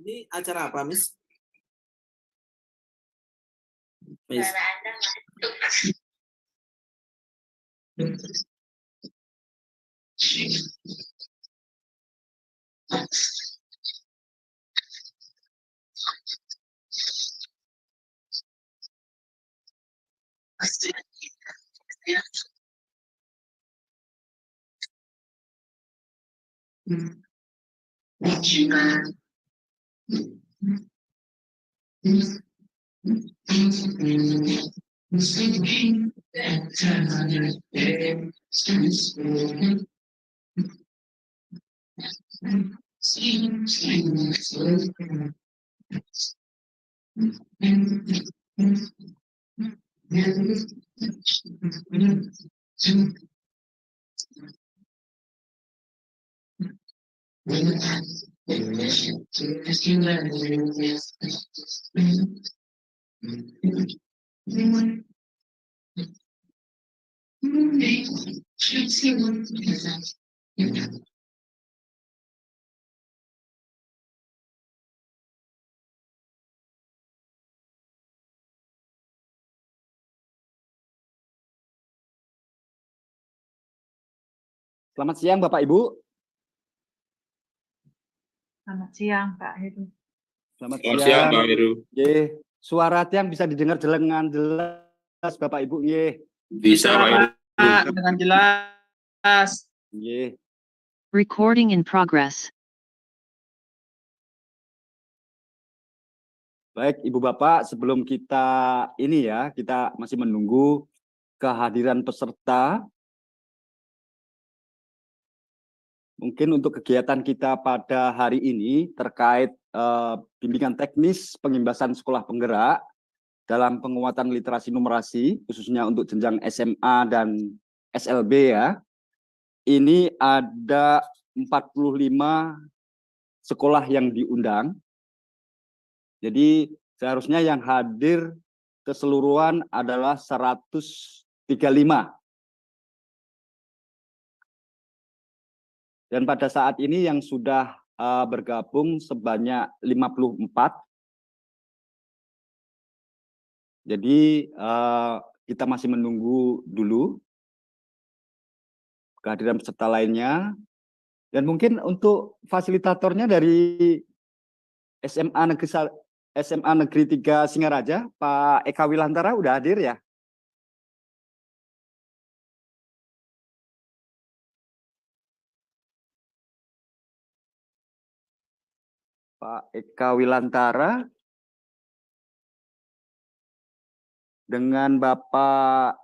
Ini acara apa, Miss? Miss. Selamat siang Bapak Ibu. Selamat siang Pak Heru. Selamat Selamat siang Pak Heru. Ye, suara tiang bisa didengar dengan jelas Bapak Ibu. Ye. Bisa Pak Heru. Dengan jelas. Ye. Recording in progress. Baik Ibu Bapak, sebelum kita kita masih menunggu kehadiran peserta. Mungkin untuk kegiatan kita pada hari ini terkait bimbingan teknis pengimbasan sekolah penggerak dalam penguatan literasi numerasi, khususnya untuk jenjang SMA dan SLB ya. Ini ada 45 sekolah yang diundang. Jadi seharusnya yang hadir keseluruhan adalah 135. Dan pada saat ini yang sudah bergabung sebanyak 54. Jadi kita masih menunggu dulu kehadiran peserta lainnya. Dan mungkin untuk fasilitatornya dari SMA Negeri 3 Singaraja, Pak Eka Wilantara udah hadir ya? Pak Eka Wilantara dengan Bapak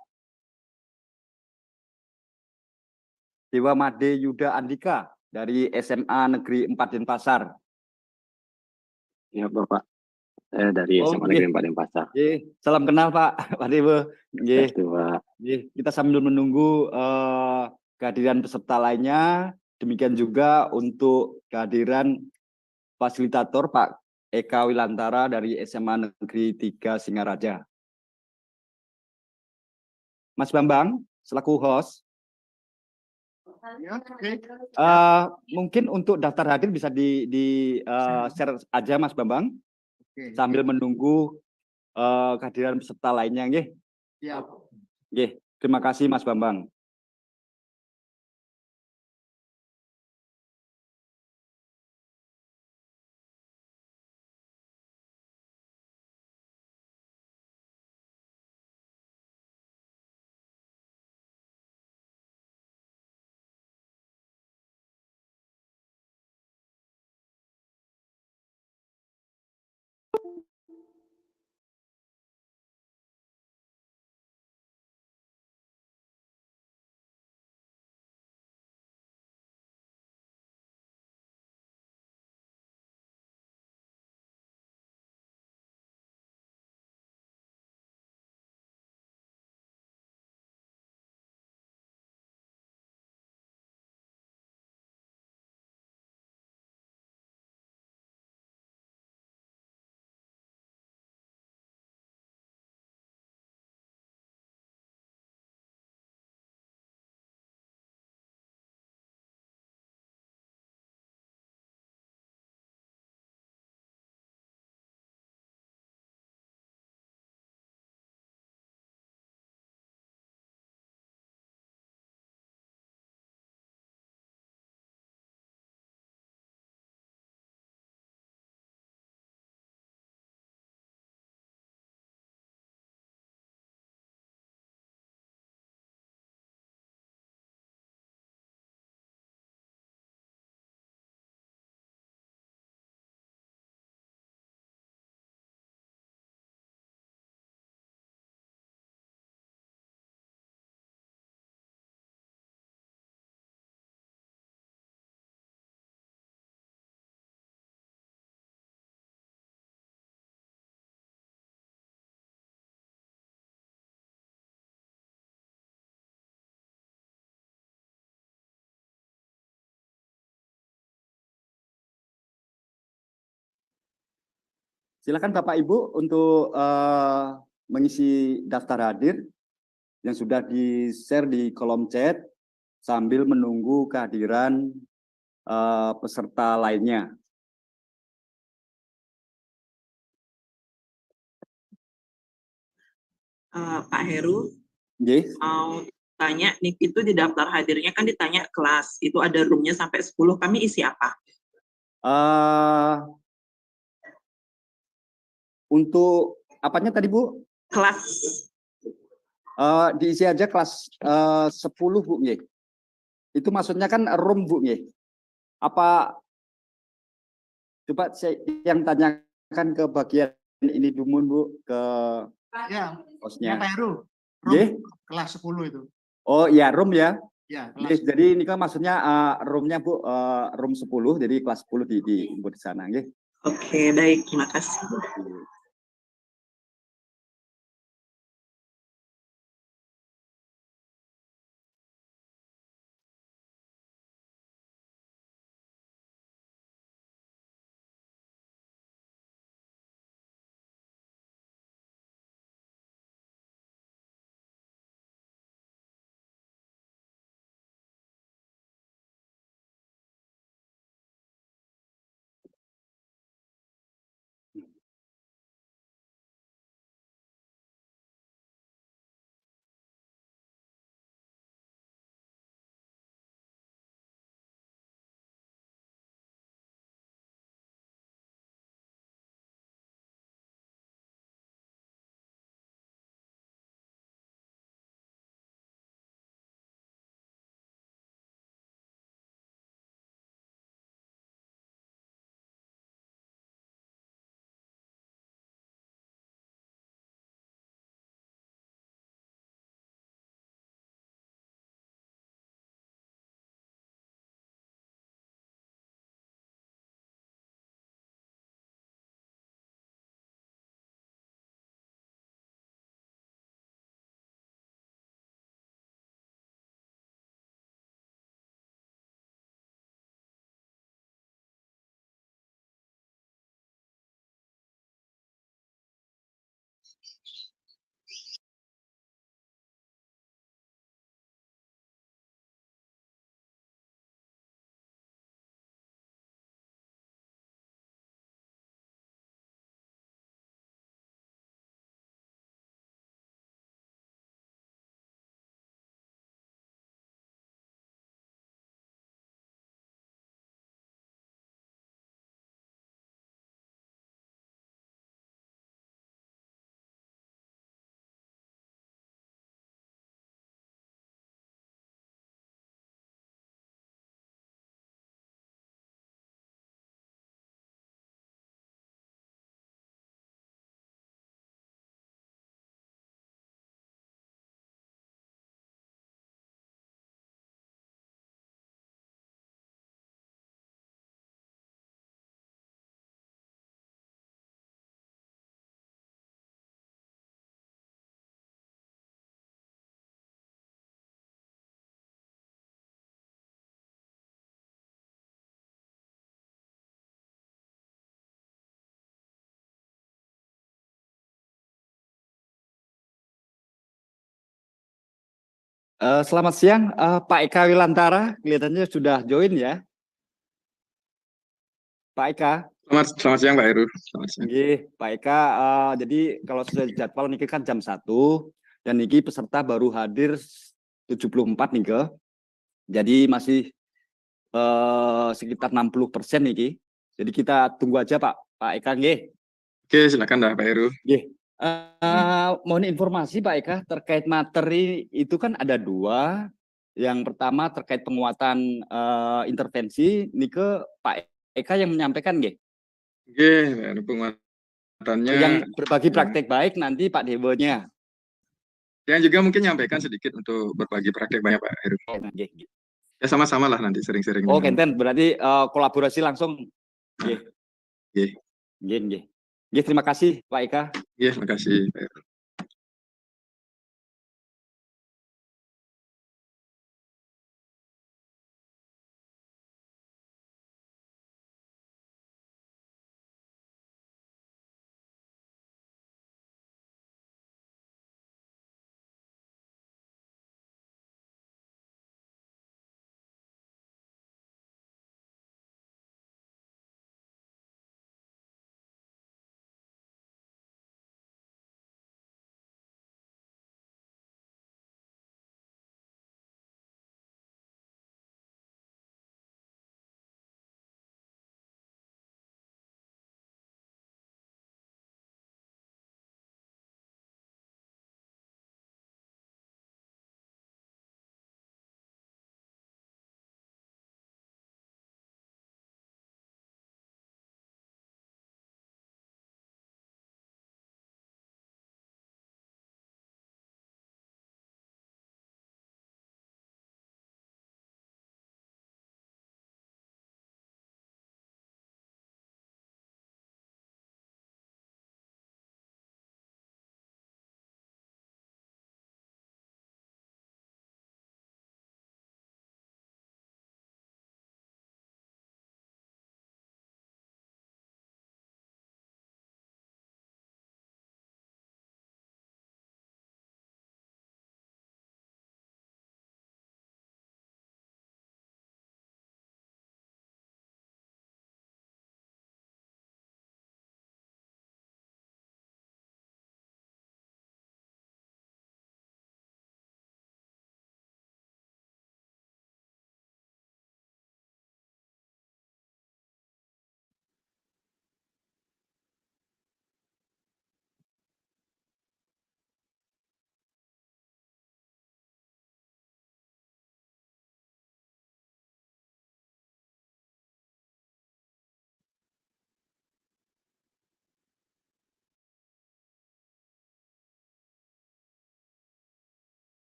Dewa Made Yuda Andika dari SMA Negeri 4 Denpasar. Ya Bapak, saya dari SMA Negeri 4 Denpasar. Salam kenal Pak, Pak Dewa. Pak. Kita sambil menunggu kehadiran peserta lainnya, demikian juga untuk kehadiran fasilitator Pak Eka Wilantara dari SMA Negeri 3 Singaraja. Mas Bambang, selaku host. Mungkin untuk daftar hadir bisa di share aja Mas Bambang, sambil menunggu kehadiran peserta lainnya nggih. Siap. Nggih, terima kasih Mas Bambang. Silakan Bapak Ibu untuk mengisi daftar hadir yang sudah di-share di kolom chat sambil menunggu kehadiran peserta lainnya. Pak Heru, Nggih. mau tanya nih, itu di daftar hadirnya kan ditanya kelas, itu ada roomnya sampai 10, kami isi apa? Untuk apanya tadi Bu? Kelas. Diisi aja kelas 10 Bu nggih. Itu maksudnya kan room Bu nggih. Apa coba saya yang tanyakan ke bagian ini dulu Bu, ke Ya, hostnya. Pak Heru, Nggih. kelas 10 itu. Oh iya, room ya. Ya, Nggih, jadi ini kan maksudnya roomnya Bu, room 10, jadi kelas 10 di sana nggih. Oke, baik, terima kasih. Selamat siang, Pak Eka Wilantara, kelihatannya sudah join ya, Pak Eka. Selamat siang Pak Heru. Selamat siang. Nggih, Pak Eka, jadi kalau sesuai jadwal niki kan jam 1 dan niki peserta baru hadir 74 niki. Jadi masih sekitar 60% niki. Jadi kita tunggu aja Pak Eka nggih. Oke, silakan dah Pak Heru. Nggih. Mohon informasi Pak Eka terkait materi itu kan ada 2. Yang pertama terkait penguatan intervensi nike Pak Eka yang menyampaikan nggih. Oke, Pak Heru, penguatannya. Yang berbagi praktek baik nanti Pak Dewonya. Yang juga mungkin nyampaikan sedikit untuk berbagi praktek banyak Pak Heru. Nggih. Ya sama-sama lah nanti sering-sering. Oh, Kenten, berarti kolaborasi langsung. Nggih. Nggih. Nggih. Nggih, terima kasih Pak Eka. Iya, terima kasih Pak Heru.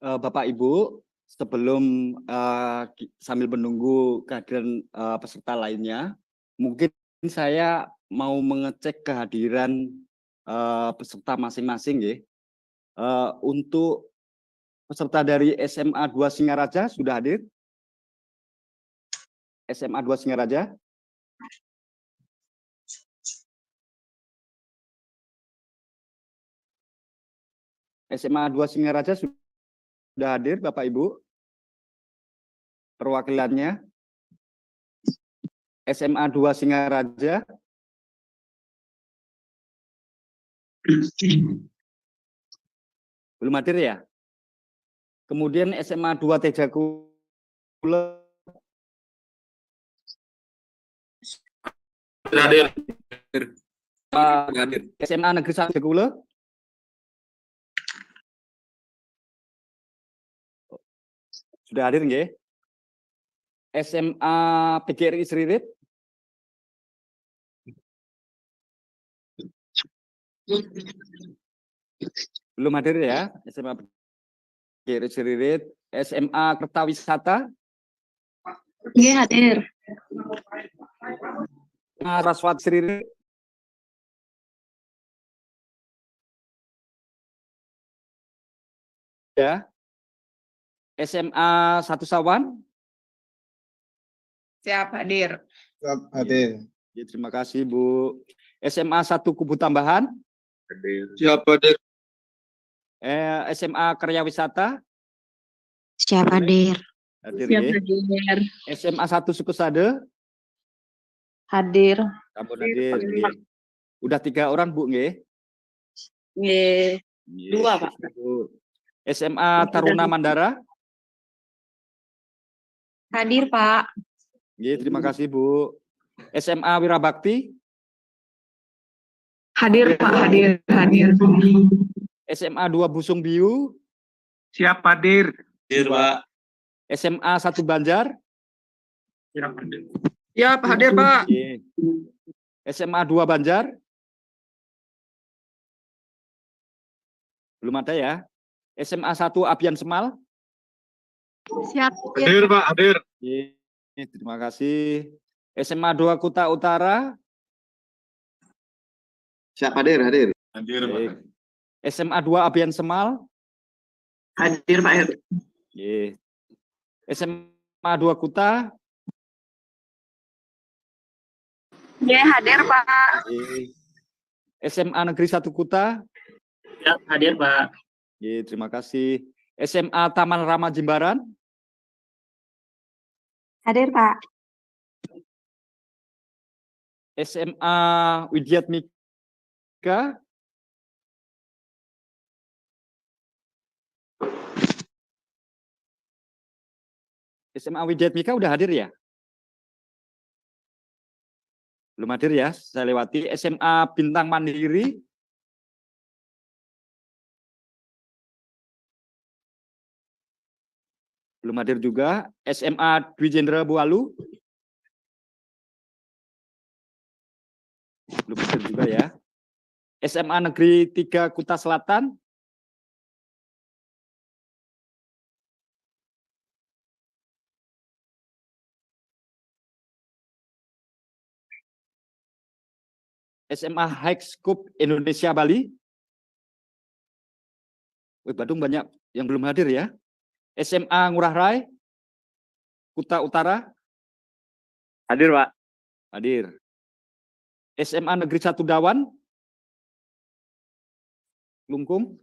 Bapak Ibu, sebelum sambil menunggu kehadiran peserta lainnya, mungkin saya mau mengecek kehadiran peserta masing-masing ya. Untuk peserta dari SMA 2 Singaraja sudah hadir? SMA 2 Singaraja? SMA 2 Singaraja sudah hadir Bapak Ibu? Perwakilannya? SMA 2 Singaraja? Belum hadir ya? Kemudian SMA 2 Tejakula Hadir. hadir. SMA Negeri 1 Jekulo. Sudah hadir nggih? SMA PGRI Seririt. Belum hadir ya, SMA PGRI Seririt. SMA Kertawisata. Nggih hadir. SMA Raswati Seririt. Ya. SMA 1 Sawan. Siap hadir. Hadir. Ya, terima kasih Bu. SMA 1 Kubu Tambahan. Hadir. Siap hadir. SMA Karya Wisata. Siap hadir. Hadir Siap nggih. hadir. SMA 1 Sukusade. Hadir. Sampun hadir nggih. Udah 3 orang Bu nggih. Nggih. Nggih, 2, Pak. Bu. SMA Taruna Mandara. Hadir, Pak. Nggih, terima kasih Bu. SMA Wirabakti. Hadir, Pak. Hadir. SMA 2 Busung Biu. Siap hadir. Hadir, Pak. SMA 1 Banjar. Siap hadir. Siap hadir, Pak. Nggih. SMA 2 Banjar. Belum ada ya. SMA 1 Abian Semal. Siap. Hadir Pak, hadir. Nggih, terima kasih. SMA 2 Kuta Utara. Siap hadir, hadir. Hadir, Baik. Pak. SMA 2 Abian Semal. Hadir Pak Heru. Nggih. SMA 2 Kuta. Nggih hadir, Pak. Nggih. SMA Negeri 1 Kuta. Siap hadir, Pak. Nggih, terima kasih. SMA Taman Rama Jimbaran. Hadir, Pak. SMA Widyat Mika. SMA Widyat Mika udah hadir ya? Belum hadir ya, saya lewati. SMA Bintang Mandiri. Belum hadir juga. SMA Dwi Jendra Bualu. Belum hadir juga ya. SMA Negeri 3 Kuta Selatan. SMA High Scoop Indonesia Bali. Wih, Badung banyak yang belum hadir ya. SMA Ngurah Rai, Kuta Utara. Hadir, Pak. Hadir. SMA Negeri 1 Dawan. Lungkung.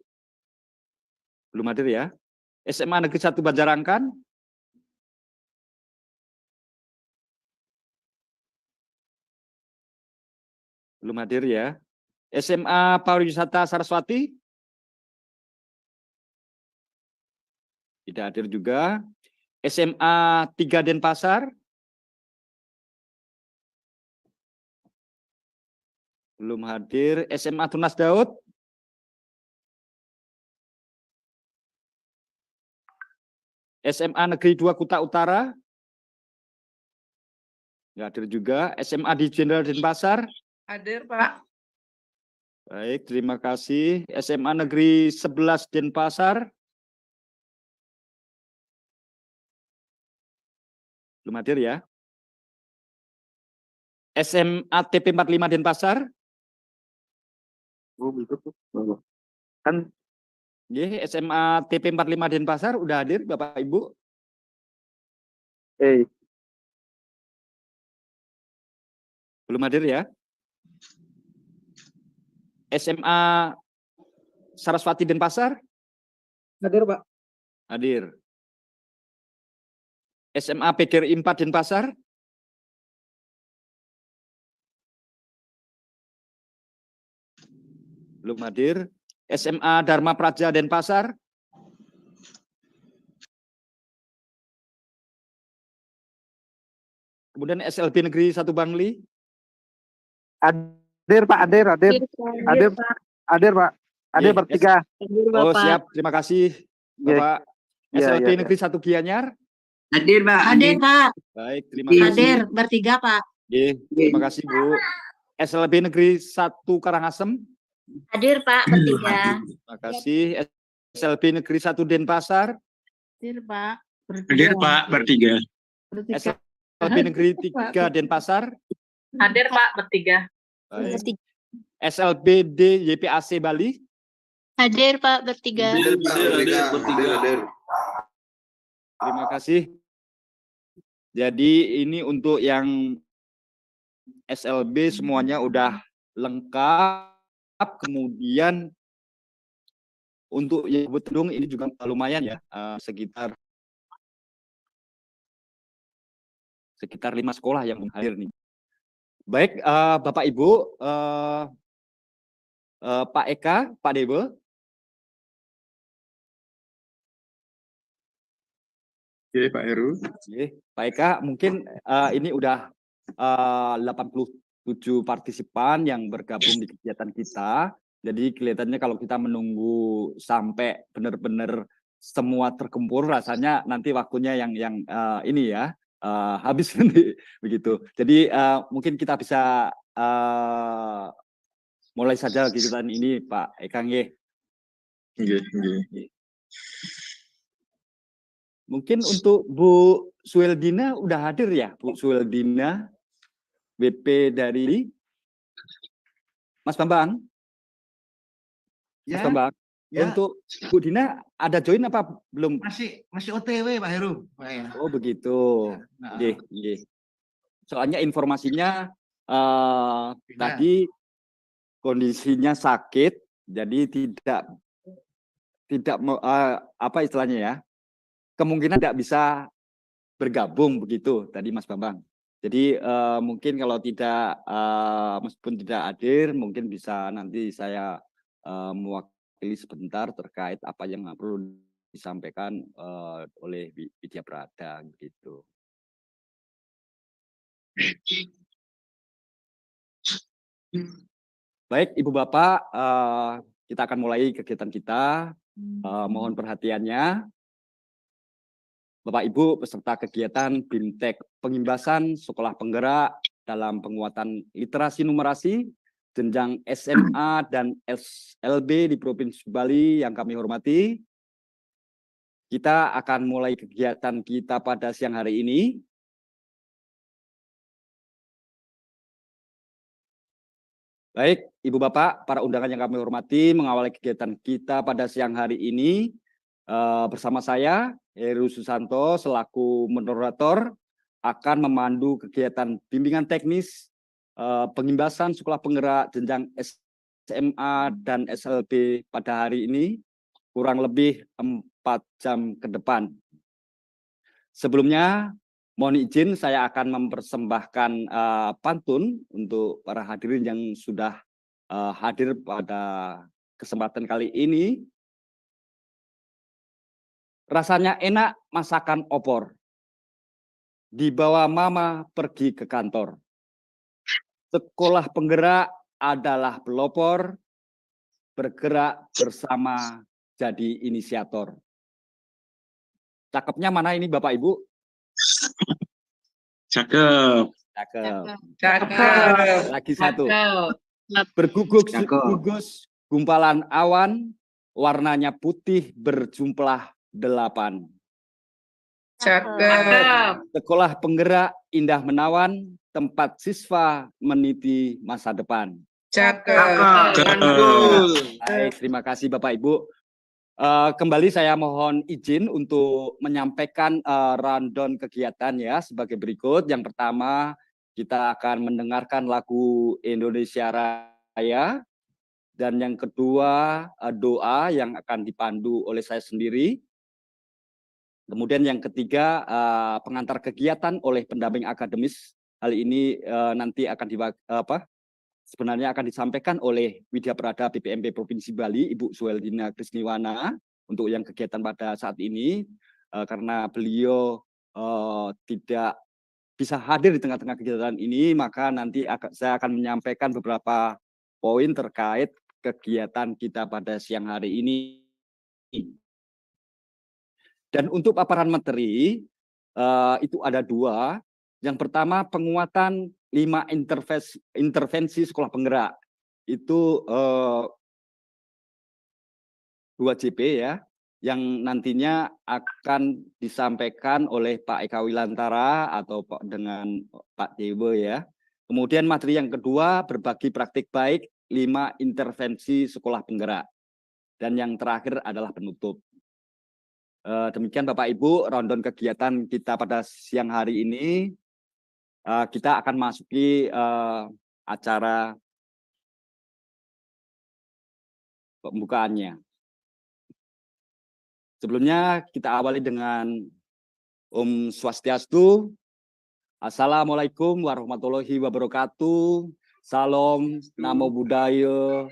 Belum hadir ya. SMA Negeri 1 Banjarangkan. Belum hadir ya. SMA Pariwisata Saraswati. Tidak hadir juga. SMA 3 Denpasar. Belum hadir. SMA Tunas Daud. SMA Negeri 2 Kuta Utara. Nggak hadir juga. SMA di Jenderal Denpasar. Hadir, Pak. Baik, terima kasih. SMA Negeri 11 Denpasar. Belum hadir ya. SMA TP 45 Denpasar. Oh, gitu. Kan Nggih, SMA TP 45 Denpasar udah hadir Bapak Ibu. Belum hadir ya. SMA Saraswati Denpasar. Hadir, Pak. Hadir. SMA PGRI 4 Denpasar. Belum hadir. SMA Dharma Praja Denpasar. Kemudian SLB Negeri 1 Bangli. Hadir Pak, hadir. Hadir, hadir Pak. Hadir Iya, bertiga. Oh siap, terima kasih Bapak Iya, SLB iya, Negeri 1 Gianyar. Hadir, Pak. Pak. Baik, terima Iya. kasih. Bertiga, Pak. Iya, terima kasih Bu. SLB Negeri 1 Karangasem. Hadir, Pak. Bertiga. Terima kasih. SLB Negeri 1 Denpasar. Hadir, Pak. Hadir Pak, bertiga. SLB Negeri 3 Denpasar. Hadir, Pak. Bertiga. Baik. SLBD YPAC Bali. Hadir, Pak. Bertiga. Hadir. Terima kasih. Jadi ini untuk yang SLB semuanya udah lengkap. Kemudian untuk yang Bedung ini juga lumayan ya, sekitar 5 sekolah yang hadir nih. Baik, Bapak Ibu, Pak Eka, Pak Debe. Oke, Pak Heru. Oke, Pak Eka, mungkin ini udah 87 partisipan yang bergabung di kegiatan kita. Jadi kelihatannya kalau kita menunggu sampai benar-benar semua terkumpul, rasanya nanti waktunya yang ini ya habis nanti begitu. Jadi mungkin kita bisa mulai saja kegiatan ini, Pak Eka. Nggih. Mungkin untuk Bu Sueldina udah hadir ya, Bu Sueldina, BP dari Mas Bambang. Mas Bambang, untuk Bu Dina ada join apa belum? Masih OTW Pak Heru. Oh begitu. Nggih. Soalnya informasinya tadi kondisinya sakit, jadi tidak apa istilahnya ya, kemungkinan tidak bisa bergabung begitu tadi Mas Bambang. Jadi mungkin kalau tidak meskipun tidak hadir, mungkin bisa nanti saya mewakili sebentar terkait apa yang perlu disampaikan oleh Widya Prada gitu. Baik, Ibu Bapak, kita akan mulai kegiatan kita. Mohon perhatiannya. Bapak Ibu peserta kegiatan BIMTEK Pengimbasan Sekolah Penggerak dalam penguatan literasi numerasi jenjang SMA dan SLB di Provinsi Bali yang kami hormati. Kita akan mulai kegiatan kita pada siang hari ini. Baik, Ibu Bapak, para undangan yang kami hormati, mengawali kegiatan kita pada siang hari ini bersama saya, Heru Susanto, selaku moderator, akan memandu kegiatan bimbingan teknis pengimbasan sekolah penggerak jenjang SMA dan SLB pada hari ini, kurang lebih 4 jam ke depan. Sebelumnya, mohon izin saya akan mempersembahkan pantun untuk para hadirin yang sudah hadir pada kesempatan kali ini. Rasanya enak masakan opor. Dibawa mama pergi ke kantor. Sekolah penggerak adalah pelopor. Bergerak bersama jadi inisiator. Cakepnya mana ini Bapak Ibu? Cakep. Cakep. Lagi satu. Bergugus gumpalan awan, warnanya putih berjumlah 8. Cakep. Sekolah penggerak indah menawan, tempat siswa meniti masa depan. Cakep. Baik, terima kasih Bapak Ibu. Kembali saya mohon izin untuk menyampaikan rundown kegiatan ya sebagai berikut. Yang pertama, kita akan mendengarkan lagu Indonesia Raya. Dan yang kedua, doa yang akan dipandu oleh saya sendiri. Kemudian yang ketiga, pengantar kegiatan oleh pendamping akademis. Hal ini nanti akan sebenarnya akan disampaikan oleh Widya Prada BPMP Provinsi Bali, Ibu Sueldina Krisniwana, untuk yang kegiatan pada saat ini, karena beliau tidak bisa hadir di tengah-tengah kegiatan ini, maka nanti saya akan menyampaikan beberapa poin terkait kegiatan kita pada siang hari ini. Dan untuk paparan materi, itu ada 2. Yang pertama, penguatan 5 intervensi sekolah penggerak. Itu 2 JP ya, yang nantinya akan disampaikan oleh Pak Eka Wilantara atau dengan Pak Dewa ya. Kemudian materi yang kedua, berbagi praktik baik 5 intervensi sekolah penggerak. Dan yang terakhir adalah penutup. Demikian Bapak Ibu, rundown kegiatan kita pada siang hari ini. Kita akan masuki acara pembukaannya. Sebelumnya kita awali dengan Om Swastiastu. Assalamualaikum warahmatullahi wabarakatuh. Salam, Namo Buddhaya,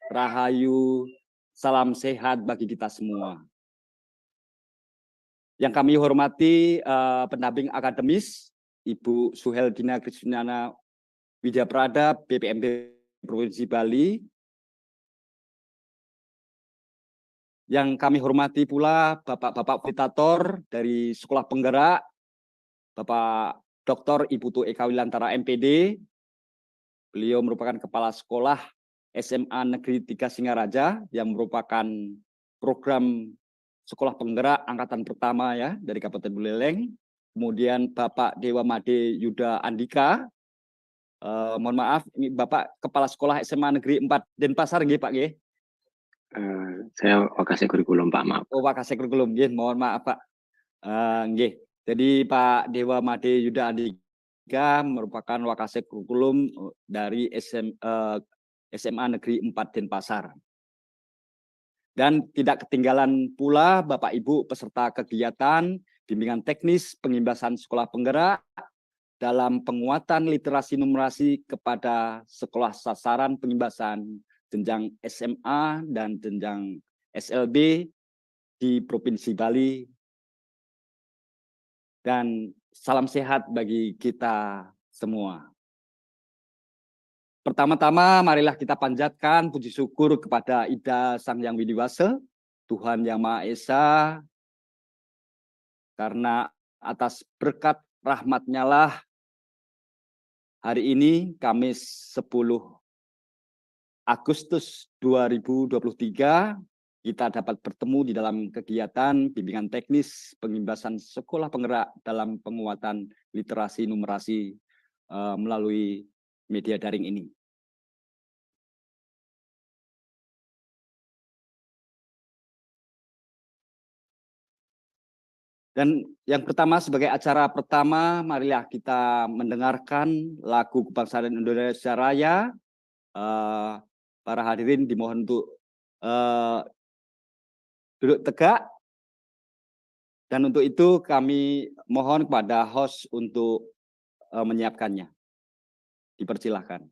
Rahayu, salam sehat bagi kita semua. Yang kami hormati pendamping akademis, Ibu Suheldina Kristinana Widyaprada, BPMD Provinsi Bali. Yang kami hormati pula Bapak-Bapak fasilitator dari Sekolah Penggerak, Bapak Dr. Iputu Eka Wilantara MPD. Beliau merupakan Kepala Sekolah SMA Negeri 3 Singaraja yang merupakan program Sekolah Penggerak angkatan pertama ya dari Kabupaten Buleleng. Kemudian Bapak Dewa Made Yuda Andika. Mohon maaf, ini Bapak Kepala Sekolah SMA Negeri 4 Denpasar nggih Pak nggih. Saya Wakasek Kurikulum Pak, maaf. Oh, Wakasek Kurikulum nggih, mohon maaf Pak. Nggih. Jadi Pak Dewa Made Yuda Andika merupakan Wakasek Kurikulum dari SMA Negeri 4 Denpasar. Dan tidak ketinggalan pula Bapak Ibu peserta kegiatan bimbingan teknis pengimbasan sekolah penggerak dalam penguatan literasi numerasi kepada sekolah sasaran pengimbasan jenjang SMA dan jenjang SLB di Provinsi Bali. Dan salam sehat bagi kita semua. Pertama-tama marilah kita panjatkan puji syukur kepada Ida Sang Yang Widiwasa, Tuhan Yang Maha Esa, karena atas berkat rahmat-Nya lah hari ini Kamis 10 Agustus 2023 kita dapat bertemu di dalam kegiatan bimbingan teknis pengimbasan sekolah penggerak dalam penguatan literasi numerasi melalui media daring ini. Dan yang pertama sebagai acara pertama, marilah kita mendengarkan lagu kebangsaan Indonesia Raya. Para hadirin dimohon untuk duduk tegak. Dan untuk itu kami mohon kepada host untuk menyiapkannya. Dipersilahkan.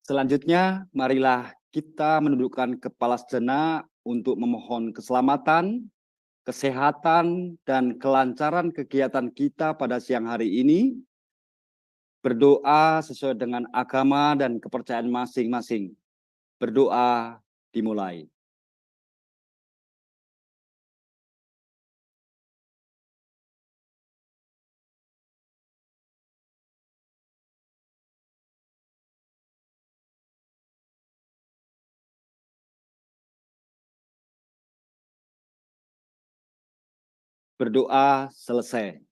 Selanjutnya, marilah kita menundukkan kepala sejenak untuk memohon keselamatan, kesehatan, dan kelancaran kegiatan kita pada siang hari ini. Berdoa sesuai dengan agama dan kepercayaan masing-masing. Berdoa dimulai. Berdoa selesai.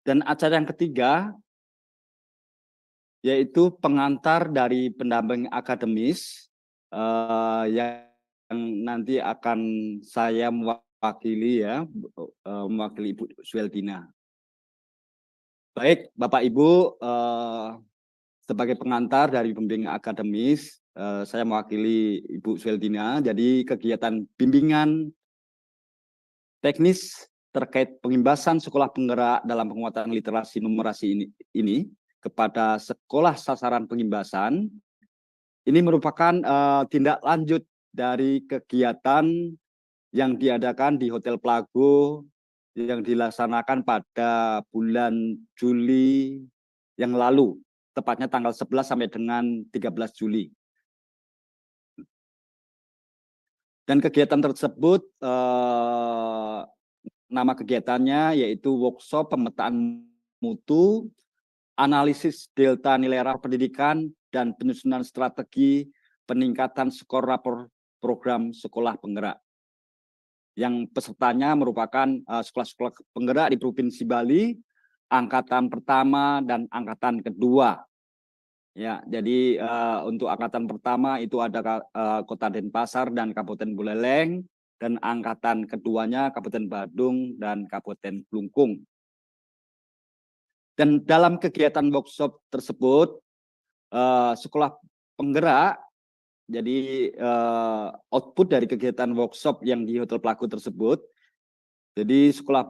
Dan acara yang ketiga, yaitu pengantar dari pendamping akademis yang nanti akan saya mewakili ya, mewakili Ibu Sueldina. Baik, Bapak Ibu, sebagai pengantar dari pembimbing akademis, saya mewakili Ibu Sueldina. Jadi kegiatan bimbingan teknis terkait pengimbasan sekolah penggerak dalam penguatan literasi numerasi ini kepada sekolah sasaran pengimbasan ini merupakan tindak lanjut dari kegiatan yang diadakan di Hotel Plago yang dilaksanakan pada bulan Juli yang lalu, tepatnya tanggal 11 sampai dengan 13 Juli. Dan kegiatan tersebut, nama kegiatannya yaitu workshop pemetaan mutu, analisis delta nilai rapor pendidikan, dan penyusunan strategi peningkatan skor rapor program sekolah penggerak. Yang pesertanya merupakan sekolah-sekolah penggerak di Provinsi Bali, angkatan pertama dan angkatan kedua. Ya, jadi untuk angkatan pertama itu ada Kota Denpasar dan Kabupaten Buleleng, dan angkatan keduanya Kabupaten Badung dan Kabupaten Klungkung. Dan dalam kegiatan workshop tersebut, sekolah penggerak, jadi output dari kegiatan workshop yang di Hotel Plago tersebut, jadi sekolah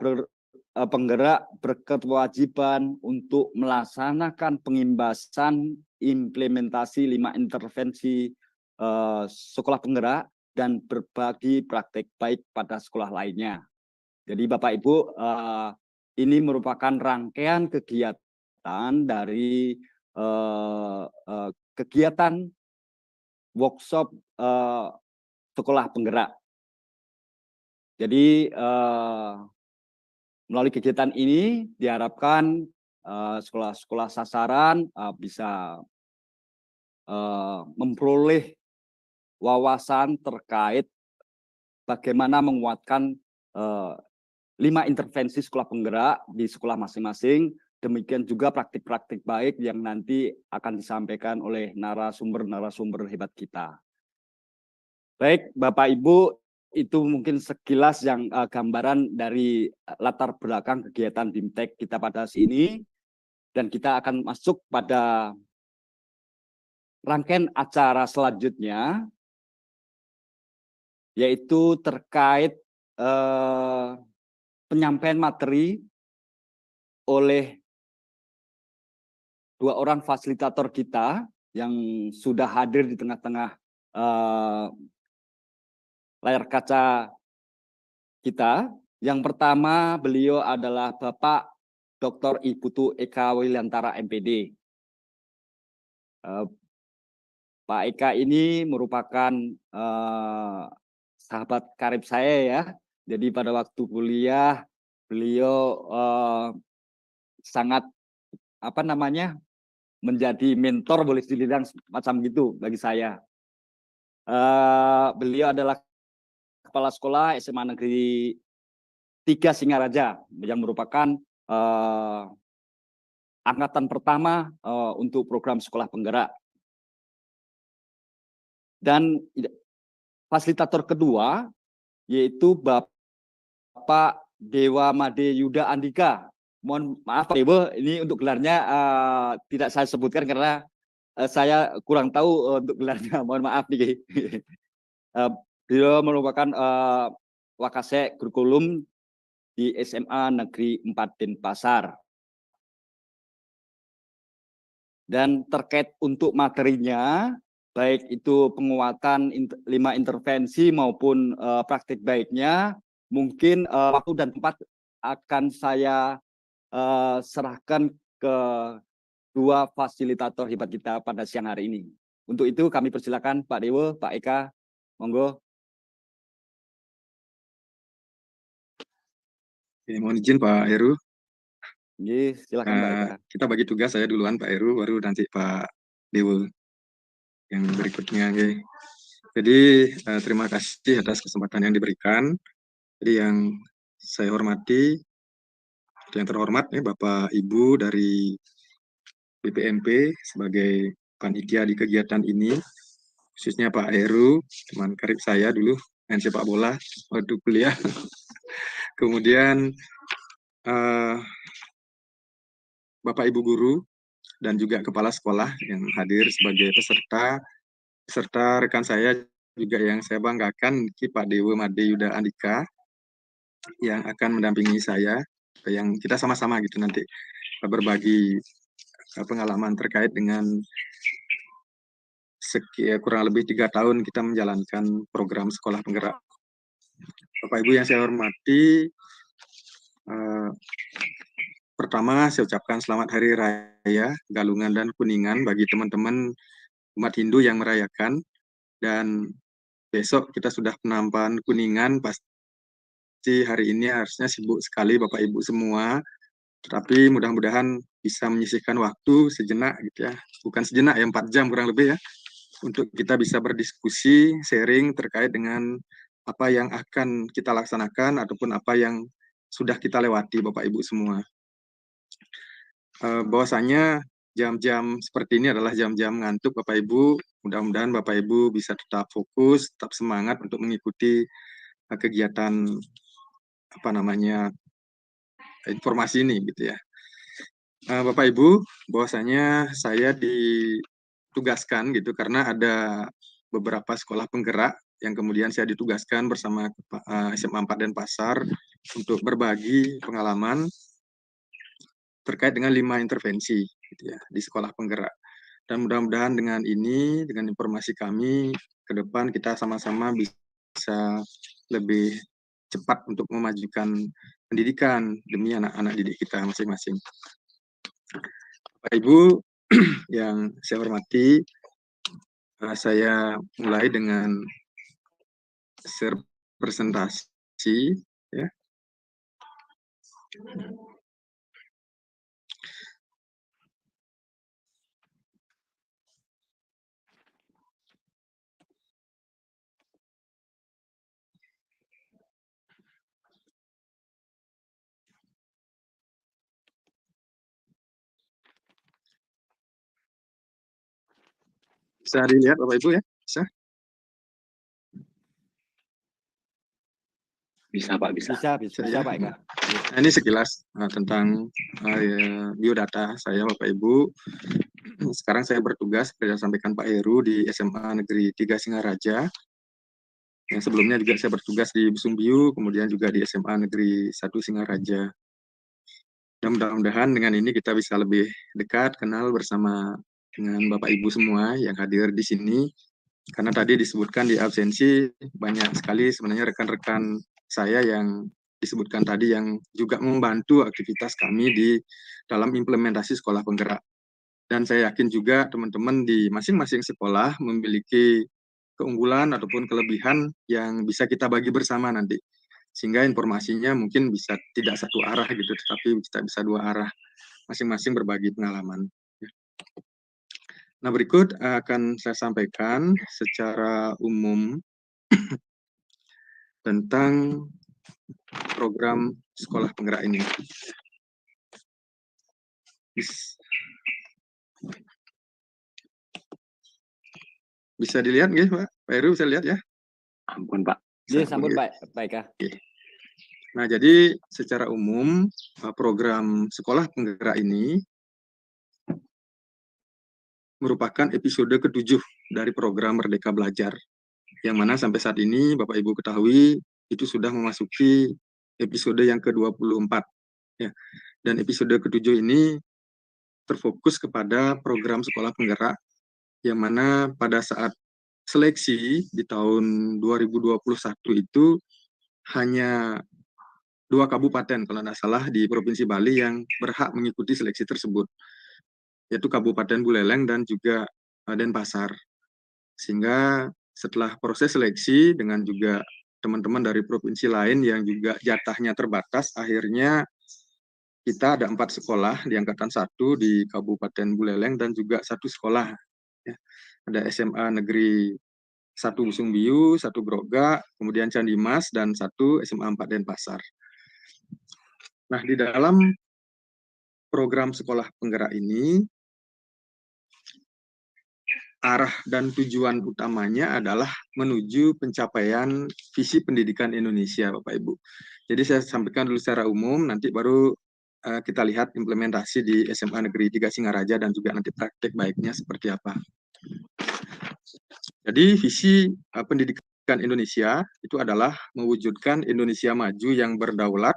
penggerak berkewajiban untuk melaksanakan pengimbasan implementasi 5 intervensi sekolah penggerak dan berbagi praktek baik pada sekolah lainnya. Jadi Bapak Ibu, ini merupakan rangkaian kegiatan dari kegiatan workshop sekolah penggerak. Jadi melalui kegiatan ini diharapkan sekolah-sekolah sasaran bisa memperoleh wawasan terkait bagaimana menguatkan 5 intervensi sekolah penggerak di sekolah masing-masing. Demikian juga praktik-praktik baik yang nanti akan disampaikan oleh narasumber-narasumber hebat kita. Baik, Bapak Ibu, itu mungkin sekilas yang gambaran dari latar belakang kegiatan BIMTEK kita pada sini, dan kita akan masuk pada rangkaian acara selanjutnya, yaitu terkait penyampaian materi oleh 2 orang fasilitator kita yang sudah hadir di tengah-tengah layar kaca kita. Yang pertama, beliau adalah Bapak Dr. Iputu Eka Wilantara MPD. Pak Eka ini merupakan sahabat karib saya ya. Jadi pada waktu kuliah beliau sangat menjadi mentor, boleh dibilang macam gitu bagi saya. Beliau adalah Kepala Sekolah SMA Negeri 3 Singaraja yang merupakan angkatan pertama untuk program sekolah penggerak. Dan fasilitator kedua yaitu Bapak Dewa Made Yuda Andika. Mohon maaf Pak Ibu, ini untuk gelarnya tidak saya sebutkan karena saya kurang tahu untuk gelarnya. Mohon maaf nih. Beliau merupakan Wakasek Kurikulum di SMA Negeri 4 Denpasar. Dan terkait untuk materinya, baik itu penguatan 5 intervensi maupun praktik baiknya, mungkin waktu dan tempat akan saya serahkan ke 2 fasilitator hebat kita pada siang hari ini. Untuk itu kami persilakan Pak Dewo, Pak Eka, monggo. Mohon izin Pak Heru. Silakan Pak Eka. Kita bagi tugas, saya duluan Pak Heru, baru nanti Pak Dewo yang berikutnya. Jadi terima kasih atas kesempatan yang diberikan. Jadi yang saya hormati, yang terhormat Bapak Ibu dari BPMP sebagai panitia di kegiatan ini, khususnya Pak Heru, teman karib saya dulu main sepak bola waktu kuliah. Kemudian Bapak Ibu guru dan juga kepala sekolah yang hadir sebagai peserta, serta rekan saya juga yang saya banggakan, Pak Dewo Made Yuda Andika, yang akan mendampingi saya, yang kita sama-sama gitu nanti berbagi pengalaman terkait dengan kurang lebih 3 tahun kita menjalankan program sekolah penggerak. Bapak Ibu yang saya hormati, pertama saya ucapkan selamat Hari Raya Galungan dan Kuningan bagi teman-teman umat Hindu yang merayakan, dan besok kita sudah penampan Kuningan, pasti hari ini harusnya sibuk sekali Bapak Ibu semua, tetapi mudah-mudahan bisa menyisihkan waktu sejenak gitu ya, bukan sejenak ya, 4 jam kurang lebih ya, untuk kita bisa berdiskusi, sharing terkait dengan apa yang akan kita laksanakan ataupun apa yang sudah kita lewati Bapak Ibu semua. Bahwasanya jam-jam seperti ini adalah jam-jam ngantuk Bapak Ibu, mudah-mudahan Bapak Ibu bisa tetap fokus, tetap semangat untuk mengikuti kegiatan informasi ini gitu ya. Bapak Ibu, bahwasanya saya ditugaskan gitu karena ada beberapa sekolah penggerak yang kemudian saya ditugaskan bersama SMA 4 Denpasar untuk berbagi pengalaman terkait dengan 5 intervensi gitu ya di sekolah penggerak. Dan mudah-mudahan dengan ini, dengan informasi kami ke depan kita sama-sama bisa lebih cepat untuk memajukan pendidikan demi anak-anak didik kita masing-masing. Bapak Ibu yang saya hormati, saya mulai dengan presentasi ya. Bisa dilihat Bapak Ibu ya? Bisa? Bisa Pak, bisa. Bisa Pak Eka. Nah, ini sekilas tentang biodata saya Bapak Ibu. Sekarang saya bertugas, seperti yang sampaikan Pak Heru, di SMA Negeri 3 Singaraja. Yang sebelumnya juga saya bertugas di Busumbiu, kemudian juga di SMA Negeri 1 Singaraja. Dan mudah-mudahan dengan ini kita bisa lebih dekat, kenal bersama dengan Bapak Ibu semua yang hadir di sini. Karena tadi disebutkan di absensi, banyak sekali sebenarnya rekan-rekan saya yang disebutkan tadi yang juga membantu aktivitas kami di dalam implementasi sekolah penggerak. Dan saya yakin juga teman-teman di masing-masing sekolah memiliki keunggulan ataupun kelebihan yang bisa kita bagi bersama nanti. Sehingga informasinya mungkin bisa tidak satu arah gitu, tetapi kita bisa 2 arah, masing-masing berbagi pengalaman. Nah, berikut akan saya sampaikan secara umum tentang program sekolah penggerak ini. Bisa dilihat nggih, Pak? Pak Heru bisa lihat ya? Ampun Pak. Iya, sampun Pak Eka. Nah, jadi secara umum program sekolah penggerak ini merupakan episode ke-7 dari program Merdeka Belajar, yang mana sampai saat ini Bapak Ibu ketahui itu sudah memasuki episode yang ke-24 ya. Dan episode ke-7 ini terfokus kepada program sekolah penggerak, yang mana pada saat seleksi di tahun 2021 itu hanya 2 kabupaten kalau tidak salah di Provinsi Bali yang berhak mengikuti seleksi tersebut, yaitu Kabupaten Buleleng dan juga Denpasar. Sehingga setelah proses seleksi dengan juga teman-teman dari provinsi lain yang juga jatahnya terbatas, akhirnya kita ada 4 sekolah di Angkatan 1 di Kabupaten Buleleng dan juga 1 sekolah. Ya. Ada SMA Negeri 1 Busungbiu, 1 Grogak, kemudian Candi Mas, dan 1 SMA 4 Denpasar. Nah, di dalam program sekolah penggerak ini, arah dan tujuan utamanya adalah menuju pencapaian visi pendidikan Indonesia, Bapak Ibu. Jadi saya sampaikan dulu secara umum, nanti baru kita lihat implementasi di SMA Negeri 3 Singaraja dan juga nanti praktek baiknya seperti apa. Jadi visi pendidikan Indonesia itu adalah mewujudkan Indonesia maju yang berdaulat,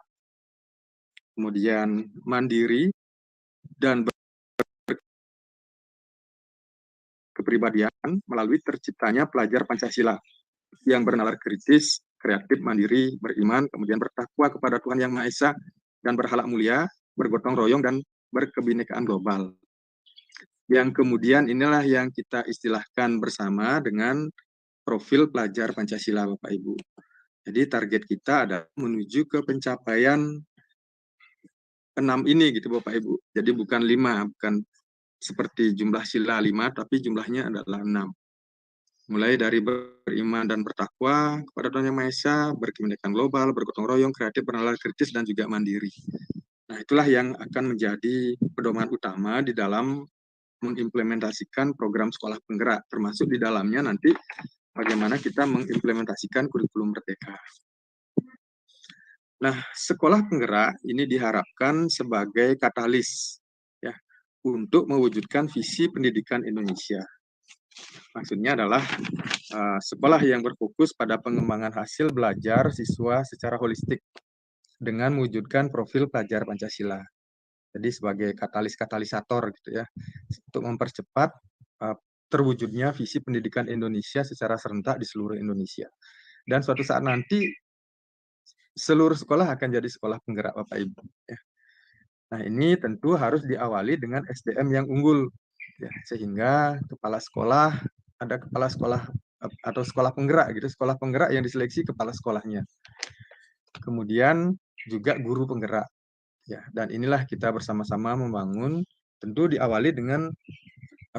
kemudian mandiri, dan kepribadian melalui terciptanya pelajar Pancasila yang bernalar kritis, kreatif, mandiri, beriman, kemudian bertakwa kepada Tuhan Yang Maha Esa, dan berhalak mulia, bergotong royong, dan berkebinekaan global. Yang kemudian inilah yang kita istilahkan bersama dengan profil pelajar Pancasila, Bapak Ibu. Jadi target kita adalah menuju ke pencapaian 6 ini gitu Bapak Ibu. Jadi bukan 5, bukan seperti jumlah sila 5, tapi jumlahnya adalah 6. Mulai dari beriman dan bertakwa kepada Tuhan Yang Maha Esa, berkebinekaan global, bergotong royong, kreatif, bernalar kritis, dan juga mandiri. Nah, itulah yang akan menjadi pedoman utama di dalam mengimplementasikan program sekolah penggerak, termasuk di dalamnya nanti bagaimana kita mengimplementasikan kurikulum Merdeka. Nah, sekolah penggerak ini diharapkan sebagai katalis ya untuk mewujudkan visi pendidikan Indonesia. Maksudnya adalah sekolah yang berfokus pada pengembangan hasil belajar siswa secara holistik dengan mewujudkan profil pelajar Pancasila. Jadi sebagai katalis-katalisator gitu ya, untuk mempercepat terwujudnya visi pendidikan Indonesia secara serentak di seluruh Indonesia. Dan suatu saat nanti seluruh sekolah akan jadi sekolah penggerak Bapak Ibu. Ya. Nah, ini tentu harus diawali dengan SDM yang unggul, ya, sehingga kepala sekolah, ada kepala sekolah atau sekolah penggerak gitu, sekolah penggerak yang diseleksi kepala sekolahnya. Kemudian juga guru penggerak, ya, dan inilah kita bersama-sama membangun, tentu diawali dengan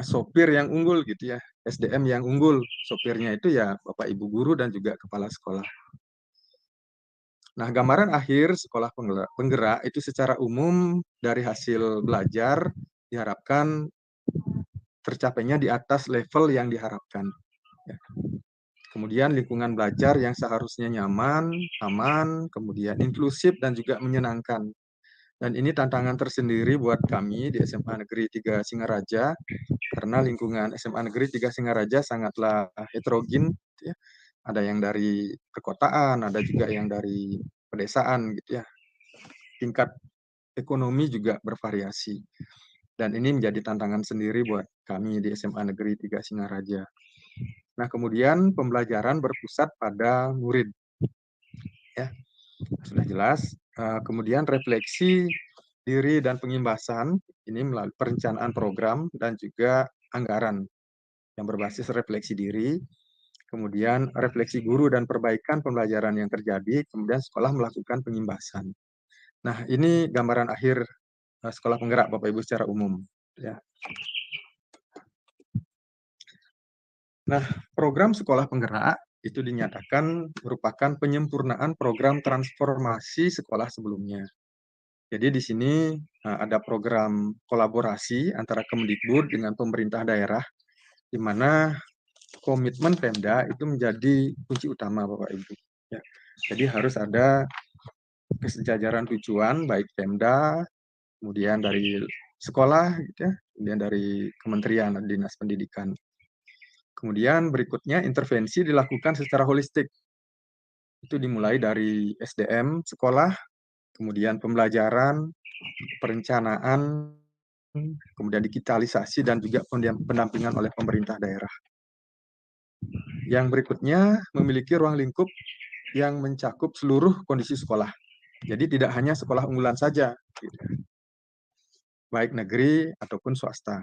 sopir yang unggul gitu ya, SDM yang unggul, sopirnya itu ya Bapak Ibu guru dan juga kepala sekolah. Nah, gambaran akhir sekolah penggerak itu secara umum dari hasil belajar diharapkan tercapainya di atas level yang diharapkan. Ya. Kemudian lingkungan belajar yang seharusnya nyaman, aman, kemudian inklusif dan juga menyenangkan. Dan ini tantangan tersendiri buat kami di SMA Negeri 3 Singaraja, karena lingkungan SMA Negeri 3 Singaraja sangatlah heterogen, ya. Ada yang dari perkotaan, ada juga yang dari pedesaan gitu ya. Tingkat ekonomi juga bervariasi. Dan ini menjadi tantangan sendiri buat kami di SMA Negeri 3 Singaraja. Nah, kemudian pembelajaran berpusat pada murid. Ya. Sudah jelas. Kemudian refleksi diri dan pengimbasan ini melalui perencanaan program dan juga anggaran yang berbasis refleksi diri. Kemudian refleksi guru dan perbaikan pembelajaran yang terjadi, kemudian sekolah melakukan pengimbasan. Nah, ini gambaran akhir sekolah penggerak Bapak Ibu secara umum. Ya. Nah, program sekolah penggerak itu dinyatakan merupakan penyempurnaan program transformasi sekolah sebelumnya. Jadi di sini ada program kolaborasi antara Kemdikbud dengan pemerintah daerah, di mana komitmen Pemda itu menjadi kunci utama Bapak Ibu. Ya. Jadi harus ada kesejajaran tujuan baik Pemda, kemudian dari sekolah, gitu ya, kemudian dari Kementerian Dinas Pendidikan. Kemudian berikutnya intervensi dilakukan secara holistik. Itu dimulai dari SDM sekolah, kemudian pembelajaran, perencanaan, kemudian digitalisasi dan juga pendampingan oleh pemerintah daerah. Yang berikutnya memiliki ruang lingkup yang mencakup seluruh kondisi sekolah. Jadi tidak hanya sekolah unggulan saja, baik negeri ataupun swasta.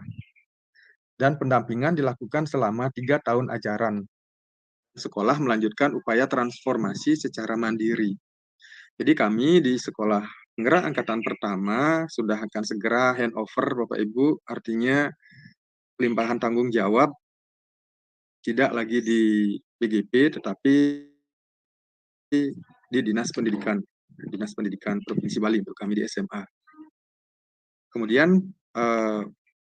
Dan pendampingan dilakukan selama 3 tahun ajaran. Sekolah melanjutkan upaya transformasi secara mandiri. Jadi kami di Sekolah Penggerak Angkatan Pertama sudah akan segera handover Bapak Ibu, artinya pelimpahan tanggung jawab tidak lagi di PGP tetapi di Dinas Pendidikan Provinsi Bali untuk kami di SMA. Kemudian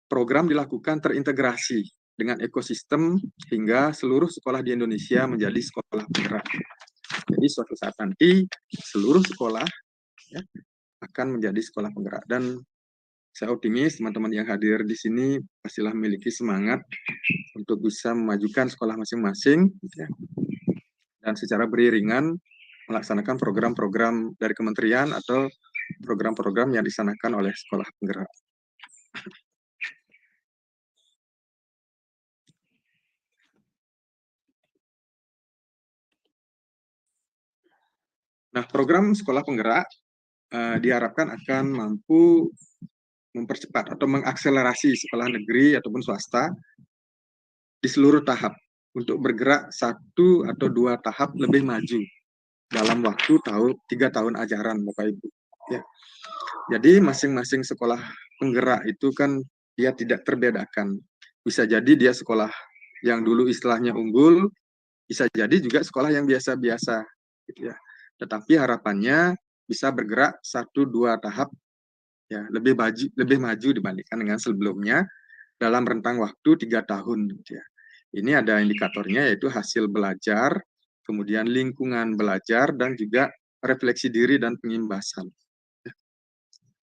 program dilakukan terintegrasi dengan ekosistem hingga seluruh sekolah di Indonesia menjadi sekolah penggerak. Jadi suatu saat nanti seluruh sekolah ya, akan menjadi sekolah penggerak, dan saya optimis teman-teman yang hadir di sini pastilah memiliki semangat untuk bisa memajukan sekolah masing-masing ya, dan secara beriringan melaksanakan program-program dari kementerian atau program-program yang disanakan oleh sekolah penggerak. Nah, program sekolah penggerak diharapkan akan mampu mempercepat atau mengakselerasi sekolah negeri ataupun swasta di seluruh tahap untuk bergerak 1 atau 2 tahap lebih maju dalam waktu 3 tahun ajaran, Bapak Ibu. Ya. Jadi masing-masing sekolah penggerak itu kan dia tidak terbedakan. Bisa jadi dia sekolah yang dulu istilahnya unggul, bisa jadi juga sekolah yang biasa-biasa, gitu ya. Tetapi harapannya bisa bergerak 1-2 tahap ya lebih maju dibandingkan dengan sebelumnya dalam rentang waktu 3 tahun gitu ya. Ini ada indikatornya yaitu hasil belajar, kemudian lingkungan belajar dan juga refleksi diri dan pengimbasan.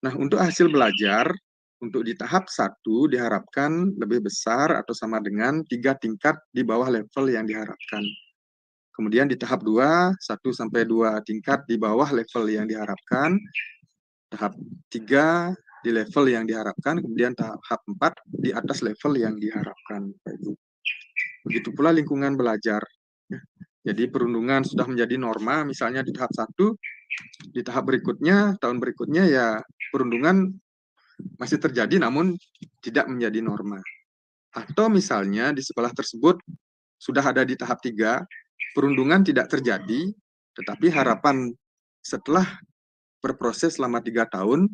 Nah, untuk hasil belajar untuk di tahap 1 diharapkan lebih besar atau sama dengan 3 tingkat di bawah level yang diharapkan. Kemudian di tahap 2, 1-2 tingkat di bawah level yang diharapkan. Tahap 3 di level yang diharapkan, kemudian tahap 4 di atas level yang diharapkan. Begitu pula lingkungan belajar. Jadi perundungan sudah menjadi norma, misalnya di tahap 1, di tahap berikutnya, tahun berikutnya ya perundungan masih terjadi namun tidak menjadi norma. Atau misalnya di sekolah tersebut sudah ada di tahap 3, perundungan tidak terjadi, tetapi harapan setelah berproses selama 3 tahun,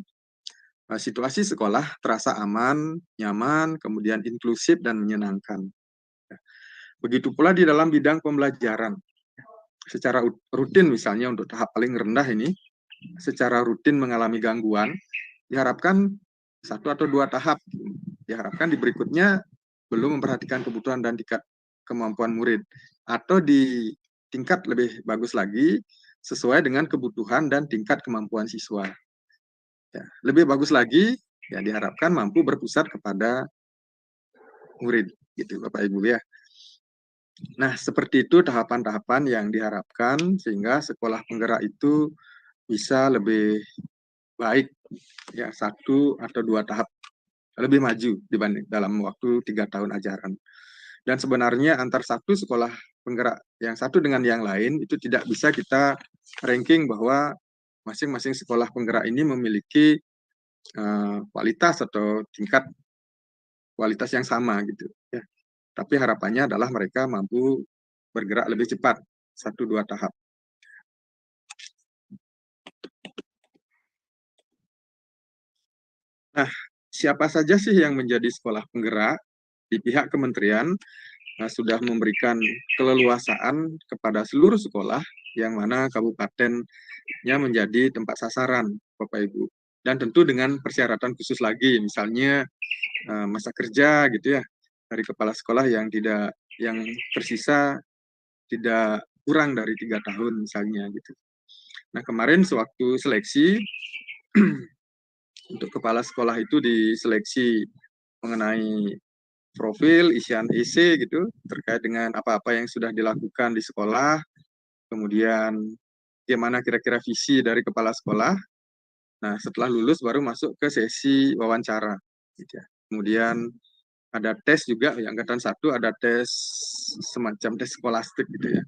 situasi sekolah terasa aman, nyaman, kemudian inklusif dan menyenangkan. Begitu pula di dalam bidang pembelajaran. Secara rutin misalnya untuk tahap paling rendah ini, secara rutin mengalami gangguan, diharapkan 1 atau 2 tahap. Diharapkan di berikutnya belum memperhatikan kebutuhan dan tingkat kemampuan murid. Atau di tingkat lebih bagus lagi, sesuai dengan kebutuhan dan tingkat kemampuan siswa. Ya, lebih bagus lagi, ya diharapkan mampu berpusat kepada murid, gitu Bapak Ibu ya. Nah, seperti itu tahapan-tahapan yang diharapkan sehingga sekolah penggerak itu bisa lebih baik, ya 1 atau 2 tahap lebih maju dibanding dalam waktu 3 tahun ajaran. Dan sebenarnya antar satu sekolah penggerak yang satu dengan yang lain itu tidak bisa kita ranking bahwa masing-masing sekolah penggerak ini memiliki kualitas atau tingkat kualitas yang sama gitu ya. Tapi harapannya adalah mereka mampu bergerak lebih cepat 1-2 tahap. Nah, siapa saja sih yang menjadi sekolah penggerak? Di pihak kementerian sudah memberikan keleluasaan kepada seluruh sekolah yang mana kabupatennya menjadi tempat sasaran, Bapak Ibu. Dan tentu dengan persyaratan khusus lagi, misalnya masa kerja gitu ya, dari kepala sekolah yang tersisa tidak kurang dari 3 tahun misalnya gitu. Nah, kemarin sewaktu seleksi untuk kepala sekolah itu diseleksi mengenai profil, isian EC gitu, terkait dengan apa-apa yang sudah dilakukan di sekolah, kemudian bagaimana kira-kira visi dari kepala sekolah. Nah, setelah lulus baru masuk ke sesi wawancara. gitu ya. Kemudian ada tes juga, yang angkatan 1 ada tes semacam tes skolastik gitu ya.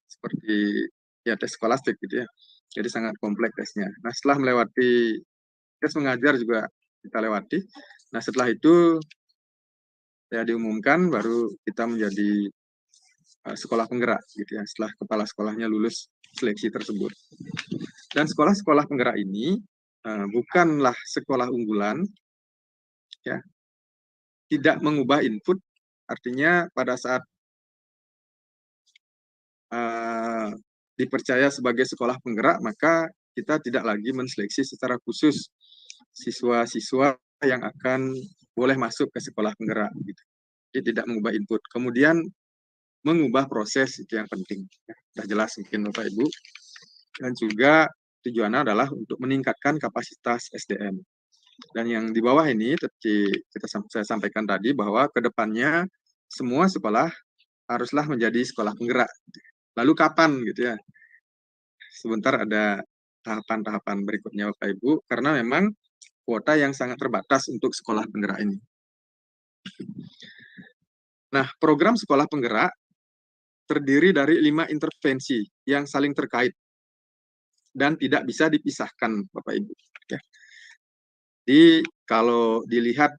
Seperti ya tes skolastik gitu ya. Jadi sangat kompleks tesnya. Nah, setelah melewati tes mengajar juga kita lewati. Nah, setelah itu ya diumumkan baru kita menjadi sekolah penggerak gitu ya, setelah kepala sekolahnya lulus seleksi tersebut. Dan sekolah-sekolah penggerak ini bukanlah sekolah unggulan, ya, tidak mengubah input, artinya pada saat dipercaya sebagai sekolah penggerak, maka kita tidak lagi menseleksi secara khusus siswa-siswa yang akan boleh masuk ke sekolah penggerak. Gitu. Jadi tidak mengubah input. Kemudian mengubah proses, itu yang penting. Sudah jelas mungkin Bapak Ibu. Dan juga tujuannya adalah untuk meningkatkan kapasitas SDM. Dan yang di bawah ini saya sampaikan tadi bahwa ke depannya semua sekolah haruslah menjadi sekolah penggerak. Lalu kapan gitu ya? Sebentar ada tahapan-tahapan berikutnya Bapak Ibu, karena memang kuota yang sangat terbatas untuk sekolah penggerak ini. Nah, program sekolah penggerak terdiri dari 5 intervensi yang saling terkait dan tidak bisa dipisahkan, Bapak Ibu. Ya. Jadi kalau dilihat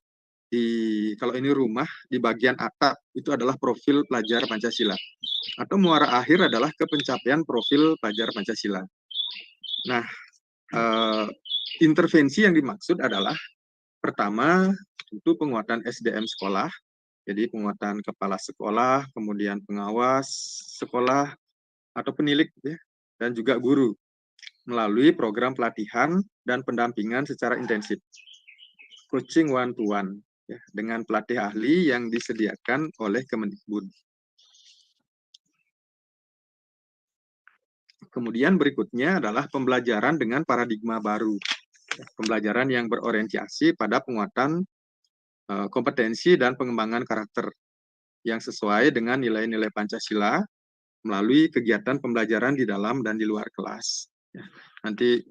kalau ini rumah, di bagian atap itu adalah profil pelajar Pancasila. Atau muara akhir adalah ke pencapaian profil pelajar Pancasila. Nah, intervensi yang dimaksud adalah pertama, itu penguatan SDM sekolah, jadi penguatan kepala sekolah, kemudian pengawas sekolah atau penilik, ya, dan juga guru melalui program pelatihan dan pendampingan secara intensif, coaching one to one, ya, dengan pelatih ahli yang disediakan oleh Kemendikbud. Kemudian berikutnya adalah pembelajaran dengan paradigma baru, pembelajaran yang berorientasi pada penguatan kompetensi dan pengembangan karakter yang sesuai dengan nilai-nilai Pancasila melalui kegiatan pembelajaran di dalam dan di luar kelas. Ya, nanti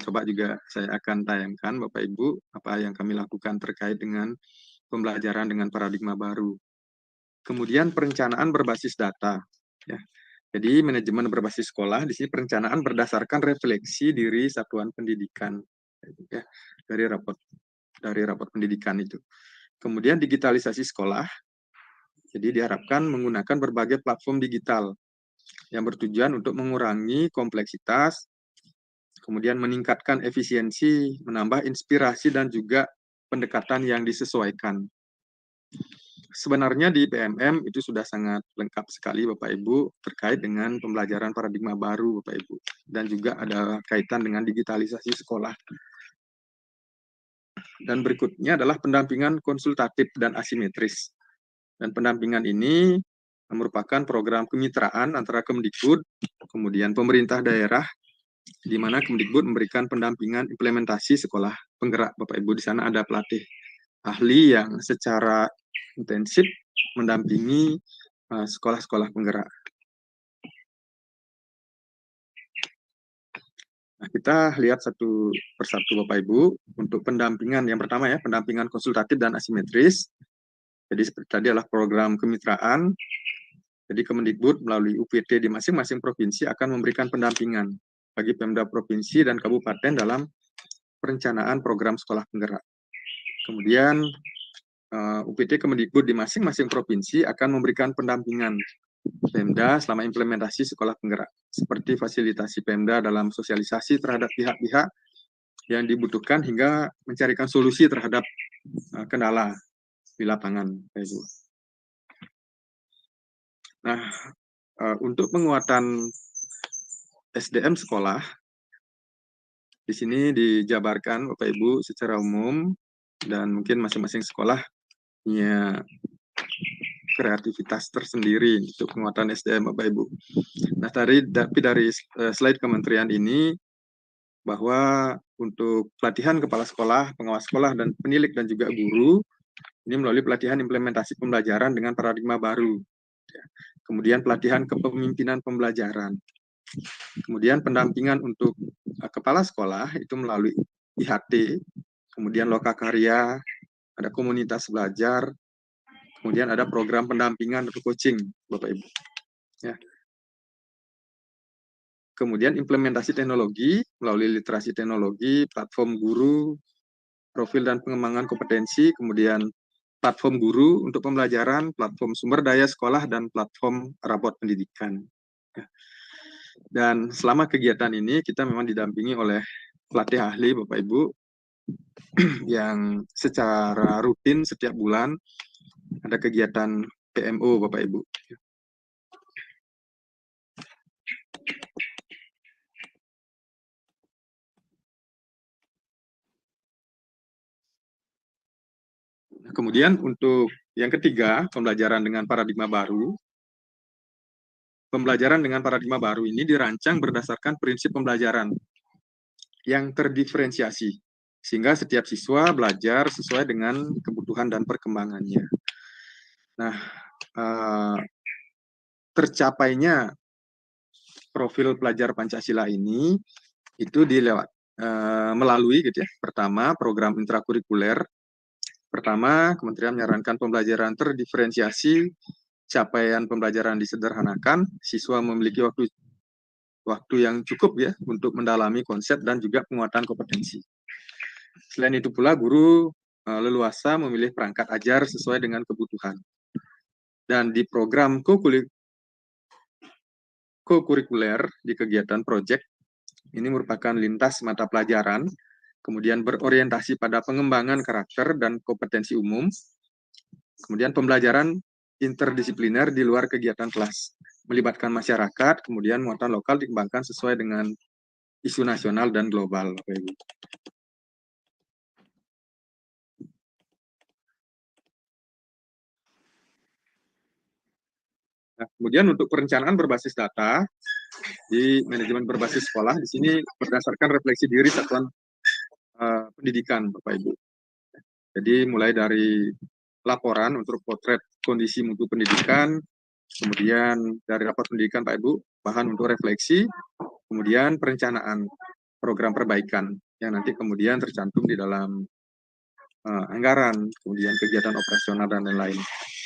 coba juga saya akan tayangkan Bapak Ibu apa yang kami lakukan terkait dengan pembelajaran dengan paradigma baru. Kemudian perencanaan berbasis data. Ya. Jadi manajemen berbasis sekolah di sini perencanaan berdasarkan refleksi diri satuan pendidikan, ya, dari rapot pendidikan itu. Kemudian digitalisasi sekolah. Jadi diharapkan menggunakan berbagai platform digital yang bertujuan untuk mengurangi kompleksitas, kemudian meningkatkan efisiensi, menambah inspirasi dan juga pendekatan yang disesuaikan. Sebenarnya di PMM itu sudah sangat lengkap sekali Bapak Ibu terkait dengan pembelajaran paradigma baru Bapak Ibu. Dan juga ada kaitan dengan digitalisasi sekolah. Dan berikutnya adalah pendampingan konsultatif dan asimetris. Dan pendampingan ini merupakan program kemitraan antara Kemdikbud, kemudian pemerintah daerah, di mana Kemdikbud memberikan pendampingan implementasi sekolah penggerak Bapak Ibu. Di sana ada pelatih ahli yang secara intensif mendampingi sekolah-sekolah penggerak. Nah, kita lihat satu persatu Bapak Ibu untuk pendampingan yang pertama ya, pendampingan konsultatif dan asimetris. Jadi seperti tadi adalah program kemitraan. Jadi Kemendikbud melalui UPT di masing-masing provinsi akan memberikan pendampingan bagi Pemda provinsi dan kabupaten dalam perencanaan program sekolah penggerak. Kemudian UPT Kemendikbud di masing-masing provinsi akan memberikan pendampingan Pemda selama implementasi sekolah penggerak, seperti fasilitasi Pemda dalam sosialisasi terhadap pihak-pihak yang dibutuhkan hingga mencarikan solusi terhadap kendala di lapangan. Nah, untuk penguatan SDM sekolah, di sini dijabarkan Bapak Ibu secara umum, dan mungkin masing-masing sekolah punya kreativitas tersendiri untuk penguatan SDM Bapak Ibu. Nah, tapi dari slide kementerian ini, bahwa untuk pelatihan kepala sekolah, pengawas sekolah, dan penilik dan juga guru, ini melalui pelatihan implementasi pembelajaran dengan paradigma baru. Kemudian pelatihan kepemimpinan pembelajaran. Kemudian pendampingan untuk kepala sekolah itu melalui IHT, kemudian lokakarya, ada komunitas belajar, kemudian ada program pendampingan atau coaching, Bapak Ibu. Ya. Kemudian implementasi teknologi melalui literasi teknologi, platform guru, profil dan pengembangan kompetensi, kemudian platform guru untuk pembelajaran, platform sumber daya sekolah, dan platform raport pendidikan. Ya. Dan selama kegiatan ini kita memang didampingi oleh pelatih ahli Bapak Ibu yang secara rutin setiap bulan ada kegiatan PMO Bapak Ibu. Kemudian untuk yang ketiga, pembelajaran dengan paradigma baru. Pembelajaran dengan paradigma baru ini dirancang berdasarkan prinsip pembelajaran yang terdiferensiasi, sehingga setiap siswa belajar sesuai dengan kebutuhan dan perkembangannya. Nah, tercapainya profil pelajar Pancasila ini itu melalui gitu ya. Pertama, program intrakurikuler. Pertama, Kementerian menyarankan pembelajaran terdiferensiasi, capaian pembelajaran disederhanakan, siswa memiliki waktu yang cukup ya untuk mendalami konsep dan juga penguatan kompetensi. Selain itu pula, guru leluasa memilih perangkat ajar sesuai dengan kebutuhan. Dan di program kokurikuler di kegiatan proyek, ini merupakan lintas mata pelajaran, kemudian berorientasi pada pengembangan karakter dan kompetensi umum, kemudian pembelajaran interdisipliner di luar kegiatan kelas, melibatkan masyarakat, kemudian muatan lokal dikembangkan sesuai dengan isu nasional dan global. Nah, kemudian untuk perencanaan berbasis data di manajemen berbasis sekolah, di sini berdasarkan refleksi diri satuan pendidikan, Bapak Ibu. Jadi mulai dari laporan untuk potret kondisi mutu pendidikan, kemudian dari rapor pendidikan Pak Ibu, bahan untuk refleksi, kemudian perencanaan program perbaikan yang nanti kemudian tercantum di dalam anggaran, kemudian kegiatan operasional dan lain-lain.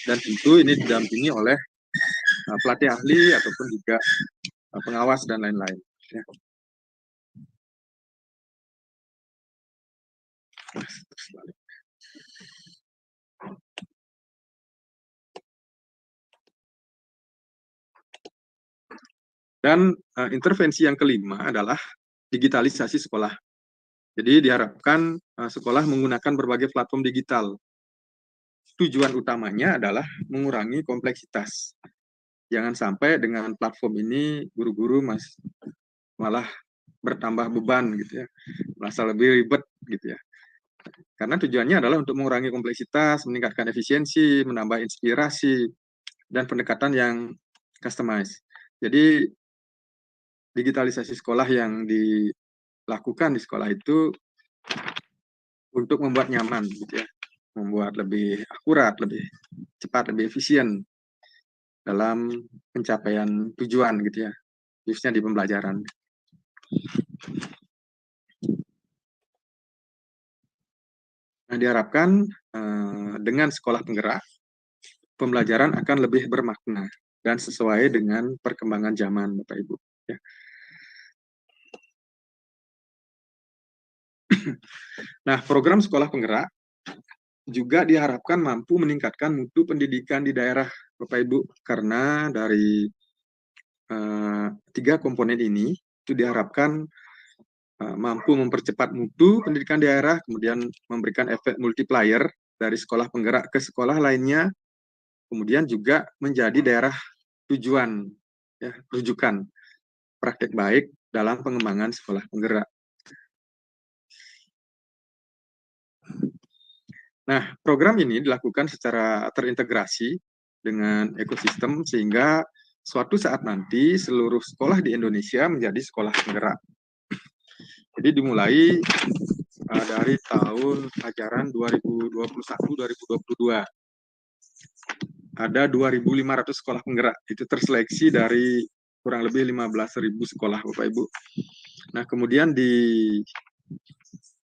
Dan tentu ini didampingi oleh pelatih ahli ataupun juga pengawas dan lain-lain. Ya. Dan intervensi yang kelima adalah digitalisasi sekolah. Jadi diharapkan sekolah menggunakan berbagai platform digital. Tujuan utamanya adalah mengurangi kompleksitas. Jangan sampai dengan platform ini guru-guru malah bertambah beban gitu ya, merasa lebih ribet gitu ya. Karena tujuannya adalah untuk mengurangi kompleksitas, meningkatkan efisiensi, menambah inspirasi, dan pendekatan yang customized. Jadi digitalisasi sekolah yang dilakukan di sekolah itu untuk membuat nyaman gitu ya, membuat lebih akurat, lebih cepat, lebih efisien dalam pencapaian tujuan gitu ya, khususnya di pembelajaran. Nah, diharapkan dengan sekolah penggerak, pembelajaran akan lebih bermakna dan sesuai dengan perkembangan zaman, Bapak Ibu. Ya. Nah, program sekolah penggerak juga diharapkan mampu meningkatkan mutu pendidikan di daerah, Bapak Ibu, karena dari 3 komponen ini itu diharapkan mampu mempercepat mutu pendidikan daerah, kemudian memberikan efek multiplier dari sekolah penggerak ke sekolah lainnya, kemudian juga menjadi daerah tujuan, ya, rujukan praktek baik dalam pengembangan sekolah penggerak. Nah, program ini dilakukan secara terintegrasi dengan ekosistem sehingga suatu saat nanti seluruh sekolah di Indonesia menjadi sekolah penggerak. Jadi dimulai dari tahun ajaran 2021-2022. Ada 2.500 sekolah penggerak. Itu terseleksi dari kurang lebih 15.000 sekolah, Bapak Ibu. Nah, kemudian di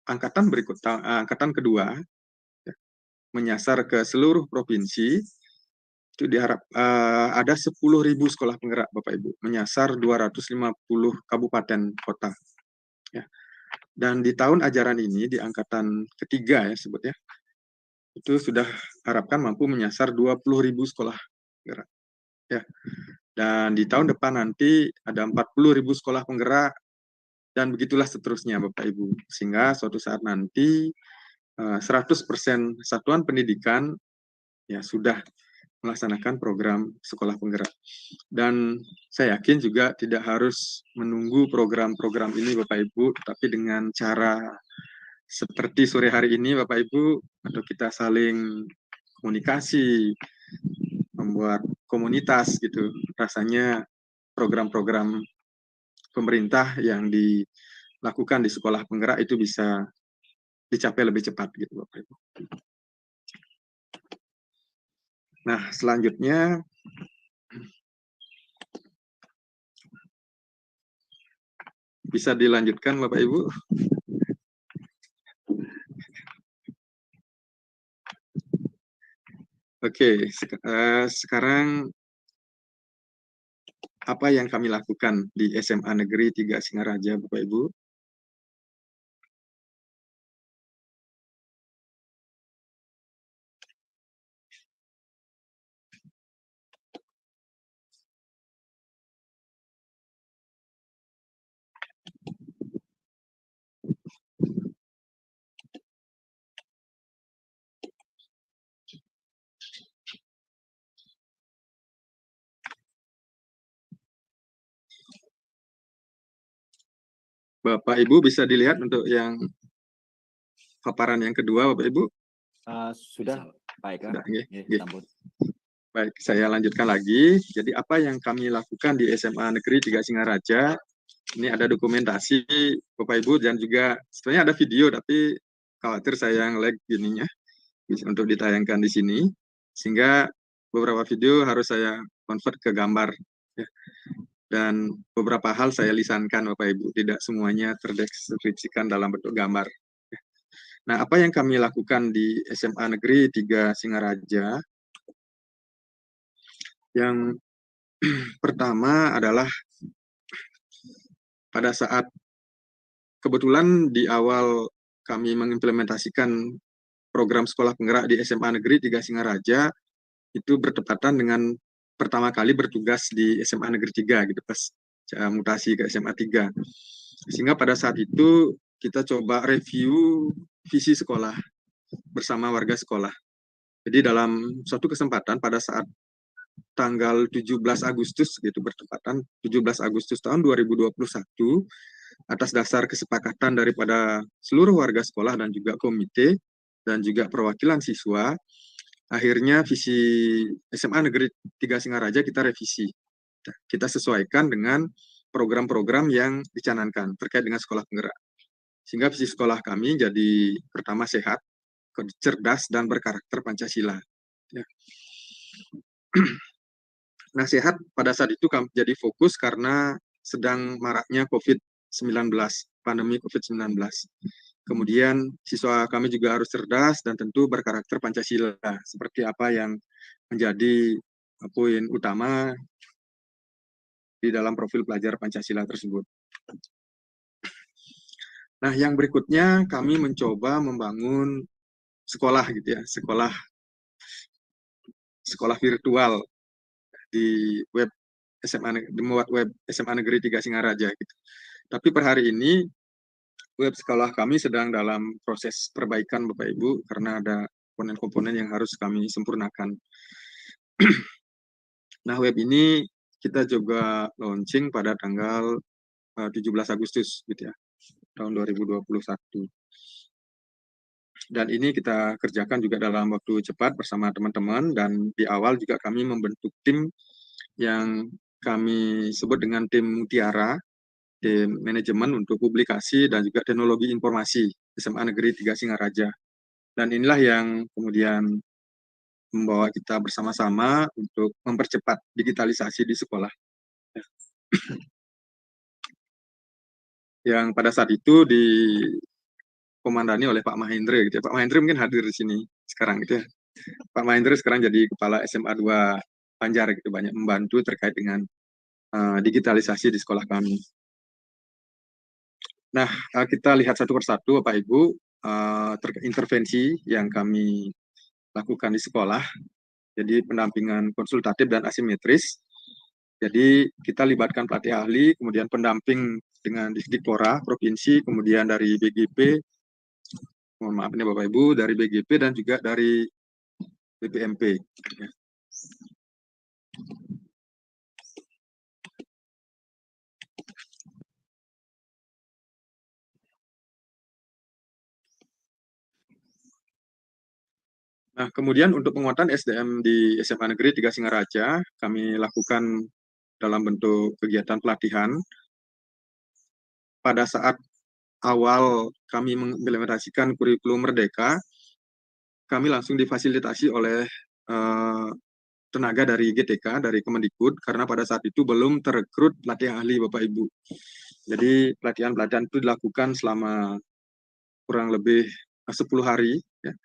angkatan kedua ya, menyasar ke seluruh provinsi. Itu diharap ada 10.000 sekolah penggerak Bapak Ibu, menyasar 250 kabupaten kota. Ya. Dan di tahun ajaran ini, di angkatan ketiga ya sebutnya, itu sudah harapkan mampu menyasar 20.000 sekolah penggerak. Ya. Dan di tahun depan nanti ada 40.000 sekolah penggerak, dan begitulah seterusnya Bapak Ibu. Sehingga suatu saat nanti 100% satuan pendidikan ya sudah melaksanakan program sekolah penggerak. Dan saya yakin juga tidak harus menunggu program-program ini Bapak Ibu, tapi dengan cara seperti sore hari ini Bapak Ibu, atau kita saling komunikasi, membuat komunitas gitu, rasanya program-program pemerintah yang dilakukan di sekolah penggerak itu bisa dicapai lebih cepat gitu Bapak Ibu. Nah, selanjutnya bisa dilanjutkan Bapak Ibu. Oke, sekarang apa yang kami lakukan di SMA Negeri 3 Singaraja Bapak Ibu? Bapak Ibu bisa dilihat untuk yang paparan yang kedua Bapak Ibu. Sudah baik Sudah, nggih. sambut. Baik, saya lanjutkan lagi. Jadi apa yang kami lakukan di SMA Negeri 3 Singaraja, ini ada dokumentasi Bapak Ibu, dan juga sebenarnya ada video tapi khawatir saya yang lag gininya bisa untuk ditayangkan di sini, sehingga beberapa video harus saya convert ke gambar ya. Dan beberapa hal saya lisankan Bapak Ibu, tidak semuanya terdeskripsikan dalam bentuk gambar. Nah, apa yang kami lakukan di SMA Negeri 3 Singaraja? Yang pertama adalah pada saat kebetulan di awal kami mengimplementasikan program sekolah penggerak di SMA Negeri 3 Singaraja, itu bertepatan dengan pertama kali bertugas di SMA Negeri 3 gitu pas mutasi ke SMA 3. Sehingga pada saat itu kita coba review visi sekolah bersama warga sekolah. Jadi dalam suatu kesempatan pada saat tanggal 17 Agustus gitu, bertepatan 17 Agustus tahun 2021, atas dasar kesepakatan daripada seluruh warga sekolah dan juga komite dan juga perwakilan siswa, akhirnya visi SMA Negeri 3 Singaraja kita revisi. Kita sesuaikan dengan program-program yang dicanangkan terkait dengan sekolah penggerak. Sehingga visi sekolah kami jadi pertama sehat, cerdas, dan berkarakter Pancasila. Ya. Nah, sehat pada saat itu kami jadi fokus karena sedang maraknya COVID-19, pandemi COVID-19. Kemudian siswa kami juga harus cerdas dan tentu berkarakter Pancasila, seperti apa yang menjadi poin utama di dalam profil pelajar Pancasila tersebut. Nah, yang berikutnya kami mencoba membangun sekolah gitu ya, sekolah virtual di web SMA Negeri 3 Singaraja gitu. Tapi per hari ini web sekolah kami sedang dalam proses perbaikan Bapak Ibu karena ada komponen-komponen yang harus kami sempurnakan. Nah, web ini kita juga launching pada tanggal 17 Agustus gitu ya, tahun 2021. Dan ini kita kerjakan juga dalam waktu cepat bersama teman-teman, dan di awal juga kami membentuk tim yang kami sebut dengan tim Mutiara, tim manajemen untuk publikasi dan juga teknologi informasi SMA Negeri 3 Singaraja. Dan inilah yang kemudian membawa kita bersama-sama untuk mempercepat digitalisasi di sekolah. Yang pada saat itu di dikomandani oleh Pak Mahendra gitu ya. Pak Mahendra mungkin hadir di sini sekarang gitu ya. Pak Mahendra sekarang jadi kepala SMA 2 Banjar gitu, banyak membantu terkait dengan digitalisasi di sekolah kami. Nah, kita lihat satu persatu Bapak Ibu intervensi yang kami lakukan di sekolah. Jadi pendampingan konsultatif dan asimetris. Jadi kita libatkan pelatih ahli, kemudian pendamping dengan Dikpora, provinsi, kemudian dari BGP, mohon maaf ini Bapak Ibu, dari BGP dan juga dari BPMP. Nah, kemudian untuk penguatan SDM di SMA Negeri 3 Singaraja, kami lakukan dalam bentuk kegiatan pelatihan. Pada saat awal kami mengimplementasikan kurikulum Merdeka, kami langsung difasilitasi oleh tenaga dari GTK, dari Kemendikbud, karena pada saat itu belum terekrut pelatih ahli Bapak Ibu. Jadi pelatihan-pelatihan itu dilakukan selama kurang lebih 10 hari, ya.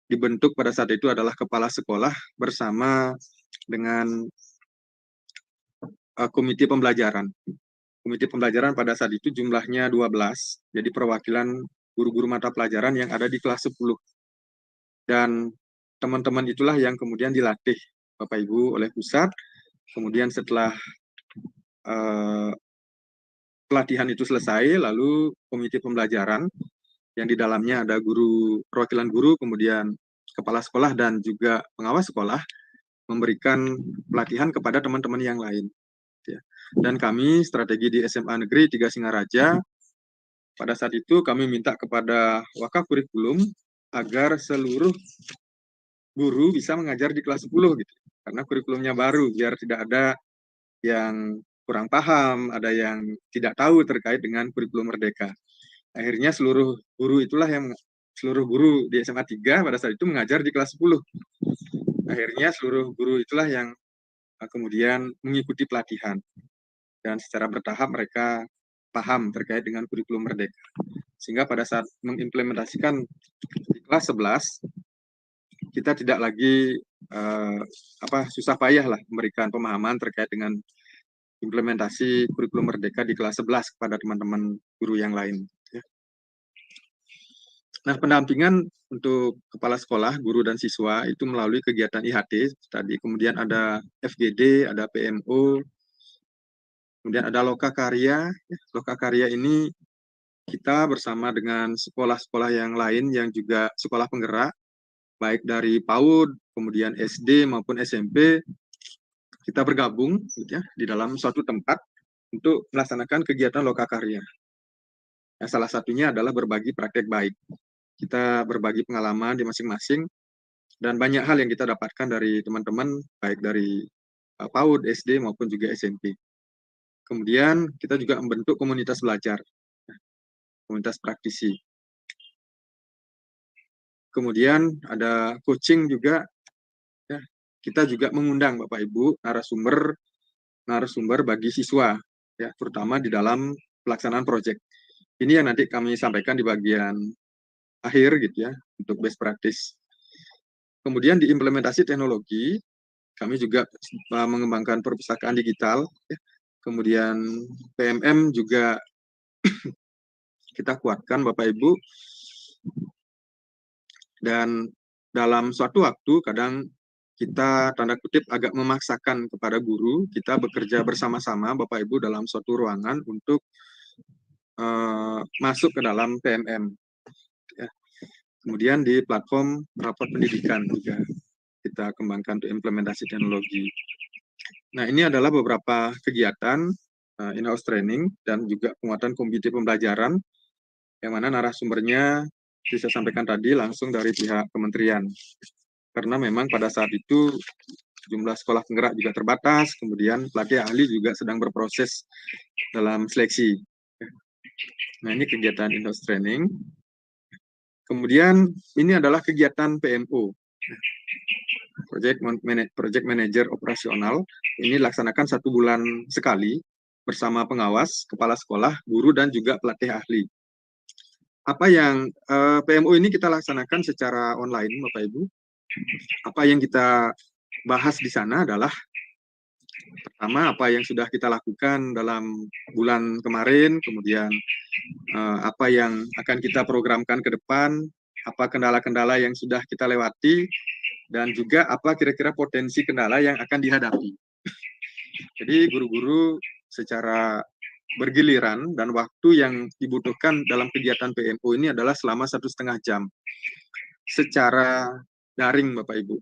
Dibentuk pada saat itu adalah kepala sekolah bersama dengan komite pembelajaran. Komite pembelajaran pada saat itu jumlahnya 12, jadi perwakilan guru-guru mata pelajaran yang ada di kelas 10. Dan teman-teman itulah yang kemudian dilatih Bapak Ibu oleh pusat. Kemudian setelah pelatihan itu selesai, lalu komite pembelajaran yang di dalamnya ada guru, perwakilan guru, kemudian kepala sekolah dan juga pengawas sekolah memberikan pelatihan kepada teman-teman yang lain. Dan kami strategi di SMA Negeri 3 Singaraja, pada saat itu kami minta kepada wakaf kurikulum agar seluruh guru bisa mengajar di kelas 10 gitu. Karena kurikulumnya baru, biar tidak ada yang kurang paham, ada yang tidak tahu terkait dengan kurikulum Merdeka. Akhirnya seluruh guru di SMA 3 pada saat itu mengajar di kelas 10. Akhirnya seluruh guru itulah yang kemudian mengikuti pelatihan. Dan secara bertahap mereka paham terkait dengan kurikulum Merdeka. Sehingga pada saat mengimplementasikan di kelas 11, kita tidak lagi susah payah lah memberikan pemahaman terkait dengan implementasi kurikulum Merdeka di kelas 11 kepada teman-teman guru yang lain. Nah, pendampingan untuk kepala sekolah, guru, dan siswa itu melalui kegiatan IHT tadi, kemudian ada FGD, ada PMO, kemudian ada Loka Karya. Loka Karya ini kita bersama dengan sekolah-sekolah yang lain yang juga sekolah penggerak, baik dari PAUD, kemudian SD maupun SMP, kita bergabung gitu ya, di dalam suatu tempat untuk melaksanakan kegiatan Loka Karya. Nah, salah satunya adalah berbagi praktek baik. Kita berbagi pengalaman di masing-masing, dan banyak hal yang kita dapatkan dari teman-teman, baik dari PAUD, SD, maupun juga SMP. Kemudian kita juga membentuk komunitas belajar, komunitas praktisi. Kemudian ada coaching juga, ya. Kita juga mengundang Bapak Ibu narasumber bagi siswa, ya, terutama di dalam pelaksanaan proyek. Ini yang nanti kami sampaikan di bagian akhir gitu ya, untuk best practice. Kemudian di implementasi teknologi, kami juga mengembangkan perpustakaan digital, ya. Kemudian PMM juga kita kuatkan Bapak Ibu. Dan dalam suatu waktu kadang kita tanda kutip agak memaksakan kepada guru, kita bekerja bersama-sama Bapak Ibu dalam suatu ruangan untuk masuk ke dalam PMM. Ya. Kemudian di platform rapor pendidikan juga kita kembangkan untuk implementasi teknologi. Nah, ini adalah beberapa kegiatan in-house training dan juga penguatan komite pembelajaran, yang mana narasumbernya bisa sampaikan tadi langsung dari pihak kementerian. Karena memang pada saat itu jumlah sekolah penggerak juga terbatas, kemudian pelatih ahli juga sedang berproses dalam seleksi. Nah, ini kegiatan in-house training. Kemudian ini adalah kegiatan PMO, Project Manager Operasional. Ini dilaksanakan 1 bulan sekali bersama pengawas, kepala sekolah, guru, dan juga pelatih ahli. apa yang PMO ini kita laksanakan secara online, Bapak Ibu. Apa yang kita bahas di sana adalah pertama apa yang sudah kita lakukan dalam bulan kemarin, kemudian apa yang akan kita programkan ke depan, apa kendala-kendala yang sudah kita lewati, dan juga apa kira-kira potensi kendala yang akan dihadapi. Jadi guru-guru secara bergiliran dan waktu yang dibutuhkan dalam kegiatan PMO ini adalah selama 1,5 jam secara daring, Bapak Ibu.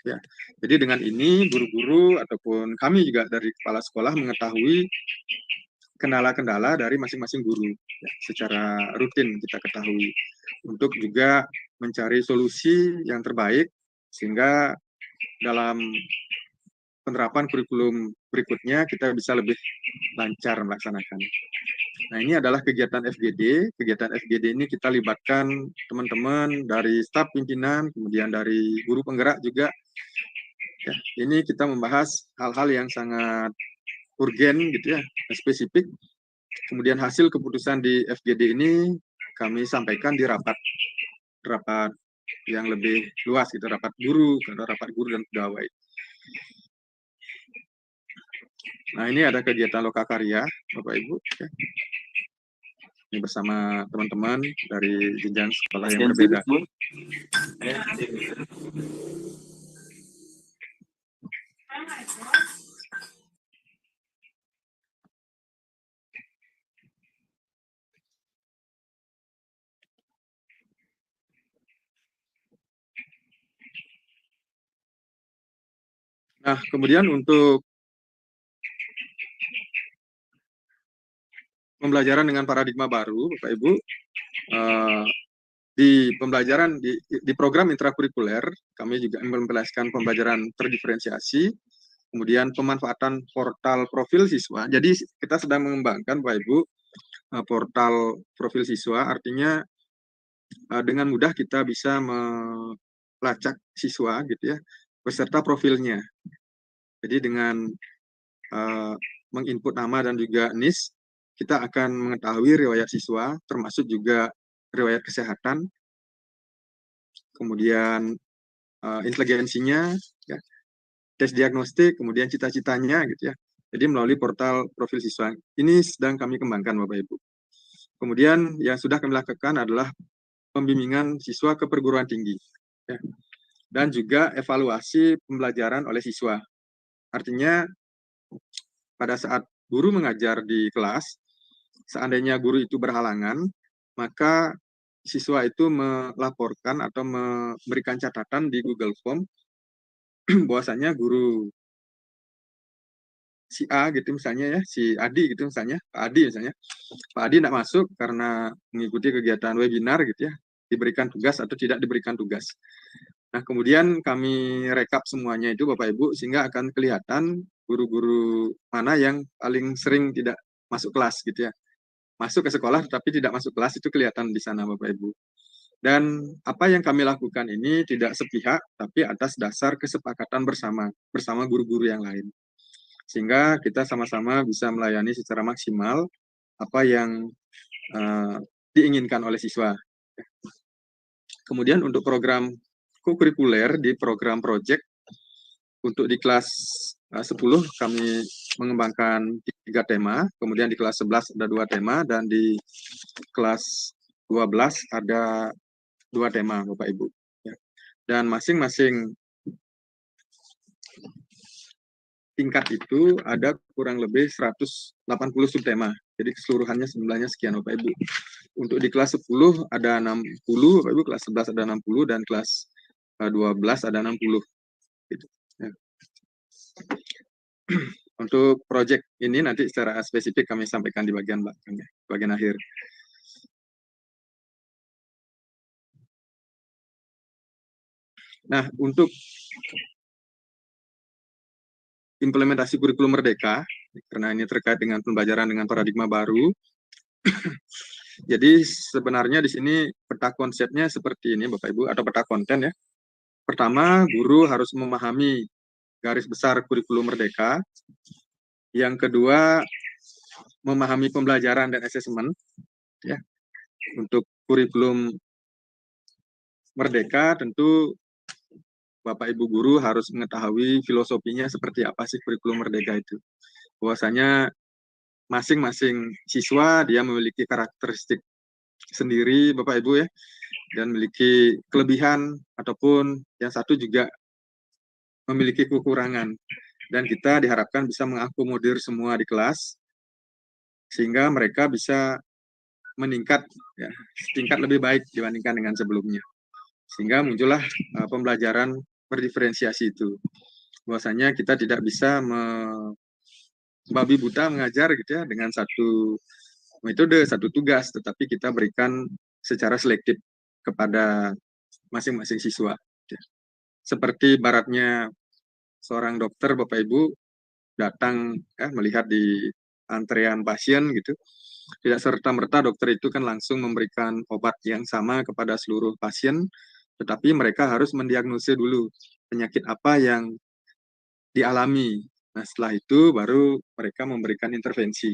Ya, jadi dengan ini guru-guru ataupun kami juga dari kepala sekolah mengetahui kendala-kendala dari masing-masing guru ya, secara rutin kita ketahui untuk juga mencari solusi yang terbaik sehingga dalam penerapan kurikulum berikutnya kita bisa lebih lancar melaksanakan. Nah, ini adalah kegiatan FGD. Kegiatan FGD ini kita libatkan teman-teman dari staf pimpinan, kemudian dari guru penggerak juga. Ya, ini kita membahas hal-hal yang sangat urgen gitu ya, spesifik. Kemudian hasil keputusan di FGD ini kami sampaikan di rapat yang lebih luas gitu, rapat guru dan pegawai. Nah, ini ada kegiatan lokakarya, Bapak Ibu. Ya. Ini bersama teman-teman dari jenjang sekolah yang berbeda. Nah, kemudian untuk pembelajaran dengan paradigma baru, Bapak Ibu, di pembelajaran di program intrakurikuler, kami juga implementasikan pembelajaran terdiferensiasi, kemudian pemanfaatan portal profil siswa. Jadi kita sedang mengembangkan, Bapak Ibu, portal profil siswa, artinya dengan mudah kita bisa melacak siswa gitu ya, beserta profilnya. Jadi dengan menginput nama dan juga NIS, kita akan mengetahui riwayat siswa, termasuk juga riwayat kesehatan, kemudian inteligensinya, ya, tes diagnostik, kemudian cita-citanya gitu ya. Jadi melalui portal profil siswa. Ini sedang kami kembangkan, Bapak Ibu. Kemudian yang sudah kami lakukan adalah pembimbingan siswa ke perguruan tinggi, ya, dan juga evaluasi pembelajaran oleh siswa. Artinya pada saat guru mengajar di kelas, seandainya guru itu berhalangan, maka siswa itu melaporkan atau memberikan catatan di Google Form bahwasanya guru si A gitu misalnya ya, si Adi gitu misalnya, Pak Adi tidak masuk karena mengikuti kegiatan webinar gitu ya, diberikan tugas atau tidak diberikan tugas. Nah, kemudian kami rekap semuanya itu Bapak Ibu, sehingga akan kelihatan guru-guru mana yang paling sering tidak masuk kelas gitu ya. Masuk ke sekolah tetapi tidak masuk kelas, itu kelihatan di sana Bapak Ibu. Dan apa yang kami lakukan ini tidak sepihak, tapi atas dasar kesepakatan bersama guru-guru yang lain. Sehingga kita sama-sama bisa melayani secara maksimal apa yang diinginkan oleh siswa. Kemudian untuk program kurikuler di program project, untuk di kelas 10 kami mengembangkan 3 tema, kemudian di kelas 11 ada 2 tema, dan di kelas 12 ada 2 tema, Bapak Ibu. Dan masing-masing tingkat itu ada kurang lebih 180 subtema. Jadi keseluruhannya jumlahnya sekian, Bapak Ibu. Untuk di kelas 10 ada 60, Bapak Ibu, kelas 11 ada 60, dan kelas 12 ada 60. Gitu. Ya. Untuk proyek ini nanti secara spesifik kami sampaikan di bagian belakang, ya, bagian akhir. Nah, untuk implementasi kurikulum merdeka, karena ini terkait dengan pembelajaran dengan paradigma baru, jadi sebenarnya di sini peta konsepnya seperti ini, Bapak Ibu, atau peta konten ya. Pertama, guru harus memahami garis besar kurikulum merdeka. Yang kedua, memahami pembelajaran dan asesmen, ya, untuk kurikulum Merdeka, tentu Bapak Ibu guru harus mengetahui filosofinya seperti apa sih kurikulum Merdeka itu. Bahwasanya masing-masing siswa dia memiliki karakteristik sendiri Bapak Ibu ya, dan memiliki kelebihan ataupun yang satu juga memiliki kekurangan. Dan kita diharapkan bisa mengakomodir semua di kelas sehingga mereka bisa meningkat ya, tingkat lebih baik dibandingkan dengan sebelumnya. Sehingga muncullah pembelajaran berdiferensiasi itu. Bahwasanya kita tidak bisa babi buta mengajar gitu ya dengan satu metode, satu tugas, tetapi kita berikan secara selektif kepada masing-masing siswa. Seperti baratnya seorang dokter Bapak Ibu datang melihat di antrean pasien gitu, tidak serta-merta dokter itu kan langsung memberikan obat yang sama kepada seluruh pasien, tetapi mereka harus mendiagnosis dulu penyakit apa yang dialami. Nah, setelah itu baru mereka memberikan intervensi,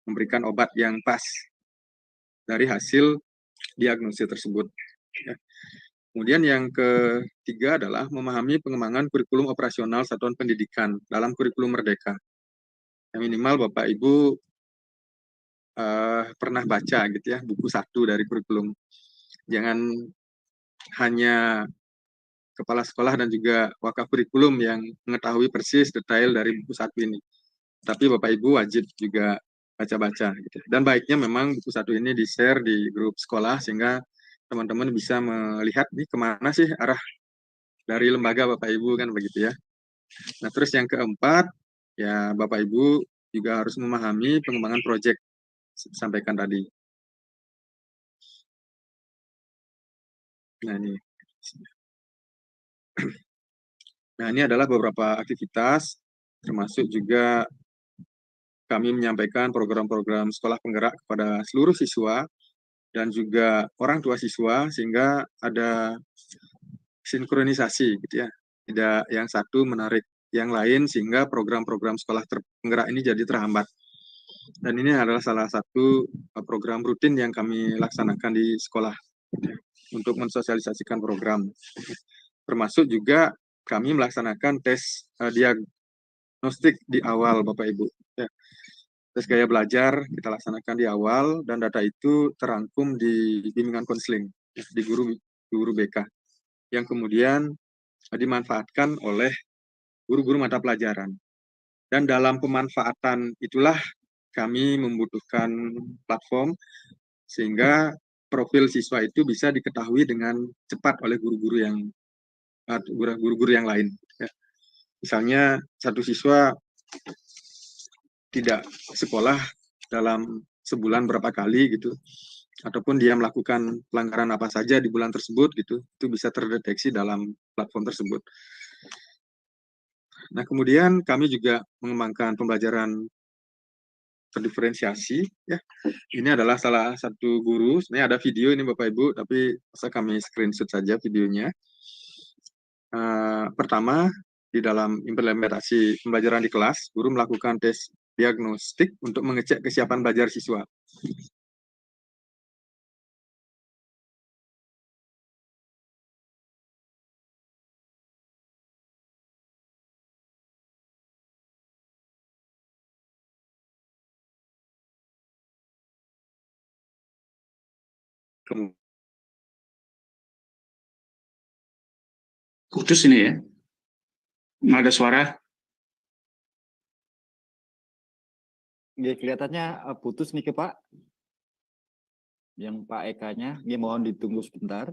memberikan obat yang pas dari hasil diagnosis tersebut. Ya. Kemudian yang ketiga adalah memahami pengembangan kurikulum operasional satuan pendidikan dalam kurikulum Merdeka. Yang minimal Bapak Ibu pernah baca gitu ya buku 1 dari kurikulum. Jangan hanya kepala sekolah dan juga wakaf kurikulum yang mengetahui persis detail dari buku 1 ini. Tapi Bapak Ibu wajib juga baca-baca gitu. Dan baiknya memang buku 1 ini di-share di grup sekolah sehingga teman-teman bisa melihat nih kemana sih arah dari lembaga Bapak Ibu kan begitu ya. Nah, terus yang keempat, ya Bapak Ibu juga harus memahami pengembangan proyek sampaikan tadi. Nah, ini adalah beberapa aktivitas, termasuk juga kami menyampaikan program-program sekolah penggerak kepada seluruh siswa dan juga orang tua siswa, sehingga ada sinkronisasi gitu ya. Tidak yang satu menarik yang lain, sehingga program-program sekolah penggerak ini jadi terhambat. Dan ini adalah salah satu program rutin yang kami laksanakan di sekolah untuk mensosialisasikan program. Termasuk juga kami melaksanakan tes diagnostik di awal Bapak Ibu. Ya. Tes gaya belajar kita laksanakan di awal dan data itu terangkum di bimbingan konseling di guru BK yang kemudian dimanfaatkan oleh guru-guru mata pelajaran. Dan dalam pemanfaatan itulah kami membutuhkan platform sehingga profil siswa itu bisa diketahui dengan cepat oleh guru-guru yang lain. Ya. Misalnya satu siswa tidak sekolah dalam sebulan berapa kali gitu, ataupun dia melakukan pelanggaran apa saja di bulan tersebut gitu, itu bisa terdeteksi dalam platform tersebut. Nah, kemudian kami juga mengembangkan pembelajaran terdiferensiasi ya. Ini adalah salah satu guru, sebenarnya ada video ini Bapak Ibu, tapi masa kami screenshot saja videonya. Pertama, di dalam implementasi pembelajaran di kelas, guru melakukan tes diagnostik untuk mengecek kesiapan belajar siswa. Putus ini ya. Nggak ada suara. Ya, kelihatannya putus nih ke Pak. Yang Pak Eka-nya, ini mohon ditunggu sebentar.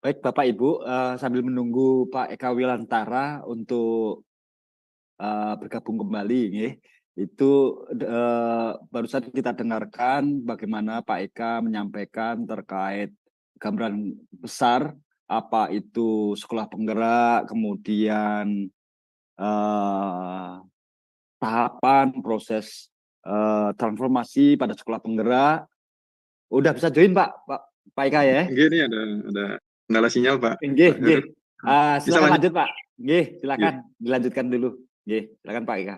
Baik Bapak Ibu, sambil menunggu Pak Eka Wilantara untuk bergabung kembali, nggih. Itu barusan kita dengarkan bagaimana Pak Eka menyampaikan terkait gambaran besar apa itu sekolah penggerak, kemudian tahapan proses transformasi pada sekolah penggerak. Udah bisa join Pak Eka ya? Ini ada kendala sinyal Pak. Nggih, nggih. Silakan lanjut? lanjut Pak. Nggih, silakan dilanjutkan dulu. Nggih, silakan Pak Eka.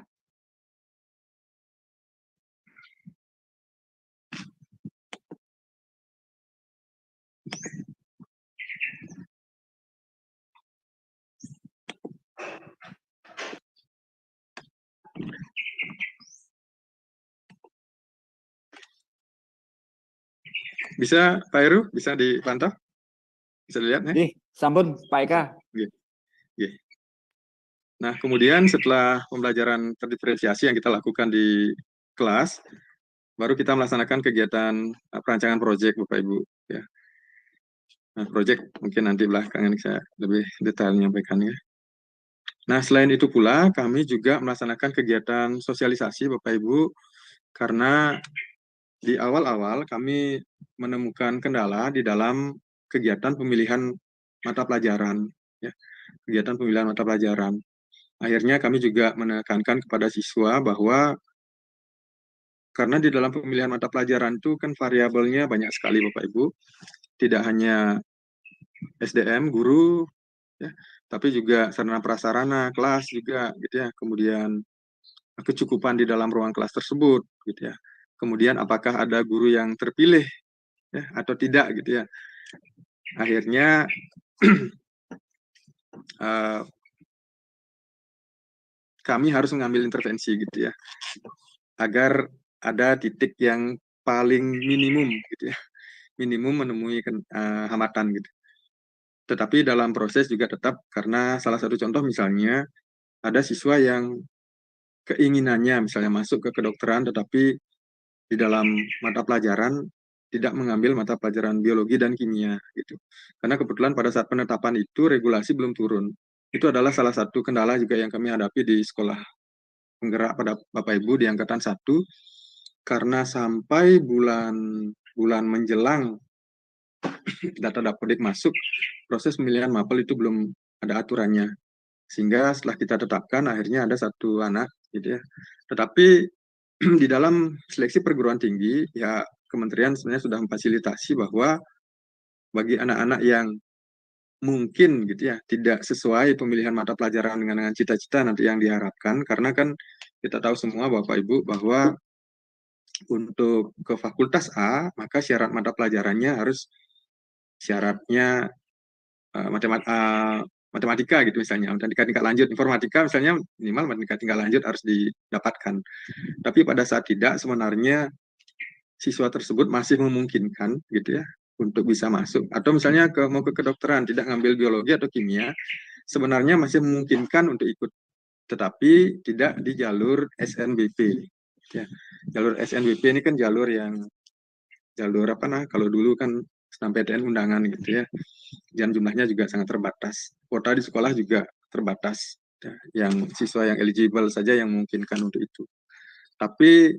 Bisa Pak Heru, bisa dipantau? Bisa dilihat ya? Nggih, sampun Pak Eka. Nggih. Nah, kemudian setelah pembelajaran terdiferensiasi yang kita lakukan di kelas, baru kita melaksanakan kegiatan perancangan proyek Bapak Ibu ya. Nah, proyek mungkin nanti belakangan saya lebih detail menyampaikannya. Nah, selain itu pula kami juga melaksanakan kegiatan sosialisasi Bapak Ibu, karena di awal-awal kami menemukan kendala di dalam kegiatan pemilihan mata pelajaran ya. Kegiatan pemilihan mata pelajaran. Akhirnya kami juga menekankan kepada siswa bahwa karena di dalam pemilihan mata pelajaran itu kan variabelnya banyak sekali Bapak Ibu. Tidak hanya SDM, guru, ya, tapi juga sarana prasarana, kelas juga gitu ya. Kemudian kecukupan di dalam ruang kelas tersebut gitu ya. Kemudian apakah ada guru yang terpilih ya atau tidak gitu ya. Akhirnya kami harus mengambil intervensi gitu ya, agar ada titik yang paling minimum gitu ya, minimum menemui hambatan gitu. Tetapi dalam proses juga tetap, karena salah satu contoh misalnya ada siswa yang keinginannya misalnya masuk ke kedokteran, tetapi di dalam mata pelajaran tidak mengambil mata pelajaran biologi dan kimia gitu. Karena kebetulan pada saat penetapan itu regulasi belum turun. Itu adalah salah satu kendala juga yang kami hadapi di sekolah penggerak pada Bapak Ibu di angkatan 1, karena sampai bulan menjelang data Dapodik masuk, proses pemilihan mapel itu belum ada aturannya. Sehingga setelah kita tetapkan akhirnya ada satu anak gitu ya. Tetapi di dalam seleksi perguruan tinggi ya kementerian sebenarnya sudah memfasilitasi bahwa bagi anak-anak yang mungkin gitu ya tidak sesuai pemilihan mata pelajaran dengan cita-cita nanti yang diharapkan, karena kan kita tahu semua Bapak Ibu bahwa untuk ke fakultas A maka syarat mata pelajarannya harus syaratnya matematika gitu misalnya, dan tingkat lanjut informatika misalnya minimal tingkat lanjut harus didapatkan. Tapi pada saat tidak, sebenarnya siswa tersebut masih memungkinkan gitu ya untuk bisa masuk, atau misalnya mau ke kedokteran tidak ngambil biologi atau kimia, sebenarnya masih memungkinkan untuk ikut, tetapi tidak di jalur SNBP ya. Jalur SNBP ini kan jalur apa nah, kalau dulu kan SNMPTN undangan gitu ya, dan jumlahnya juga sangat terbatas, kuota di sekolah juga terbatas ya. Yang siswa yang eligible saja yang memungkinkan untuk itu, tapi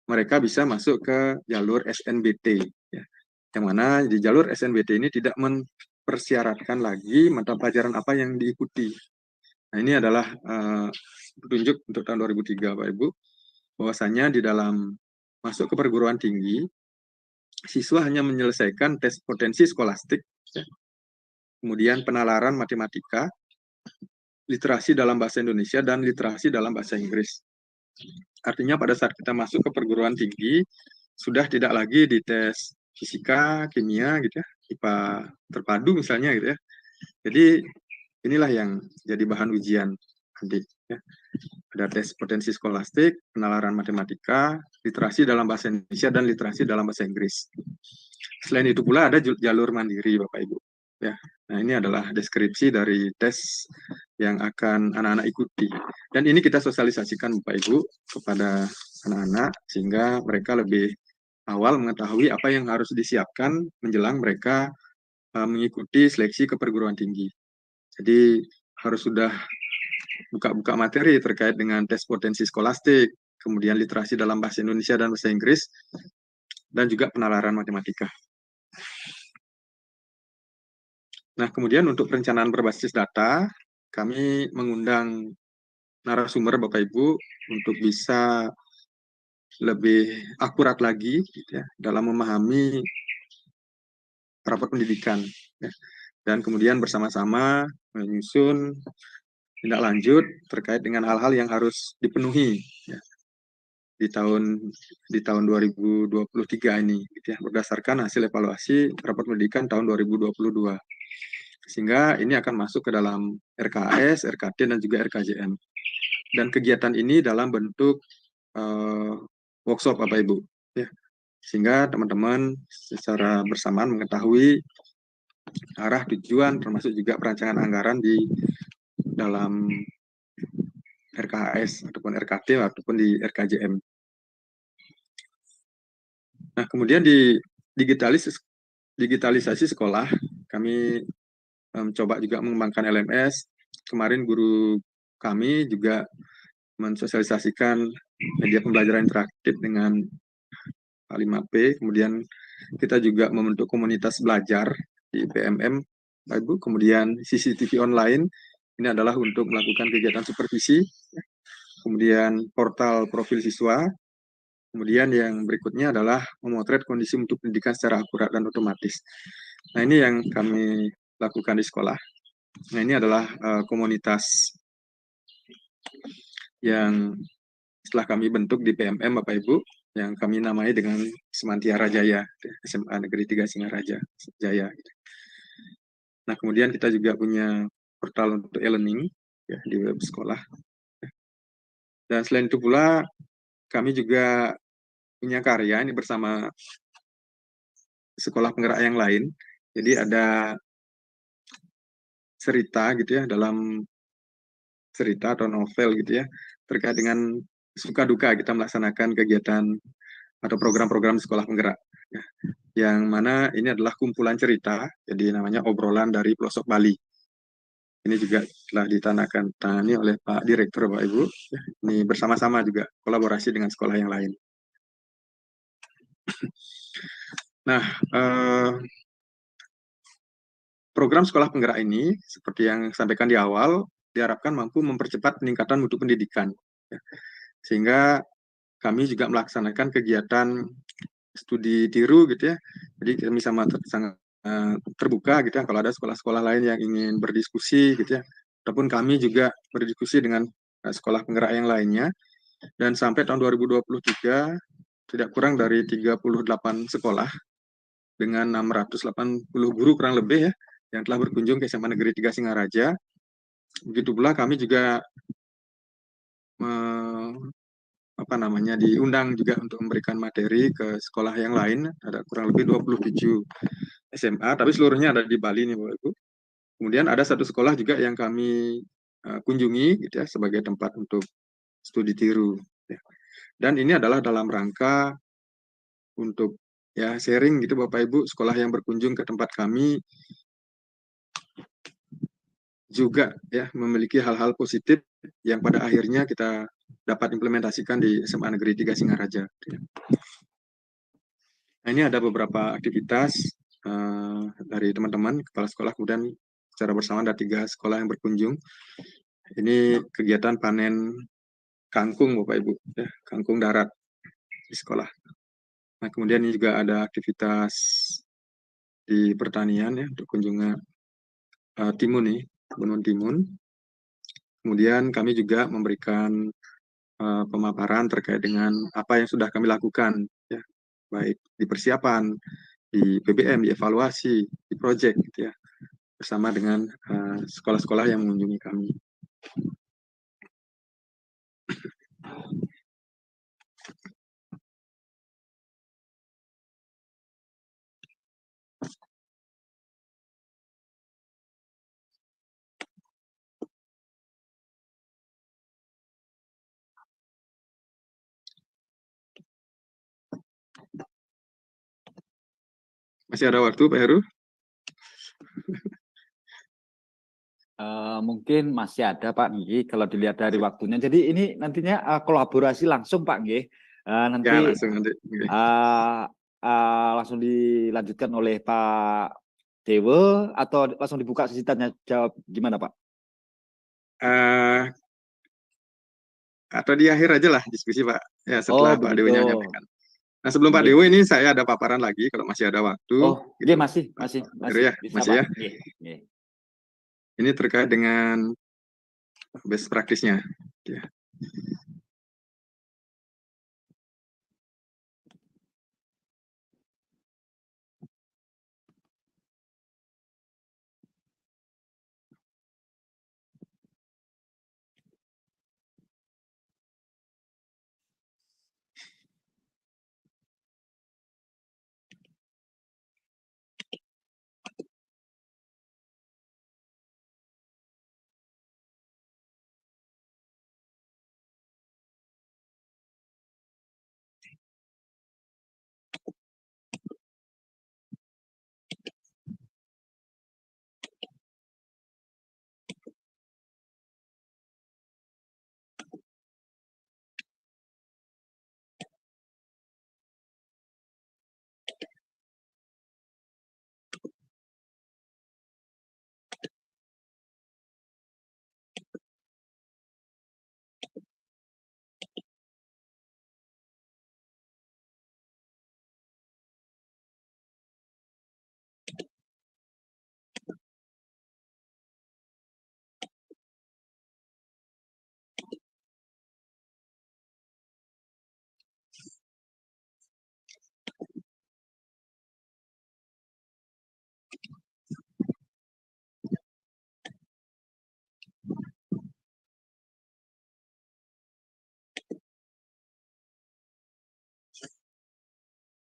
mereka bisa masuk ke jalur SNBT ya. Yang mana di jalur SNBT ini tidak mempersyaratkan lagi mata pelajaran apa yang diikuti. Nah, ini adalah petunjuk untuk tahun 2003 Pak Ibu, bahwasanya di dalam masuk ke perguruan tinggi, siswa hanya menyelesaikan tes potensi skolastik, ya. Kemudian penalaran matematika, literasi dalam bahasa Indonesia, dan literasi dalam bahasa Inggris. Artinya pada saat kita masuk ke perguruan tinggi, sudah tidak lagi dites fisika, kimia gitu ya, IPA terpadu misalnya gitu ya. Jadi inilah yang jadi bahan ujian nanti ya. Ada tes potensi skolastik, penalaran matematika, literasi dalam bahasa Indonesia, dan literasi dalam bahasa Inggris. Selain itu pula ada jalur mandiri Bapak Ibu ya. Nah, ini adalah deskripsi dari tes yang akan anak-anak ikuti. Dan ini kita sosialisasikan Bapak Ibu kepada anak-anak sehingga mereka lebih awal mengetahui apa yang harus disiapkan menjelang mereka mengikuti seleksi ke perguruan tinggi. Jadi harus sudah buka-buka materi terkait dengan tes potensi skolastik, kemudian literasi dalam bahasa Indonesia dan bahasa Inggris, dan juga penalaran matematika. Nah, kemudian untuk perencanaan berbasis data, kami mengundang narasumber Bapak Ibu untuk bisa lebih akurat lagi gitu ya, dalam memahami rapat pendidikan. Ya. Dan kemudian bersama-sama menyusun tindak lanjut terkait dengan hal-hal yang harus dipenuhi ya, di tahun 2023 ini gitu ya, berdasarkan hasil evaluasi rapat pendidikan tahun 2022. Sehingga ini akan masuk ke dalam RKS, RKT, dan juga RKJM. Dan kegiatan ini dalam bentuk workshop Bapak Ibu. Ya. Sehingga teman-teman secara bersamaan mengetahui arah tujuan, termasuk juga perancangan anggaran di dalam RKHS, ataupun RKT, ataupun di RKJM. Nah, kemudian di digitalisasi sekolah, kami mencoba juga mengembangkan LMS. Kemarin guru kami juga mensosialisasikan media pembelajaran interaktif dengan H5P. Kemudian kita juga membentuk komunitas belajar di PMM, Bapak Ibu. Kemudian CCTV online, ini adalah untuk melakukan kegiatan supervisi. Kemudian portal profil siswa. Kemudian yang berikutnya adalah memotret kondisi mutu pendidikan secara akurat dan otomatis. Nah, ini yang kami lakukan di sekolah. Nah, ini adalah komunitas yang setelah kami bentuk di PMM Bapak Ibu, yang kami namai dengan Semantiara Jaya, SMA Negeri 3 Singaraja Jaya. Nah, kemudian kita juga punya portal untuk e-learning ya, di web sekolah. Dan selain itu pula, kami juga punya karya ini bersama sekolah penggerak yang lain. Jadi ada cerita gitu ya, dalam cerita atau novel gitu ya, terkait dengan suka duka kita melaksanakan kegiatan atau program-program sekolah penggerak. Ya. Yang mana ini adalah kumpulan cerita, jadi namanya Obrolan dari Pelosok Bali. Ini juga telah ditangani oleh Pak Direktur, Bapak Ibu. Ya, ini bersama-sama juga kolaborasi dengan sekolah yang lain. Nah, program sekolah penggerak ini, seperti yang sampaikan di awal, diharapkan mampu mempercepat peningkatan mutu pendidikan. Ya. Sehingga kami juga melaksanakan kegiatan studi tiru gitu ya. Jadi kami sangat terbuka gitu ya, kalau ada sekolah-sekolah lain yang ingin berdiskusi gitu ya. Ataupun kami juga berdiskusi dengan sekolah penggerak yang lainnya. Dan sampai tahun 2023, tidak kurang dari 38 sekolah dengan 680 guru kurang lebih ya, yang telah berkunjung ke SMA Negeri 3 Singaraja. Begitu pula kami juga diundang juga untuk memberikan materi ke sekolah yang lain, ada kurang lebih 27 SMA, tapi seluruhnya ada di Bali nih Bapak Ibu. Kemudian ada satu sekolah juga yang kami kunjungi gitu ya, sebagai tempat untuk studi tiru. Ya. Dan ini adalah dalam rangka untuk ya sharing gitu Bapak Ibu, sekolah yang berkunjung ke tempat kami juga ya memiliki hal-hal positif yang pada akhirnya kita dapat implementasikan di SMA Negeri 3 Singaraja. Nah, ini ada beberapa aktivitas dari teman-teman kepala sekolah, kemudian secara bersama ada 3 sekolah yang berkunjung. Ini kegiatan panen kangkung Bapak Ibu, ya, kangkung darat di sekolah. Nah, kemudian ini juga ada aktivitas di pertanian ya, untuk kunjungan timun nih, Gunung Timun. Kemudian kami juga memberikan pemaparan terkait dengan apa yang sudah kami lakukan, ya, baik di persiapan, di PBM, di evaluasi, di proyek, gitu ya, bersama dengan sekolah-sekolah yang mengunjungi kami. Masih ada waktu, Pak Heru? Mungkin masih ada Pak Nggih kalau dilihat dari waktunya. Jadi ini nantinya kolaborasi langsung Pak Nggih. Nanti Ya, langsung nanti. Oke. langsung dilanjutkan oleh Pak Dewo atau langsung dibuka sesi tanya jawab gimana Pak? Atau di akhir aja lah diskusi Pak. Ya, setelah Pak begitu. Dewo menyampaikan. Nah, sebelum Pak Dewo ini saya ada paparan lagi kalau masih ada waktu. Iya masih. Ya, Bisa, masih Pak. ya. Ini terkait dengan best practice-nya. Ya.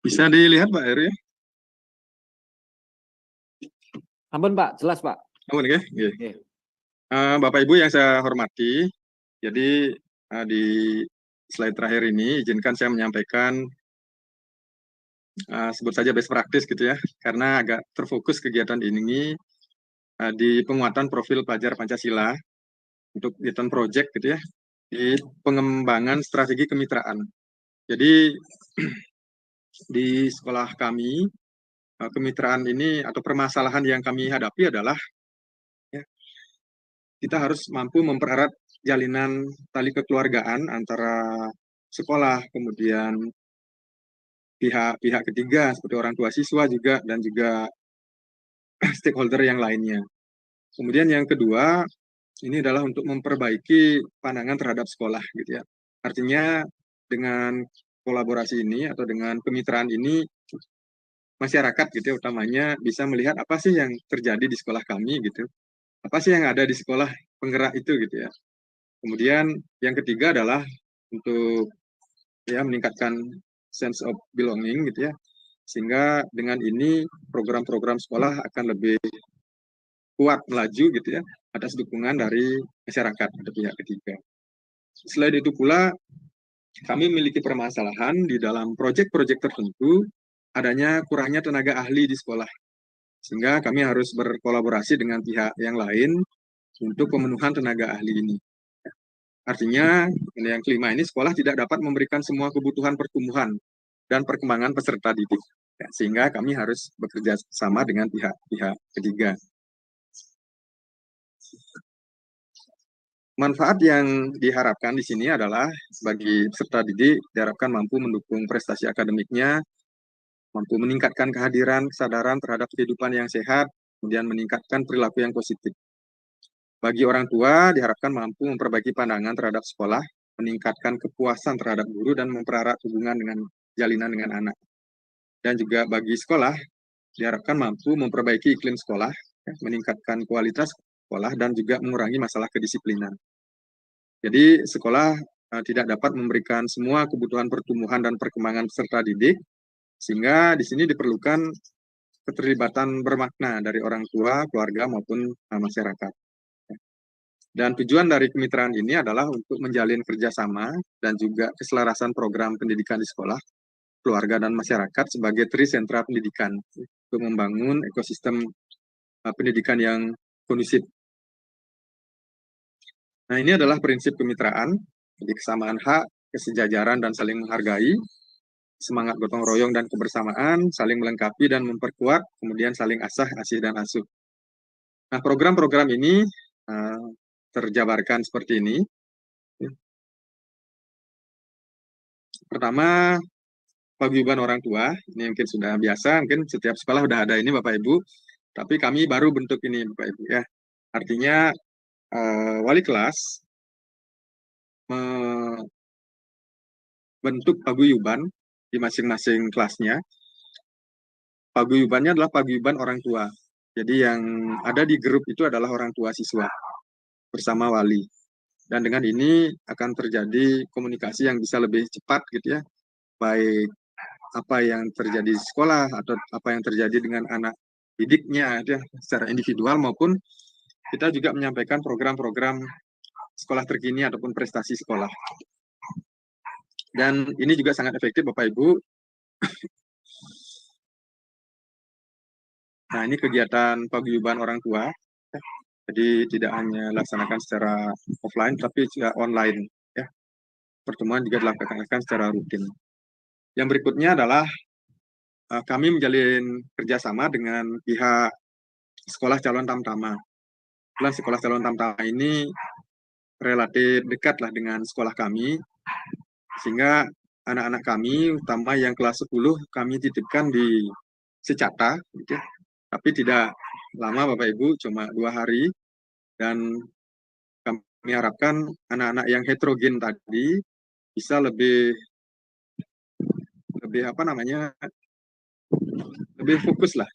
Bisa dilihat Pak Heru ya? Ampun Pak, jelas Pak. Ampun ya? Bapak Ibu yang saya hormati, jadi di slide terakhir ini izinkan saya menyampaikan sebut saja best practice gitu ya, karena agak terfokus kegiatan ini di penguatan profil pelajar Pancasila untuk kegiatan project gitu ya, di pengembangan strategi kemitraan. Jadi di sekolah kami, kemitraan ini atau permasalahan yang kami hadapi adalah ya, kita harus mampu mempererat jalinan tali kekeluargaan antara sekolah, kemudian pihak ketiga seperti orang tua siswa juga, dan juga stakeholder yang lainnya. Kemudian yang kedua, ini adalah untuk memperbaiki pandangan terhadap sekolah gitu ya. Artinya dengan kolaborasi ini atau dengan kemitraan ini, masyarakat gitu ya utamanya bisa melihat apa sih yang terjadi di sekolah kami gitu. Apa sih yang ada di sekolah penggerak itu gitu ya. Kemudian yang ketiga adalah untuk ya meningkatkan sense of belonging gitu ya. Sehingga dengan ini program-program sekolah akan lebih kuat melaju gitu ya atas dukungan dari masyarakat atau pihak ketiga. Selain itu pula kami memiliki permasalahan di dalam proyek-proyek tertentu adanya kurangnya tenaga ahli di sekolah. Sehingga kami harus berkolaborasi dengan pihak yang lain untuk pemenuhan tenaga ahli ini. Artinya, yang kelima ini sekolah tidak dapat memberikan semua kebutuhan pertumbuhan dan perkembangan peserta didik. Ya, sehingga kami harus bekerja sama dengan pihak ketiga. Manfaat yang diharapkan di sini adalah bagi peserta didik diharapkan mampu mendukung prestasi akademiknya, mampu meningkatkan kehadiran, kesadaran terhadap kehidupan yang sehat, kemudian meningkatkan perilaku yang positif. Bagi orang tua diharapkan mampu memperbaiki pandangan terhadap sekolah, meningkatkan kepuasan terhadap guru, dan mempererat hubungan dengan jalinan dengan anak. Dan juga bagi sekolah diharapkan mampu memperbaiki iklim sekolah, meningkatkan kualitas sekolah, dan juga mengurangi masalah kedisiplinan. Jadi sekolah tidak dapat memberikan semua kebutuhan pertumbuhan dan perkembangan peserta didik, sehingga di sini diperlukan keterlibatan bermakna dari orang tua, keluarga, maupun masyarakat. Dan tujuan dari kemitraan ini adalah untuk menjalin kerjasama dan juga keselarasan program pendidikan di sekolah, keluarga, dan masyarakat sebagai trisentra pendidikan untuk membangun ekosistem pendidikan yang kondusif Nah, ini adalah prinsip kemitraan, jadi kesamaan hak, kesejajaran, dan saling menghargai, semangat gotong royong dan kebersamaan, saling melengkapi dan memperkuat, kemudian saling asah, asih, dan asuh. Nah, program-program ini terjabarkan seperti ini. Pertama, paguyuban orang tua, ini mungkin sudah biasa, mungkin setiap sekolah sudah ada ini Bapak Ibu, tapi kami baru bentuk ini Bapak Ibu ya. Artinya wali kelas membentuk paguyuban di masing-masing kelasnya. Paguyubannya adalah paguyuban orang tua. Jadi yang ada di grup itu adalah orang tua siswa bersama wali. Dan dengan ini akan terjadi komunikasi yang bisa lebih cepat gitu ya. Baik apa yang terjadi di sekolah atau apa yang terjadi dengan anak didiknya ya, secara individual maupun kita juga menyampaikan program-program sekolah terkini ataupun prestasi sekolah. Dan ini juga sangat efektif Bapak Ibu. Nah, ini kegiatan paguyuban orang tua. Jadi tidak hanya dilaksanakan secara offline, tapi juga online. Ya. Pertemuan juga dilaksanakan secara rutin. Yang berikutnya adalah kami menjalin kerjasama dengan pihak sekolah calon tamtama. Kebetulan sekolah calon tamtama ini relatif dekat lah dengan sekolah kami, sehingga anak-anak kami, utama yang kelas 10, kami titipkan di Secata, gitu ya. Tapi tidak lama Bapak Ibu, cuma 2 hari, dan kami harapkan anak-anak yang heterogen tadi bisa lebih lebih fokus lah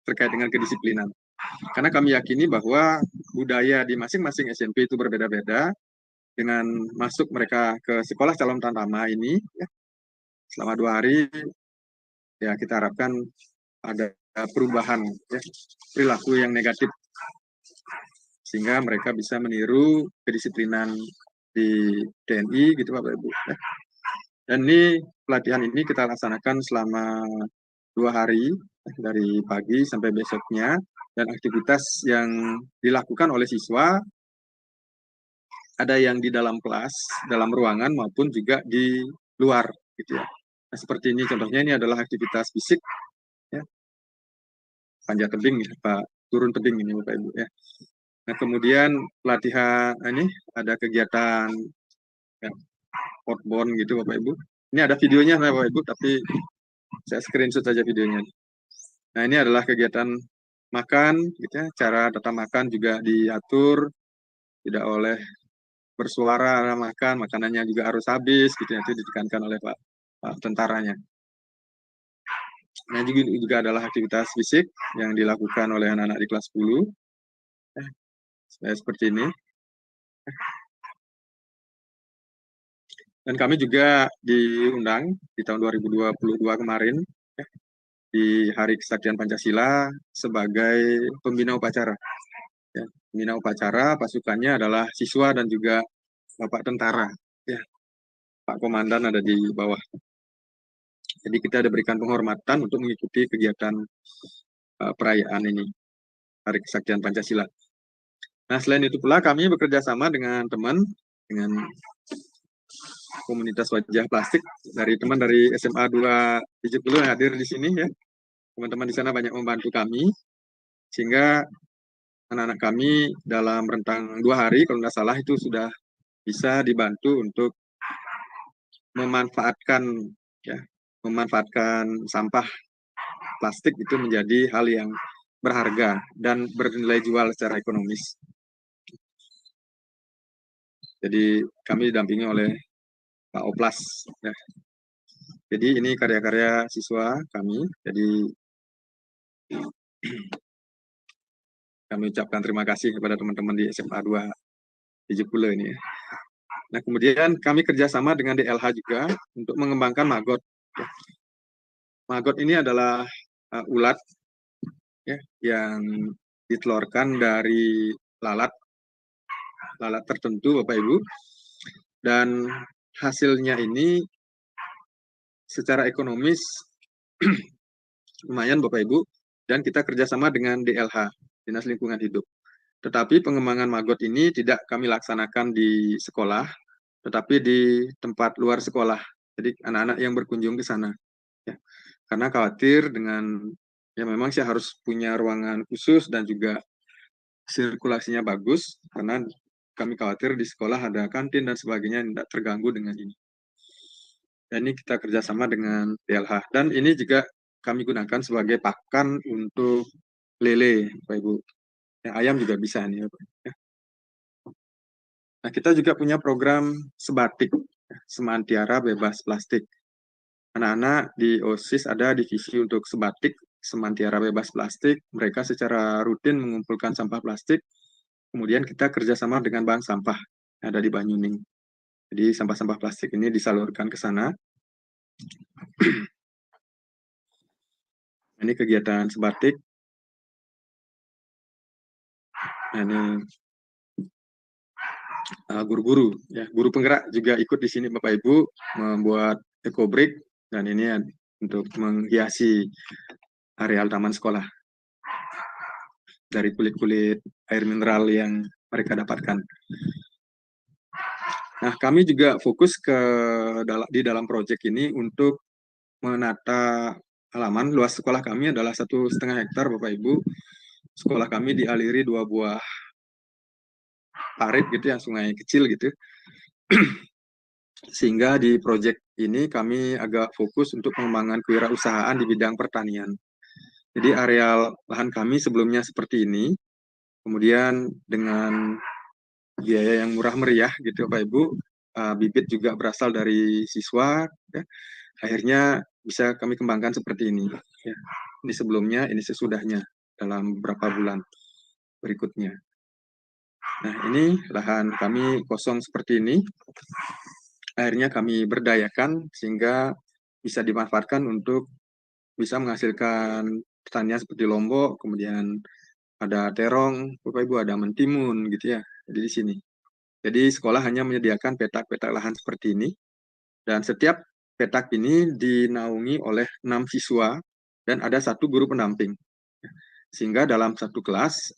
terkait dengan kedisiplinan. Karena kami yakini bahwa budaya di masing-masing SMP itu berbeda-beda. Dengan masuk mereka ke sekolah calon tamtama ini ya, selama 2 hari, ya kita harapkan ada perubahan ya, perilaku yang negatif sehingga mereka bisa meniru kedisiplinan di TNI gitu Bapak Ibu ya. Dan ini pelatihan ini kita laksanakan selama 2 hari dari pagi sampai besoknya, dan aktivitas yang dilakukan oleh siswa ada yang di dalam kelas, dalam ruangan maupun juga di luar gitu ya. Nah, seperti ini contohnya, ini adalah aktivitas fisik ya. Panjat tebing ya, Pak, turun tebing ini Bapak Ibu ya. Nah, kemudian pelatihan ini ada kegiatan ya, outbound gitu Bapak Ibu. Ini ada videonya Bapak Ibu, tapi saya screenshot saja videonya. Nah, ini adalah kegiatan makan gitu ya. Cara tata makan juga diatur, tidak oleh bersuara makan, makanannya juga harus habis gitu ya, itu ditekankan oleh Pak tentaranya. Nah, juga adalah aktivitas fisik yang dilakukan oleh anak-anak di kelas 10. Seperti ini. Dan kami juga diundang di tahun 2022 kemarin ya, di Hari Kesaktian Pancasila sebagai pembina upacara. Ya, pembina upacara pasukannya adalah siswa dan juga Bapak tentara. Ya, Pak Komandan ada di bawah. Jadi kita ada berikan penghormatan untuk mengikuti kegiatan perayaan ini, Hari Kesaktian Pancasila. Nah, selain itu pula kami bekerja sama dengan teman, dengan komunitas wajah plastik dari teman dari SMA 270 yang hadir di sini ya. Teman-teman di sana banyak membantu kami, sehingga anak-anak kami dalam rentang 2 hari, kalau tidak salah itu sudah bisa dibantu untuk memanfaatkan sampah plastik itu menjadi hal yang berharga dan bernilai jual secara ekonomis. Jadi kami didampingi oleh Pak Oplas. Ya. Jadi ini karya-karya siswa kami. Jadi kami ucapkan terima kasih kepada teman-teman di SMA 270 ini. Nah, kemudian kami kerjasama dengan DLH juga untuk mengembangkan maggot. Maggot ini adalah ulat ya, yang ditelurkan dari lalat tertentu Bapak Ibu, dan hasilnya ini secara ekonomis lumayan Bapak Ibu, dan kita kerjasama dengan DLH, Dinas Lingkungan Hidup. Tetapi pengembangan Magot ini tidak kami laksanakan di sekolah, tetapi di tempat luar sekolah. Jadi anak-anak yang berkunjung ke sana. Ya. Karena khawatir dengan, ya memang sih harus punya ruangan khusus dan juga sirkulasinya bagus, karena kami khawatir di sekolah ada kantin dan sebagainya yang tidak terganggu dengan ini. Dan ini kita kerjasama dengan PLH. Dan ini juga kami gunakan sebagai pakan untuk lele, Bapak Ibu. Ya, ayam juga bisa nih, Bapak. Ya. Nah, kita juga punya program sebatik, Semantiara Bebas Plastik. Anak-anak di OSIS ada divisi untuk sebatik, Semantiara Bebas Plastik. Mereka secara rutin mengumpulkan sampah plastik. Kemudian kita kerjasama dengan bank sampah yang ada di Banyuning. Jadi sampah-sampah plastik ini disalurkan ke sana. Ini kegiatan sebatik. Ini guru-guru, ya, guru penggerak juga ikut di sini Bapak Ibu membuat eco brick, dan ini untuk menghiasi areal taman sekolah dari kulit-kulit air mineral yang mereka dapatkan. Nah, kami juga fokus di dalam proyek ini untuk menata halaman. Luas sekolah kami adalah 1,5 hektar Bapak Ibu. Sekolah kami dialiri 2 buah parit gitu ya, sungai kecil gitu. Sehingga di proyek ini kami agak fokus untuk pengembangan kewirausahaan di bidang pertanian. Jadi areal lahan kami sebelumnya seperti ini, kemudian dengan biaya yang murah meriah gitu Bapak Ibu, bibit juga berasal dari siswa, ya. Akhirnya bisa kami kembangkan seperti ini. Ya. Ini sebelumnya, ini sesudahnya dalam beberapa bulan berikutnya. Nah, ini lahan kami kosong seperti ini. Akhirnya kami berdayakan sehingga bisa dimanfaatkan untuk bisa menghasilkan pertanian seperti lombok, kemudian ada terong, Bapak Ibu, ada mentimun gitu ya. Jadi di sini. Jadi sekolah hanya menyediakan petak-petak lahan seperti ini, dan setiap petak ini dinaungi oleh 6 siswa dan ada 1 guru pendamping. Sehingga dalam satu kelas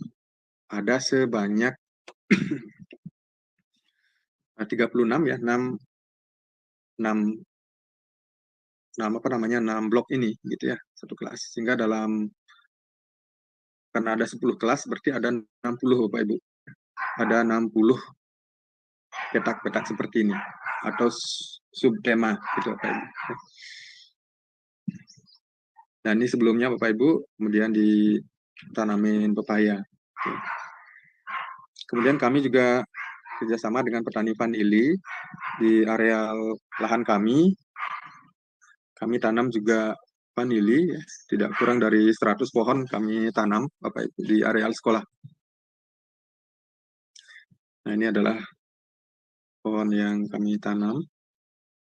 ada sebanyak 36 ya, 6 blok ini gitu ya, satu kelas. Sehingga karena ada 10 kelas berarti ada 60 Bapak Ibu. Ada 60 petak-petak seperti ini atau subtema gitu Bapak Ibu. Dan ini sebelumnya Bapak Ibu kemudian ditanamin pepaya. Kemudian kami juga kerjasama dengan petani vanili di areal lahan kami. Kami tanam juga vanili, ya, tidak kurang dari 100 pohon kami tanam Bapak Ibu di areal sekolah. Nah, ini adalah pohon yang kami tanam.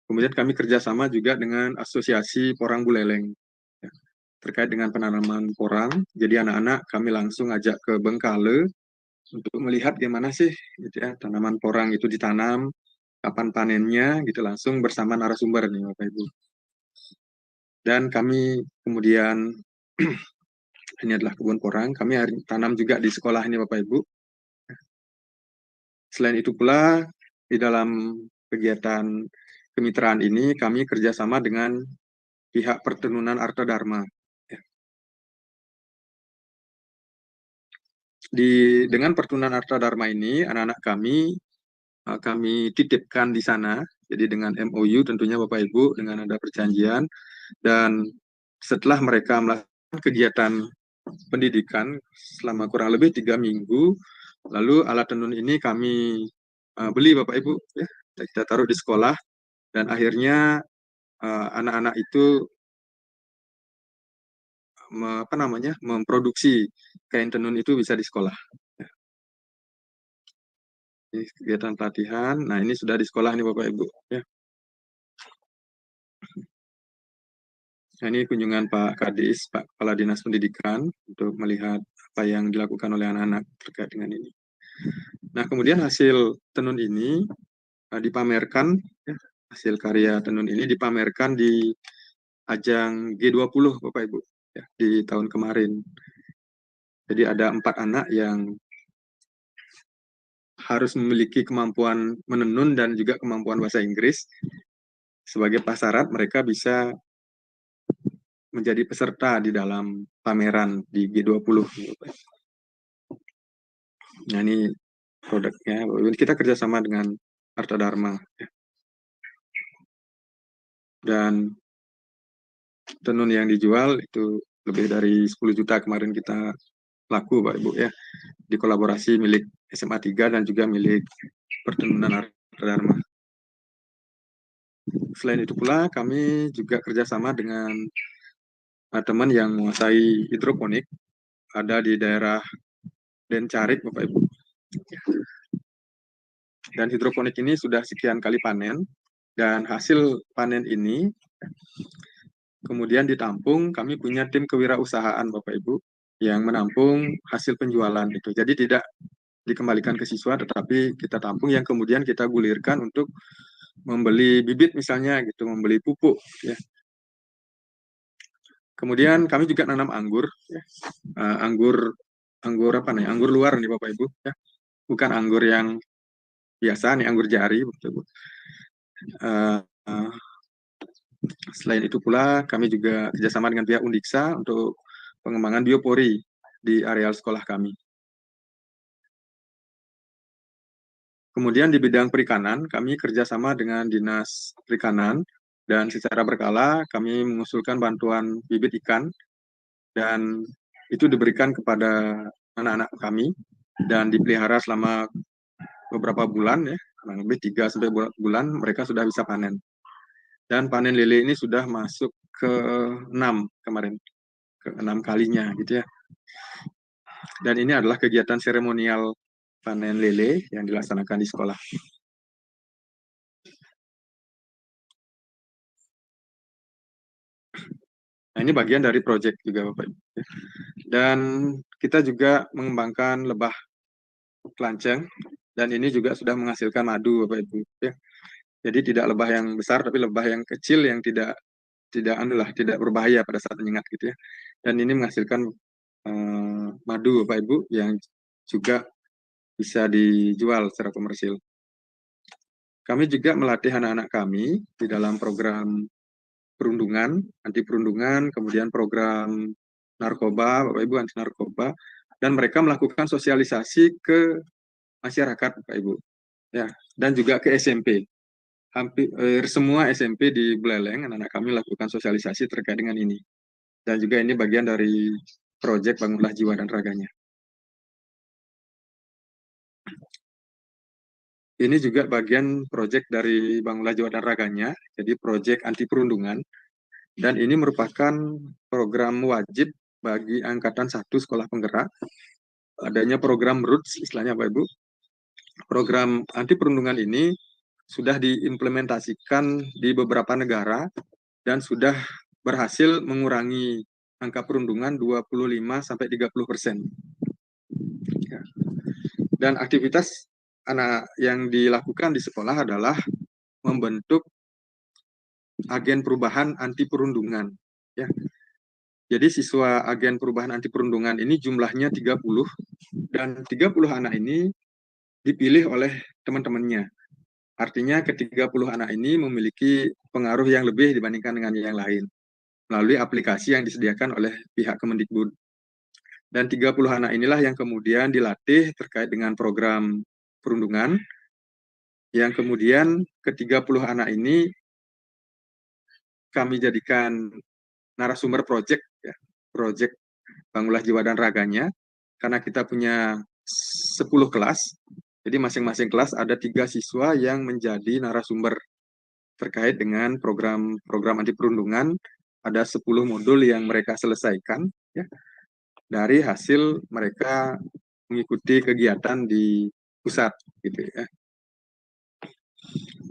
Kemudian kami kerjasama juga dengan Asosiasi Porang Buleleng, ya, terkait dengan penanaman porang. Jadi anak-anak kami langsung ajak ke Bengkale untuk melihat gimana sih gitu ya, tanaman porang itu ditanam, kapan panennya, gitu langsung bersama narasumber nih Bapak Ibu. Dan kami kemudian, ini adalah kebun porang, kami tanam juga di sekolah ini Bapak Ibu. Selain itu pula, di dalam kegiatan kemitraan ini, kami kerjasama dengan pihak Pertenunan Arta Dharma. Dengan Pertenunan Arta Dharma ini, anak-anak kami titipkan di sana, jadi dengan MOU tentunya Bapak Ibu, dengan ada perjanjian, dan setelah mereka melakukan kegiatan pendidikan selama kurang lebih 3 minggu, lalu alat tenun ini kami beli Bapak Ibu, ya, kita taruh di sekolah, dan akhirnya anak-anak itu memproduksi kain tenun itu bisa di sekolah. Ini kegiatan pelatihan. Nah, ini sudah di sekolah nih Bapak Ibu. Ya. Nah, ini kunjungan Pak Kadis, Pak Kepala Dinas Pendidikan, untuk melihat apa yang dilakukan oleh anak-anak terkait dengan ini. Nah, kemudian hasil tenun ini dipamerkan, ya, hasil karya tenun ini dipamerkan di ajang G20 Bapak Ibu, ya, di tahun kemarin. Jadi ada 4 anak yang harus memiliki kemampuan menenun dan juga kemampuan bahasa Inggris. Sebagai prasyarat mereka bisa menjadi peserta di dalam pameran di G20. Nah, ini produknya. Kita kerjasama dengan Arta Dharma. Dan tenun yang dijual itu lebih dari 10 juta kemarin kita laku, Pak Ibu, ya, di kolaborasi milik SMA 3 dan juga milik Pertenunan Arta Dharma. Selain itu pula, kami juga kerjasama dengan teman yang menguasai hidroponik, ada di daerah Dencarik, Bapak Ibu. Dan hidroponik ini sudah sekian kali panen, dan hasil panen ini kemudian ditampung. Kami punya tim kewirausahaan, Bapak Ibu, yang menampung hasil penjualan itu. Jadi tidak dikembalikan ke siswa, tetapi kita tampung yang kemudian kita gulirkan untuk membeli bibit misalnya gitu, membeli pupuk, ya. Kemudian kami juga nanam anggur, ya. Anggur apa nih? Anggur luar nih Bapak Ibu, ya. Bukan anggur yang biasa nih, anggur jari, Bapak Ibu. Selain itu pula kami juga kerjasama dengan pihak Undiksa untuk pengembangan biopori di areal sekolah kami. Kemudian di bidang perikanan, kami kerjasama dengan Dinas Perikanan, dan secara berkala kami mengusulkan bantuan bibit ikan, dan itu diberikan kepada anak-anak kami, dan dipelihara selama beberapa bulan, ya, kurang lebih 3-4 bulan, mereka sudah bisa panen. Dan panen lele ini sudah masuk ke 6 kemarin, ke 6 kalinya, gitu ya. Dan ini adalah kegiatan seremonial panen lele yang dilaksanakan di sekolah. Nah, ini bagian dari proyek juga, Bapak Ibu. Dan kita juga mengembangkan lebah kelanceng, dan ini juga sudah menghasilkan madu, Bapak Ibu. Ya. Jadi tidak lebah yang besar, tapi lebah yang kecil yang tidak berbahaya pada saat menyengat, gitu ya. Dan ini menghasilkan madu, Bapak Ibu, yang juga bisa dijual secara komersil. Kami juga melatih anak-anak kami di dalam program perundungan, anti perundungan, kemudian program narkoba, Bapak Ibu, anti narkoba, dan mereka melakukan sosialisasi ke masyarakat, Bapak Ibu, ya, dan juga ke SMP. Hampir semua SMP di Buleleng, anak-anak kami lakukan sosialisasi terkait dengan ini. Dan juga ini bagian dari proyek Bangunlah Jiwa dan Raganya. Ini juga bagian proyek dari Bangunlah Jiwa dan Raganya, jadi proyek anti perundungan. Dan ini merupakan program wajib bagi Angkatan 1 Sekolah Penggerak. Adanya program ROOTS, istilahnya Bapak Ibu. Program anti perundungan ini sudah diimplementasikan di beberapa negara dan sudah berhasil mengurangi angka perundungan 25-30%. Ya. Dan aktivitas anak yang dilakukan di sekolah adalah membentuk agen perubahan anti perundungan, ya. Jadi siswa agen perubahan anti perundungan ini jumlahnya 30, dan 30 anak ini dipilih oleh teman-temannya. Artinya ke-30 anak ini memiliki pengaruh yang lebih dibandingkan dengan yang lain melalui aplikasi yang disediakan oleh pihak Kemendikbud. Dan 30 anak inilah yang kemudian dilatih terkait dengan program perundungan, yang kemudian ke-30 anak ini kami jadikan narasumber proyek, ya, proyek Bangunlah Jiwa dan Raganya, karena kita punya 10 kelas, jadi masing-masing kelas ada 3 siswa yang menjadi narasumber terkait dengan program anti perundungan. Ada 10 modul yang mereka selesaikan, ya, dari hasil mereka mengikuti kegiatan di pusat, gitu ya.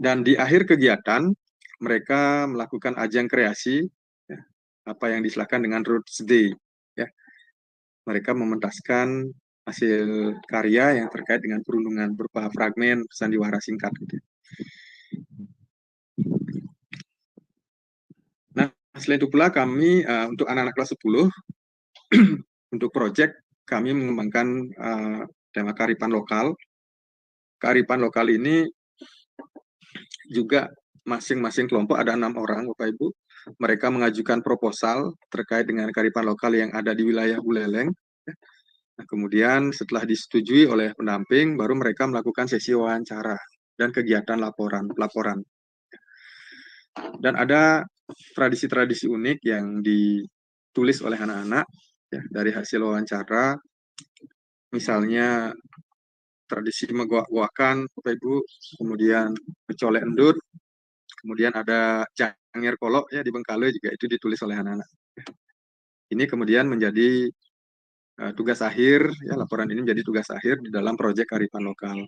Dan di akhir kegiatan mereka melakukan ajang kreasi, ya, apa yang diistilahkan dengan Roots Day, ya. Mereka mementaskan hasil karya yang terkait dengan perundungan berupa fragmen sandiwara singkat, gitu. Nah, selain itu pula kami untuk anak-anak kelas 10 untuk proyek kami mengembangkan tema kearifan lokal. kearifan lokal ini juga masing-masing kelompok ada 6 orang, Bapak Ibu. Mereka mengajukan proposal terkait dengan kearifan lokal yang ada di wilayah Buleleng. Nah, kemudian setelah disetujui oleh pendamping, baru mereka melakukan sesi wawancara dan kegiatan pelaporan. Dan ada tradisi-tradisi unik yang ditulis oleh anak-anak ya, dari hasil wawancara, misalnya tradisi megoak-goakan, Bapak Ibu, kemudian mencolek endut, kemudian ada jangir kolok ya di Bengkale juga itu ditulis oleh anak-anak. Ini kemudian menjadi tugas akhir, ya laporan ini menjadi tugas akhir di dalam proyek kearifan lokal.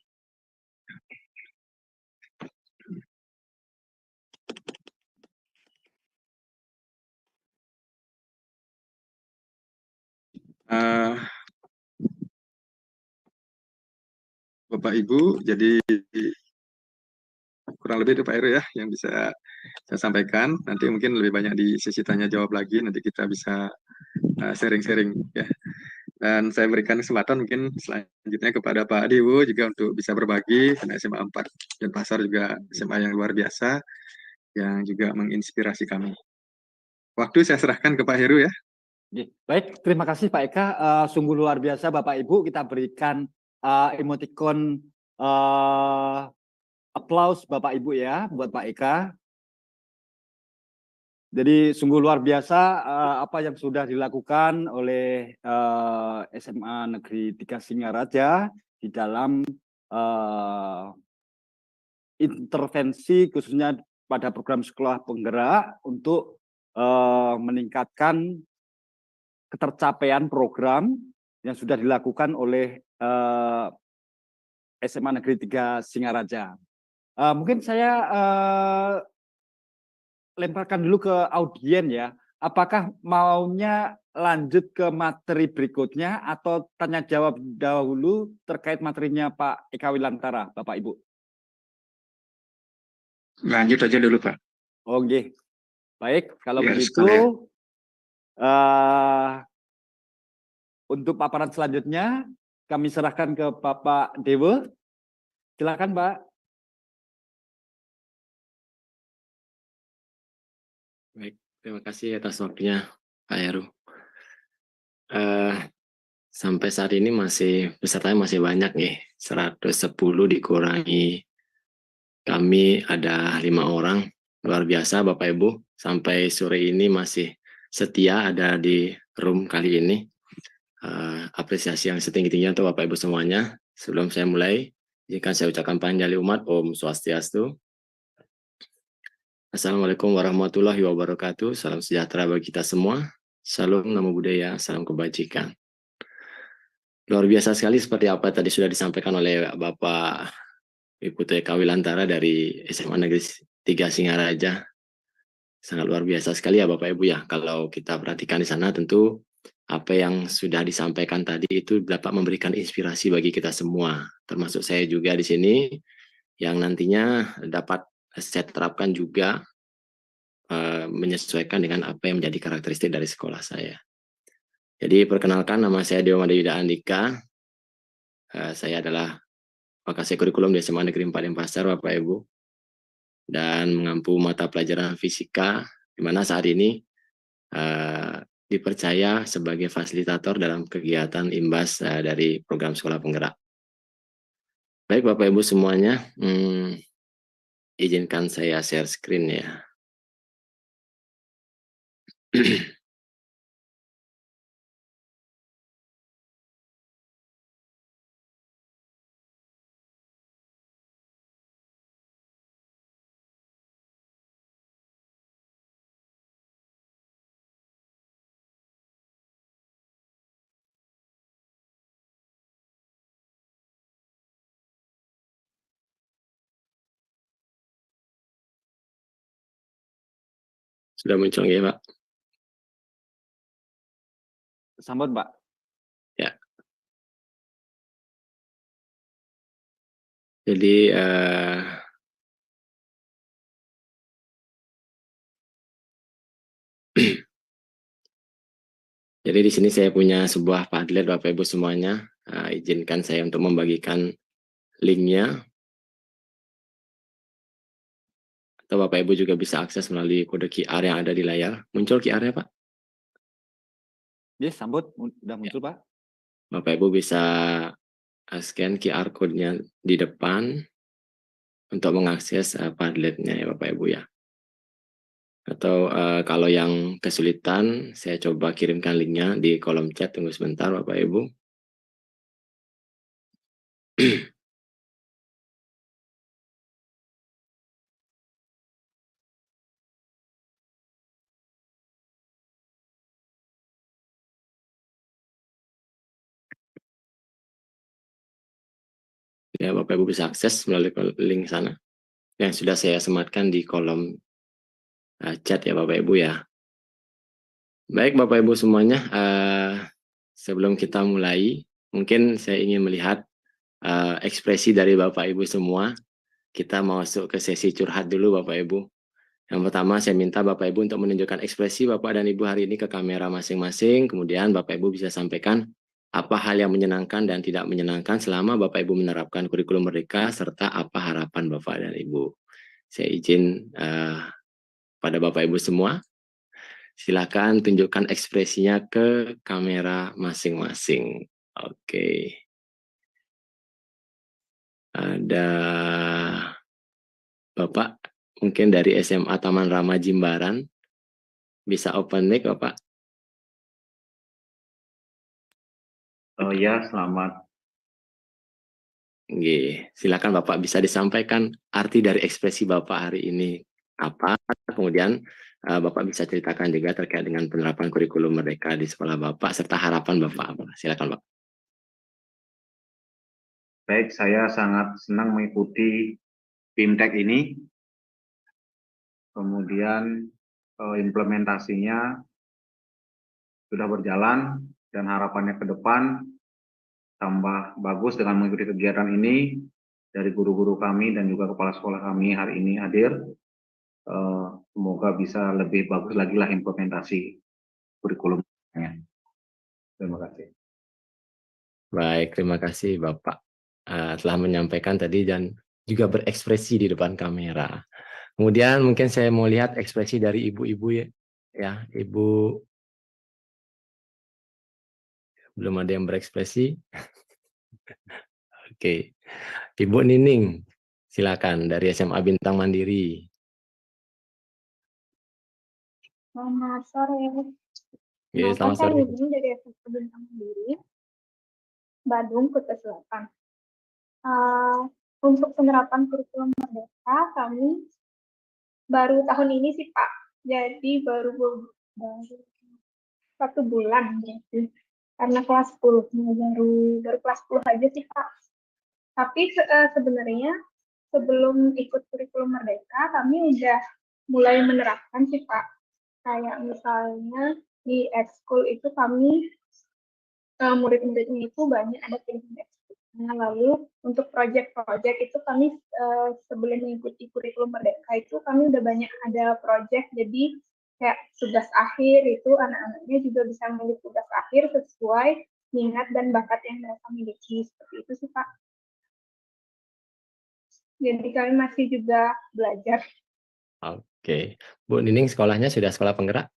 Bapak Ibu, jadi kurang lebih itu Pak Heru ya yang bisa saya sampaikan. Nanti mungkin lebih banyak di sesi tanya jawab lagi, nanti kita bisa sharing-sharing ya. Dan saya berikan kesempatan mungkin selanjutnya kepada Pak Dewo juga untuk bisa berbagi, karena SMA 4 Denpasar juga SMA yang luar biasa, yang juga menginspirasi kami. Waktu saya serahkan ke Pak Heru ya. Baik, terima kasih Pak Eka. Sungguh luar biasa Bapak Ibu, kita berikan emoticon applause Bapak Ibu ya buat Pak Eka. Jadi sungguh luar biasa apa yang sudah dilakukan oleh SMA Negeri 3 Singaraja di dalam intervensi khususnya pada program sekolah penggerak untuk meningkatkan ketercapaian program yang sudah dilakukan oleh SMA Negeri 3 Singaraja. Mungkin saya lemparkan dulu ke audien ya. Apakah maunya lanjut ke materi berikutnya atau tanya jawab dahulu terkait materinya Pak Eka Wilantara, Bapak Ibu? Lanjut aja dulu, Pak. Oke. Baik, kalau Ya, begitu untuk paparan selanjutnya kami serahkan ke Bapak Dewo. Silakan, Pak. Baik, terima kasih atas waktunya Pak Heru. Sampai saat ini pesertanya masih banyak nih, 110 dikurangi kami ada 5 orang, luar biasa Bapak Ibu, sampai sore ini masih setia ada di room kali ini. Apresiasi yang setinggi-tingginya untuk Bapak Ibu semuanya. Sebelum saya mulai, izinkan saya ucapkan panjali umat, Om Swastiastu. Assalamualaikum warahmatullahi wabarakatuh. Salam sejahtera bagi kita semua. Salam namo buddhaya, salam kebajikan. Luar biasa sekali seperti apa tadi sudah disampaikan oleh Bapak Ibu Eka Wilantara dari SMA Negeri 3 Singaraja. Sangat luar biasa sekali ya Bapak Ibu ya. Kalau kita perhatikan di sana tentu apa yang sudah disampaikan tadi itu dapat memberikan inspirasi bagi kita semua. Termasuk saya juga di sini yang nantinya dapat saya terapkan juga menyesuaikan dengan apa yang menjadi karakteristik dari sekolah saya. Jadi perkenalkan, nama saya Dewa Madayuda Andika. Saya adalah Vakasi Kurikulum di SMA Negeri 4 Denpasar, Bapak Ibu. Dan mengampu mata pelajaran fisika, di mana saat ini dipercaya sebagai fasilitator dalam kegiatan IMBAS dari program sekolah penggerak. Baik Bapak Ibu semuanya, izinkan saya share screen ya. Sudah muncul ya Pak? Sambut Pak. Ya. Jadi jadi di sini saya punya sebuah Padlet Bapak Ibu semuanya. Izinkan saya untuk membagikan linknya, atau Bapak Ibu juga bisa akses melalui kode QR yang ada di layar. Muncul QR-nya, Pak? Yes, sambut, udah muncul Pak. Bapak Ibu bisa scan QR code-nya di depan untuk mengakses Padlet-nya ya Bapak Ibu ya. Atau kalau yang kesulitan, saya coba kirimkan linknya di kolom chat. Tunggu sebentar Bapak Ibu. Ya, Bapak Ibu bisa akses melalui link sana yang sudah saya sematkan di kolom chat ya Bapak Ibu ya. Baik Bapak Ibu semuanya, sebelum kita mulai, mungkin saya ingin melihat ekspresi dari Bapak Ibu semua. Kita mau masuk ke sesi curhat dulu Bapak Ibu. Yang pertama saya minta Bapak Ibu untuk menunjukkan ekspresi Bapak dan Ibu hari ini ke kamera masing-masing. Kemudian Bapak Ibu bisa sampaikan apa hal yang menyenangkan dan tidak menyenangkan selama Bapak Ibu menerapkan kurikulum Merdeka, serta apa harapan Bapak dan Ibu. Saya izin pada Bapak Ibu semua, silakan tunjukkan ekspresinya ke kamera masing-masing. Oke. Ada Bapak mungkin dari SMA Taman Rama Jimbaran, bisa open mic Bapak. Oh ya, selamat. Silakan Bapak bisa disampaikan arti dari ekspresi Bapak hari ini apa, kemudian Bapak bisa ceritakan juga terkait dengan penerapan kurikulum Merdeka di sekolah Bapak serta harapan Bapak apa. Silakan Bapak. Baik, saya sangat senang mengikuti BIMTEK ini. Kemudian implementasinya sudah berjalan dan harapannya ke depan tambah bagus dengan mengikuti kegiatan ini dari guru-guru kami dan juga kepala sekolah kami hari ini hadir. Semoga bisa lebih bagus lagi lah implementasi kurikulumnya. Terima kasih. Baik, terima kasih Bapak telah menyampaikan tadi dan juga berekspresi di depan kamera. Kemudian mungkin saya mau lihat ekspresi dari ibu-ibu ya, Ibu. Belum ada yang berekspresi. Oke, Ibu Nining, silakan dari SMA Bintang Mandiri. Selamat sore. Oke, selamat sore. Saya Nining dari SMA Bintang Mandiri, Bandung, Kutai Selatan. Untuk penerapan kurikulum Merdeka, kami baru tahun ini sih Pak. Jadi baru 1 bulan berarti. Karena kelas 10, baru kelas 10 aja sih Pak. Tapi sebenarnya sebelum ikut kurikulum Merdeka, kami udah mulai menerapkan sih Pak. Kayak misalnya di ekskul itu kami murid-muridnya itu banyak ada pilihan ekskul. Nah, lalu untuk proyek-proyek itu kami sebelum mengikuti kurikulum Merdeka itu kami udah banyak ada proyek, jadi kayak tugas akhir itu anak-anaknya juga bisa memilih tugas akhir sesuai minat dan bakat yang mereka miliki, seperti itu sih Pak. Jadi kami masih juga belajar. Oke, Bu Nining sekolahnya sudah sekolah penggerak?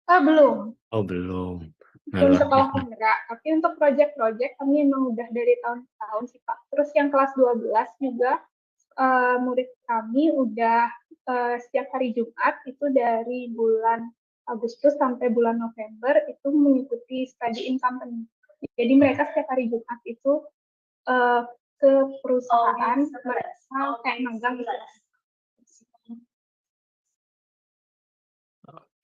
Belum. Oh belum. Belum sekolah penggerak, tapi untuk proyek-proyek kami memang udah dari tahun ke tahun sih Pak. Terus yang kelas 12 juga murid kami udah setiap hari Jumat itu dari bulan Agustus sampai bulan November itu mengikuti study in company. Jadi mereka setiap hari Jumat itu ke perusahaan mereka kayak magang gitu.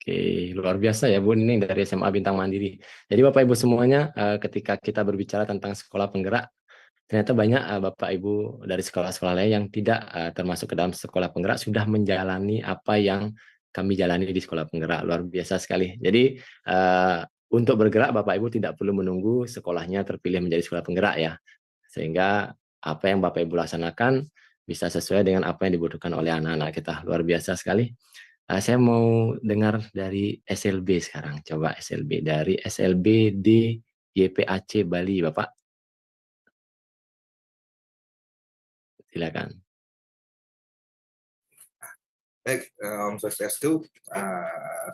Oke, luar biasa ya Bu Nining dari SMA Bintang Mandiri. Jadi Bapak Ibu semuanya, ketika kita berbicara tentang sekolah penggerak, ternyata banyak Bapak Ibu dari sekolah-sekolah lain yang tidak termasuk ke dalam sekolah penggerak sudah menjalani apa yang kami jalani di sekolah penggerak. Luar biasa sekali. Jadi untuk bergerak Bapak Ibu tidak perlu menunggu sekolahnya terpilih menjadi sekolah penggerak ya. Sehingga apa yang Bapak Ibu laksanakan bisa sesuai dengan apa yang dibutuhkan oleh anak-anak kita. Luar biasa sekali. Saya mau dengar dari SLB sekarang. Coba SLB dari SLB di YPAC Bali, Bapak. Silakan. Baik, Om Swastiastu,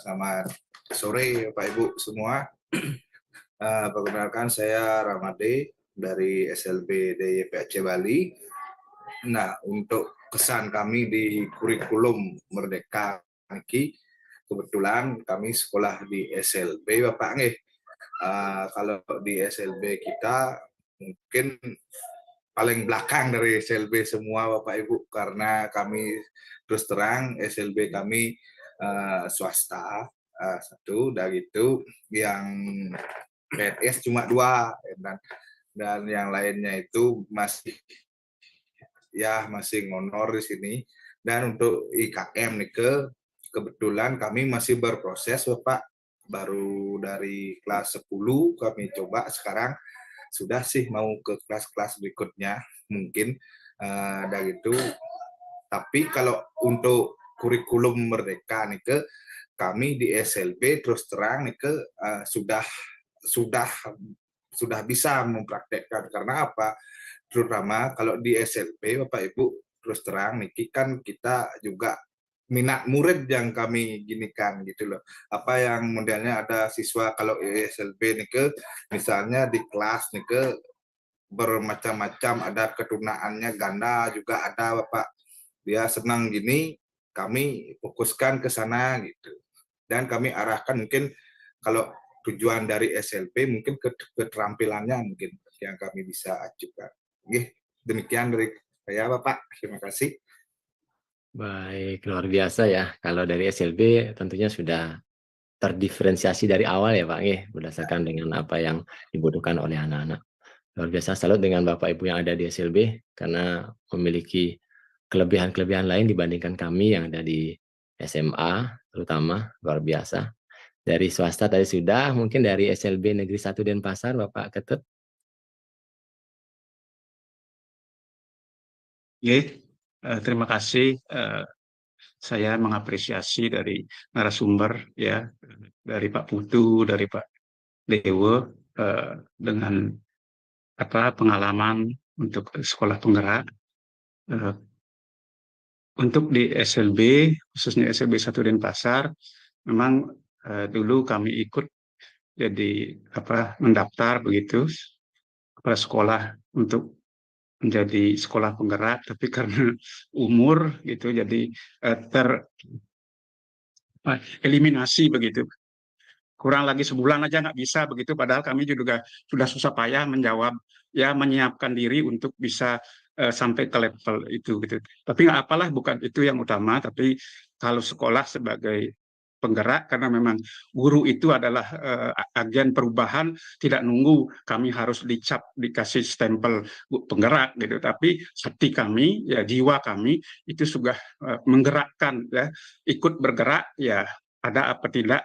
selamat sore Bapak Ibu semua. Perkenalkan saya Ramade dari SLB DYPAC Bali. Nah, untuk kesan kami di kurikulum Merdeka ini, kebetulan kami sekolah di SLB Bapak nggih. Kalau di SLB kita mungkin paling belakang dari SLB semua Bapak Ibu, karena kami terus terang SLB kami swasta satu, dari itu yang PNS cuma 2, dan yang lainnya itu masih ngonor di sini. Dan untuk IKM nih kebetulan kami masih berproses Bapak, baru dari kelas 10 kami coba, sekarang sudah sih mau ke kelas-kelas berikutnya mungkin dari itu. Tapi kalau untuk kurikulum Merdeka nih kami di SLB terus terang nih sudah bisa mempraktekkan. Karena apa? Terutama kalau di SLB Bapak Ibu terus terang nih kan kita juga minat murid yang kami ginikan gitu loh. Apa yang modelnya ada siswa kalau SLB nih misalnya di kelas nih bermacam-macam, ada ketunaannya ganda juga ada Bapak. Dia senang gini, kami fokuskan ke sana gitu. Dan kami arahkan mungkin kalau tujuan dari SLB mungkin keterampilannya mungkin yang kami bisa ajukan. Demikian dari saya Bapak, terima kasih. Baik, luar biasa ya. Kalau dari SLB tentunya sudah terdiferensiasi dari awal ya Pak, berdasarkan dengan apa yang dibutuhkan oleh anak-anak. Luar biasa, salut dengan Bapak Ibu yang ada di SLB karena memiliki kelebihan-kelebihan lain dibandingkan kami yang ada di SMA, terutama luar biasa. Dari swasta tadi sudah, mungkin dari SLB Negeri 1 Denpasar, Bapak Ketut. Terima kasih. Saya mengapresiasi dari narasumber ya, dari Pak Putu, dari Pak Dewo dengan pengalaman untuk sekolah penggerak. Untuk di SLB, khususnya SLB 1 Denpasar, memang dulu kami ikut jadi mendaftar begitu ke sekolah untuk menjadi sekolah penggerak, tapi karena umur gitu jadi tereliminasi begitu. Kurang lagi sebulan aja nggak bisa begitu, padahal kami juga sudah susah payah menyiapkan diri untuk bisa sampai ke level itu gitu. Tapi nggak apalah, bukan itu yang utama, tapi kalau sekolah sebagai penggerak, karena memang guru itu adalah agen perubahan, tidak nunggu kami harus dicap dikasih stempel penggerak gitu, tapi hati kami ya, jiwa kami itu sudah menggerakkan ya, ikut bergerak ya, ada apa tidak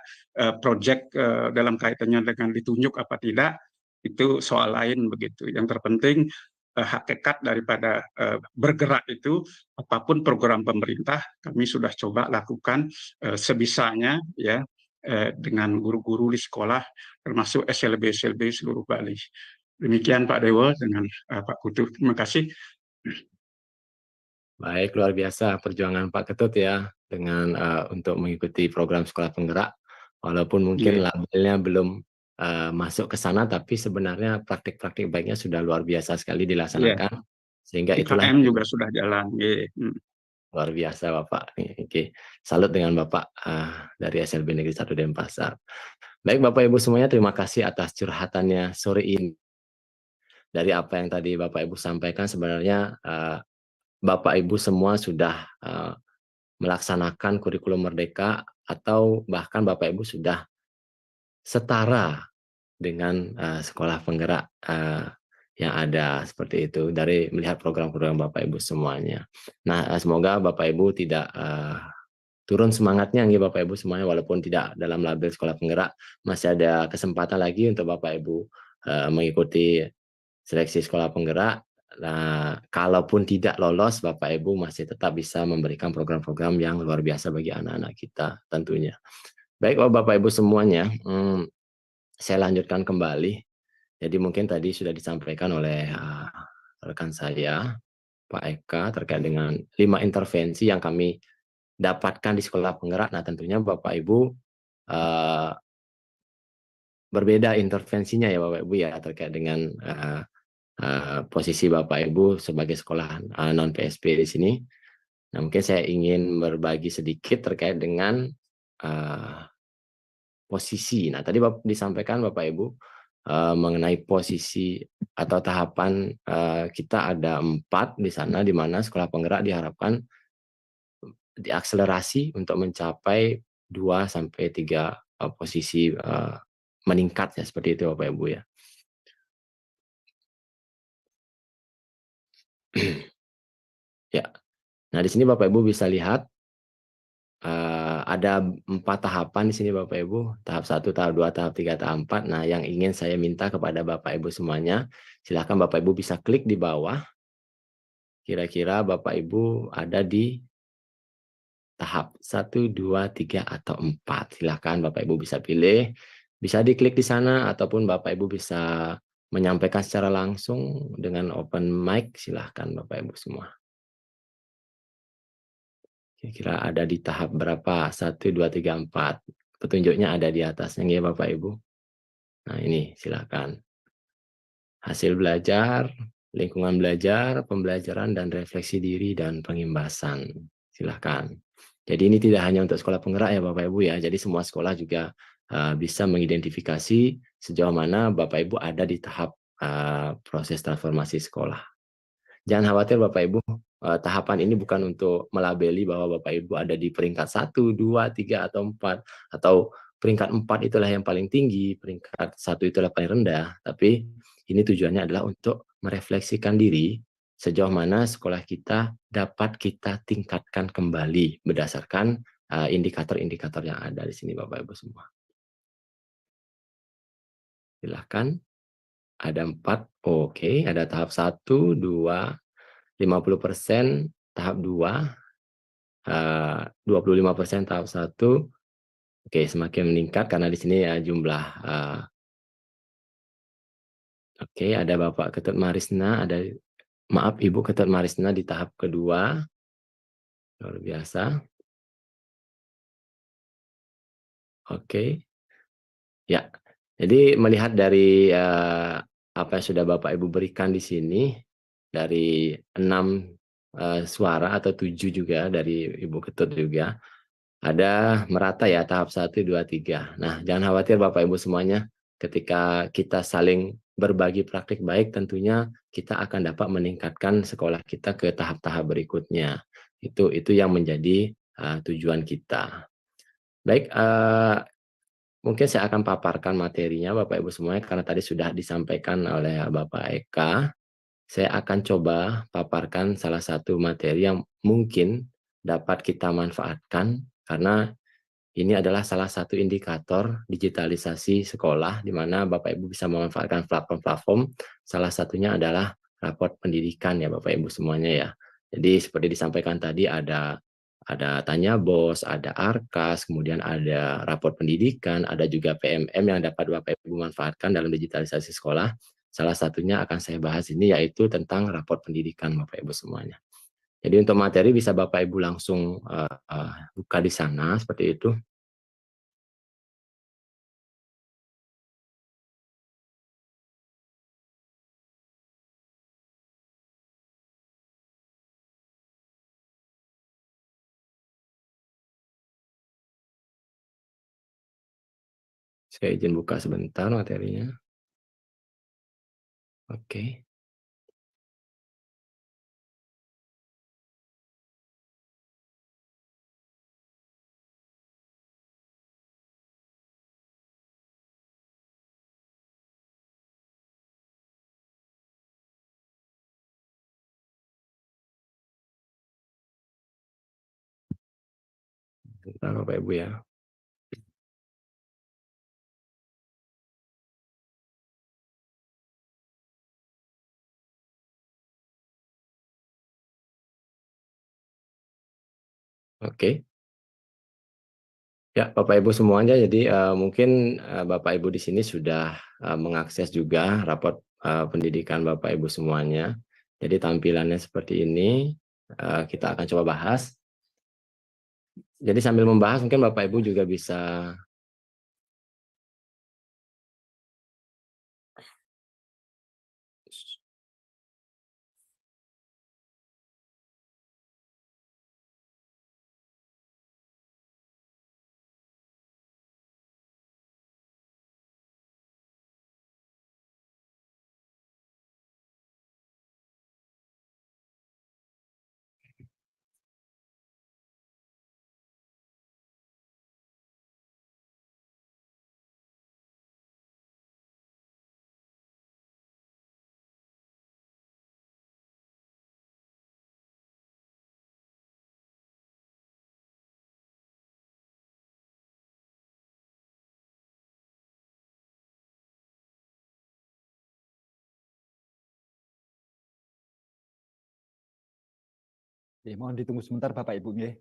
proyek dalam kaitannya dengan ditunjuk apa tidak itu soal lain begitu. Yang terpenting hakikat daripada bergerak itu, apapun program pemerintah kami sudah coba lakukan sebisanya ya, dengan guru-guru di sekolah termasuk SLB seluruh Bali. Demikian Pak Dewo dengan Pak Putu. Terima kasih. Baik, luar biasa perjuangan Pak Ketut ya dengan untuk mengikuti program sekolah penggerak, walaupun mungkin labelnya belum masuk ke sana, tapi sebenarnya praktik-praktik baiknya sudah luar biasa sekali dilaksanakan, sehingga itulah IKM juga sudah jalan. Luar biasa Bapak. Oke, salut dengan Bapak dari SLB Negeri 1 Denpasar. Baik Bapak Ibu semuanya, terima kasih atas curhatannya sore ini. Dari apa yang tadi Bapak Ibu sampaikan, sebenarnya Bapak Ibu semua sudah melaksanakan kurikulum Merdeka, atau bahkan Bapak Ibu sudah setara dengan sekolah penggerak yang ada seperti itu, dari melihat program-program Bapak Ibu semuanya. Nah, semoga Bapak Ibu tidak turun semangatnya nih Bapak Ibu semuanya, walaupun tidak dalam label sekolah penggerak, masih ada kesempatan lagi untuk Bapak Ibu mengikuti seleksi sekolah penggerak. Nah, kalaupun tidak lolos, Bapak Ibu masih tetap bisa memberikan program-program yang luar biasa bagi anak-anak kita tentunya. Baik Bapak Ibu semuanya, saya lanjutkan kembali. Jadi mungkin tadi sudah disampaikan oleh rekan saya Pak Eka terkait dengan 5 intervensi yang kami dapatkan di sekolah penggerak. Nah, tentunya Bapak Ibu berbeda intervensinya ya Bapak Ibu ya, terkait dengan posisi Bapak Ibu sebagai sekolah non PSP di sini. Nah, mungkin saya ingin berbagi sedikit terkait dengan posisi. Nah, tadi disampaikan Bapak Ibu mengenai posisi atau tahapan kita ada 4 di sana, di mana sekolah penggerak diharapkan diakselerasi untuk mencapai 2 sampai 3 posisi meningkat ya, seperti itu Bapak Ibu ya. Ya. Nah, di sini Bapak Ibu bisa lihat ada 4 tahapan di sini Bapak Ibu, tahap 1, tahap 2, tahap 3, tahap 4. Nah, yang ingin saya minta kepada Bapak Ibu semuanya, silakan Bapak Ibu bisa klik di bawah. Kira-kira Bapak Ibu ada di tahap 1, 2, 3, atau 4. Silakan Bapak Ibu bisa pilih, bisa diklik di sana, ataupun Bapak Ibu bisa menyampaikan secara langsung dengan open mic, silahkan Bapak Ibu semua. Kira-kira ada di tahap berapa? 1, 2, 3, 4. Petunjuknya ada di atasnya ya Bapak Ibu. Nah, ini silakan. Hasil belajar, lingkungan belajar, pembelajaran, dan refleksi diri dan pengimbasan. Silakan. Jadi ini tidak hanya untuk sekolah penggerak ya Bapak Ibu ya. Jadi semua sekolah juga bisa mengidentifikasi sejauh mana Bapak Ibu ada di tahap proses transformasi sekolah. Jangan khawatir Bapak Ibu, tahapan ini bukan untuk melabeli bahwa Bapak Ibu ada di peringkat 1, 2, 3, atau 4, atau peringkat 4 itulah yang paling tinggi, peringkat 1 itulah paling rendah, tapi ini tujuannya adalah untuk merefleksikan diri sejauh mana sekolah kita dapat kita tingkatkan kembali berdasarkan indikator-indikator yang ada di sini Bapak Ibu semua. Silahkan. Ada 4, oke, ada tahap 1, 2, 50% tahap 2, 25% tahap 1. Oke, semakin meningkat karena di sini ya jumlah. Oke, ada Bapak Ketut Marisna, maaf Ibu Ketut Marisna di tahap kedua. Luar biasa. Oke. Ya. Jadi melihat dari apa yang sudah Bapak Ibu berikan di sini, dari 6 suara atau 7 juga dari Ibu Ketut juga, ada merata ya tahap 1, 2, 3. Nah, jangan khawatir Bapak Ibu semuanya, ketika kita saling berbagi praktik baik, tentunya kita akan dapat meningkatkan sekolah kita ke tahap-tahap berikutnya. Itu yang menjadi tujuan kita. Baik, mungkin saya akan paparkan materinya Bapak Ibu semuanya, karena tadi sudah disampaikan oleh Bapak Eka. Saya akan coba paparkan salah satu materi yang mungkin dapat kita manfaatkan, karena ini adalah salah satu indikator digitalisasi sekolah, di mana Bapak Ibu bisa memanfaatkan platform-platform. Salah satunya adalah raport pendidikan ya Bapak Ibu semuanya ya. Jadi seperti disampaikan tadi, ada Tanya Bos, ada Arkas, kemudian ada raport pendidikan, ada juga PMM yang dapat Bapak Ibu manfaatkan dalam digitalisasi sekolah. Salah satunya akan saya bahas ini, yaitu tentang raport pendidikan Bapak Ibu semuanya. Jadi untuk materi bisa Bapak Ibu langsung buka di sana, seperti itu. Saya izin buka sebentar materinya. Oke. Bentar Bapak Ibu ya. Oke. Ya, Bapak Ibu semuanya, jadi mungkin Bapak Ibu di sini sudah mengakses juga raport pendidikan Bapak Ibu semuanya. Jadi tampilannya seperti ini. Kita akan coba bahas. Jadi sambil membahas mungkin Bapak Ibu juga bisa Mohon ditunggu sebentar Bapak Ibu nggih.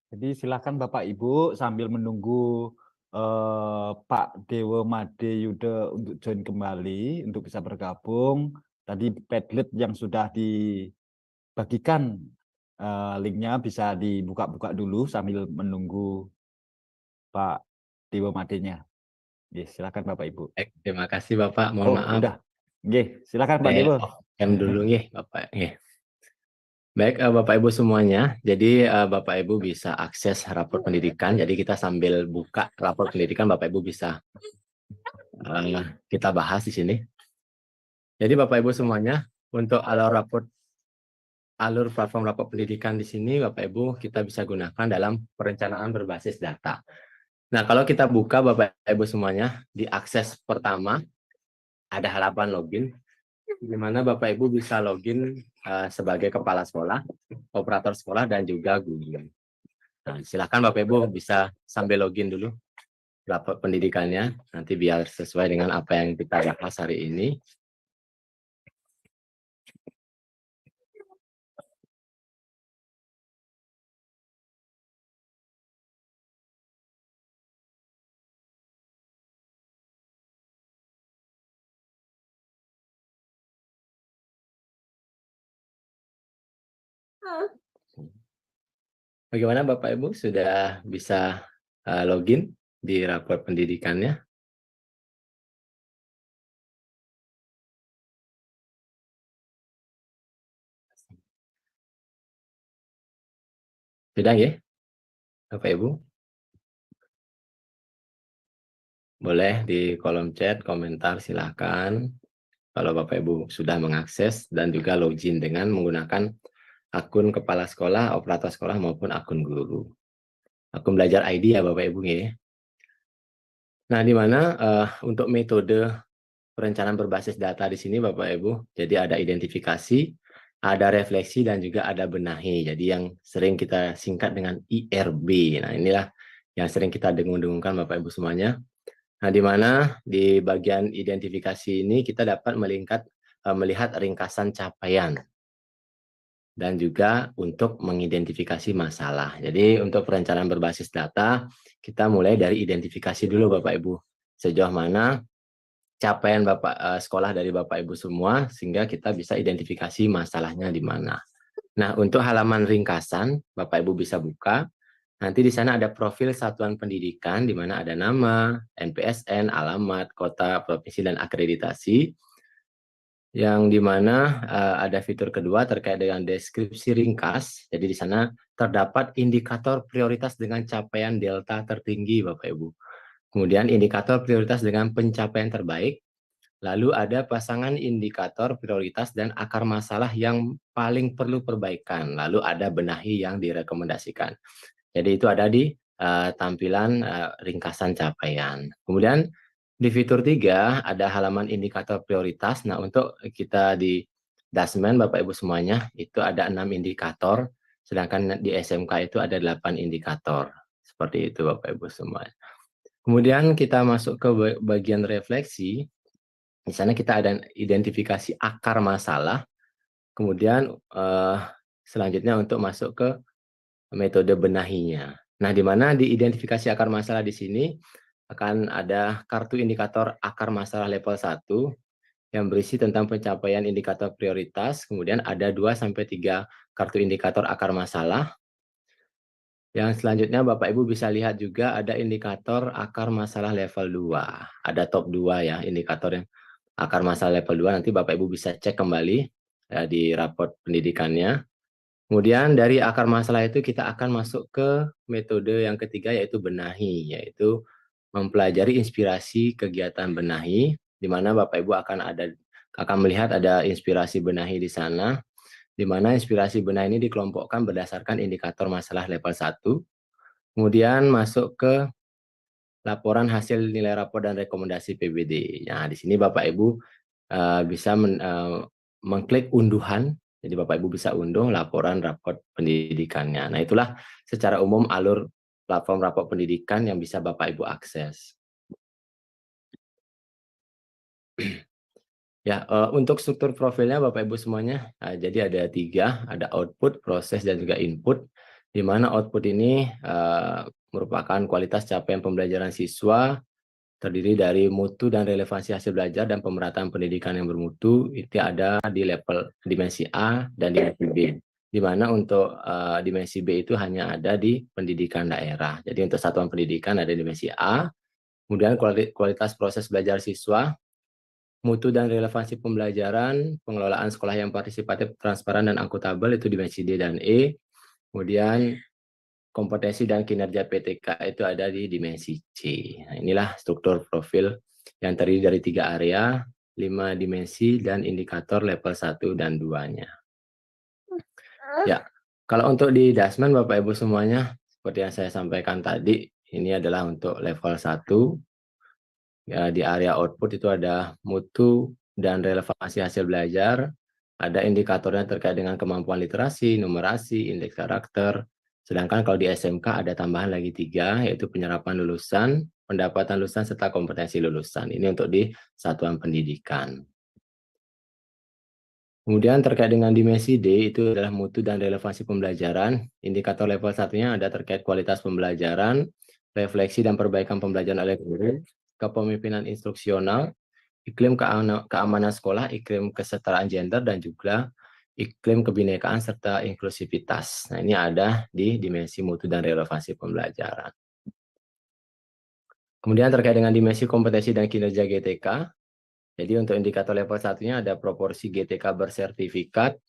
Jadi silakan Bapak Ibu sambil menunggu Pak Dewo Made Yuda untuk join kembali, untuk bisa bergabung. Tadi Padlet yang sudah dibagikan linknya bisa dibuka-buka dulu sambil menunggu Pak Dewo Made-nya. Silakan Bapak Ibu. Baik, terima kasih Bapak. Mohon maaf. Udah. Silakan Pak Dewo. Off-cam dulu Bapak. Baik, Bapak Ibu semuanya. Jadi Bapak Ibu bisa akses rapor pendidikan. Jadi kita sambil buka rapor pendidikan, Bapak Ibu bisa kita bahas di sini. Jadi Bapak Ibu semuanya, untuk alur platform rapor pendidikan di sini, Bapak Ibu kita bisa gunakan dalam perencanaan berbasis data. Nah, kalau kita buka Bapak Ibu semuanya, di akses pertama ada halaman login, di mana Bapak Ibu bisa login sebagai kepala sekolah, operator sekolah, dan juga guru. Nah, silakan Bapak Ibu bisa sambil login dulu rapor pendidikannya, nanti biar sesuai dengan apa yang kita bahas hari ini. Bagaimana Bapak Ibu, sudah bisa login di rapor pendidikannya? Sudah ya, Bapak Ibu? Boleh di kolom chat, komentar, silakan. Kalau Bapak Ibu sudah mengakses dan juga login dengan menggunakan akun kepala sekolah, operator sekolah maupun akun guru. Akun belajar ID ya Bapak Ibu ya. Nah, di mana untuk metode perencanaan berbasis data di sini Bapak Ibu, jadi ada identifikasi, ada refleksi dan juga ada benahi. Jadi yang sering kita singkat dengan IRB. Nah, inilah yang sering kita dengung-dengungkan Bapak Ibu semuanya. Nah, di mana di bagian identifikasi ini kita dapat melihat ringkasan capaian dan juga untuk mengidentifikasi masalah. Jadi untuk perencanaan berbasis data, kita mulai dari identifikasi dulu Bapak Ibu. Sejauh mana capaian sekolah dari Bapak Ibu semua, sehingga kita bisa identifikasi masalahnya di mana. Nah, untuk halaman ringkasan, Bapak Ibu bisa buka. Nanti di sana ada profil satuan pendidikan, di mana ada nama, NPSN, alamat, kota, provinsi, dan akreditasi. Yang di mana ada fitur kedua terkait dengan deskripsi ringkas. Jadi di sana terdapat indikator prioritas dengan capaian delta tertinggi, Bapak Ibu. Kemudian indikator prioritas dengan pencapaian terbaik. Lalu ada pasangan indikator prioritas dan akar masalah yang paling perlu perbaikan. Lalu ada benahi yang direkomendasikan. Jadi itu ada di tampilan ringkasan capaian. Kemudian di fitur 3 ada halaman indikator prioritas. Nah, untuk kita di Dasmen Bapak Ibu semuanya itu ada 6 indikator, sedangkan di SMK itu ada 8 indikator. Seperti itu Bapak Ibu semuanya. Kemudian kita masuk ke bagian refleksi. Di sana kita ada identifikasi akar masalah. Kemudian selanjutnya untuk masuk ke metode benahinya. Nah, di mana di identifikasi akar masalah di sini akan ada kartu indikator akar masalah level 1 yang berisi tentang pencapaian indikator prioritas, kemudian ada 2-3 kartu indikator akar masalah. Yang selanjutnya Bapak Ibu bisa lihat juga ada indikator akar masalah level 2. Ada top 2 ya, indikator yang akar masalah level 2, nanti Bapak Ibu bisa cek kembali ya, di raport pendidikannya. Kemudian dari akar masalah itu kita akan masuk ke metode yang ketiga yaitu benahi, yaitu mempelajari inspirasi kegiatan benahi, di mana Bapak Ibu akan melihat ada inspirasi benahi di sana, di mana inspirasi benahi ini dikelompokkan berdasarkan indikator masalah level 1. Kemudian masuk ke laporan hasil nilai rapor dan rekomendasi PBD. Nah, di sini Bapak Ibu bisa mengklik unduhan. Jadi Bapak Ibu bisa unduh laporan raport pendidikannya. Nah, itulah secara umum alur platform raport pendidikan yang bisa Bapak Ibu akses. Ya, untuk struktur profilnya Bapak Ibu semuanya, jadi ada 3, ada output, proses, dan juga input, di mana output ini merupakan kualitas capaian pembelajaran siswa, terdiri dari mutu dan relevansi hasil belajar dan pemerataan pendidikan yang bermutu, itu ada di level dimensi A dan dimensi B. Di mana untuk dimensi B itu hanya ada di pendidikan daerah. Jadi untuk satuan pendidikan ada dimensi A, kemudian kualitas proses belajar siswa, mutu dan relevansi pembelajaran, pengelolaan sekolah yang partisipatif, transparan, dan akuntabel itu dimensi D dan E. Kemudian kompetensi dan kinerja PTK itu ada di dimensi C. Nah, inilah struktur profil yang terdiri dari 3 area, 5 dimensi, dan indikator level 1 dan 2-nya. Ya, kalau untuk di Dasmen Bapak Ibu semuanya, seperti yang saya sampaikan tadi, ini adalah untuk level 1. Ya, di area output itu ada mutu dan relevansi hasil belajar, ada indikatornya terkait dengan kemampuan literasi, numerasi, indeks karakter. Sedangkan kalau di SMK ada tambahan lagi 3, yaitu penyerapan lulusan, pendapatan lulusan, serta kompetensi lulusan. Ini untuk di satuan pendidikan. Kemudian terkait dengan dimensi D, itu adalah mutu dan relevansi pembelajaran. Indikator level 1-nya ada terkait kualitas pembelajaran, refleksi dan perbaikan pembelajaran oleh guru, kepemimpinan instruksional, iklim keamanan sekolah, iklim kesetaraan gender, dan juga iklim kebinekaan serta inklusivitas. Nah, ini ada di dimensi mutu dan relevansi pembelajaran. Kemudian terkait dengan dimensi kompetensi dan kinerja GTK, jadi untuk indikator level 1-nya ada proporsi GTK bersertifikat,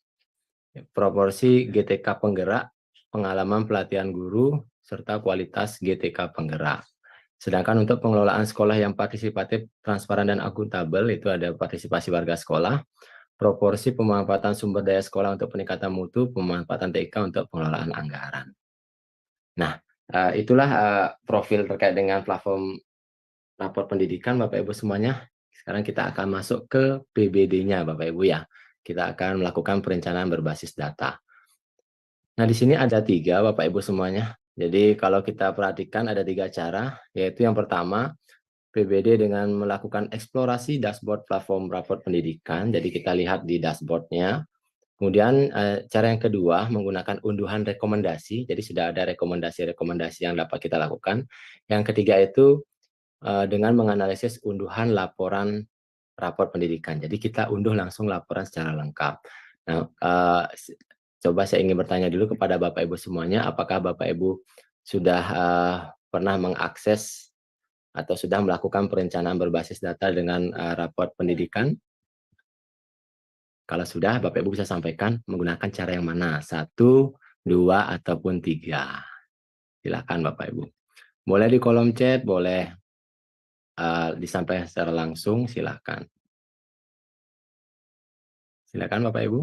proporsi GTK penggerak, pengalaman pelatihan guru, serta kualitas GTK penggerak. Sedangkan untuk pengelolaan sekolah yang partisipatif, transparan, dan akuntabel, itu ada partisipasi warga sekolah, proporsi pemanfaatan sumber daya sekolah untuk peningkatan mutu, pemanfaatan TIK untuk pengelolaan anggaran. Nah, itulah profil terkait dengan platform rapor pendidikan, Bapak Ibu semuanya. Sekarang kita akan masuk ke PBD-nya, Bapak Ibu ya. Kita akan melakukan perencanaan berbasis data. Nah, di sini ada 3, Bapak Ibu semuanya. Jadi kalau kita perhatikan ada 3 cara, yaitu yang pertama, PBD dengan melakukan eksplorasi dashboard platform rapor pendidikan. Jadi kita lihat di dashboardnya. Kemudian cara yang kedua menggunakan unduhan rekomendasi. Jadi sudah ada rekomendasi-rekomendasi yang dapat kita lakukan. Yang ketiga itu dengan menganalisis unduhan laporan rapor pendidikan. Jadi kita unduh langsung laporan secara lengkap. Nah, coba saya ingin bertanya dulu kepada Bapak Ibu semuanya, apakah Bapak Ibu sudah pernah mengakses atau sudah melakukan perencanaan berbasis data dengan rapor pendidikan? Kalau sudah, Bapak Ibu bisa sampaikan menggunakan cara yang mana? 1, 2, ataupun 3. Silakan Bapak Ibu. Boleh di kolom chat, boleh disampaikan secara langsung, silakan. Silakan Bapak Ibu.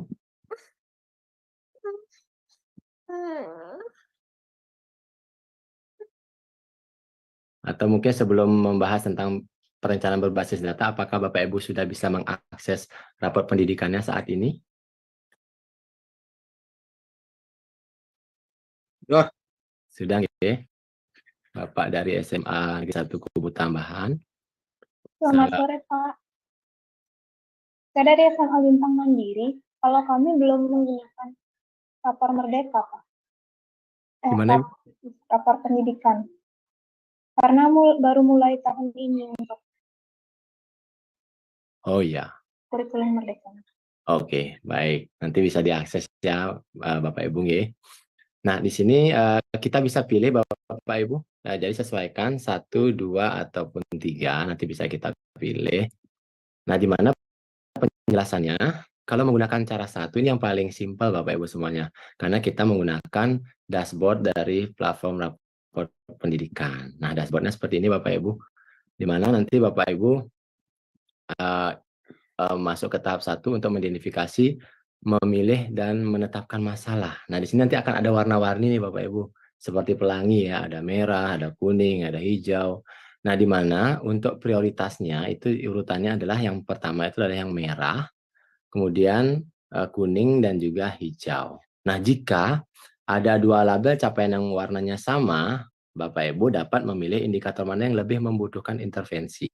Atau mungkin sebelum membahas tentang perencanaan berbasis data, apakah Bapak Ibu sudah bisa mengakses rapor pendidikannya saat ini? Sudah, ya. Bapak dari SMA Negeri 1 Kubu Tambahan. Selamat sore, Pak. Saya dari SMA Bintang Mandiri. Kalau kami belum menggunakan rapor Merdeka, Pak. Gimana? Rapor pendidikan. Karena baru mulai tahun ini untuk kurikulum Merdeka. Oke, baik. Nanti bisa diakses ya Bapak Ibu ya. Nah, di sini kita bisa pilih Bapak Ibu. Jadi sesuaikan 1, 2, ataupun 3. Nanti bisa kita pilih. Nah, di mana penjelasannya? Kalau menggunakan cara 1 ini yang paling simpel Bapak Ibu semuanya. Karena kita menggunakan dashboard dari platform rapor pendidikan. Nah, dashboardnya seperti ini Bapak Ibu. Di mana nanti Bapak Ibu masuk ke tahap 1 untuk mengidentifikasi, memilih, dan menetapkan masalah. Nah, di sini nanti akan ada warna-warni nih Bapak Ibu. Seperti pelangi ya, ada merah, ada kuning, ada hijau. Nah, di mana untuk prioritasnya itu urutannya adalah yang pertama itu adalah yang merah, kemudian kuning, dan juga hijau. Nah, jika ada 2 label capaian yang warnanya sama, Bapak Ibu dapat memilih indikator mana yang lebih membutuhkan intervensi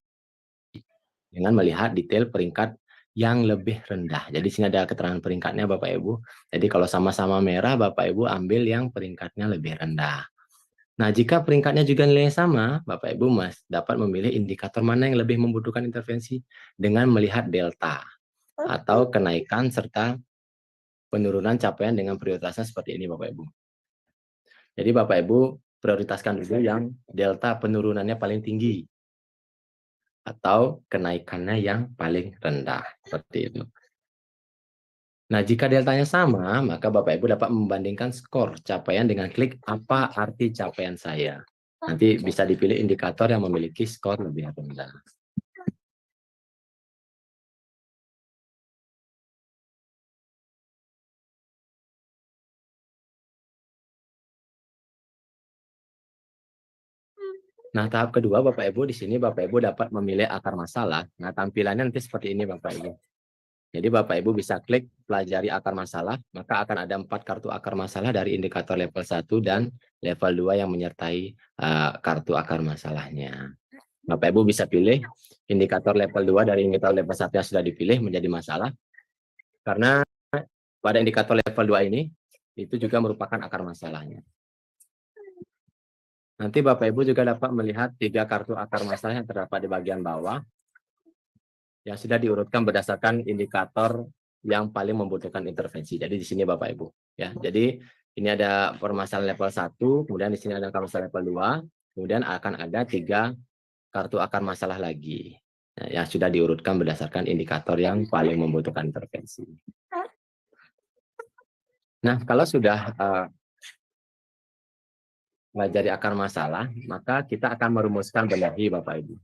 dengan melihat detail peringkat yang lebih rendah. Jadi sini ada keterangan peringkatnya Bapak Ibu. Jadi kalau sama-sama merah, Bapak Ibu ambil yang peringkatnya lebih rendah. Nah, jika peringkatnya juga nilainya sama, Bapak Ibu dapat memilih indikator mana yang lebih membutuhkan intervensi dengan melihat delta atau kenaikan serta penurunan capaian dengan prioritasnya seperti ini Bapak Ibu. Jadi Bapak Ibu prioritaskan dulu yang delta penurunannya paling tinggi atau kenaikannya yang paling rendah, seperti itu. Nah, jika deltanya sama, maka Bapak Ibu dapat membandingkan skor capaian dengan klik apa arti capaian saya. Nanti bisa dipilih indikator yang memiliki skor lebih rendah. Nah, tahap kedua Bapak Ibu, di sini Bapak Ibu dapat memilih akar masalah. Nah, tampilannya nanti seperti ini Bapak Ibu. Jadi Bapak Ibu bisa klik pelajari akar masalah, maka akan ada 4 kartu akar masalah dari indikator level 1 dan level 2 yang menyertai kartu akar masalahnya. Bapak Ibu bisa pilih indikator level 2 dari indikator level 1 yang sudah dipilih menjadi masalah. Karena pada indikator level 2 ini, itu juga merupakan akar masalahnya. Nanti Bapak Ibu juga dapat melihat 3 kartu akar masalah yang terdapat di bagian bawah yang sudah diurutkan berdasarkan indikator yang paling membutuhkan intervensi. Jadi di sini Bapak Ibu ya. Jadi ini ada permasalahan level 1, kemudian di sini ada permasalahan level 2, kemudian akan ada 3 kartu akar masalah lagi. Nah, yang sudah diurutkan berdasarkan indikator yang paling membutuhkan intervensi. Nah, kalau sudah pelajari akar masalah, maka kita akan merumuskan benahi Bapak Ibu.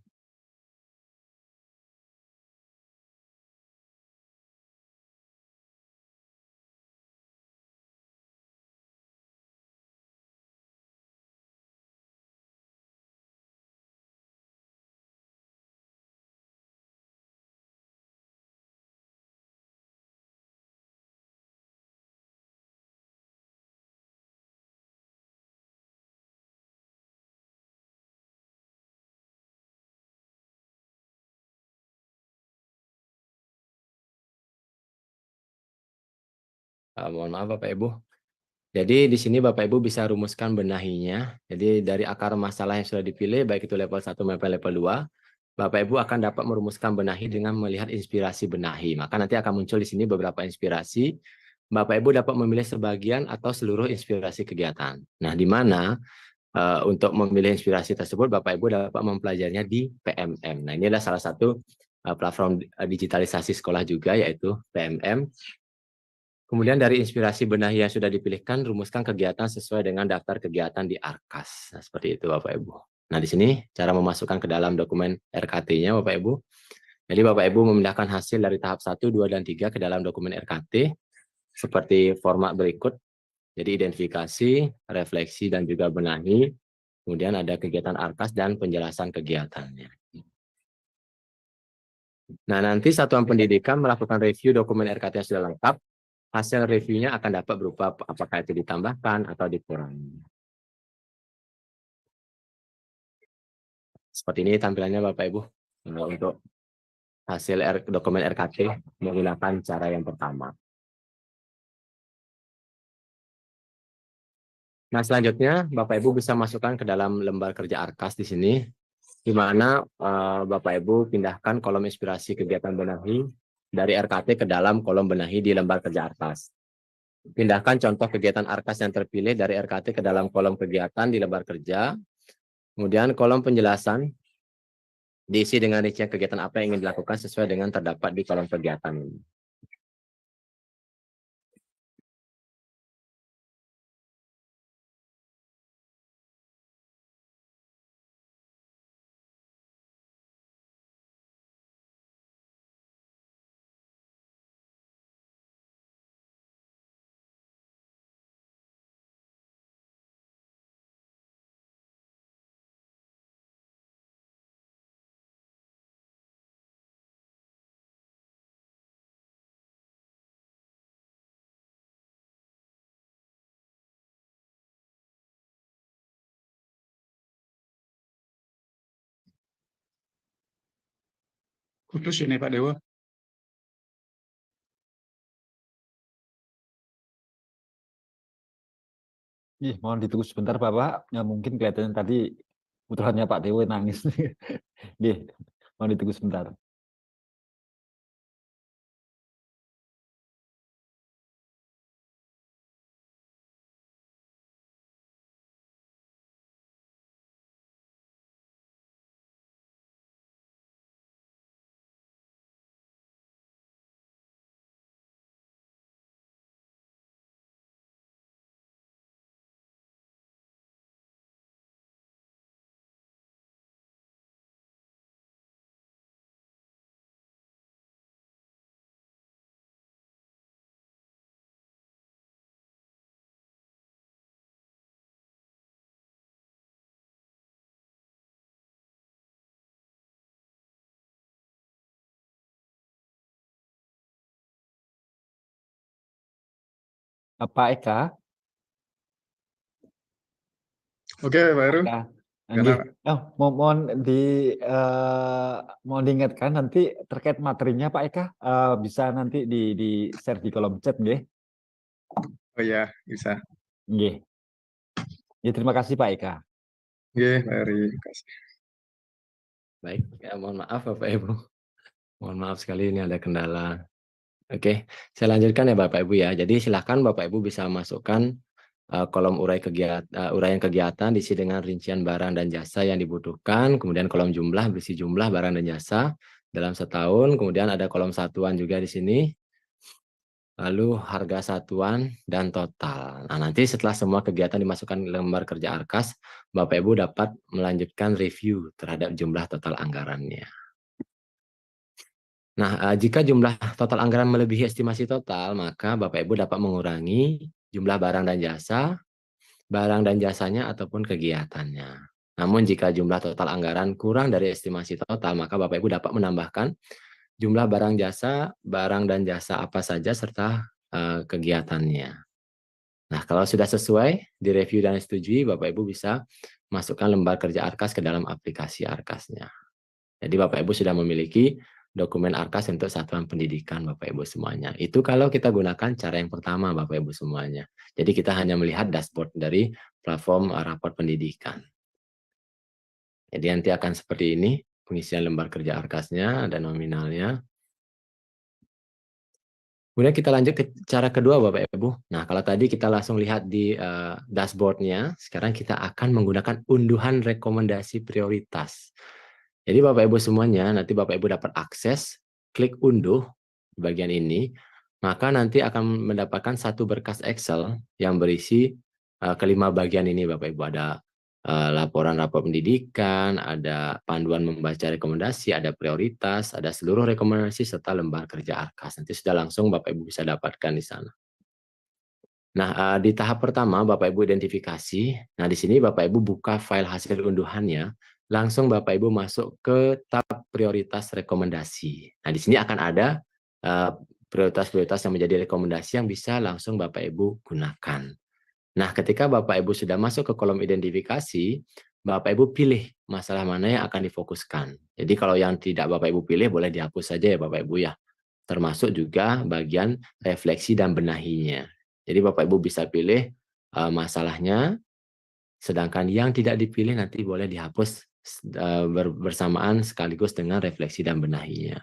Mohon maaf Bapak Ibu. Jadi di sini Bapak Ibu bisa rumuskan benahinya. Jadi dari akar masalah yang sudah dipilih, baik itu level 1 maupun level 2, Bapak Ibu akan dapat merumuskan benahi dengan melihat inspirasi benahi. Maka nanti akan muncul di sini beberapa inspirasi. Bapak Ibu dapat memilih sebagian atau seluruh inspirasi kegiatan. Nah, di mana untuk memilih inspirasi tersebut Bapak Ibu dapat mempelajarinya di PMM. Nah, ini adalah salah satu platform digitalisasi sekolah juga, yaitu PMM. Kemudian dari inspirasi benahi yang sudah dipilihkan, rumuskan kegiatan sesuai dengan daftar kegiatan di Arkas. Nah, seperti itu Bapak Ibu. Nah, di sini cara memasukkan ke dalam dokumen RKT-nya Bapak Ibu. Jadi Bapak Ibu memindahkan hasil dari tahap 1, 2, dan 3 ke dalam dokumen RKT seperti format berikut. Jadi identifikasi, refleksi, dan juga benahi. Kemudian ada kegiatan Arkas dan penjelasan kegiatannya. Nah, nanti satuan pendidikan melakukan review dokumen RKT yang sudah lengkap. Hasil reviewnya akan dapat berupa apakah itu ditambahkan atau dikurangi. Seperti ini tampilannya Bapak Ibu untuk hasil dokumen RKT menggunakan cara yang pertama. Nah, selanjutnya Bapak Ibu bisa masukkan ke dalam lembar kerja Arkas di sini, di mana Bapak Ibu pindahkan kolom inspirasi kegiatan benahi dari RKT ke dalam kolom benahi di lembar kerja Arkas. Pindahkan contoh kegiatan Arkas yang terpilih dari RKT ke dalam kolom kegiatan di lembar kerja. Kemudian kolom penjelasan diisi dengan rincian kegiatan apa yang ingin dilakukan sesuai dengan terdapat di kolom kegiatan ini. Putus ini Pak Dewa. Mohon ditunggu sebentar Bapak. Ya, mungkin kelihatannya tadi putranya Pak Dewa nangis. Mohon ditunggu sebentar. Pak Eka. Oke, Pak Heru. Mohon diingatkan nanti terkait materinya Pak Eka, bisa nanti di share di kolom chat, nggih. Oh ya, bisa. Nggih. Ya, terima kasih Pak Eka. Nggih, Pak Heri. Terima kasih. Baik, ya mohon maaf Bapak Ibu. Mohon maaf sekali ini ada kendala Oke, saya lanjutkan ya Bapak Ibu ya. Jadi silakan Bapak Ibu bisa masukkan kolom uraian kegiatan diisi dengan rincian barang dan jasa yang dibutuhkan, kemudian kolom jumlah berisi jumlah barang dan jasa dalam setahun, kemudian ada kolom satuan juga di sini, lalu harga satuan dan total. Nah, nanti setelah semua kegiatan dimasukkan ke lembar kerja Arkas, Bapak Ibu dapat melanjutkan review terhadap jumlah total anggarannya. Nah, jika jumlah total anggaran melebihi estimasi total, maka Bapak Ibu dapat mengurangi jumlah barang dan jasanya ataupun kegiatannya. Namun jika jumlah total anggaran kurang dari estimasi total, maka Bapak Ibu dapat menambahkan jumlah barang dan jasa apa saja serta kegiatannya. Nah, kalau sudah sesuai, direview dan disetujui, Bapak Ibu bisa masukkan lembar kerja Arkas ke dalam aplikasi Arkasnya. Jadi Bapak Ibu sudah memiliki dokumen Arkas untuk satuan pendidikan Bapak Ibu semuanya. Itu kalau kita gunakan cara yang pertama Bapak Ibu semuanya. Jadi kita hanya melihat dashboard dari platform rapor pendidikan. Jadi nanti akan seperti ini pengisian lembar kerja Arkasnya, ada nominalnya. Kemudian kita lanjut ke cara kedua Bapak Ibu. Nah, kalau tadi kita langsung lihat di dashboardnya, sekarang kita akan menggunakan unduhan rekomendasi prioritas. Jadi Bapak Ibu semuanya, nanti Bapak Ibu dapat akses, klik unduh di bagian ini, maka nanti akan mendapatkan satu berkas Excel yang berisi kelima bagian ini Bapak Ibu. Ada laporan rapor pendidikan, ada panduan membaca rekomendasi, ada prioritas, ada seluruh rekomendasi, serta lembar kerja Arkas. Nanti sudah langsung Bapak Ibu bisa dapatkan di sana. Nah, di tahap pertama Bapak Ibu identifikasi. Nah, di sini Bapak Ibu buka file hasil unduhannya, langsung Bapak Ibu masuk ke tab prioritas rekomendasi. Nah, di sini akan ada prioritas-prioritas yang menjadi rekomendasi yang bisa langsung Bapak Ibu gunakan. Nah, ketika Bapak Ibu sudah masuk ke kolom identifikasi, Bapak Ibu pilih masalah mana yang akan difokuskan. Jadi kalau yang tidak Bapak Ibu pilih boleh dihapus saja ya Bapak Ibu ya. Termasuk juga bagian refleksi dan benahinya. Jadi Bapak Ibu bisa pilih masalahnya, sedangkan yang tidak dipilih nanti boleh dihapus bersamaan sekaligus dengan refleksi dan benahinya.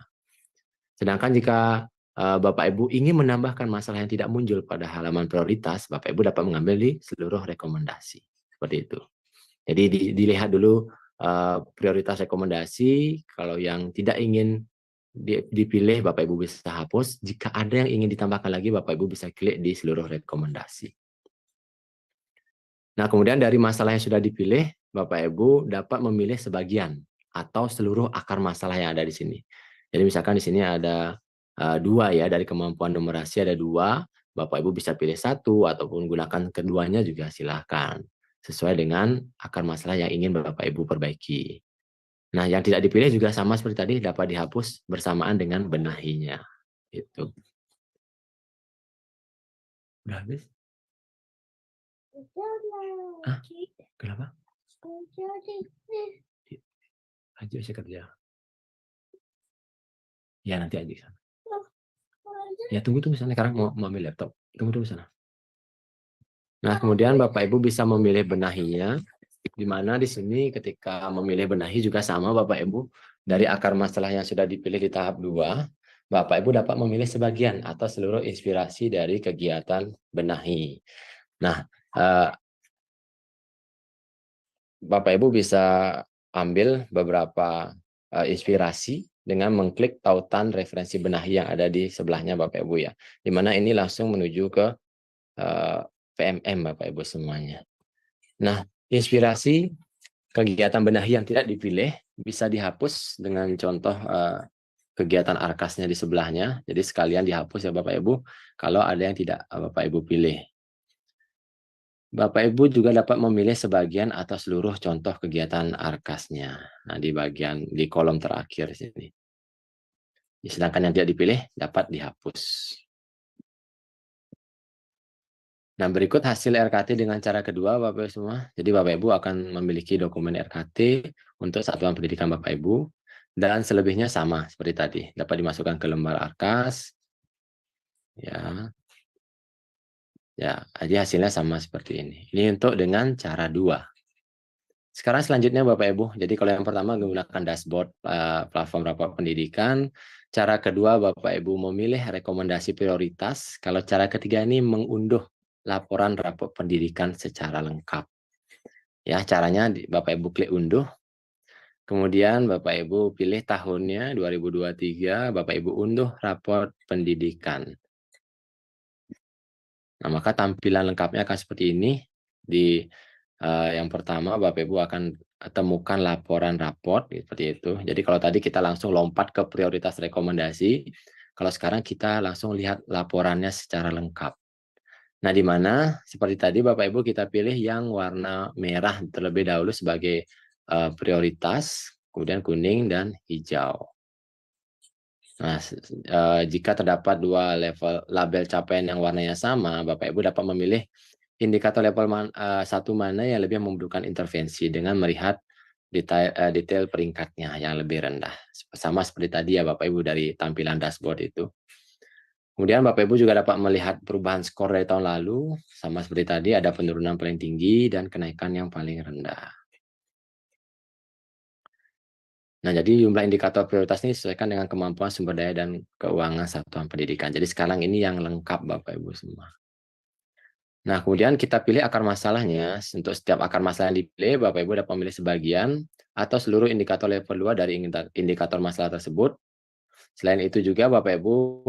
Sedangkan jika Bapak Ibu ingin menambahkan masalah yang tidak muncul pada halaman prioritas, Bapak Ibu dapat mengambil di seluruh rekomendasi. Seperti itu. Jadi dilihat dulu prioritas rekomendasi, kalau yang tidak ingin dipilih Bapak Ibu bisa hapus, jika ada yang ingin ditambahkan lagi Bapak Ibu bisa klik di seluruh rekomendasi. Nah, kemudian dari masalah yang sudah dipilih, Bapak Ibu dapat memilih sebagian atau seluruh akar masalah yang ada di sini. Jadi misalkan di sini ada 2 ya, dari kemampuan numerasi ada 2, Bapak Ibu bisa pilih 1 ataupun gunakan keduanya juga silahkan. Sesuai dengan akar masalah yang ingin Bapak Ibu perbaiki. Nah, yang tidak dipilih juga sama seperti tadi dapat dihapus bersamaan dengan benahinya. Itu. Udah habis? Hah? Kenapa? Aja saya kerja. Ya nanti aja sana. Ya tunggu sana, sekarang mau ambil laptop. Tunggu sana. Nah, kemudian Bapak Ibu bisa memilih benahinya, di mana di sini ketika memilih benahi juga sama Bapak Ibu, dari akar masalah yang sudah dipilih di tahap 2, Bapak Ibu dapat memilih sebagian atau seluruh inspirasi dari kegiatan benahi. Nah, Bapak Ibu bisa ambil beberapa inspirasi dengan mengklik tautan referensi benahi yang ada di sebelahnya Bapak Ibu ya. Di mana ini langsung menuju ke PMM Bapak Ibu semuanya. Nah, inspirasi kegiatan benahi yang tidak dipilih bisa dihapus dengan contoh kegiatan Arkasnya di sebelahnya. Jadi sekalian dihapus ya Bapak Ibu kalau ada yang tidak Bapak Ibu pilih. Bapak Ibu juga dapat memilih sebagian atau seluruh contoh kegiatan Arkasnya. Nah, di kolom terakhir sini. Sedangkan yang tidak dipilih dapat dihapus. Nah, berikut hasil RKT dengan cara kedua Bapak Ibu semua. Jadi Bapak Ibu akan memiliki dokumen RKT untuk satuan pendidikan Bapak Ibu. Dan selebihnya sama seperti tadi. Dapat dimasukkan ke lembar Arkas. Ya. Ya, jadi hasilnya sama seperti ini. Ini untuk dengan cara 2. Sekarang selanjutnya Bapak Ibu. Jadi kalau yang pertama menggunakan dashboard platform rapor pendidikan. Cara kedua, Bapak Ibu memilih rekomendasi prioritas. Kalau cara ketiga ini mengunduh laporan rapor pendidikan secara lengkap. Ya, caranya Bapak Ibu klik unduh. Kemudian Bapak Ibu pilih tahunnya 2023, Bapak Ibu unduh rapor pendidikan. Nah, maka tampilan lengkapnya akan seperti ini. Di yang pertama Bapak Ibu akan temukan laporan raport seperti itu. Jadi kalau tadi kita langsung lompat ke prioritas rekomendasi, kalau sekarang kita langsung lihat laporannya secara lengkap. Nah, di mana seperti tadi Bapak Ibu kita pilih yang warna merah terlebih dahulu sebagai prioritas, kemudian kuning dan hijau. Nah, jika terdapat dua level label capaian yang warnanya sama, Bapak Ibu dapat memilih indikator level satu mana yang lebih membutuhkan intervensi dengan melihat detail peringkatnya yang lebih rendah. Sama seperti tadi ya Bapak Ibu dari tampilan dashboard itu. Kemudian Bapak Ibu juga dapat melihat perubahan skor dari tahun lalu, sama seperti tadi ada penurunan paling tinggi dan kenaikan yang paling rendah. Nah, jadi jumlah indikator prioritas ini disesuaikan dengan kemampuan sumber daya dan keuangan satuan pendidikan. Jadi sekarang ini yang lengkap Bapak Ibu semua. Nah, kemudian kita pilih akar masalahnya. Untuk setiap akar masalah yang dipilih, Bapak Ibu dapat memilih sebagian atau seluruh indikator level 2 dari indikator masalah tersebut. Selain itu juga Bapak Ibu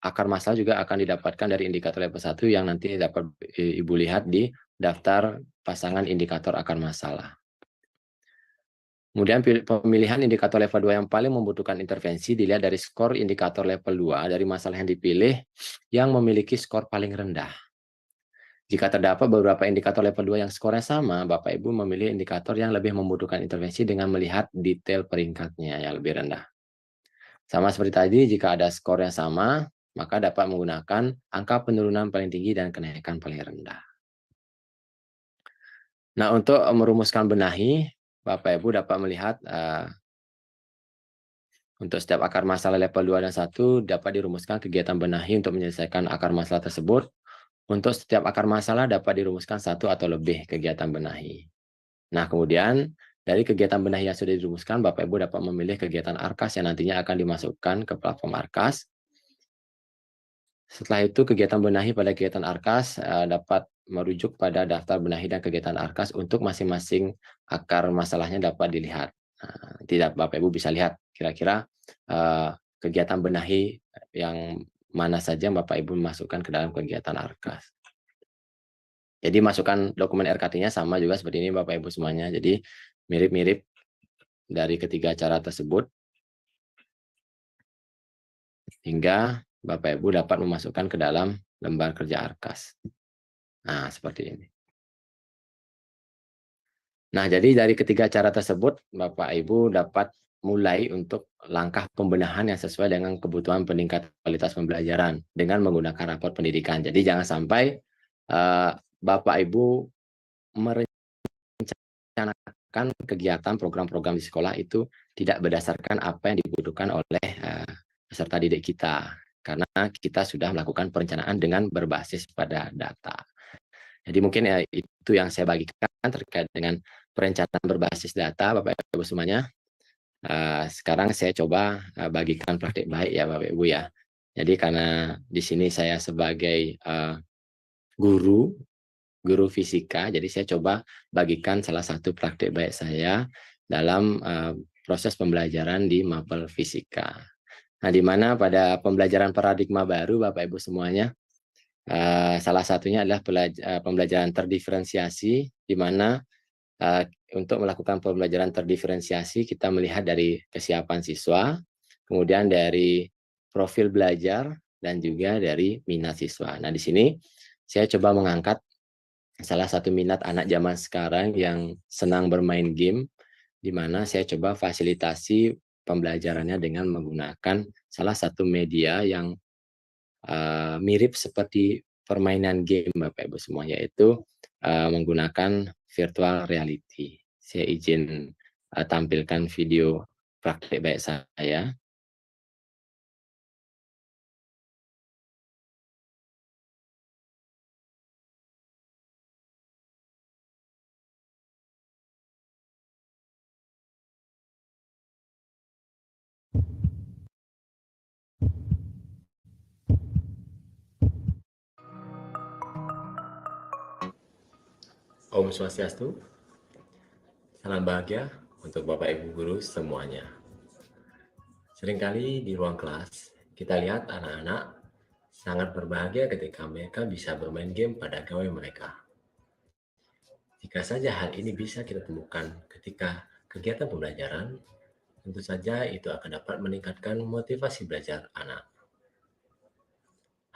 akar masalah juga akan didapatkan dari indikator level 1 yang nanti dapat Ibu lihat di daftar pasangan indikator akar masalah. Kemudian pemilihan indikator level 2 yang paling membutuhkan intervensi dilihat dari skor indikator level 2 dari masalah yang dipilih yang memiliki skor paling rendah. Jika terdapat beberapa indikator level 2 yang skornya sama, Bapak Ibu memilih indikator yang lebih membutuhkan intervensi dengan melihat detail peringkatnya yang lebih rendah. Sama seperti tadi, jika ada skor yang sama, maka dapat menggunakan angka penurunan paling tinggi dan kenaikan paling rendah. Nah, untuk merumuskan benahi, Bapak Ibu dapat melihat untuk setiap akar masalah level 2 dan 1 dapat dirumuskan kegiatan benahi untuk menyelesaikan akar masalah tersebut. Untuk setiap akar masalah dapat dirumuskan 1 atau lebih kegiatan benahi. Nah, kemudian dari kegiatan benahi yang sudah dirumuskan, Bapak Ibu dapat memilih kegiatan ARKAS yang nantinya akan dimasukkan ke platform ARKAS. Setelah itu, kegiatan benahi pada kegiatan ARKAS dapat merujuk pada daftar benahi dan kegiatan ARKAS untuk masing-masing akar masalahnya dapat dilihat. Tidak, Bapak Ibu bisa lihat kira-kira kegiatan benahi yang mana saja Bapak Ibu masukkan ke dalam kegiatan ARKAS. Jadi masukkan dokumen RKT-nya sama juga seperti ini Bapak Ibu semuanya. Jadi mirip-mirip dari ketiga cara tersebut. Hingga Bapak Ibu dapat memasukkan ke dalam lembar kerja ARKAS. Nah, seperti ini. Nah, jadi dari ketiga cara tersebut, Bapak Ibu dapat mulai untuk langkah pembenahan yang sesuai dengan kebutuhan peningkatan kualitas pembelajaran dengan menggunakan rapor pendidikan. Jadi jangan sampai Bapak Ibu merencanakan kegiatan program-program di sekolah itu tidak berdasarkan apa yang dibutuhkan oleh peserta didik kita. Karena kita sudah melakukan perencanaan dengan berbasis pada data. Jadi mungkin itu yang saya bagikan terkait dengan perencanaan berbasis data, Bapak Ibu semuanya. Sekarang saya coba bagikan praktik baik ya Bapak Ibu ya. Jadi karena di sini saya sebagai guru fisika, jadi saya coba bagikan salah satu praktik baik saya dalam proses pembelajaran di mapel fisika. Nah, di mana pada pembelajaran paradigma baru Bapak Ibu semuanya, salah satunya adalah pembelajaran terdiferensiasi, di mana untuk melakukan pembelajaran terdiferensiasi kita melihat dari kesiapan siswa, kemudian dari profil belajar, dan juga dari minat siswa. Nah, di sini saya coba mengangkat salah satu minat anak zaman sekarang yang senang bermain game, di mana saya coba fasilitasi pembelajarannya dengan menggunakan salah satu media yang mirip seperti permainan game Bapak Ibu semua, yaitu menggunakan virtual reality. Saya izin tampilkan video praktik baik saya. Om Swastiastu, salam bahagia untuk Bapak Ibu Guru semuanya. Seringkali di ruang kelas, kita lihat anak-anak sangat berbahagia ketika mereka bisa bermain game pada gawai mereka. Jika saja hal ini bisa kita temukan ketika kegiatan pembelajaran, tentu saja itu akan dapat meningkatkan motivasi belajar anak.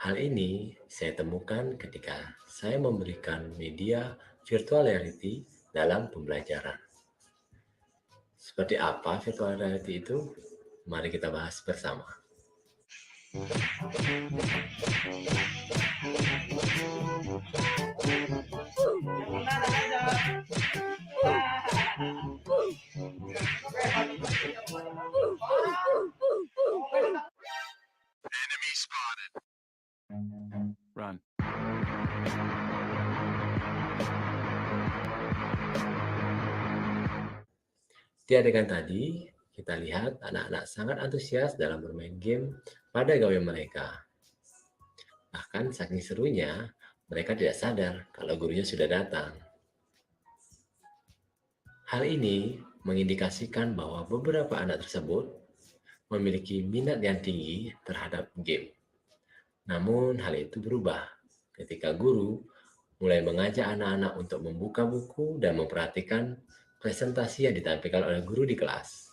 Hal ini saya temukan ketika saya memberikan media virtual reality dalam pembelajaran. Seperti apa virtual reality itu? Mari kita bahas bersama. Run. Di adegan tadi, kita lihat anak-anak sangat antusias dalam bermain game pada gawai mereka. Bahkan saking serunya, mereka tidak sadar kalau gurunya sudah datang. Hal ini mengindikasikan bahwa beberapa anak tersebut memiliki minat yang tinggi terhadap game. Namun hal itu berubah ketika guru mulai mengajak anak-anak untuk membuka buku dan memperhatikan presentasi yang ditampilkan oleh guru di kelas.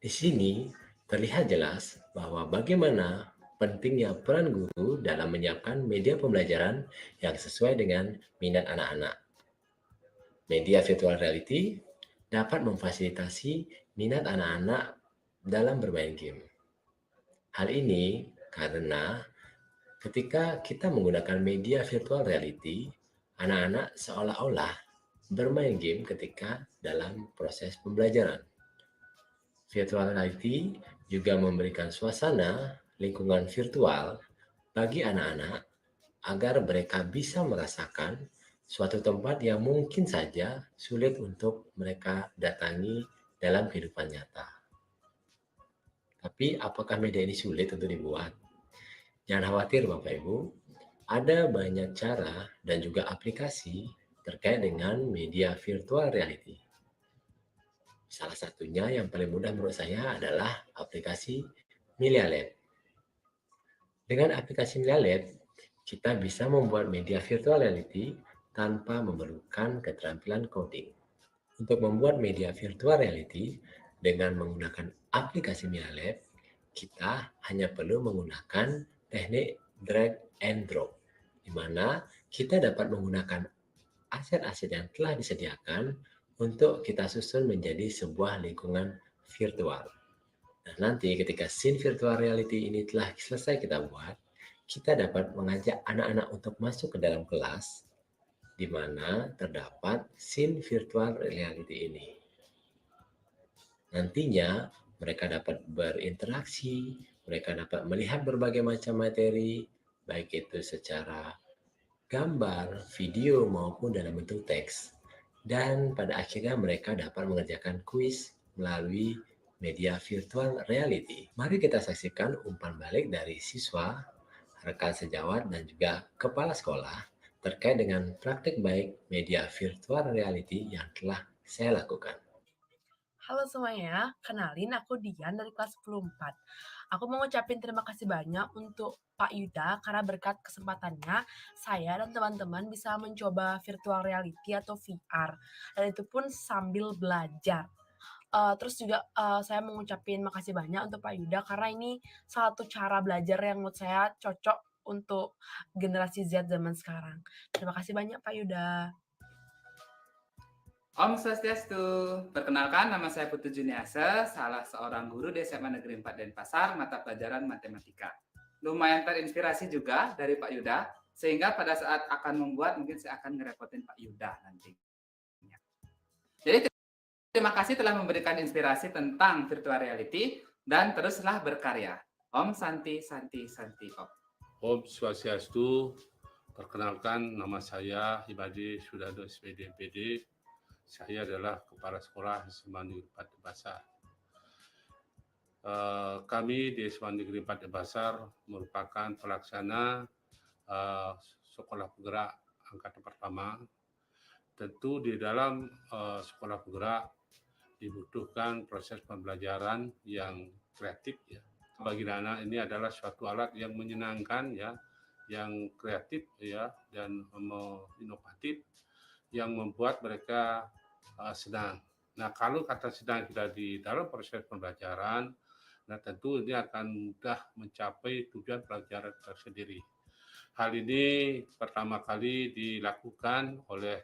Di sini terlihat jelas bahwa bagaimana pentingnya peran guru dalam menyiapkan media pembelajaran yang sesuai dengan minat anak-anak. Media virtual reality dapat memfasilitasi minat anak-anak dalam bermain game. Hal ini karena ketika kita menggunakan media virtual reality, anak-anak seolah-olah bermain game ketika dalam proses pembelajaran. Virtual reality juga memberikan suasana lingkungan virtual bagi anak-anak agar mereka bisa merasakan suatu tempat yang mungkin saja sulit untuk mereka datangi dalam kehidupan nyata. Tapi apakah media ini sulit untuk dibuat? Jangan khawatir Bapak Ibu, ada banyak cara dan juga aplikasi terkait dengan media virtual reality. Salah satunya yang paling mudah menurut saya adalah aplikasi MiliaLab. Dengan aplikasi MiliaLab, kita bisa membuat media virtual reality tanpa memerlukan keterampilan coding. Untuk membuat media virtual reality dengan menggunakan aplikasi MiliaLab, kita hanya perlu menggunakan teknik drag and drop, di mana kita dapat menggunakan aset-aset yang telah disediakan untuk kita susun menjadi sebuah lingkungan virtual. Dan nanti ketika scene virtual reality ini telah selesai kita buat, kita dapat mengajak anak-anak untuk masuk ke dalam kelas di mana terdapat scene virtual reality ini. Nantinya mereka dapat berinteraksi, mereka dapat melihat berbagai macam materi, baik itu secara gambar, video, maupun dalam bentuk teks. Dan pada akhirnya mereka dapat mengerjakan kuis melalui media virtual reality. Mari kita saksikan umpan balik dari siswa, rekan sejawat, dan juga kepala sekolah terkait dengan praktik baik media virtual reality yang telah saya lakukan. Halo semuanya, kenalin aku Dian dari kelas 10-4. Aku mau ngucapin terima kasih banyak untuk Pak Yuda karena berkat kesempatannya saya dan teman-teman bisa mencoba virtual reality atau VR. Dan itu pun sambil belajar. Terus juga saya mau ngucapin makasih banyak untuk Pak Yuda karena ini salah satu cara belajar yang menurut saya cocok untuk generasi Z zaman sekarang. Terima kasih banyak Pak Yuda. Om Swastiastu, perkenalkan nama saya Putu Juniasa, salah seorang guru di SMA Negeri 4 Denpasar, mata pelajaran matematika. Lumayan terinspirasi juga dari Pak Yuda, sehingga pada saat akan membuat mungkin saya akan ngerepotin Pak Yuda nanti. Jadi terima kasih telah memberikan inspirasi tentang virtual reality dan teruslah berkarya. Om Santi Santi Santi Om. Om Swastiastu, perkenalkan nama saya Ibadi Sudado SPD MPD. Saya adalah Kepala Sekolah SMA Negeri 4 Denpasar. Kami di SMA Negeri 4 Denpasar merupakan pelaksana sekolah penggerak angkatan pertama. Tentu di dalam sekolah penggerak dibutuhkan proses pembelajaran yang kreatif ya. Bagi anak ini adalah suatu alat yang menyenangkan ya, yang kreatif ya, dan inovatif, yang membuat mereka senang. Nah, kalau kata senang kita di dalam proses pembelajaran, nah tentu ini akan mudah mencapai tujuan pelajaran tersendiri. Hal ini pertama kali dilakukan oleh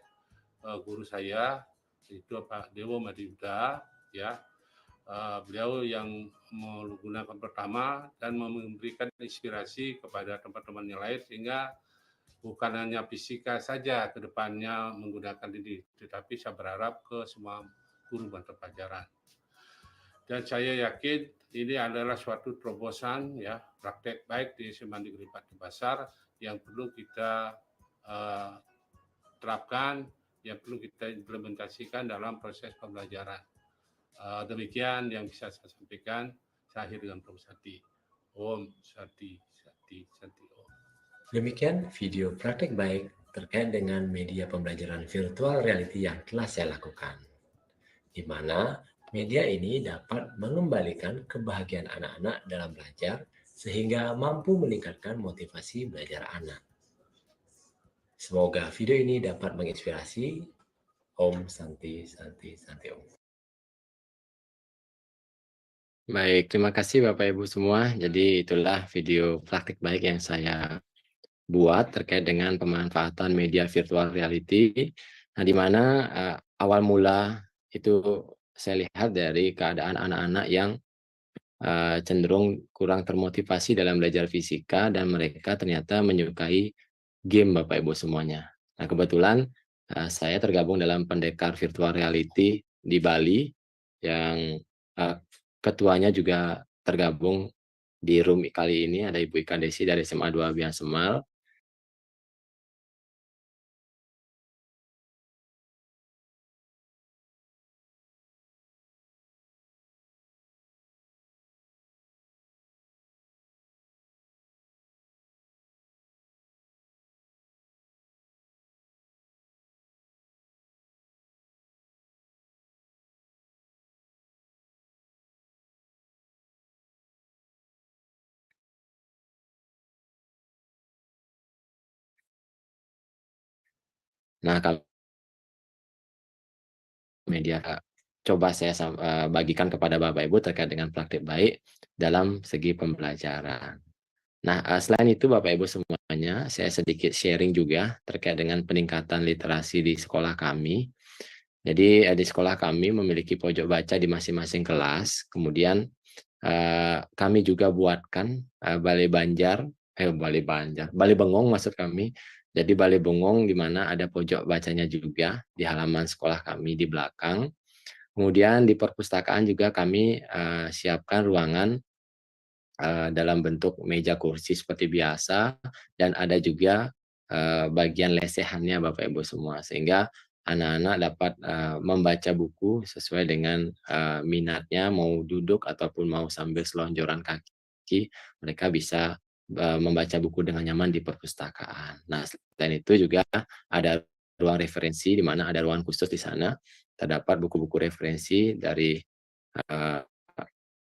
guru saya, itu Pak Dewo Madiyuda, ya. Beliau yang menggunakan pertama dan memberikan inspirasi kepada teman-teman yang lain, sehingga bukan hanya fisika saja ke depannya menggunakan ini, tetapi saya berharap ke semua guru mata pelajaran. Dan saya yakin ini adalah suatu terobosan ya, praktek baik di SMA Negeri 4 Denpasar yang perlu kita terapkan, yang perlu kita implementasikan dalam proses pembelajaran. Demikian yang bisa saya sampaikan. Saya akhiri dengan Om Santi. Om Santi, Santi, Santi Om. Demikian video praktek baik terkait dengan media pembelajaran virtual reality yang telah saya lakukan, di mana media ini dapat mengembalikan kebahagiaan anak-anak dalam belajar sehingga mampu meningkatkan motivasi belajar anak. Semoga video ini dapat menginspirasi. Om Santi, Santi, Santi Om. Baik, terima kasih Bapak Ibu semua. Jadi itulah video praktik baik yang saya buat terkait dengan pemanfaatan media virtual reality. Nah, di mana awal mula itu saya lihat dari keadaan anak-anak yang cenderung kurang termotivasi dalam belajar fisika, dan mereka ternyata menyukai game Bapak Ibu semuanya. Nah, kebetulan saya tergabung dalam pendekar virtual reality di Bali, yang ketuanya juga tergabung di room kali ini, ada Ibu Ika Desi dari SMA 2 Bian Semal. Nah, kalau media coba saya bagikan kepada Bapak Ibu terkait dengan praktik baik dalam segi pembelajaran. Nah, selain itu Bapak Ibu semuanya, saya sedikit sharing juga terkait dengan peningkatan literasi di sekolah kami. Jadi di sekolah kami memiliki pojok baca di masing-masing kelas. Kemudian kami juga buatkan balai bengong maksud kami. Jadi balai bengong di mana ada pojok bacanya juga di halaman sekolah kami di belakang. Kemudian di perpustakaan juga kami siapkan ruangan dalam bentuk meja kursi seperti biasa, dan ada juga bagian lesehannya Bapak Ibu semua, sehingga anak-anak dapat membaca buku sesuai dengan minatnya, mau duduk ataupun mau sambil selonjoran kaki, mereka bisa membaca buku dengan nyaman di perpustakaan. Nah, selain itu juga ada ruang referensi di mana ada ruang khusus di sana, terdapat buku-buku referensi dari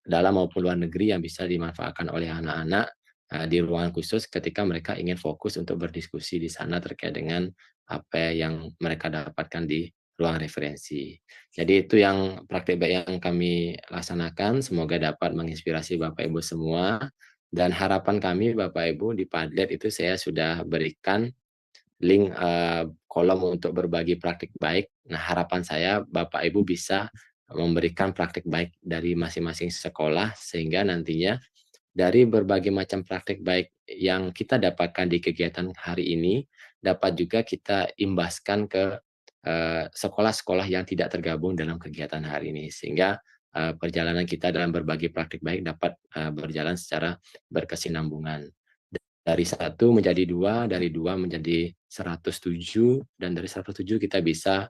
dalam maupun luar negeri yang bisa dimanfaatkan oleh anak-anak di ruangan khusus ketika mereka ingin fokus untuk berdiskusi di sana terkait dengan apa yang mereka dapatkan di ruang referensi. Jadi itu yang praktik baik yang kami laksanakan, semoga dapat menginspirasi Bapak Ibu semua. Dan harapan kami Bapak Ibu, di Padlet itu saya sudah berikan link kolom untuk berbagi praktik baik. Nah, harapan saya Bapak Ibu bisa memberikan praktik baik dari masing-masing sekolah, sehingga nantinya dari berbagai macam praktik baik yang kita dapatkan di kegiatan hari ini dapat juga kita imbaskan ke sekolah-sekolah yang tidak tergabung dalam kegiatan hari ini, sehingga perjalanan kita dalam berbagi praktik baik dapat berjalan secara berkesinambungan. Dari 1 menjadi 2, dari 2 menjadi 107, dan dari 107 kita bisa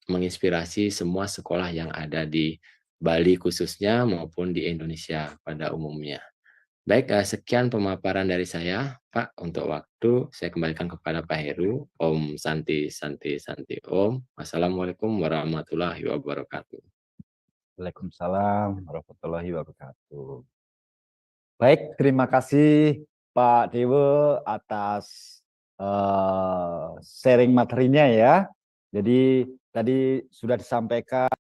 menginspirasi semua sekolah yang ada di Bali khususnya maupun di Indonesia pada umumnya. Baik, sekian pemaparan dari saya, Pak. Untuk waktu, saya kembalikan kepada Pak Heru. Om Santi, Santi, Santi, Om. Assalamualaikum warahmatullahi wabarakatuh. Waalaikumsalam warahmatullahi wabarakatuh. Baik, terima kasih Pak Dewo atas sharing materinya ya. Jadi tadi sudah disampaikan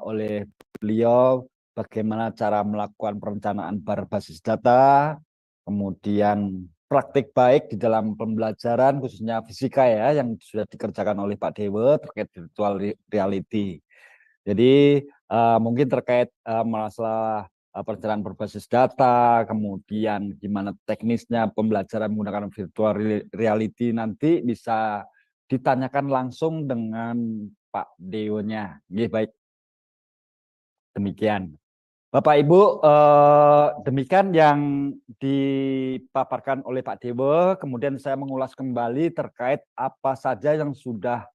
oleh beliau bagaimana cara melakukan perencanaan berbasis data, kemudian praktik baik di dalam pembelajaran khususnya fisika ya yang sudah dikerjakan oleh Pak Dewo terkait virtual reality. Jadi mungkin terkait masalah perencanaan berbasis data, kemudian gimana teknisnya pembelajaran menggunakan virtual reality nanti bisa ditanyakan langsung dengan Pak Dewo-nya. Baik, demikian. Bapak Ibu, demikian yang dipaparkan oleh Pak Dewo. Kemudian saya mengulas kembali terkait apa saja yang sudah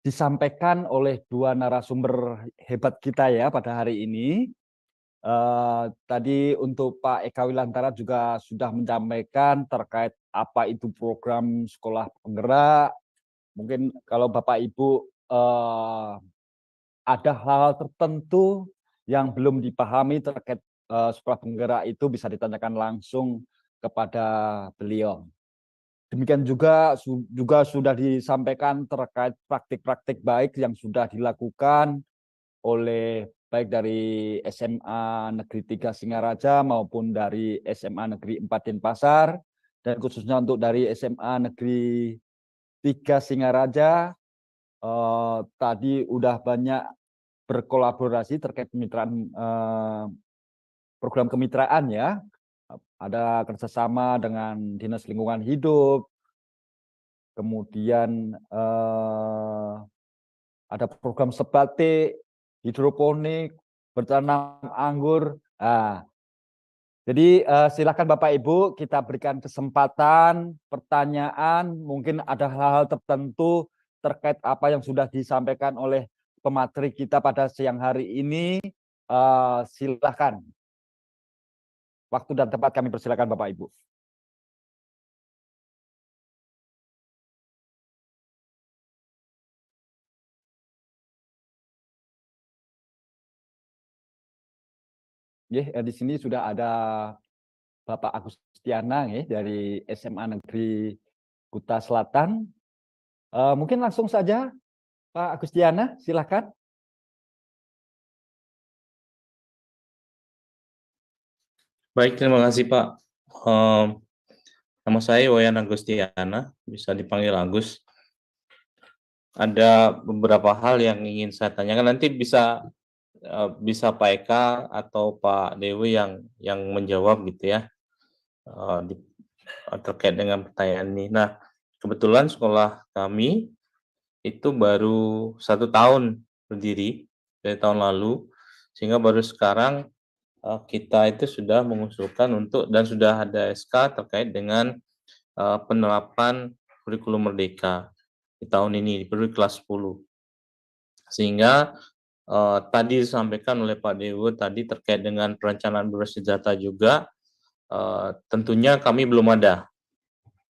disampaikan oleh dua narasumber hebat kita ya pada hari ini. Tadi untuk Pak Eka Wilantara juga sudah menyampaikan terkait apa itu program sekolah penggerak. Mungkin kalau Bapak Ibu ada hal tertentu yang belum dipahami terkait sekolah penggerak itu bisa ditanyakan langsung kepada beliau. Demikian juga sudah disampaikan terkait praktik-praktik baik yang sudah dilakukan oleh baik dari SMA Negeri 3 Singaraja maupun dari SMA Negeri 4 Denpasar, dan khususnya untuk dari SMA Negeri 3 Singaraja tadi udah banyak berkolaborasi terkait kemitraan program kemitraan ya. Ada kerjasama dengan Dinas Lingkungan Hidup, kemudian ada program sebatik, hidroponik, bertanam anggur. Nah, jadi silakan Bapak Ibu kita berikan kesempatan pertanyaan, mungkin ada hal-hal tertentu terkait apa yang sudah disampaikan oleh pemateri kita pada siang hari ini. Silakan. Waktu dan tempat kami persilakan Bapak Ibu. Di sini sudah ada Bapak Agustiana dari SMA Negeri Kuta Selatan. Mungkin langsung saja Pak Agustiana, silakan. Baik, terima kasih Pak. Nama saya Wayan Agustiana, bisa dipanggil Agus. Ada beberapa hal yang ingin saya tanyakan, nanti bisa Pak Eka atau Pak Dewi yang menjawab gitu ya, terkait dengan pertanyaan ini. Nah, kebetulan sekolah kami itu baru 1 tahun berdiri dari tahun lalu, sehingga baru sekarang kita itu sudah mengusulkan untuk dan sudah ada SK terkait dengan penerapan kurikulum merdeka di tahun ini, di periode kelas 10. Sehingga tadi disampaikan oleh Pak Dewo tadi terkait dengan perencanaan berbasis data juga, tentunya kami belum ada.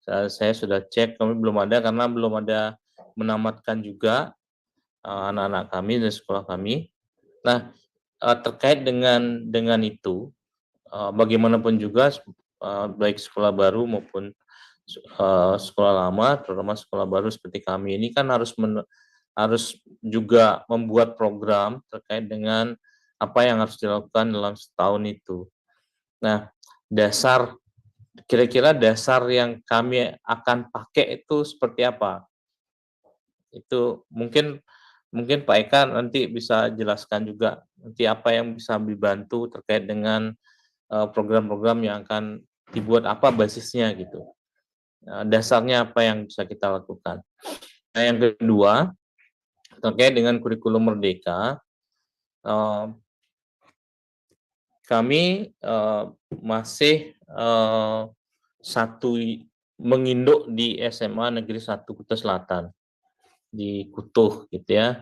Saya sudah cek, kami belum ada karena belum ada menamatkan juga anak-anak kami dan sekolah kami. Nah, terkait dengan itu, bagaimanapun juga baik sekolah baru maupun sekolah lama, terutama sekolah baru seperti kami ini kan harus juga membuat program terkait dengan apa yang harus dilakukan dalam setahun itu. Nah, kira-kira dasar yang kami akan pakai itu seperti apa? Itu mungkin Pak Eka nanti bisa jelaskan juga nanti apa yang bisa dibantu terkait dengan program-program yang akan dibuat, apa basisnya gitu. Dasarnya apa yang bisa kita lakukan. Nah, yang kedua terkait dengan kurikulum merdeka, kami masih menginduk di SMA Negeri 1 Kuta Selatan di Kutuh gitu ya,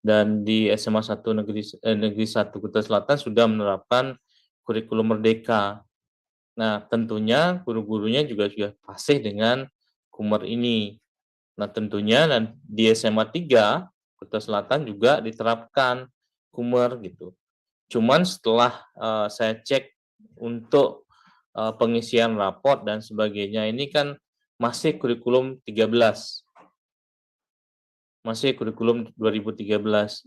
dan di SMA 1 Negeri 1 Kuta Selatan sudah menerapkan kurikulum merdeka Nah, tentunya guru-gurunya juga sudah fasih dengan Kummer ini. Nah, tentunya di SMA 3 Kuta Selatan juga diterapkan Kummer gitu. Cuman setelah saya cek untuk pengisian raport dan sebagainya ini kan masih kurikulum 13. Masih kurikulum 2013.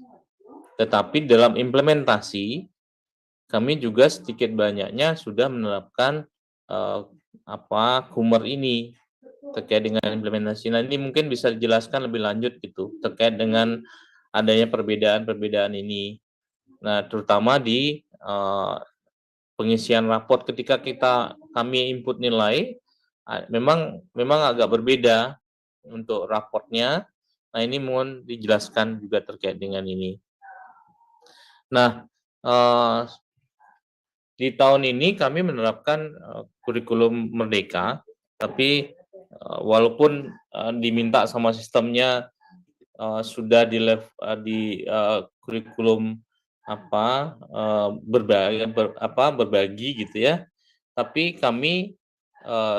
Tetapi dalam implementasi kami juga sedikit banyaknya sudah menerapkan Kummer ini terkait dengan implementasi. Nah, ini mungkin bisa dijelaskan lebih lanjut gitu terkait dengan adanya perbedaan-perbedaan ini. Nah, terutama di pengisian raport ketika kami input nilai memang agak berbeda untuk raportnya. Nah, ini mohon dijelaskan juga terkait dengan ini. Nah, di tahun ini kami menerapkan kurikulum merdeka, tapi walaupun diminta sama sistemnya sudah di kurikulum berbagi gitu ya, tapi kami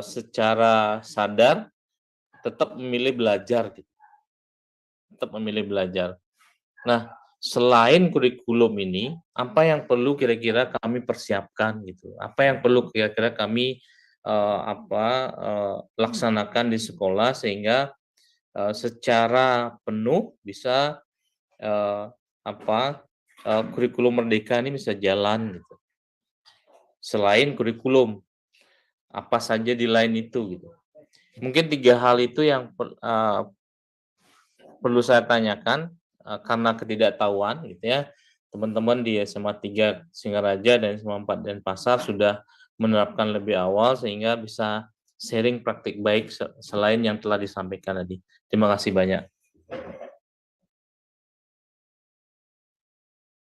secara sadar tetap memilih belajar gitu. Tetap memilih belajar. Nah, selain kurikulum ini, apa yang perlu kira-kira kami persiapkan gitu? Apa yang perlu kira-kira kami laksanakan di sekolah sehingga secara penuh bisa kurikulum merdeka ini bisa jalan gitu. Selain kurikulum, apa saja di lain itu gitu. Mungkin 3 hal itu yang perlu saya tanyakan karena ketidaktahuan gitu ya. Teman-teman di SMA 3 Singaraja dan SMA 4 Denpasar sudah menerapkan lebih awal sehingga bisa sharing praktik baik selain yang telah disampaikan tadi. Terima kasih banyak.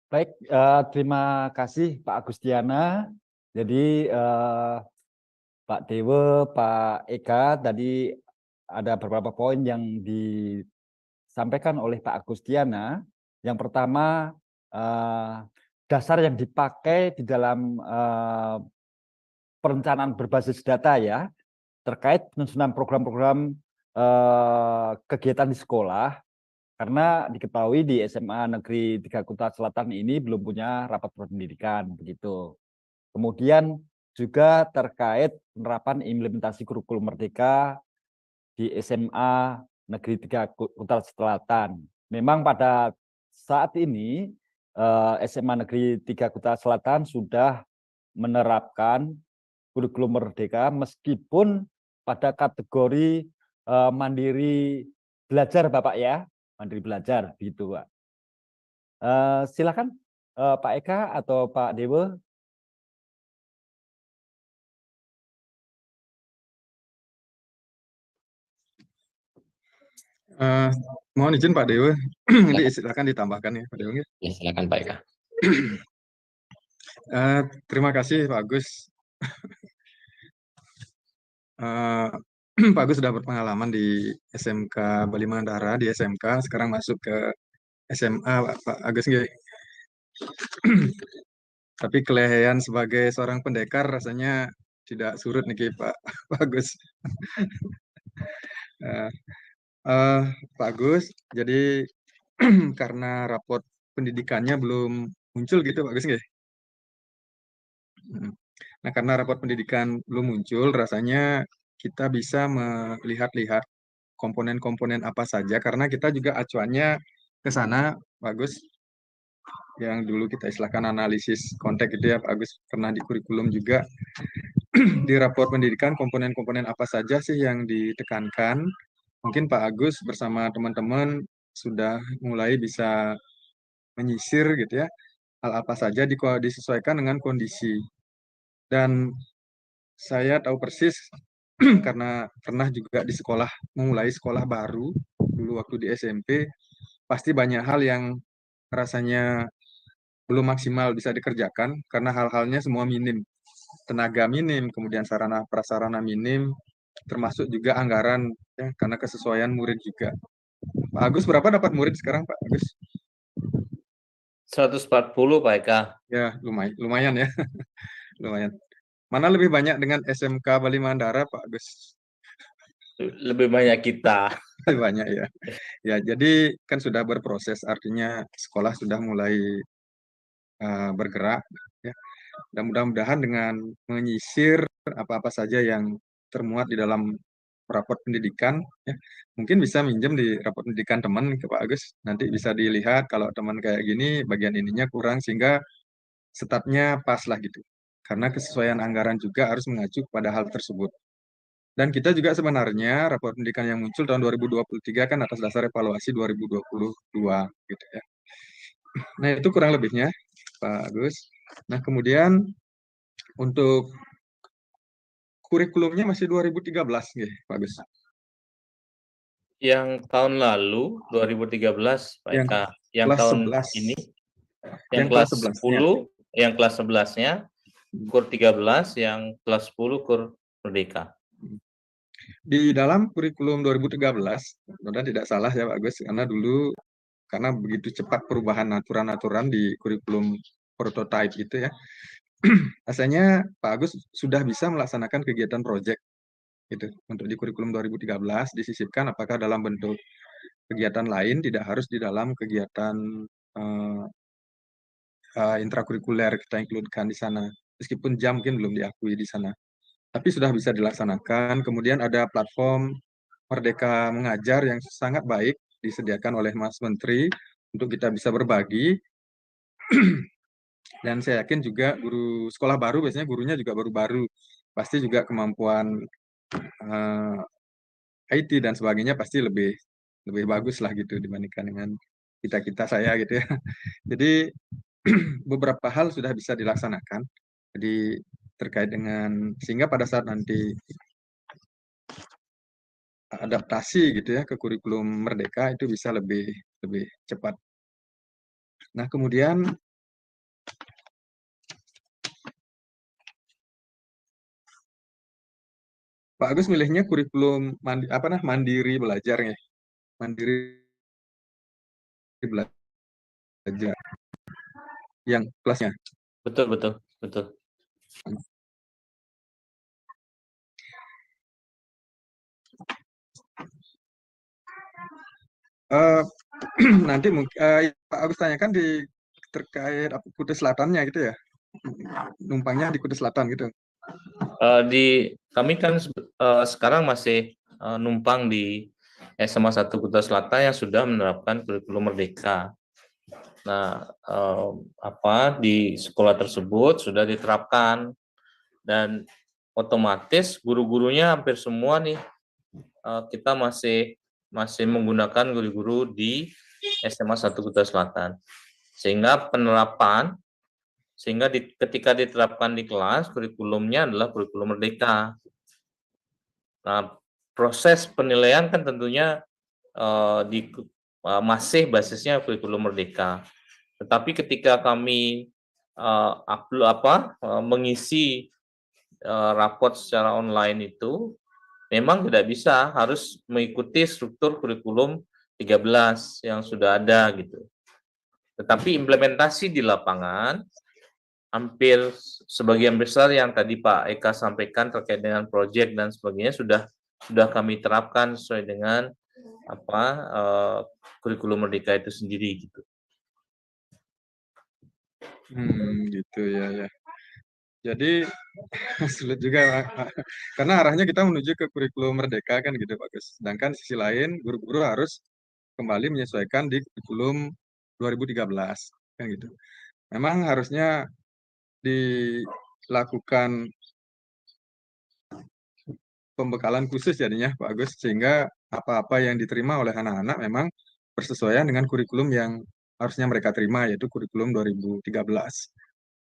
Baik, terima kasih Pak Agustiana. Jadi Pak Dewa, Pak Eka tadi ada beberapa poin yang disampaikan oleh Pak Agustiana. Yang pertama, dasar yang dipakai di dalam perencanaan berbasis data ya, terkait penyusunan program-program kegiatan di sekolah, karena diketahui di SMA Negeri 3 Kuta Selatan ini belum punya rapat pendidikan begitu. Kemudian juga terkait penerapan implementasi kurikulum merdeka di SMA Negeri 3 Kuta Selatan. Memang pada saat ini SMA Negeri 3 Kuta Selatan sudah menerapkan kurikulum merdeka meskipun pada kategori mandiri belajar Bapak ya, mandiri belajar gitu Pak. Silakan Pak Eka atau Pak Dewa. Mohon izin Pak Dewa, nanti silakan ditambahkan ya Pak Dewa. Ya, silakan Pak Eka. Terima kasih Pak Agus. Pak Agus sudah berpengalaman di SMK Bali Mandara, di SMK, sekarang masuk ke SMA Pak Agus. Tapi kelehean sebagai seorang pendekar rasanya tidak surut nih Pak Agus. Pak Agus, jadi karena raport pendidikannya belum muncul gitu Pak Agus nggih? Nah, karena raport pendidikan belum muncul, rasanya kita bisa melihat-lihat komponen-komponen apa saja, karena kita juga acuannya ke sana, Pak Agus, yang dulu kita istilahkan analisis konteks gitu ya, Pak Agus, pernah di kurikulum juga. Di raport pendidikan, komponen-komponen apa saja sih yang ditekankan? Mungkin Pak Agus bersama teman-teman sudah mulai bisa menyisir gitu ya, hal apa saja disesuaikan dengan kondisi. Dan saya tahu persis karena pernah juga di sekolah, memulai sekolah baru dulu waktu di SMP, pasti banyak hal yang rasanya belum maksimal bisa dikerjakan karena hal-halnya semua minim. Tenaga minim, kemudian sarana prasarana minim, termasuk juga anggaran ya, karena kesesuaian murid juga. Pak Agus, berapa dapat murid sekarang Pak Agus? 140 Pak Eka. Ya, lumayan ya. Lumayan. Mana lebih banyak dengan SMK Bali Mandara, Pak Agus? Lebih banyak kita. Lebih banyak ya. Ya, jadi kan sudah berproses, artinya sekolah sudah mulai bergerak. Ya. Dan mudah-mudahan dengan menyisir apa-apa saja yang termuat di dalam raport pendidikan, ya, mungkin bisa minjem di raport pendidikan teman ke Pak Agus. Nanti bisa dilihat kalau teman kayak gini, bagian ininya kurang, sehingga statnya pas lah gitu. Karena kesesuaian anggaran juga harus mengacu pada hal tersebut. Dan kita juga sebenarnya raport pendidikan yang muncul tahun 2023 kan atas dasar evaluasi 2022 gitu ya. Nah, itu kurang lebihnya Pak Agus. Nah, kemudian untuk kurikulumnya masih 2013 nggih, Pak Agus. Yang tahun lalu 2013 Pak Yang Eka, yang kelas tahun 11. ini Yang yang kelas kelas 11-nya. 10, yang kelas 11-nya kur 13, yang kelas 10 kur Merdeka. Di dalam kurikulum 2013, mudah-mudahan tidak salah ya Pak Agus, karena begitu cepat perubahan aturan-aturan di kurikulum prototype itu ya. Rasanya Pak Agus sudah bisa melaksanakan kegiatan proyek gitu untuk di kurikulum 2013 disisipkan apakah dalam bentuk kegiatan lain, tidak harus di dalam kegiatan intrakurikuler kita include-kan di sana. Meskipun jam mungkin belum diakui di sana. Tapi sudah bisa dilaksanakan. Kemudian ada platform Merdeka Mengajar yang sangat baik disediakan oleh Mas Menteri untuk kita bisa berbagi. Dan saya yakin juga guru sekolah baru biasanya gurunya juga baru-baru. Pasti juga kemampuan IT dan sebagainya pasti lebih bagus lah gitu dibandingkan dengan kita saya gitu ya. Jadi beberapa hal sudah bisa dilaksanakan. Jadi terkait dengan sehingga pada saat nanti adaptasi gitu ya ke kurikulum Merdeka itu bisa lebih cepat. Nah, kemudian Pak Agus milihnya kurikulum mandiri belajar ya. Mandiri belajar. Yang kelasnya. Betul. Nanti Pak Agus tanyakan terkait Kuta Selatannya gitu ya. Numpangnya di Kuta Selatan gitu. Kami kan sekarang masih numpang di SMA 1 Kuta Selatan yang sudah menerapkan kurikulum Merdeka. Nah, di sekolah tersebut sudah diterapkan dan otomatis guru-gurunya hampir semua nih kita masih menggunakan guru-guru di SMA 1 Kuta Selatan. Sehingga ketika diterapkan di kelas, kurikulumnya adalah kurikulum Merdeka. Nah, proses penilaian kan tentunya masih basisnya kurikulum Merdeka. Tetapi ketika kami mengisi raport secara online itu, memang tidak bisa, harus mengikuti struktur kurikulum 13 yang sudah ada gitu. Tetapi implementasi di lapangan hampir sebagian besar yang tadi Pak Eka sampaikan terkait dengan proyek dan sebagainya sudah kami terapkan sesuai dengan kurikulum Merdeka itu sendiri gitu. Gitu ya. Jadi sulit juga Pak. Karena arahnya kita menuju ke kurikulum Merdeka kan gitu Pak Gus. Sedangkan sisi lain guru-guru harus kembali menyesuaikan di kurikulum 2013 kan gitu. Memang harusnya dilakukan pembekalan khusus jadinya Pak Agus sehingga apa-apa yang diterima oleh anak-anak memang bersesuaian dengan kurikulum yang harusnya mereka terima yaitu kurikulum 2013.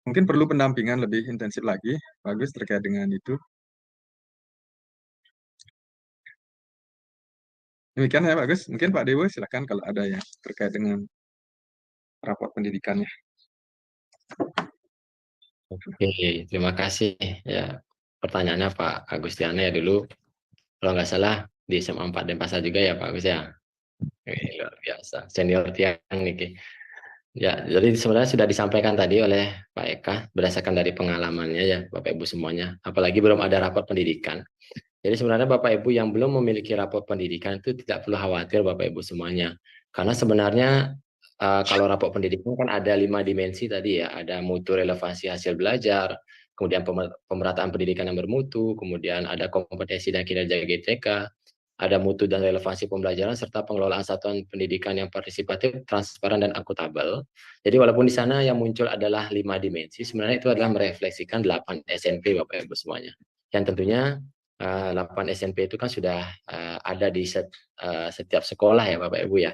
Mungkin perlu pendampingan lebih intensif lagi Pak Agus terkait dengan itu. Demikian ya Pak Agus. Mungkin Pak Dewo silakan kalau ada yang terkait dengan raport pendidikannya. Oke, terima kasih ya. Pertanyaannya Pak Agustiana ya dulu. Kalau nggak salah di SMA 4 Denpasar juga ya Pak Agus ya. Luar biasa. Senior tiang nih. Ya, jadi sebenarnya sudah disampaikan tadi oleh Pak Eka berdasarkan dari pengalamannya ya Bapak Ibu semuanya. Apalagi belum ada rapor pendidikan. Jadi sebenarnya Bapak Ibu yang belum memiliki rapor pendidikan itu tidak perlu khawatir Bapak Ibu semuanya. Karena sebenarnya kalau rapor pendidikan kan ada 5 dimensi tadi ya. Ada mutu relevansi hasil belajar, kemudian pemerataan pendidikan yang bermutu, kemudian ada kompetensi dan kinerja GTK, ada mutu dan relevansi pembelajaran, serta pengelolaan satuan pendidikan yang partisipatif, transparan, dan akuntabel. Jadi walaupun di sana yang muncul adalah 5 dimensi, sebenarnya itu adalah merefleksikan 8 SNP Bapak Ibu semuanya. Yang tentunya 8 SNP itu kan sudah ada di setiap sekolah ya Bapak Ibu ya.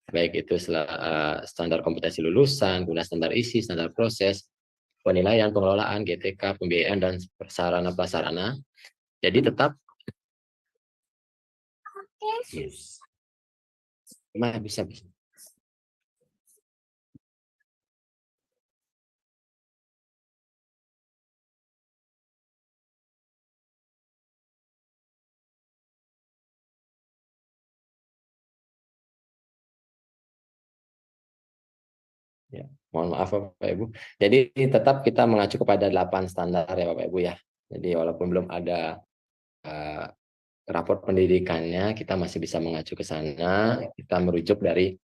Baik itu standar kompetensi lulusan, guna standar isi, standar proses, penilaian, pengelolaan, GTK, pembiayaan, dan sarana prasarana. Jadi tetap bisa. Ya, mohon maaf Bapak Ibu. Jadi tetap kita mengacu kepada 8 standar ya Bapak Ibu ya. Jadi walaupun belum ada rapor pendidikannya, kita masih bisa mengacu ke sana. Kita merujuk dari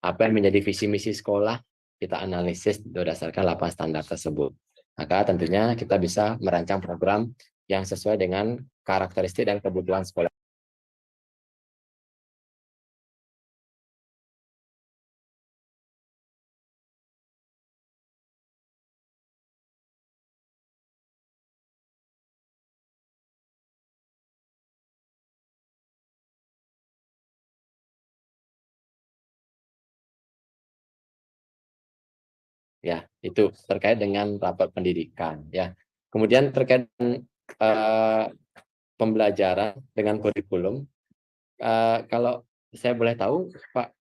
apa yang menjadi visi misi sekolah, kita analisis berdasarkan 8 standar tersebut. Maka tentunya kita bisa merancang program yang sesuai dengan karakteristik dan kebutuhan sekolah. Ya, itu terkait dengan rapor pendidikan ya. Kemudian terkait pembelajaran dengan kurikulum, kalau saya boleh tahu Pak,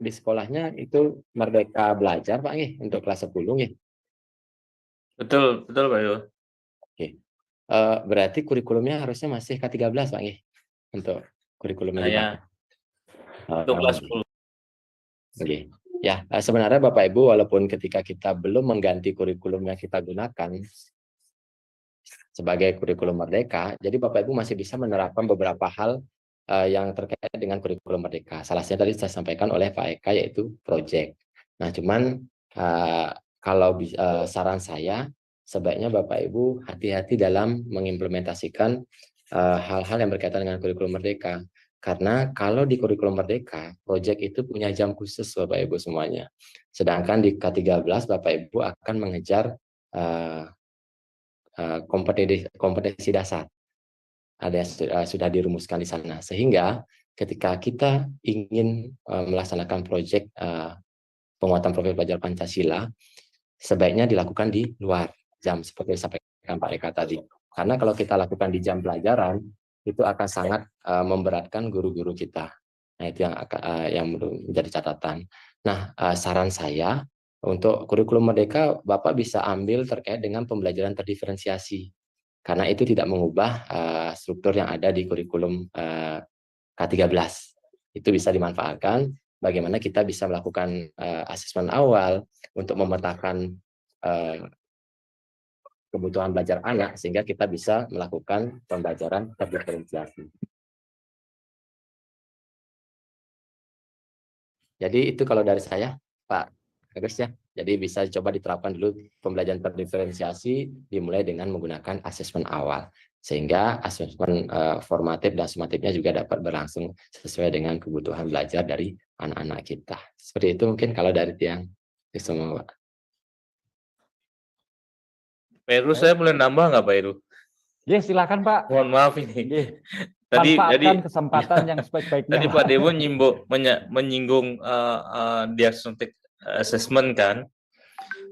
di sekolahnya itu Merdeka Belajar Pak nih untuk kelas 10 nih. Betul Pak Yo. Oke. Berarti kurikulumnya harusnya masih K13 Pak nih untuk kurikulumnya dipakai. Untuk kelas 10. Oke. Ya, sebenarnya Bapak Ibu walaupun ketika kita belum mengganti kurikulum yang kita gunakan sebagai kurikulum merdeka, jadi Bapak Ibu masih bisa menerapkan beberapa hal yang terkait dengan kurikulum merdeka. Salah satunya tadi saya sampaikan oleh Pak Eka yaitu project. Nah, cuman kalau saran saya sebaiknya Bapak Ibu hati-hati dalam mengimplementasikan hal-hal yang berkaitan dengan kurikulum merdeka. Karena kalau di kurikulum merdeka, proyek itu punya jam khusus Bapak Ibu semuanya. Sedangkan di K13 Bapak Ibu akan mengejar kompetensi dasar. Ada yang sudah dirumuskan di sana. Sehingga ketika kita ingin melaksanakan proyek penguatan profil pelajar Pancasila, sebaiknya dilakukan di luar jam seperti disampaikan Pak Eka tadi. Karena kalau kita lakukan di jam pelajaran, itu akan sangat memberatkan guru-guru kita. Nah, itu yang menjadi catatan. Nah, saran saya untuk kurikulum merdeka, Bapak bisa ambil terkait dengan pembelajaran terdiferensiasi. Karena itu tidak mengubah struktur yang ada di kurikulum K13. Itu bisa dimanfaatkan bagaimana kita bisa melakukan asesmen awal untuk memetakan kebutuhan belajar anak sehingga kita bisa melakukan pembelajaran terdiferensiasi. Jadi itu kalau dari saya, Pak Agus ya. Jadi bisa coba diterapkan dulu pembelajaran terdiferensiasi dimulai dengan menggunakan asesmen awal. Sehingga asesmen formatif dan sumatifnya juga dapat berlangsung sesuai dengan kebutuhan belajar dari anak-anak kita. Seperti itu mungkin kalau dari tiang semua, Pak. Pak Heru, saya boleh nambah nggak Pak Heru? Ya, silakan Pak. Mohon maaf ini. Manfaatkan kesempatan yang sebaik-baiknya. Tadi Pak Dewo menyinggung diagnostic assessment kan.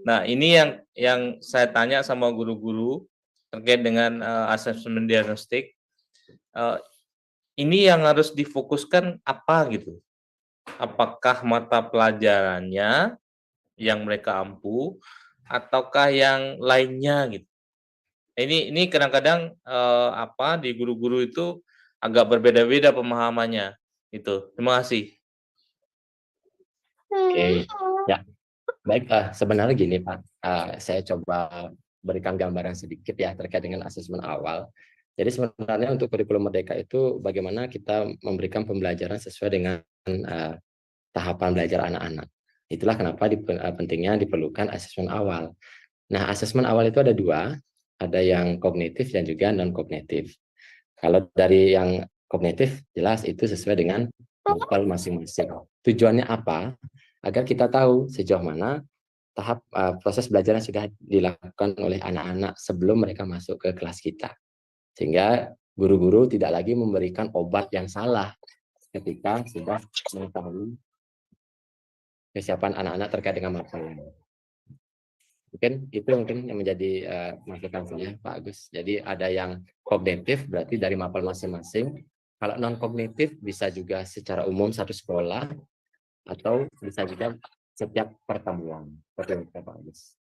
Nah, ini yang saya tanya sama guru-guru terkait dengan assessment diagnostik. Ini yang harus difokuskan apa gitu? Apakah mata pelajarannya yang mereka ampu ataukah yang lainnya gitu? Ini kadang-kadang di guru-guru itu agak berbeda-beda pemahamannya gitu. Terima kasih. Oke, ya. Baik, sebenarnya gini Pak, saya coba berikan gambaran sedikit ya terkait dengan asesmen awal. Jadi sebenarnya untuk kurikulum Merdeka itu bagaimana kita memberikan pembelajaran sesuai dengan tahapan belajar anak-anak. Itulah kenapa pentingnya diperlukan asesmen awal. Nah, asesmen awal itu ada dua, ada yang kognitif dan juga non-kognitif. Kalau dari yang kognitif, jelas itu sesuai dengan level masing-masing. Tujuannya apa? Agar kita tahu sejauh mana tahap proses belajar yang sudah dilakukan oleh anak-anak sebelum mereka masuk ke kelas kita. Sehingga guru-guru tidak lagi memberikan obat yang salah ketika sudah mengetahui kesiapan anak-anak terkait dengan masalah. Mungkin itu yang menjadi masukan saya Pak Agus. Jadi ada yang kognitif berarti dari mapel masing-masing. Kalau non kognitif bisa juga secara umum satu sekolah atau bisa juga setiap pertemuan. Seperti itu Pak Agus.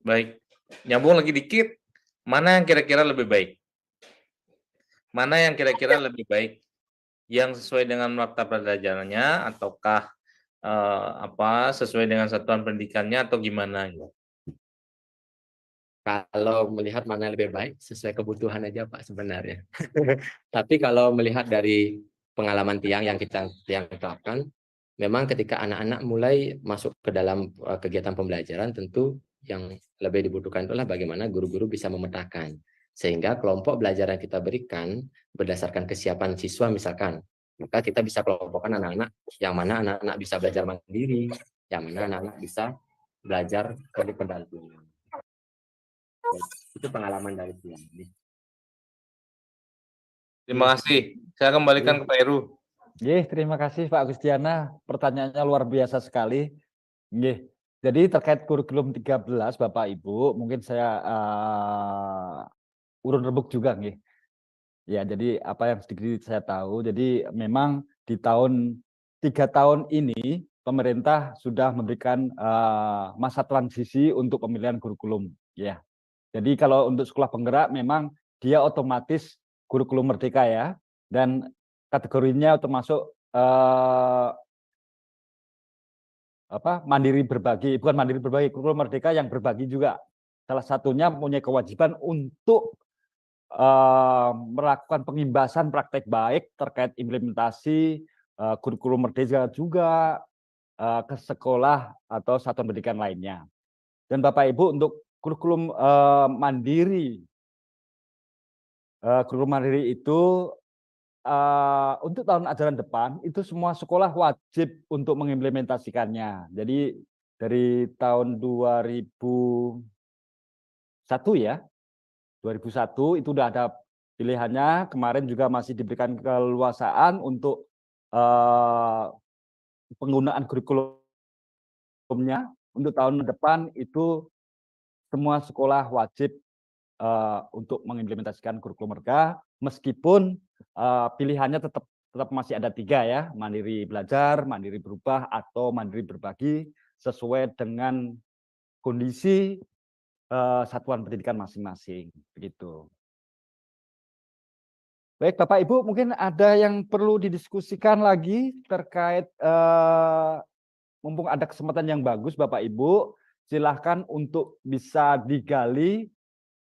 Baik, nyambung lagi dikit. Mana yang kira-kira lebih baik? Mana yang kira-kira lebih baik? Yang sesuai dengan mata pelajarannya ataukah sesuai dengan satuan pendidikannya atau gimana? Kalau melihat mana yang lebih baik sesuai kebutuhan aja Pak sebenarnya. Tapi kalau melihat dari pengalaman Tiang yang kita terapkan, memang ketika anak-anak mulai masuk ke dalam kegiatan pembelajaran, tentu yang lebih dibutuhkan itulah bagaimana guru-guru bisa memetakan. Sehingga kelompok belajar yang kita berikan berdasarkan kesiapan siswa misalkan, maka kita bisa kelompokkan anak-anak yang mana anak-anak bisa belajar mandiri, yang mana anak-anak bisa belajar dari pendampingan. Itu pengalaman dari Tiang. Terima kasih. Saya kembalikan ke Pak Heru. Terima kasih Pak Agustiana. Pertanyaannya luar biasa sekali. Jadi terkait kurikulum 13 Bapak Ibu, mungkin saya urun rebuk juga nggih. Ya, jadi apa yang sedikit saya tahu, jadi memang di 3 tahun ini pemerintah sudah memberikan masa transisi untuk pemilihan kurikulum. Ya, jadi kalau untuk sekolah penggerak memang dia otomatis kurikulum merdeka ya, dan kategorinya termasuk mandiri berbagi, bukan mandiri berbagi, kurikulum merdeka yang berbagi juga. Salah satunya punya kewajiban untuk melakukan pengimbasan praktek baik terkait implementasi kurikulum merdeka juga ke sekolah atau satuan pendidikan lainnya. Dan Bapak Ibu untuk kurikulum mandiri itu untuk tahun ajaran depan itu semua sekolah wajib untuk mengimplementasikannya. Jadi dari tahun 2001 ya, 2001 itu sudah ada pilihannya. Kemarin juga masih diberikan keleluasaan untuk penggunaan kurikulumnya. Untuk tahun depan itu semua sekolah wajib untuk mengimplementasikan kurikulum merdeka, meskipun pilihannya tetap masih ada 3 ya, mandiri belajar, mandiri berubah, atau mandiri berbagi sesuai dengan kondisi satuan pendidikan masing-masing, begitu. Baik Bapak Ibu, mungkin ada yang perlu didiskusikan lagi terkait mumpung ada kesempatan yang bagus Bapak Ibu, silahkan untuk bisa digali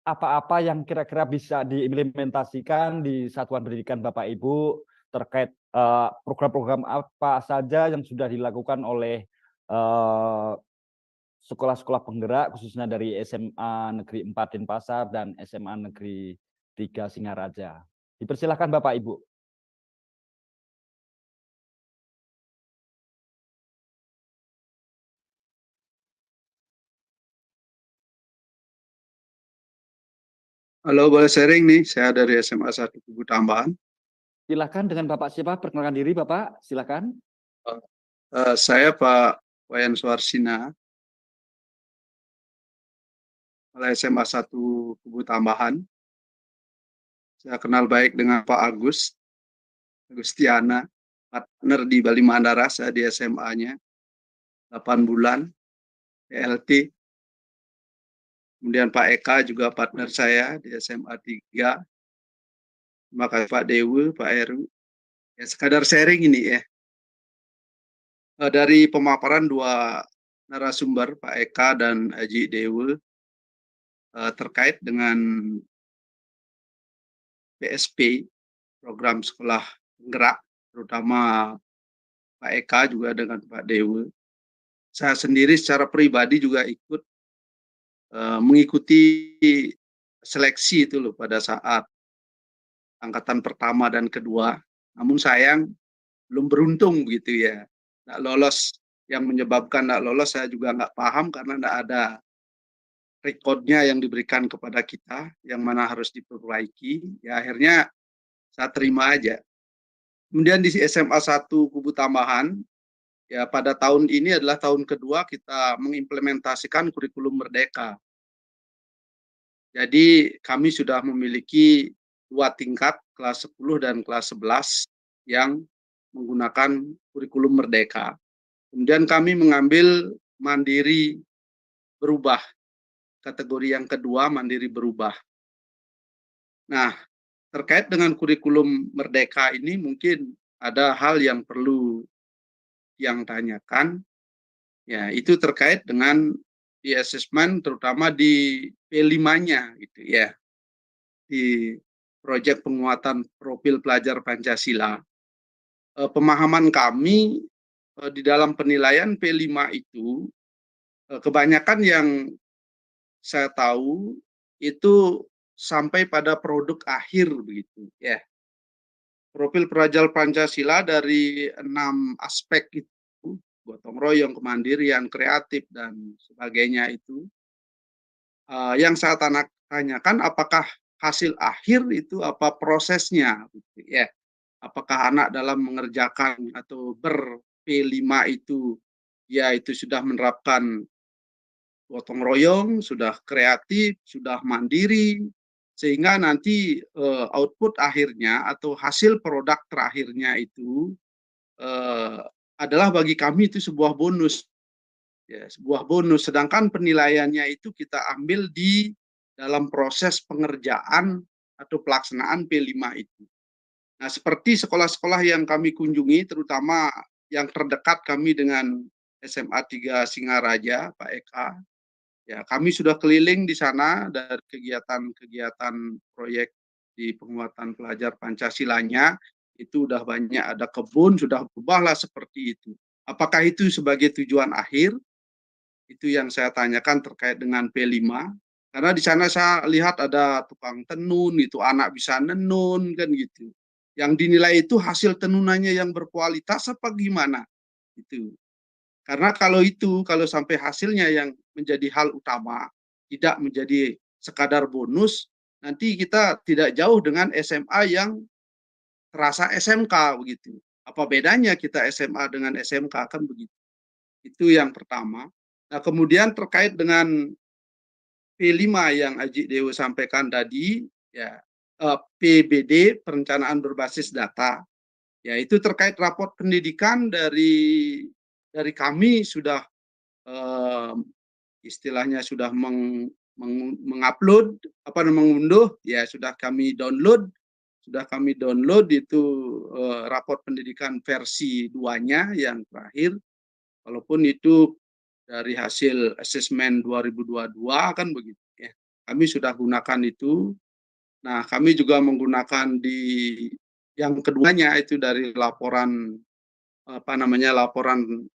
apa-apa yang kira-kira bisa diimplementasikan di satuan pendidikan Bapak Ibu terkait program-program apa saja yang sudah dilakukan oleh sekolah-sekolah penggerak khususnya dari SMA Negeri 4 Denpasar dan SMA Negeri 3 Singaraja. Dipersilakan Bapak Ibu. Halo, boleh sharing nih. Saya dari SMA 1 Kubu Tambahan. Silakan dengan Bapak siapa? Perkenalkan diri Bapak, silakan. Saya Pak Wayan Suarsina, oleh SMA 1 Kubu Tambahan. Saya kenal baik dengan Pak Agustiana, partner di Bali Mandara, saya di SMA-nya 8 bulan, PLT. Kemudian Pak Eka juga partner saya di SMA 3. Terima kasih Pak Dewu, Pak Heru. Ya sekadar sharing ini ya. dari pemaparan dua narasumber, Pak Eka dan Haji Dewa, terkait dengan PSP, program sekolah penggerak, terutama Pak Eka juga dengan Pak Dewa. Saya sendiri secara pribadi juga ikut mengikuti seleksi itu loh pada saat angkatan pertama dan kedua. Namun sayang belum beruntung begitu ya. Nggak lolos, yang menyebabkan nggak lolos saya juga nggak paham karena nggak ada rekodnya yang diberikan kepada kita, yang mana harus diperbaiki. Ya akhirnya saya terima aja. Kemudian di SMA 1 Kubu Tambahan, ya pada tahun ini adalah tahun kedua kita mengimplementasikan kurikulum Merdeka. Jadi kami sudah memiliki 2 tingkat, kelas 10 dan kelas 11 yang menggunakan kurikulum Merdeka. Kemudian kami mengambil mandiri berubah, kategori yang kedua mandiri berubah. Nah, terkait dengan kurikulum Merdeka ini mungkin ada hal yang perlu yang tanyakan, ya itu terkait dengan di asesmen terutama di P5-nya gitu ya, di proyek penguatan profil pelajar Pancasila. Pemahaman kami di dalam penilaian P5 itu kebanyakan yang saya tahu itu sampai pada produk akhir begitu ya. Profil pelajar Pancasila dari 6 aspek itu, gotong royong, kemandirian, kreatif dan sebagainya itu, yang saya tanyakan apakah hasil akhir itu apa prosesnya gitu ya. Apakah anak dalam mengerjakan atau ber-P5 itu ya itu sudah menerapkan gotong royong, sudah kreatif, sudah mandiri, sehingga nanti output akhirnya atau hasil produk terakhirnya itu adalah bagi kami itu sebuah bonus, ya, sebuah bonus. Sedangkan penilaiannya itu kita ambil di dalam proses pengerjaan atau pelaksanaan P5 itu. Nah, seperti sekolah-sekolah yang kami kunjungi, terutama yang terdekat kami dengan SMA 3 Singaraja, Pak Eka, ya, kami sudah keliling di sana dari kegiatan-kegiatan proyek di penguatan pelajar Pancasilanya, itu udah banyak ada kebun, sudah berubahlah seperti itu. Apakah itu sebagai tujuan akhir? Itu yang saya tanyakan terkait dengan P5. Karena di sana saya lihat ada tukang tenun, itu anak bisa nenun, kan gitu. Yang dinilai itu hasil tenunannya yang berkualitas apa gimana? Itu. Karena kalau sampai hasilnya yang menjadi hal utama, tidak menjadi sekadar bonus, nanti kita tidak jauh dengan SMA yang terasa SMK begitu. Apa bedanya kita SMA dengan SMK kan begitu. Itu yang pertama. Nah, kemudian terkait dengan P5 yang Haji Dewo sampaikan tadi, ya PBD, perencanaan berbasis data. Ya, itu terkait raport pendidikan dari kami sudah istilahnya sudah mengupload, mengunduh, ya sudah kami download itu raport pendidikan versi 2-nya yang terakhir, walaupun itu dari hasil asesmen 2022 kan begitu ya. Kami sudah gunakan itu. Nah, kami juga menggunakan di yang keduanya itu dari laporan laporan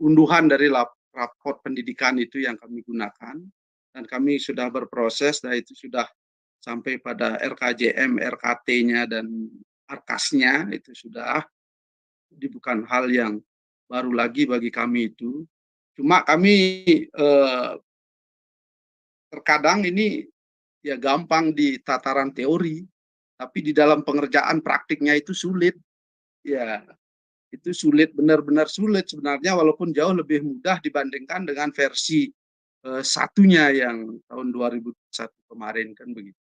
unduhan dari raport pendidikan itu yang kami gunakan, dan kami sudah berproses dan itu sudah sampai pada RKJM, RKT-nya dan Arkasnya, itu sudah bukan hal yang baru lagi bagi kami itu. Cuma kami terkadang ini ya gampang di tataran teori, tapi di dalam pengerjaan praktiknya itu sulit. Ya, itu sulit, benar-benar sulit sebenarnya, walaupun jauh lebih mudah dibandingkan dengan versi satunya yang tahun 2001 kemarin kan begitu.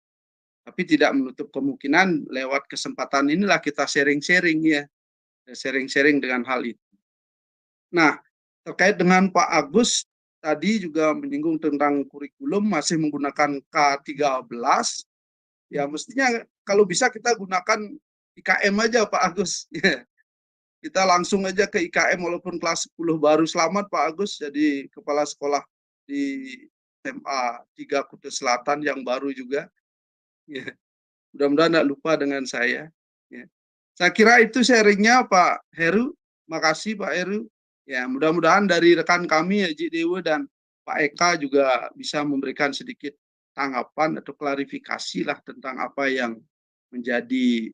Tapi tidak menutup kemungkinan lewat kesempatan inilah kita sharing-sharing ya, sharing-sharing dengan hal itu. Nah, terkait dengan Pak Agus tadi juga menyinggung tentang kurikulum masih menggunakan K13, ya mestinya kalau bisa kita gunakan IKM aja Pak Agus. kita langsung aja ke IKM walaupun kelas 10 baru. Selamat Pak Agus jadi kepala sekolah di SMA 3 Kuta Selatan yang baru juga. Ya. Mudah-mudahan tidak lupa dengan saya. Ya. Saya kira itu sharingnya Pak Heru. Makasih Pak Heru. Ya, mudah-mudahan dari rekan kami Haji Dewa dan Pak Eka juga bisa memberikan sedikit tanggapan atau klarifikasi lah tentang apa yang menjadi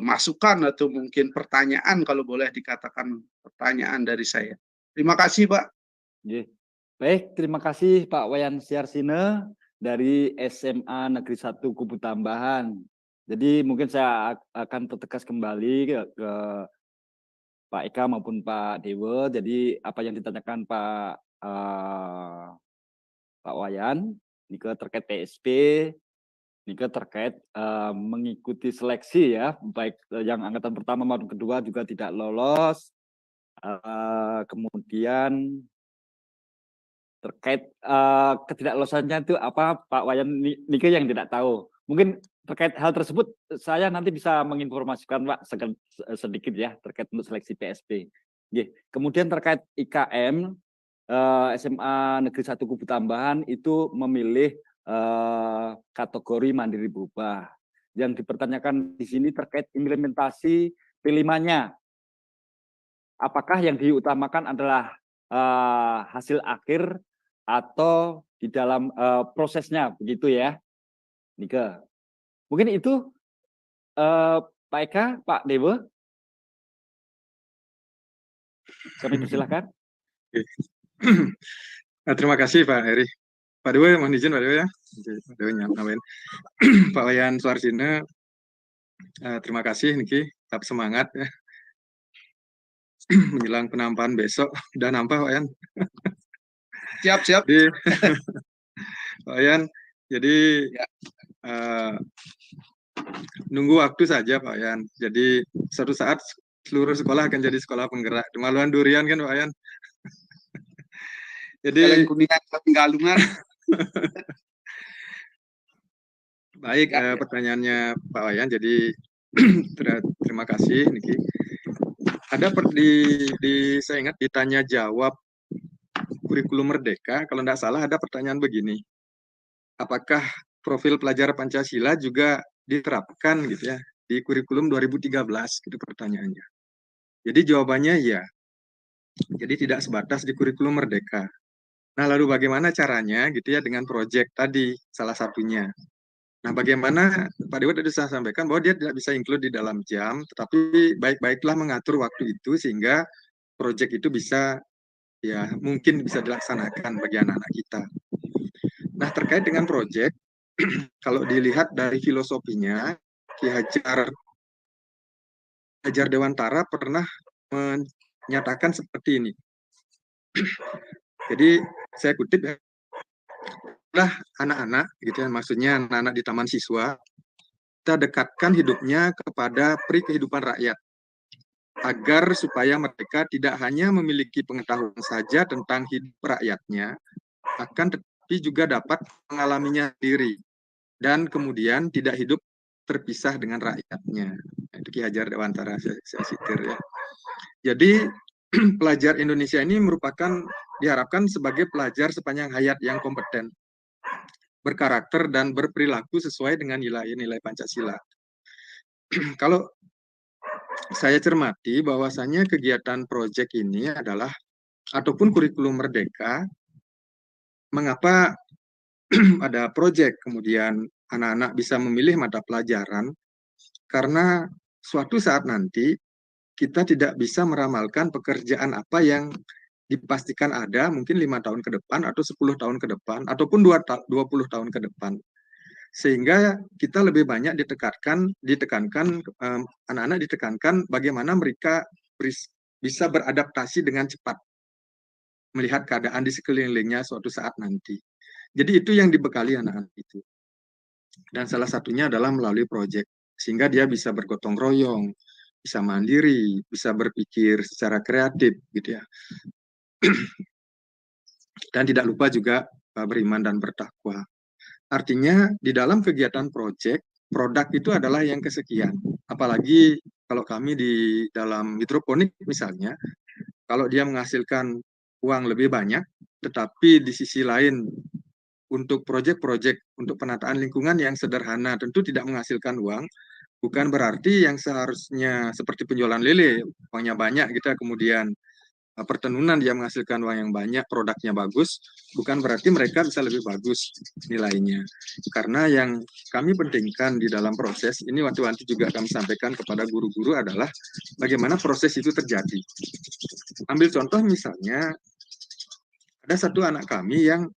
masukan atau mungkin pertanyaan, kalau boleh dikatakan pertanyaan dari saya. Terima kasih Pak. Baik, terima kasih Pak Wayan Siarsine dari SMA Negeri 1 Kubu Tambahan. Jadi mungkin saya akan pertegas kembali ke Pak Eka maupun Pak Dewa. Jadi apa yang ditanyakan Pak Wayan ini terkait PSP, ini terkait mengikuti seleksi ya, baik yang angkatan pertama maupun kedua juga tidak lolos. Kemudian terkait ketidaklolosannya itu apa Pak Wayan Nike yang tidak tahu. Mungkin terkait hal tersebut saya nanti bisa menginformasikan Pak sedikit ya terkait untuk seleksi PSP. Kemudian terkait IKM SMA Negeri 1 Kubu Tambahan itu memilih kategori mandiri berubah. Yang dipertanyakan di sini terkait implementasi P5-nya. Apakah yang diutamakan adalah hasil akhir atau di dalam prosesnya, begitu ya, Nika? Mungkin itu Pak Eka, Pak Dewa. Kami persilahkan. Nah, terima kasih Pak Heri. Pak Dewa, mohon izin Pak Dewa ya. Pak Dewa nyampein. Pak Wayan Suarsine, terima kasih Niki, tetap semangat ya. Menjelang penampakan besok, udah nampak Pak Wayan. Siap. Pak Wayan, jadi ya, nunggu waktu saja Pak Wayan. Jadi suatu saat seluruh sekolah akan jadi sekolah penggerak. Kemaluan durian kan Pak Wayan. Jadi Kuningan Galungan. Baik, pertanyaannya Pak Wayan. Jadi terima kasih Niki. Ada saya ingat ditanya jawab kurikulum Merdeka, kalau tidak salah ada pertanyaan begini. Apakah profil pelajar Pancasila juga diterapkan gitu ya di kurikulum 2013 gitu pertanyaannya. Jadi jawabannya ya. Jadi tidak sebatas di kurikulum Merdeka. Nah, lalu bagaimana caranya gitu ya dengan proyek tadi salah satunya. Nah, bagaimana Pak Dewa tadi saya sampaikan bahwa dia tidak bisa include di dalam jam, tetapi baik-baiklah mengatur waktu itu sehingga proyek itu bisa ya mungkin bisa dilaksanakan bagi anak-anak kita. Nah, terkait dengan proyek, kalau dilihat dari filosofinya, Ki Hajar Dewantara pernah menyatakan seperti ini. Jadi saya kutip ya, lah anak-anak gitu ya, maksudnya anak-anak di taman siswa, kita dekatkan hidupnya kepada peri kehidupan rakyat agar supaya mereka tidak hanya memiliki pengetahuan saja tentang hidup rakyatnya, akan tetapi juga dapat mengalaminya sendiri dan kemudian tidak hidup terpisah dengan rakyatnya. Itu Ki Hajar Dewantara saya sitir ya. Jadi pelajar Indonesia ini merupakan diharapkan sebagai pelajar sepanjang hayat yang kompeten, berkarakter dan berperilaku sesuai dengan nilai-nilai Pancasila. Kalau saya cermati bahwasannya kegiatan proyek ini adalah ataupun kurikulum Merdeka, mengapa ada proyek kemudian anak-anak bisa memilih mata pelajaran, karena suatu saat nanti kita tidak bisa meramalkan pekerjaan apa yang dipastikan ada mungkin 5 tahun ke depan atau 10 tahun ke depan ataupun 20 tahun ke depan. Sehingga kita lebih banyak ditekankan anak-anak ditekankan bagaimana mereka bisa beradaptasi dengan cepat melihat keadaan di sekelilingnya suatu saat nanti. Jadi itu yang dibekali anak-anak itu. Dan salah satunya adalah melalui proyek sehingga dia bisa bergotong royong, bisa mandiri, bisa berpikir secara kreatif gitu ya. Dan tidak lupa juga beriman dan bertakwa. Artinya di dalam kegiatan proyek, produk itu adalah yang kesekian. Apalagi kalau kami di dalam hidroponik misalnya, kalau dia menghasilkan uang lebih banyak, tetapi di sisi lain untuk proyek-proyek untuk penataan lingkungan yang sederhana tentu tidak menghasilkan uang, bukan berarti yang seharusnya seperti penjualan lele, uangnya banyak, kita kemudian pertenunan dia menghasilkan uang yang banyak, produknya bagus, bukan berarti mereka bisa lebih bagus nilainya. Karena yang kami pentingkan di dalam proses, ini waktu-waktu juga kami sampaikan kepada guru-guru adalah bagaimana proses itu terjadi. Ambil contoh misalnya, ada satu anak kami yang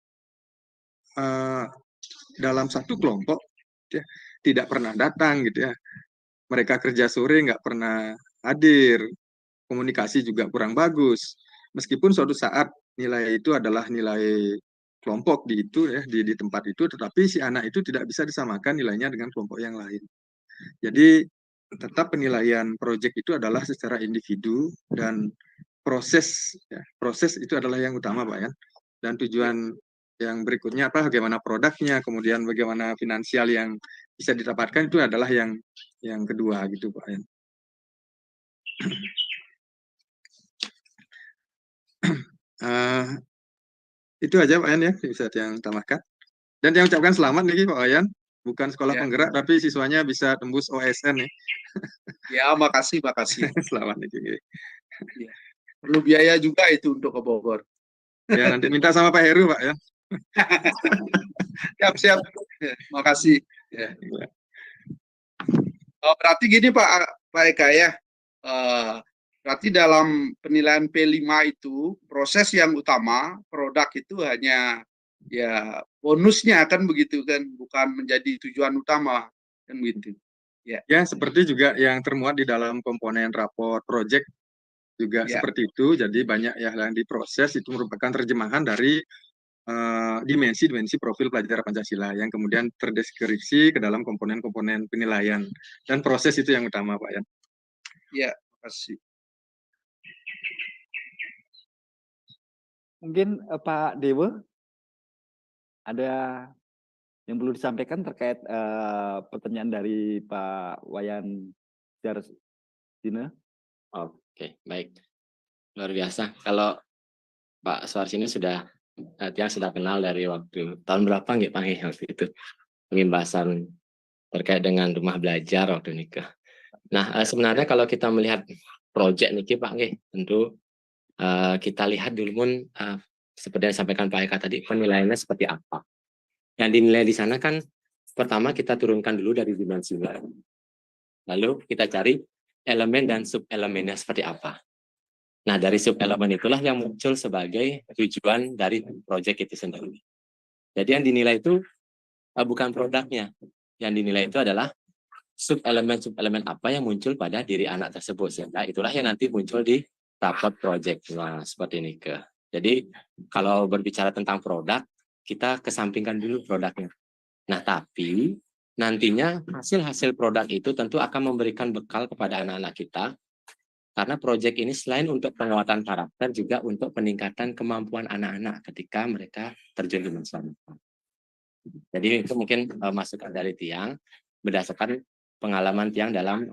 dalam satu kelompok ya, tidak pernah datang gitu ya. Mereka kerja sore nggak pernah hadir, komunikasi juga kurang bagus. Meskipun suatu saat nilai itu adalah nilai kelompok di itu ya di tempat itu, tetapi si anak itu tidak bisa disamakan nilainya dengan kelompok yang lain. Jadi tetap penilaian proyek itu adalah secara individu dan proses ya, proses itu adalah yang utama Pak ya. Dan tujuan yang berikutnya apa, bagaimana produknya, kemudian bagaimana finansial yang bisa didapatkan itu adalah yang kedua gitu Pak ya. Itu aja Pak Yan ya, bisa yang tambahkan. Dan yang ucapkan selamat nih Pak Yan, bukan sekolah penggerak tapi siswanya bisa tembus OSN nih. Ya, makasih. Selamat nih. Ya. Perlu biaya juga itu untuk ke Bogor. Ya, nanti minta sama Pak Heru Pak ya. Siap. Makasih. Ya. Berarti gini Pak Eka ya. Berarti dalam penilaian P5 itu proses yang utama, produk itu hanya ya bonusnya kan begitu kan, bukan menjadi tujuan utama kan begitu. Ya, seperti juga yang termuat di dalam komponen raport project juga seperti itu. Jadi banyak yang diproses itu merupakan terjemahan dari dimensi-dimensi profil pelajar Pancasila yang kemudian terdeskripsi ke dalam komponen-komponen penilaian, dan proses itu yang utama Pak ya. Ya, makasih. Mungkin Pak Dewa ada yang perlu disampaikan terkait pertanyaan dari Pak Wayan Suarsina? Oke, baik. Luar biasa. Kalau Pak Suarsina sudah kenal dari waktu tahun berapa nggih Pak waktu itu pembahasan terkait dengan rumah belajar waktu nikah. Nah, sebenarnya kalau kita melihat proyek niki Pak nggih, tentu kita lihat dulu seperti yang disampaikan Pak Eka tadi, penilaiannya seperti apa. Yang dinilai di sana kan pertama kita turunkan dulu dari dimensi. Lalu kita cari elemen dan sub-elemennya seperti apa. Nah, dari sub-elemen itulah yang muncul sebagai tujuan dari proyek itu sendiri. Jadi yang dinilai itu bukan produknya. Yang dinilai itu adalah sub-elemen apa yang muncul pada diri anak tersebut. Sehingga itulah yang nanti muncul di raport proyek. Nah, seperti ini Jadi kalau berbicara tentang produk, kita kesampingkan dulu produknya. Nah, tapi nantinya hasil-hasil produk itu tentu akan memberikan bekal kepada anak-anak kita, karena proyek ini selain untuk penguatan karakter, juga untuk peningkatan kemampuan anak-anak ketika mereka terjun di masyarakat. Jadi itu mungkin masukan dari Tiang, berdasarkan pengalaman Tiang dalam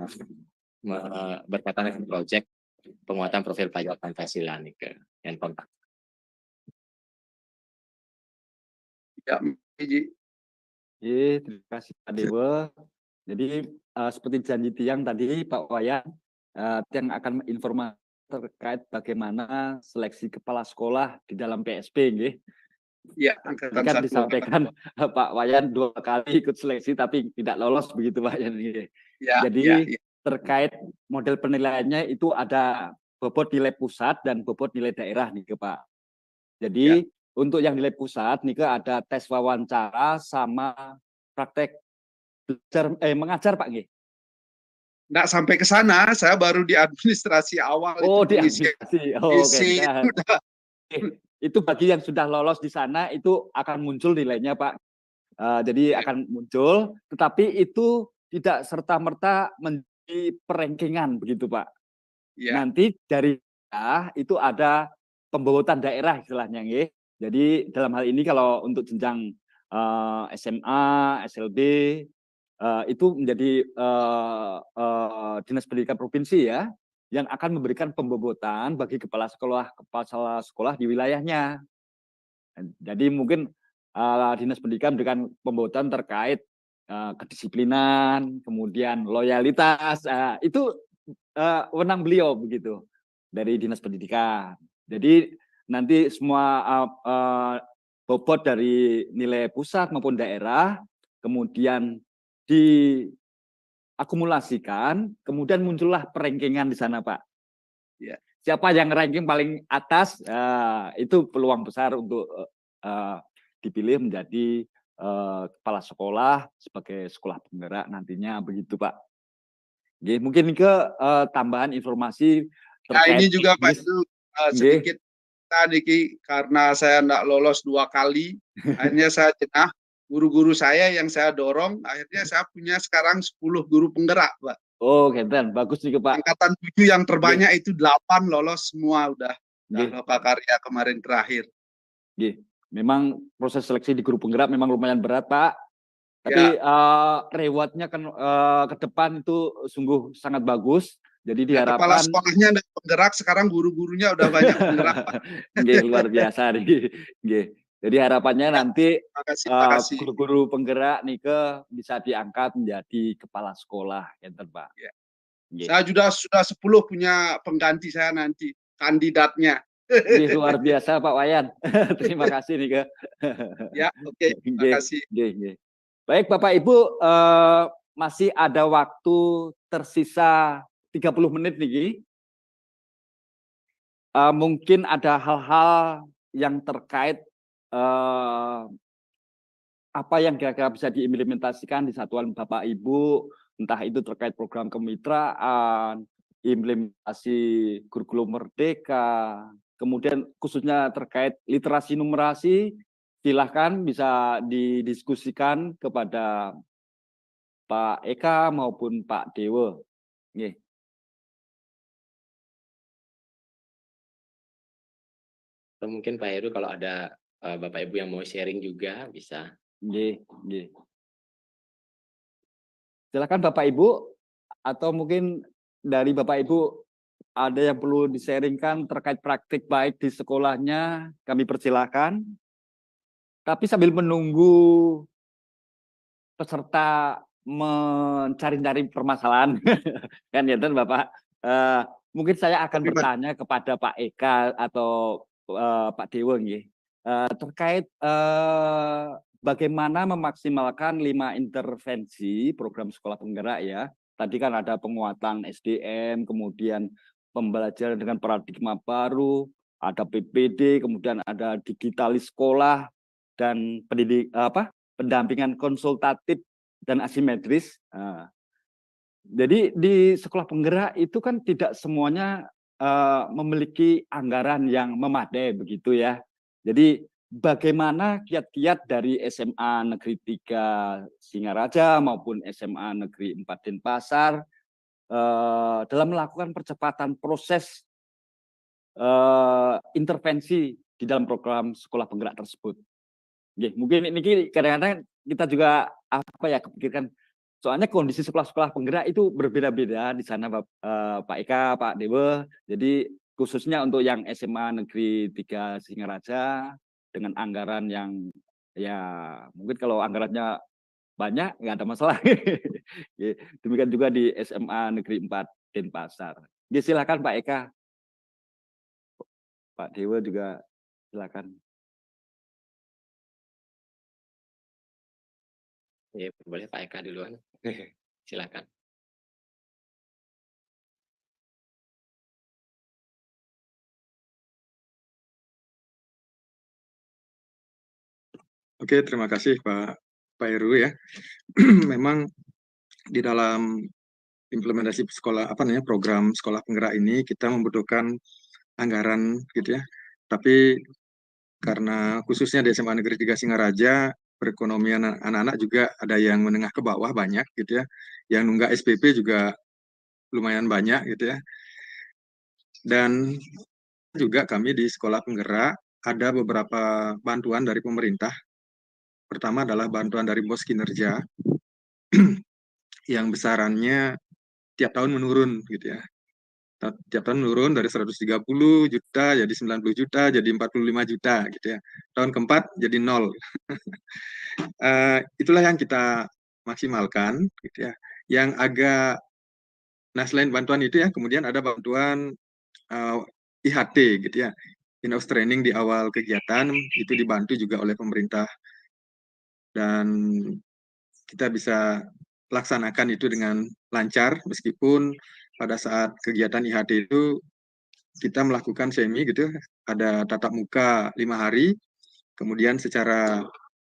berkaitan dengan proyek penguatan profil pelajar Pancasila nih ke yang kontak. Ya, terima kasih Pak Dewa. Jadi seperti janji Tiang tadi Pak Wayan, Tiang akan informasi terkait bagaimana seleksi kepala sekolah di dalam PSP nggih. Ya, kan disampaikan Pak Wayan 2 kali ikut seleksi tapi tidak lolos begitu Pak Wayan. Jadi terkait model penilaiannya itu ada bobot nilai pusat dan bobot nilai daerah nih Pak. Jadi untuk yang nilai pusat nih ada tes wawancara sama praktek mengajar Pak nggih. Nggak sampai ke sana, saya baru di administrasi awal. Di administrasi. Itu bagi yang sudah lolos di sana itu akan muncul nilainya Pak. Jadi akan muncul, tetapi itu tidak serta-merta menjadi perankingan begitu Pak. Nanti dari itu ada pembobotan daerah istilahnya nggih. Jadi dalam hal ini kalau untuk jenjang SMA, SLB, itu menjadi Dinas Pendidikan Provinsi ya, yang akan memberikan pembobotan bagi kepala sekolah di wilayahnya. Jadi mungkin Dinas Pendidikan memberikan pembobotan terkait kedisiplinan, kemudian loyalitas, itu wewenang beliau begitu dari Dinas Pendidikan. Jadi nanti semua bobot dari nilai pusat maupun daerah kemudian diakumulasikan, kemudian muncullah perengkingan di sana, Pak. Ya. Siapa yang ranking paling atas, itu peluang besar untuk dipilih menjadi kepala sekolah sebagai sekolah penggerak nantinya, begitu, Pak. Oke, mungkin ke tambahan informasi terkait ini juga Pak itu sedikit tadi karena saya tidak lolos 2 kali, akhirnya saya jenah guru-guru saya yang saya dorong, akhirnya saya punya sekarang 10 guru penggerak, Pak. Oh, keren, bagus nih Pak. Angkatan 7 yang terbanyak itu 8 lolos semua udah loka karya kemarin terakhir. Memang proses seleksi di guru penggerak memang lumayan berat, Pak. Tapi rewardnya kan ke depan itu sungguh sangat bagus. Jadi diharapkan kepala sekolahnya dan penggerak, sekarang guru-gurunya udah banyak penggerak, Pak. Luar biasa nih. Jadi harapannya nanti guru-guru penggerak nih bisa diangkat menjadi kepala sekolah, Pak. Saya sudah 10 punya pengganti saya nanti, kandidatnya. Luar biasa Pak Wayan. Terima kasih nih Ya, oke. Terima kasih. Baik Bapak Ibu, masih ada waktu tersisa 30 menit nih. Mungkin ada hal-hal yang terkait apa yang kira-kira bisa diimplementasikan di satuan Bapak Ibu, entah itu terkait program kemitraan, implementasi kurikulum merdeka, kemudian khususnya terkait literasi numerasi, silahkan bisa didiskusikan kepada Pak Eka maupun Pak Dewa. Atau mungkin Pak Heru kalau ada Bapak Ibu yang mau sharing juga bisa. Silakan Bapak Ibu, atau mungkin dari Bapak Ibu ada yang perlu di-sharingkan terkait praktik baik di sekolahnya, kami persilahkan. Tapi sambil menunggu peserta mencari-cari permasalahan, kan ya Bapak, mungkin saya akan bertanya kepada Pak Eka atau Pak Dewa terkait bagaimana memaksimalkan 5 intervensi program sekolah penggerak ya. Tadi kan ada penguatan SDM, kemudian pembelajaran dengan paradigma baru, ada PPD, kemudian ada digitalis sekolah dan pendampingan konsultatif dan asimetris. Jadi di sekolah penggerak itu kan tidak semuanya memiliki anggaran yang memadai begitu ya. Jadi bagaimana kiat-kiat dari SMA Negeri 3 Singaraja maupun SMA Negeri 4 Denpasar dalam melakukan percepatan proses intervensi di dalam program sekolah penggerak tersebut. Mungkin ini kadang-kadang kita juga kepikirkan, soalnya kondisi sekolah-sekolah penggerak itu berbeda-beda di sana Pak Eka, Pak Dewa. Jadi khususnya untuk yang SMA Negeri 3 Singaraja dengan anggaran yang ya mungkin kalau anggarannya banyak nggak ada masalah. Demikian juga di SMA Negeri 4 Denpasar. Silakan Pak Eka. Pak Dewa juga silakan. Ya, boleh Pak Eka duluan. Silakan. Oke, terima kasih Pak Heru ya. Memang di dalam implementasi program sekolah penggerak ini kita membutuhkan anggaran gitu ya. Tapi karena khususnya di SMA Negeri 3 Singaraja, perekonomian anak-anak juga ada yang menengah ke bawah banyak gitu ya. Yang nunggak SPP juga lumayan banyak gitu ya. Dan juga kami di sekolah penggerak ada beberapa bantuan dari pemerintah. Pertama adalah bantuan dari pos kinerja yang besarannya tiap tahun menurun gitu ya. Tiap tahun menurun dari 130 juta jadi 90 juta jadi 45 juta gitu ya. Tahun keempat jadi 0. Itulah yang kita maksimalkan gitu ya. Yang agak, nah selain bantuan itu ya, kemudian ada bantuan IHT gitu ya, in-house training di awal kegiatan, itu dibantu juga oleh pemerintah, dan kita bisa laksanakan itu dengan lancar, meskipun pada saat kegiatan IHT itu kita melakukan semi gitu, ada tatap muka 5 hari, kemudian secara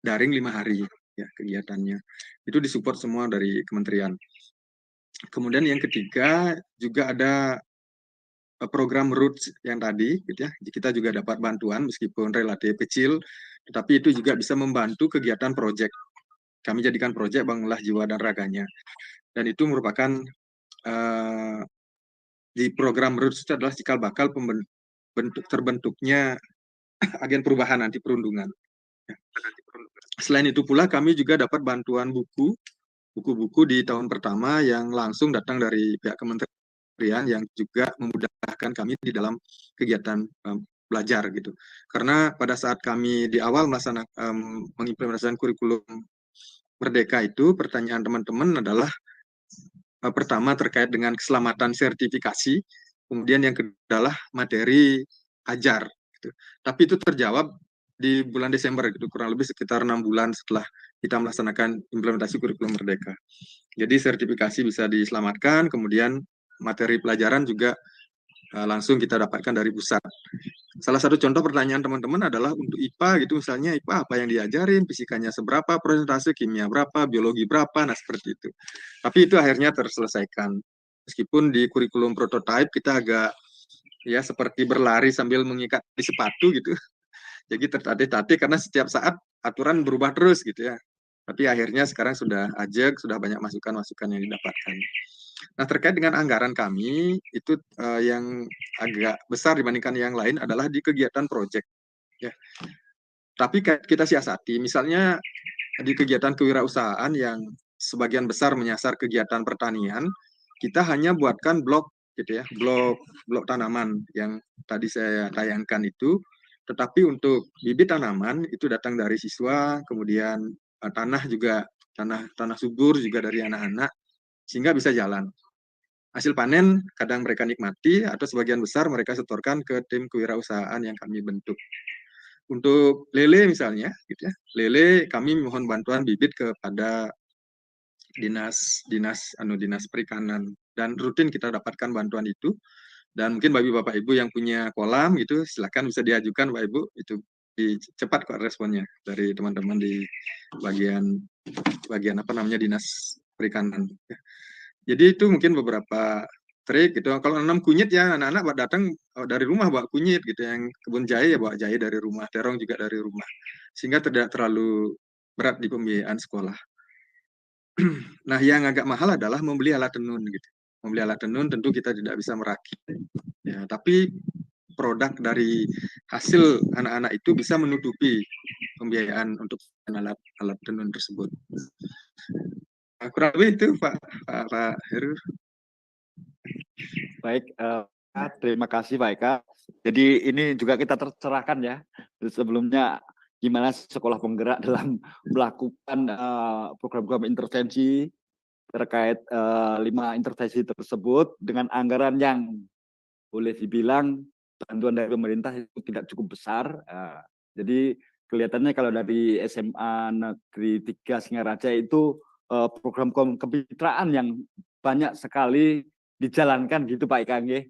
daring 5 hari ya kegiatannya. Itu disupport semua dari kementerian. Kemudian yang ketiga juga ada program Roots yang tadi gitu ya. Kita juga dapat bantuan meskipun relatif kecil, tetapi itu juga bisa membantu kegiatan proyek. Kami jadikan proyek Bangunlah Jiwa dan Raganya. Dan itu merupakan di program Roots itu adalah cikal bakal terbentuknya agen perubahan anti perundungan. Selain itu pula kami juga dapat bantuan buku-buku di tahun pertama yang langsung datang dari pihak kementerian yang juga memudahkan kami di dalam kegiatan belajar gitu. Karena pada saat kami di awal mengimplementasikan kurikulum Merdeka itu, pertanyaan teman-teman adalah pertama terkait dengan keselamatan sertifikasi, kemudian yang kedua adalah materi ajar. Gitu. Tapi itu terjawab di bulan Desember, gitu, kurang lebih sekitar 6 bulan setelah kita melaksanakan implementasi kurikulum Merdeka. Jadi sertifikasi bisa diselamatkan, kemudian materi pelajaran juga langsung kita dapatkan dari pusat. Salah satu contoh pertanyaan teman-teman adalah untuk IPA gitu, misalnya IPA apa yang diajarin, fisikanya seberapa, persentase kimia berapa, biologi berapa, nah seperti itu. Tapi itu akhirnya terselesaikan. Meskipun di kurikulum prototype kita agak ya seperti berlari sambil mengikat di sepatu gitu. Jadi tertatih-tatih karena setiap saat aturan berubah terus gitu ya. Tapi akhirnya sekarang sudah ajak, sudah banyak masukan-masukan yang didapatkan. Nah, terkait dengan anggaran kami, itu yang agak besar dibandingkan yang lain adalah di kegiatan proyek. Ya. Tapi kita siasati, misalnya di kegiatan kewirausahaan yang sebagian besar menyasar kegiatan pertanian, kita hanya buatkan blok gitu ya, blok tanaman yang tadi saya tayangkan itu. Tetapi untuk bibit tanaman itu datang dari siswa, kemudian tanah juga tanah subur juga dari anak-anak, sehingga bisa jalan. Hasil panen kadang mereka nikmati atau sebagian besar mereka setorkan ke tim kewirausahaan yang kami bentuk. Untuk lele misalnya, gitu ya, lele kami mohon bantuan bibit kepada dinas perikanan, dan rutin kita dapatkan bantuan itu. Dan mungkin bagi Bapak Ibu yang punya kolam gitu, silakan bisa diajukan Bapak Ibu, itu cepat kok responnya dari teman-teman di bagian apa namanya dinas perikanan. Jadi itu mungkin beberapa trik gitu. Kalau nanam kunyit ya anak-anak datang dari rumah bawa kunyit gitu, yang kebun jahe ya bawa jahe dari rumah, terong juga dari rumah, sehingga tidak terlalu berat di pembiayaan sekolah. Nah, yang agak mahal adalah membeli alat tenun gitu. Membeli alat tenun tentu kita tidak bisa merakit. Ya, tapi produk dari hasil anak-anak itu bisa menutupi pembiayaan untuk alat tenun tersebut. Nah, kurang lebih itu Pak Heru. Baik, terima kasih Pak Eka. Jadi ini juga kita tercerahkan ya. Sebelumnya gimana sekolah penggerak dalam melakukan program-program intervensi terkait 5 intervensi tersebut dengan anggaran yang boleh dibilang bantuan dari pemerintah itu tidak cukup besar. Jadi kelihatannya kalau dari SMA Negeri 3 Singaraja itu program kemitraan yang banyak sekali dijalankan gitu Pak Eka. Oke,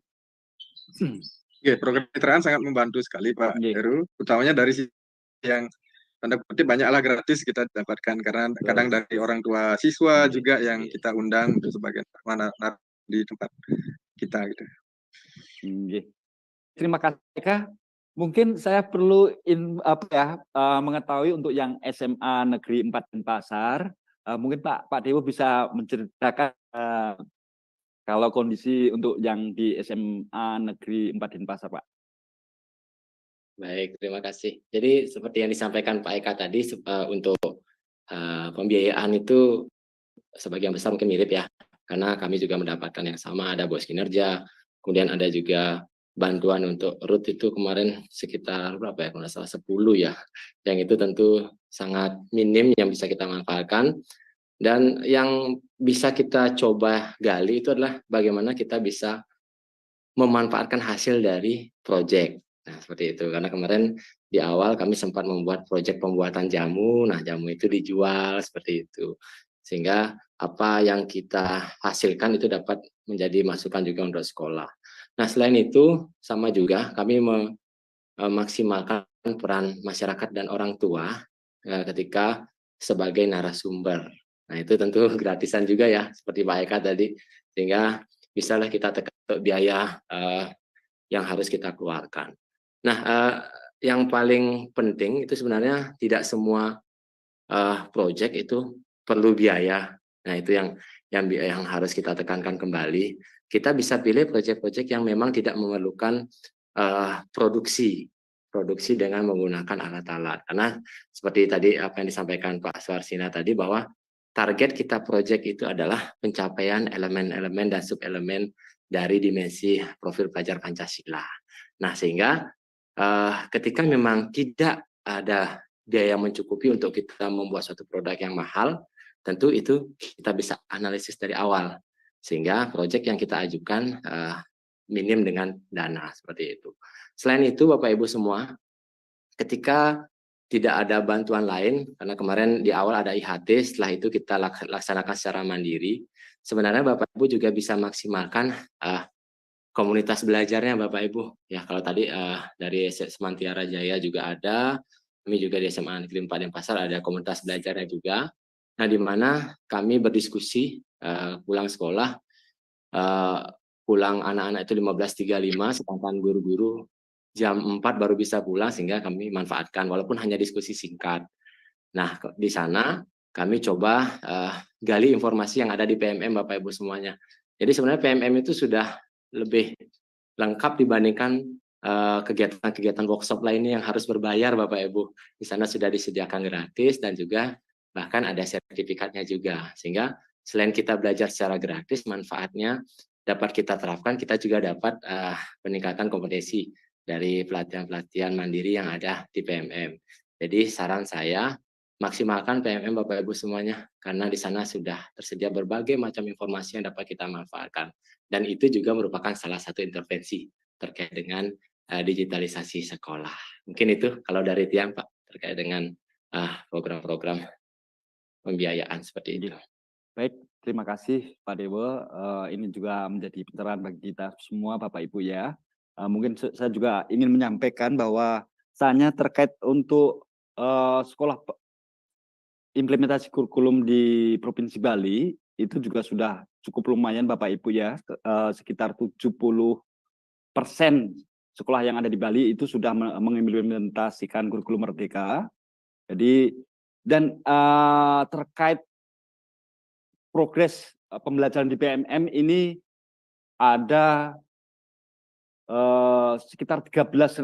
program kemitraan sangat membantu sekali Pak Heru, utamanya dari yang tanda kutip banyaklah gratis kita dapatkan, karena kadang dari orang tua siswa juga yang kita undang untuk sebagian mana di tempat kita gitu. Terima kasih Eka. Mungkin saya perlu mengetahui untuk yang SMA Negeri 4 Denpasar, mungkin Pak Dewo bisa menceritakan kalau kondisi untuk yang di SMA Negeri 4 Denpasar, Pak. Baik, terima kasih. Jadi seperti yang disampaikan Pak Eka tadi, untuk pembiayaan itu sebagian besar mungkin mirip ya, karena kami juga mendapatkan yang sama, ada bos kinerja, kemudian ada juga bantuan untuk root itu kemarin sekitar berapa ya, kalau nggak salah 10 ya, yang itu tentu sangat minim yang bisa kita manfaatkan. Dan yang bisa kita coba gali itu adalah bagaimana kita bisa memanfaatkan hasil dari proyek. Nah, seperti itu. Karena kemarin di awal kami sempat membuat proyek pembuatan jamu. Nah, jamu itu dijual seperti itu. Sehingga apa yang kita hasilkan itu dapat menjadi masukan juga untuk sekolah. Nah, selain itu sama juga kami memaksimalkan peran masyarakat dan orang tua ketika sebagai narasumber. Nah, itu tentu gratisan juga ya, seperti Pak Eka tadi, sehingga bisalah kita tekan biaya yang harus kita keluarkan. Nah, yang paling penting itu sebenarnya tidak semua proyek itu perlu biaya. Nah, itu yang harus kita tekankan kembali. Kita bisa pilih proyek-proyek yang memang tidak memerlukan produksi dengan menggunakan alat-alat. Karena seperti tadi apa yang disampaikan Pak Swarsina tadi, bahwa target kita proyek itu adalah pencapaian elemen-elemen dan sub-elemen dari dimensi profil pelajar Pancasila. Nah, sehingga ketika memang tidak ada biaya yang mencukupi untuk kita membuat suatu produk yang mahal, tentu itu kita bisa analisis dari awal, sehingga proyek yang kita ajukan minim dengan dana, seperti itu. Selain itu, Bapak Ibu semua, ketika tidak ada bantuan lain, karena kemarin di awal ada IHT, setelah itu kita laksanakan secara mandiri, sebenarnya Bapak Ibu juga bisa maksimalkan komunitas belajarnya Bapak Ibu. Ya, kalau tadi dari Semantiara Jaya juga ada, kami juga di SMA Negeri 4 Denpasar ada komunitas belajarnya juga. Nah, di mana kami berdiskusi pulang sekolah, pulang anak-anak itu 15.35, sedangkan guru-guru jam 4 baru bisa pulang, sehingga kami manfaatkan walaupun hanya diskusi singkat. Nah, di sana kami coba gali informasi yang ada di PMM Bapak Ibu semuanya. Jadi sebenarnya PMM itu sudah lebih lengkap dibandingkan kegiatan-kegiatan workshop lainnya yang harus berbayar Bapak Ibu. Di sana sudah disediakan gratis dan juga bahkan ada sertifikatnya juga. Sehingga selain kita belajar secara gratis, manfaatnya dapat kita terapkan, kita juga dapat peningkatan kompetensi dari pelatihan-pelatihan mandiri yang ada di PMM. Jadi saran saya, maksimalkan PMM Bapak Ibu semuanya, karena di sana sudah tersedia berbagai macam informasi yang dapat kita manfaatkan. Dan itu juga merupakan salah satu intervensi terkait dengan digitalisasi sekolah. Mungkin itu kalau dari Tian Pak, terkait dengan program-program pembiayaan seperti itu. Baik, terima kasih Pak Dewo. Ini juga menjadi pencerahan bagi kita semua Bapak Ibu ya. Mungkin saya juga ingin menyampaikan bahwa misalnya terkait untuk sekolah implementasi kurikulum di Provinsi Bali itu juga sudah cukup lumayan Bapak Ibu ya, sekitar 70% sekolah yang ada di Bali itu sudah mengimplementasikan kurikulum Merdeka. Jadi dan terkait progres pembelajaran di PMM ini ada sekitar 13.000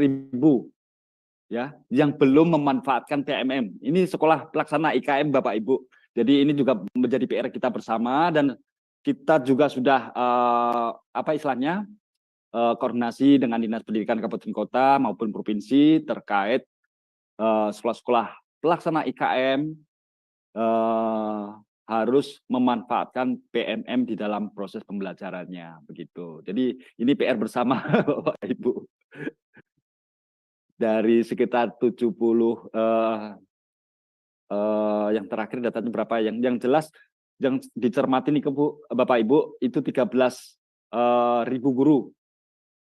ya yang belum memanfaatkan PMM. Ini sekolah pelaksana IKM Bapak Ibu. Jadi ini juga menjadi PR kita bersama, dan kita juga sudah koordinasi dengan Dinas Pendidikan Kabupaten Kota maupun provinsi terkait sekolah-sekolah pelaksana IKM harus memanfaatkan PMM di dalam proses pembelajarannya, begitu. Jadi ini PR bersama Bapak Ibu. Dari sekitar 70 yang terakhir datanya berapa, yang jelas yang dicermati nih Bu, Bapak Ibu, itu 13.000 guru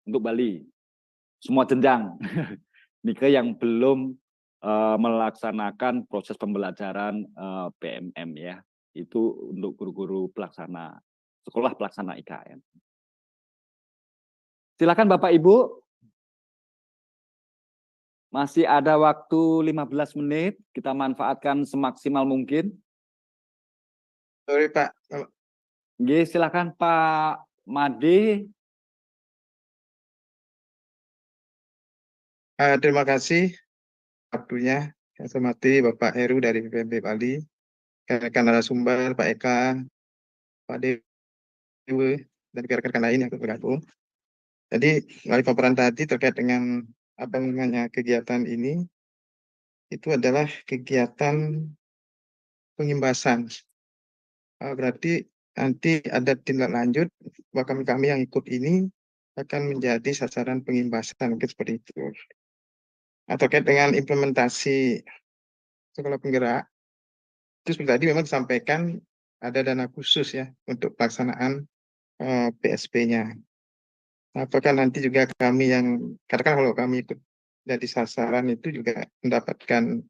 untuk Bali, semua jenjang. Nike yang belum melaksanakan proses pembelajaran PMM ya, itu untuk guru-guru pelaksana sekolah pelaksana IKM. Silakan Bapak Ibu. Masih ada waktu 15 menit, kita manfaatkan semaksimal mungkin. Sorry Pak. Oke, silakan Pak Made. Terima kasih waktunya. Saya hormati Bapak Heru dari PPMB Bali, rekan narasumber Pak Eka, Pak Dewi, dan rekan-rekan lain yang bergabung. Jadi melalui paparan tadi terkait dengan apa namanya kegiatan ini, itu adalah kegiatan pengimbasan. Berarti nanti ada tindak lanjut bahwa kami yang ikut ini akan menjadi sasaran pengimbasan, mungkin seperti itu. Terkait dengan implementasi sekolah penggerak, itu seperti tadi memang disampaikan ada dana khusus ya untuk pelaksanaan PSP-nya. Apakah nanti juga kami yang, katakan kalau kami ikut jadi sasaran itu juga mendapatkan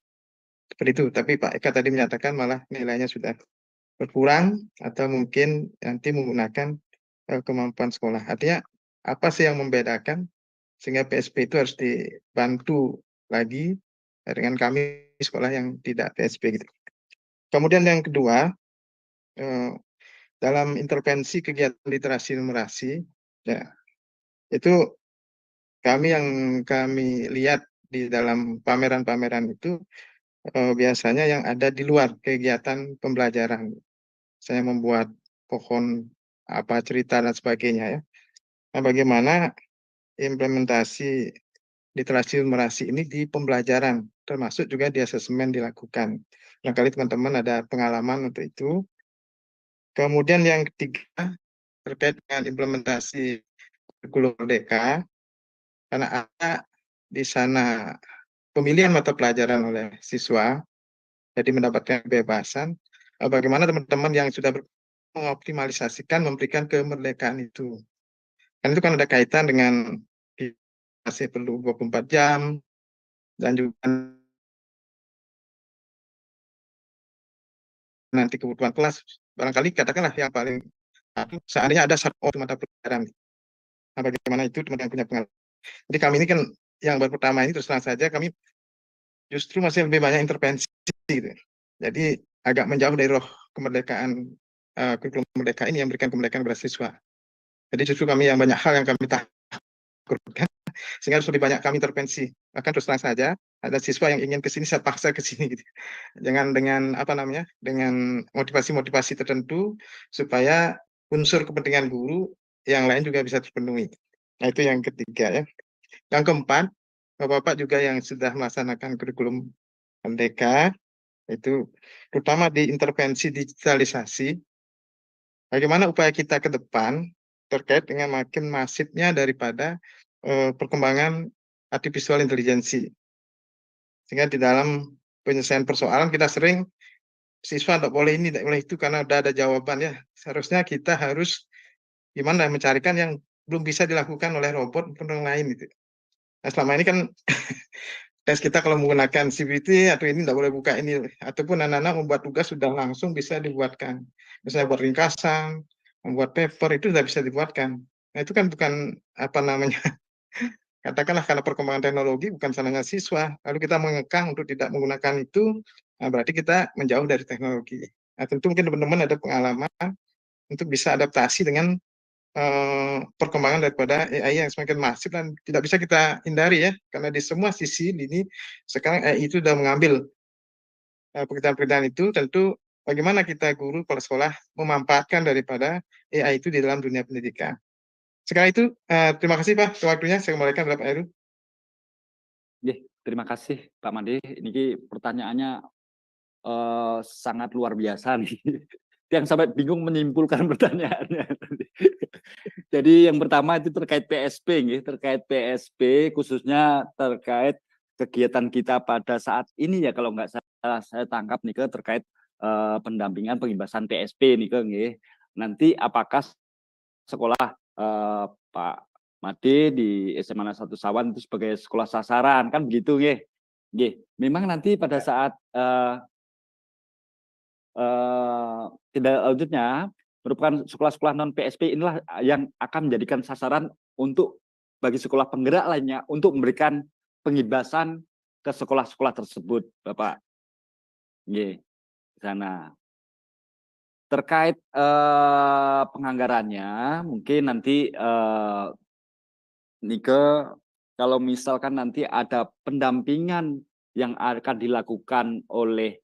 seperti itu, tapi Pak Eka tadi menyatakan malah nilainya sudah berkurang atau mungkin nanti menggunakan kemampuan sekolah. Artinya apa sih yang membedakan sehingga PSP itu harus dibantu lagi dengan kami sekolah yang tidak PSP gitu. Kemudian yang kedua, dalam intervensi kegiatan literasi numerasi, ya, itu kami yang kami lihat di dalam pameran-pameran itu biasanya yang ada di luar kegiatan pembelajaran. Saya membuat pohon apa cerita dan sebagainya ya. Nah, bagaimana implementasi literasi numerasi ini di pembelajaran, termasuk juga di asesmen dilakukan. Barangkali teman-teman ada pengalaman untuk itu. Kemudian yang ketiga terkait dengan implementasi kurikulum merdeka, karena ada di sana pemilihan mata pelajaran oleh siswa, jadi mendapatkan kebebasan. Bagaimana teman-teman yang sudah mengoptimalisasikan, memberikan kemerdekaan itu. Kan itu kan ada kaitan dengan masih perlu 24 jam, dan juga nanti kebutuhan kelas, barangkali katakanlah yang paling seandainya ada satu mata pelajaran. Nah, bagaimana itu teman-teman punya pengalaman. Jadi kami ini kan yang baru pertama ini terus terang saja kami justru masih lebih banyak intervensi gitu. Jadi agak menjauh dari roh kemerdekaan kurikulum merdeka ini yang memberikan kemerdekaan kepada siswa. Jadi justru kami yang banyak hal yang kami takutkan sehingga harus lebih banyak kami intervensi. Bahkan terus terang saja ada siswa yang ingin ke sini saya paksa ke sini gitu. Jangan dengan apa namanya? Dengan motivasi-motivasi tertentu supaya unsur kepentingan guru yang lain juga bisa terpenuhi. Nah, itu yang ketiga ya. Yang keempat, Bapak-bapak juga yang sudah melaksanakan kurikulum merdeka itu terutama di intervensi digitalisasi. Bagaimana upaya kita ke depan terkait dengan makin masifnya daripada perkembangan artificial intelligence. Sehingga di dalam penyelesaian persoalan kita sering siswa tidak boleh ini, tidak boleh itu karena udah ada jawaban ya. Seharusnya kita harus gimana mencarikan yang belum bisa dilakukan oleh robot maupun orang lain gitu. Nah, selama ini kan tes kita kalau menggunakan CBT atau ini tidak boleh buka ini, ataupun anak-anak membuat tugas sudah langsung bisa dibuatkan. Misalnya buat ringkasan, membuat paper itu sudah bisa dibuatkan. Nah, itu kan bukan apa namanya, katakanlah karena perkembangan teknologi bukan salahnya siswa, lalu kita mengekang untuk tidak menggunakan itu, nah berarti kita menjauh dari teknologi. Nah, tentu mungkin teman-teman ada pengalaman untuk bisa adaptasi dengan perkembangan daripada AI yang semakin masif dan tidak bisa kita hindari ya, karena di semua sisi ini sekarang AI itu sudah mengambil pekerjaan-pekerjaan itu. Tentu bagaimana kita guru kepala sekolah memanfaatkan daripada AI itu di dalam dunia pendidikan. Sekarang itu terima kasih Pak waktunya, saya kembalikan kepada Pak Heru. Terima kasih Pak Made. Ini pertanyaannya sangat luar biasa nih. Yang sampai bingung menyimpulkan pertanyaannya. Jadi yang pertama itu terkait PSP, terkait PSP khususnya terkait kegiatan kita pada saat ini ya, kalau nggak salah saya tangkap nih terkait pendampingan pengimbasan PSP nih. Nanti apakah sekolah Pak Made di SMA 1 Sawan itu sebagai sekolah sasaran kan begitu nggih. Memang nanti pada saat tindak lanjutnya merupakan sekolah-sekolah non PSP inilah yang akan menjadikan sasaran untuk bagi sekolah penggerak lainnya untuk memberikan pengimbasan ke sekolah-sekolah tersebut, Bapak. Di sana. Terkait penganggarannya, mungkin nanti Nike kalau misalkan nanti ada pendampingan yang akan dilakukan oleh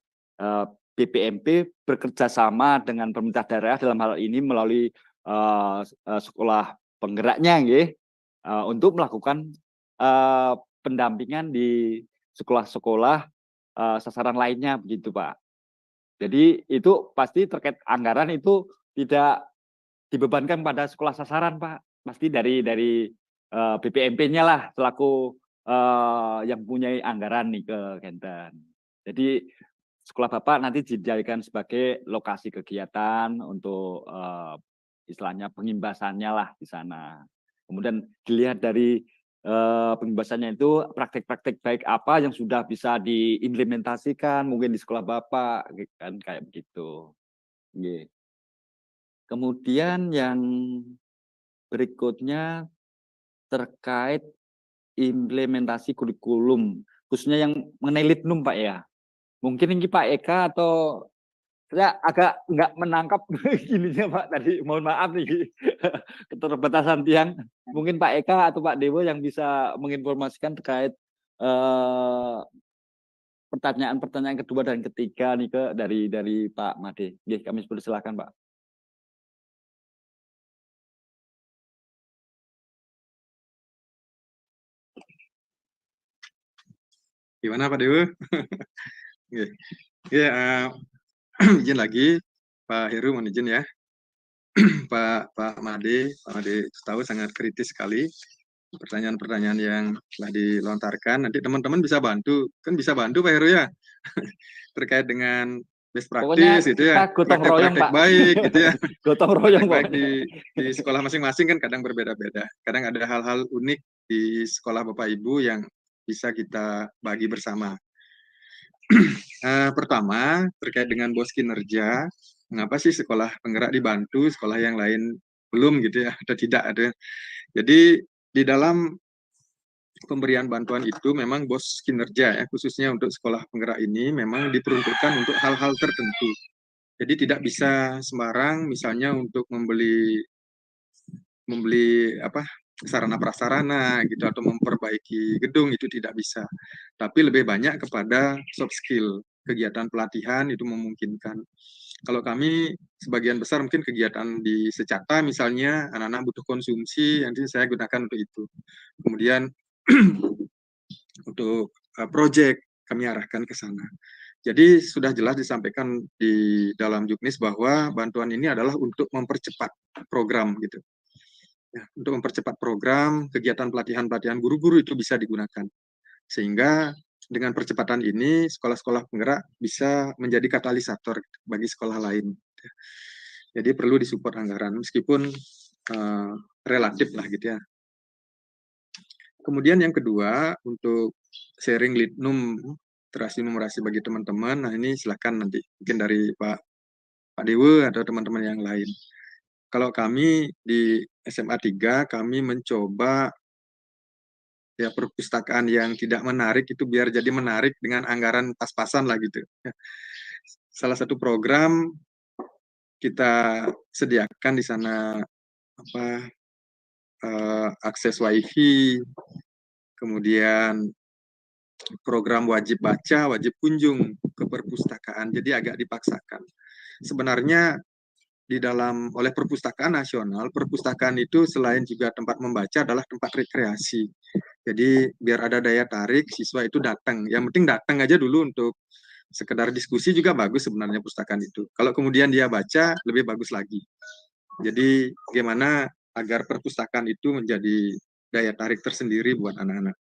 BPMP bekerja sama dengan pemerintah daerah dalam hal ini melalui sekolah penggeraknya untuk melakukan pendampingan di sekolah-sekolah sasaran lainnya begitu Pak. Jadi itu pasti terkait anggaran itu tidak dibebankan pada sekolah sasaran Pak, pasti dari BPMP-nya lah selaku yang mempunyai anggaran nih ke Kenten. Jadi sekolah Bapak nanti dijadikan sebagai lokasi kegiatan untuk istilahnya pengimbasannya lah di sana. Kemudian dilihat dari pengimbasannya itu praktek-praktek baik apa yang sudah bisa diimplementasikan mungkin di sekolah Bapak kan kayak begitu. Kemudian yang berikutnya terkait implementasi kurikulum khususnya yang mengenai Litnum Pak ya. Mungkin ini Pak Eka atau saya agak nggak menangkap gininya Pak tadi, mohon maaf nih keterbatasan tiang. Mungkin Pak Eka atau Pak Dewo yang bisa menginformasikan terkait pertanyaan-pertanyaan kedua dan ketiga nih dari Pak Made. Kami silakan Pak. Gimana Pak Dewo? Izin lagi Pak Heru, mohon izin ya. Pak Made tahu sangat kritis sekali pertanyaan-pertanyaan yang telah dilontarkan. Nanti teman-teman bisa bantu, kan bisa bantu Pak Heru ya, terkait dengan best practice gitu ya, praktek-praktek baik gitu ya, gotong royong baik di sekolah masing-masing kan kadang berbeda-beda. Kadang ada hal-hal unik di sekolah Bapak Ibu yang bisa kita bagi bersama. Pertama, terkait dengan bos kinerja, mengapa sih sekolah penggerak dibantu, sekolah yang lain belum gitu ya, atau tidak ada. Jadi di dalam pemberian bantuan itu memang bos kinerja ya, khususnya untuk sekolah penggerak ini memang diperuntukkan untuk hal-hal tertentu. Jadi tidak bisa sembarang misalnya untuk membeli sarana prasarana gitu atau memperbaiki gedung, itu tidak bisa. Tapi lebih banyak kepada soft skill, kegiatan pelatihan itu memungkinkan. Kalau kami sebagian besar mungkin kegiatan di Secata misalnya, anak-anak butuh konsumsi, nanti saya gunakan untuk itu. Kemudian untuk project kami arahkan ke sana. Jadi sudah jelas disampaikan di dalam Juknis bahwa bantuan ini adalah untuk mempercepat program gitu. Ya, untuk mempercepat program, kegiatan pelatihan guru-guru itu bisa digunakan. Sehingga dengan percepatan ini, sekolah-sekolah penggerak bisa menjadi katalisator bagi sekolah lain. Jadi perlu disupport anggaran, meskipun relatif lah gitu ya. Kemudian yang kedua, untuk sharing Litnum, terasi numerasi bagi teman-teman, nah ini silakan nanti, mungkin dari Pak Dewo atau teman-teman yang lain. Kalau kami di SMA 3, kami mencoba ya perpustakaan yang tidak menarik itu biar jadi menarik dengan anggaran pas-pasan lah gitu. Salah satu program kita sediakan di sana akses WiFi, kemudian program wajib baca, wajib kunjung ke perpustakaan. Jadi agak dipaksakan. Sebenarnya di dalam oleh Perpustakaan Nasional, perpustakaan itu selain juga tempat membaca adalah tempat rekreasi. Jadi biar ada daya tarik, siswa itu datang. Yang penting datang aja dulu untuk sekedar diskusi juga bagus sebenarnya perpustakaan itu. Kalau kemudian dia baca, lebih bagus lagi. Jadi bagaimana agar perpustakaan itu menjadi daya tarik tersendiri buat anak-anak.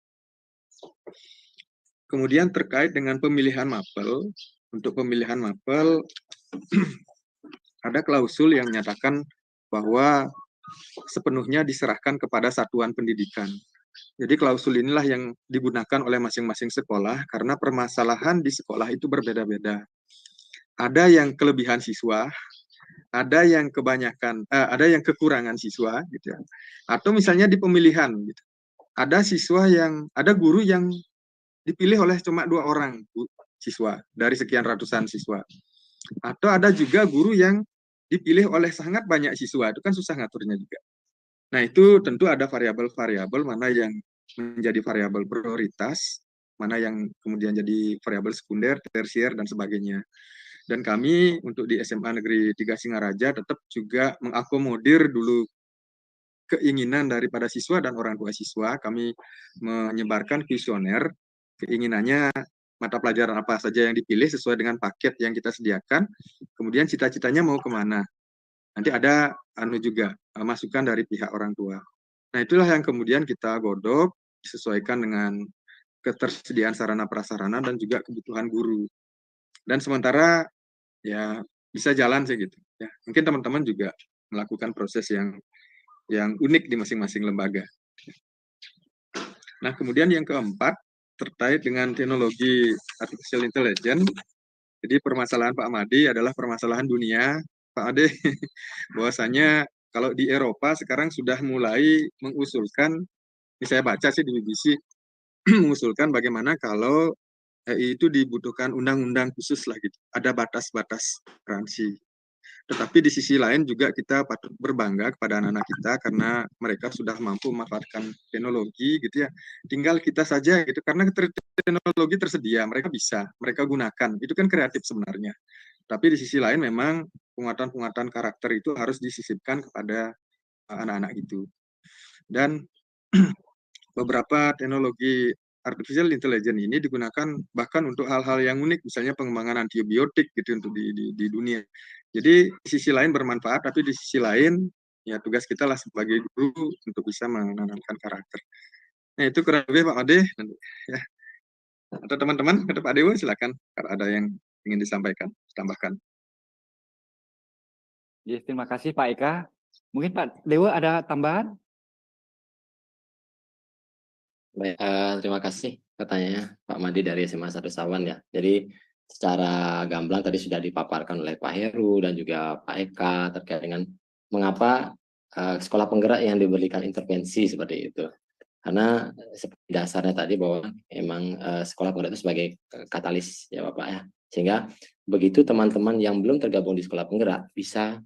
Kemudian terkait dengan pemilihan mapel, untuk pemilihan mapel, ada klausul yang menyatakan bahwa sepenuhnya diserahkan kepada satuan pendidikan. Jadi klausul inilah yang digunakan oleh masing-masing sekolah karena permasalahan di sekolah itu berbeda-beda. Ada yang kelebihan siswa, ada yang ada yang kekurangan siswa, gitu ya. Atau misalnya di pemilihan, gitu. Ada guru yang dipilih oleh cuma 2 orang siswa dari sekian ratusan siswa. Atau ada juga guru yang dipilih oleh sangat banyak siswa, itu kan susah ngaturnya juga. Nah itu tentu ada variabel-variabel mana yang menjadi variabel prioritas, mana yang kemudian jadi variabel sekunder, tersier, dan sebagainya. Dan kami untuk di SMA Negeri 3 Singaraja tetap juga mengakomodir dulu keinginan daripada siswa dan orang tua siswa. Kami menyebarkan kuesioner, keinginannya mata pelajaran apa saja yang dipilih sesuai dengan paket yang kita sediakan, kemudian cita-citanya mau kemana. Nanti ada juga masukan dari pihak orang tua. Nah, itulah yang kemudian kita godok, disesuaikan dengan ketersediaan sarana prasarana dan juga kebutuhan guru. Dan sementara ya bisa jalan sih gitu. Ya, mungkin teman-teman juga melakukan proses yang unik di masing-masing lembaga. Nah, kemudian yang keempat terkait dengan teknologi artificial intelligence. Jadi permasalahan Pak Made adalah permasalahan dunia, Pak Ade, bahwasanya kalau di Eropa sekarang sudah mulai mengusulkan, ini saya baca sih di BBC, mengusulkan bagaimana kalau itu dibutuhkan undang-undang khusus lah gitu, ada batas-batas toleransi. Tetapi di sisi lain juga kita patut berbangga kepada anak-anak kita karena mereka sudah mampu memanfaatkan teknologi gitu ya. Tinggal kita saja gitu, karena teknologi tersedia, mereka bisa, mereka gunakan. Itu kan kreatif sebenarnya. Tapi di sisi lain memang penguatan-penguatan karakter itu harus disisipkan kepada anak-anak itu. Dan beberapa teknologi artificial intelligence ini digunakan bahkan untuk hal-hal yang unik, misalnya pengembangan antibiotik gitu untuk di dunia. Jadi di sisi lain bermanfaat, tapi di sisi lain ya tugas kita lah sebagai guru untuk bisa menanamkan karakter. Nah, itu kurang lebih Pak Ade. Ya. Atau teman-teman, ke Pak Dewa silakan kalau ada yang ingin disampaikan, ditambahkan. Ya, terima kasih Pak Eka. Mungkin Pak Dewa ada tambahan? Baik, terima kasih pertanyaannya Pak Made dari SMA 1 Sawan ya. Jadi secara gamblang tadi sudah dipaparkan oleh Pak Heru dan juga Pak Eka terkait dengan mengapa sekolah penggerak yang diberikan intervensi seperti itu. Karena seperti dasarnya tadi bahwa memang sekolah penggerak itu sebagai katalis ya Bapak ya. Sehingga begitu teman-teman yang belum tergabung di sekolah penggerak bisa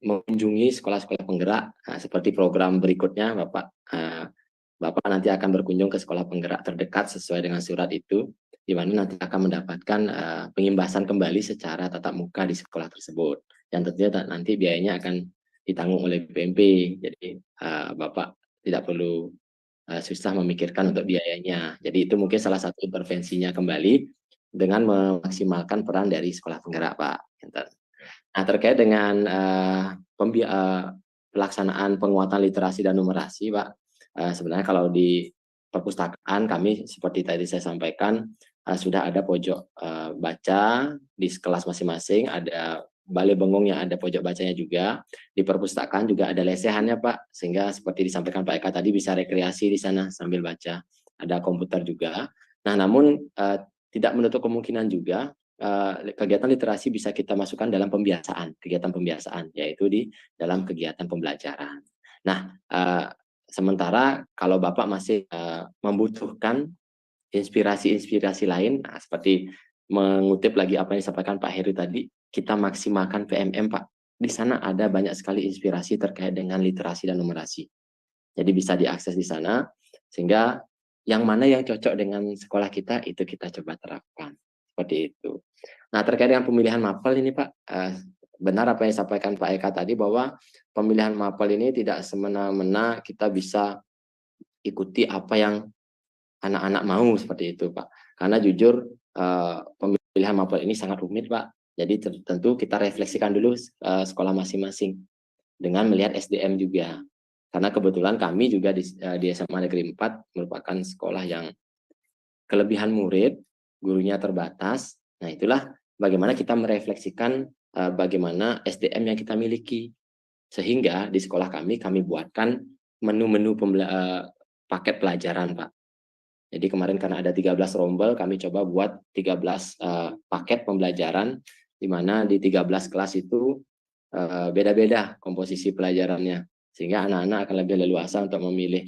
mengunjungi sekolah-sekolah penggerak seperti program berikutnya Bapak nanti akan berkunjung ke sekolah penggerak terdekat sesuai dengan surat itu, di mana nanti akan mendapatkan pengimbasan kembali secara tatap muka di sekolah tersebut, yang tentunya nanti biayanya akan ditanggung oleh BPMP. Jadi Bapak tidak perlu susah memikirkan untuk biayanya. Jadi itu mungkin salah satu intervensinya kembali dengan memaksimalkan peran dari sekolah penggerak, Pak. Nah, terkait dengan pelaksanaan penguatan literasi dan numerasi, Pak, sebenarnya kalau di perpustakaan kami seperti tadi saya sampaikan sudah ada pojok baca di kelas masing-masing, ada balai bengong yang ada pojok bacanya juga. Di perpustakaan juga ada lesehannya, Pak, sehingga seperti disampaikan Pak Eka tadi bisa rekreasi di sana sambil baca. Ada komputer juga. Nah, namun tidak menutup kemungkinan juga kegiatan literasi bisa kita masukkan dalam pembiasaan, kegiatan pembiasaan, yaitu di dalam kegiatan pembelajaran. Nah, sementara kalau Bapak masih membutuhkan inspirasi-inspirasi lain, seperti mengutip lagi apa yang disampaikan Pak Heru tadi, kita maksimalkan PMM, Pak. Di sana ada banyak sekali inspirasi terkait dengan literasi dan numerasi. Jadi bisa diakses di sana, sehingga yang mana yang cocok dengan sekolah kita, itu kita coba terapkan. Seperti itu. Nah, terkait dengan pemilihan mapel ini, Pak, benar apa yang disampaikan Pak Eka tadi, bahwa pemilihan mapel ini tidak semena-mena kita bisa ikuti apa yang anak-anak mau, seperti itu, Pak. Karena jujur, pemilihan mapel ini sangat rumit, Pak. Jadi tentu kita refleksikan dulu sekolah masing-masing dengan melihat SDM juga. Karena kebetulan kami juga di SMA Negeri 4 merupakan sekolah yang kelebihan murid, gurunya terbatas. Nah, itulah bagaimana kita merefleksikan bagaimana SDM yang kita miliki. Sehingga di sekolah kami buatkan menu-menu paket pelajaran, Pak. Jadi kemarin karena ada 13 rombel, kami coba buat 13 paket pembelajaran, di mana di 13 kelas itu beda-beda komposisi pelajarannya. Sehingga anak-anak akan lebih leluasa untuk memilih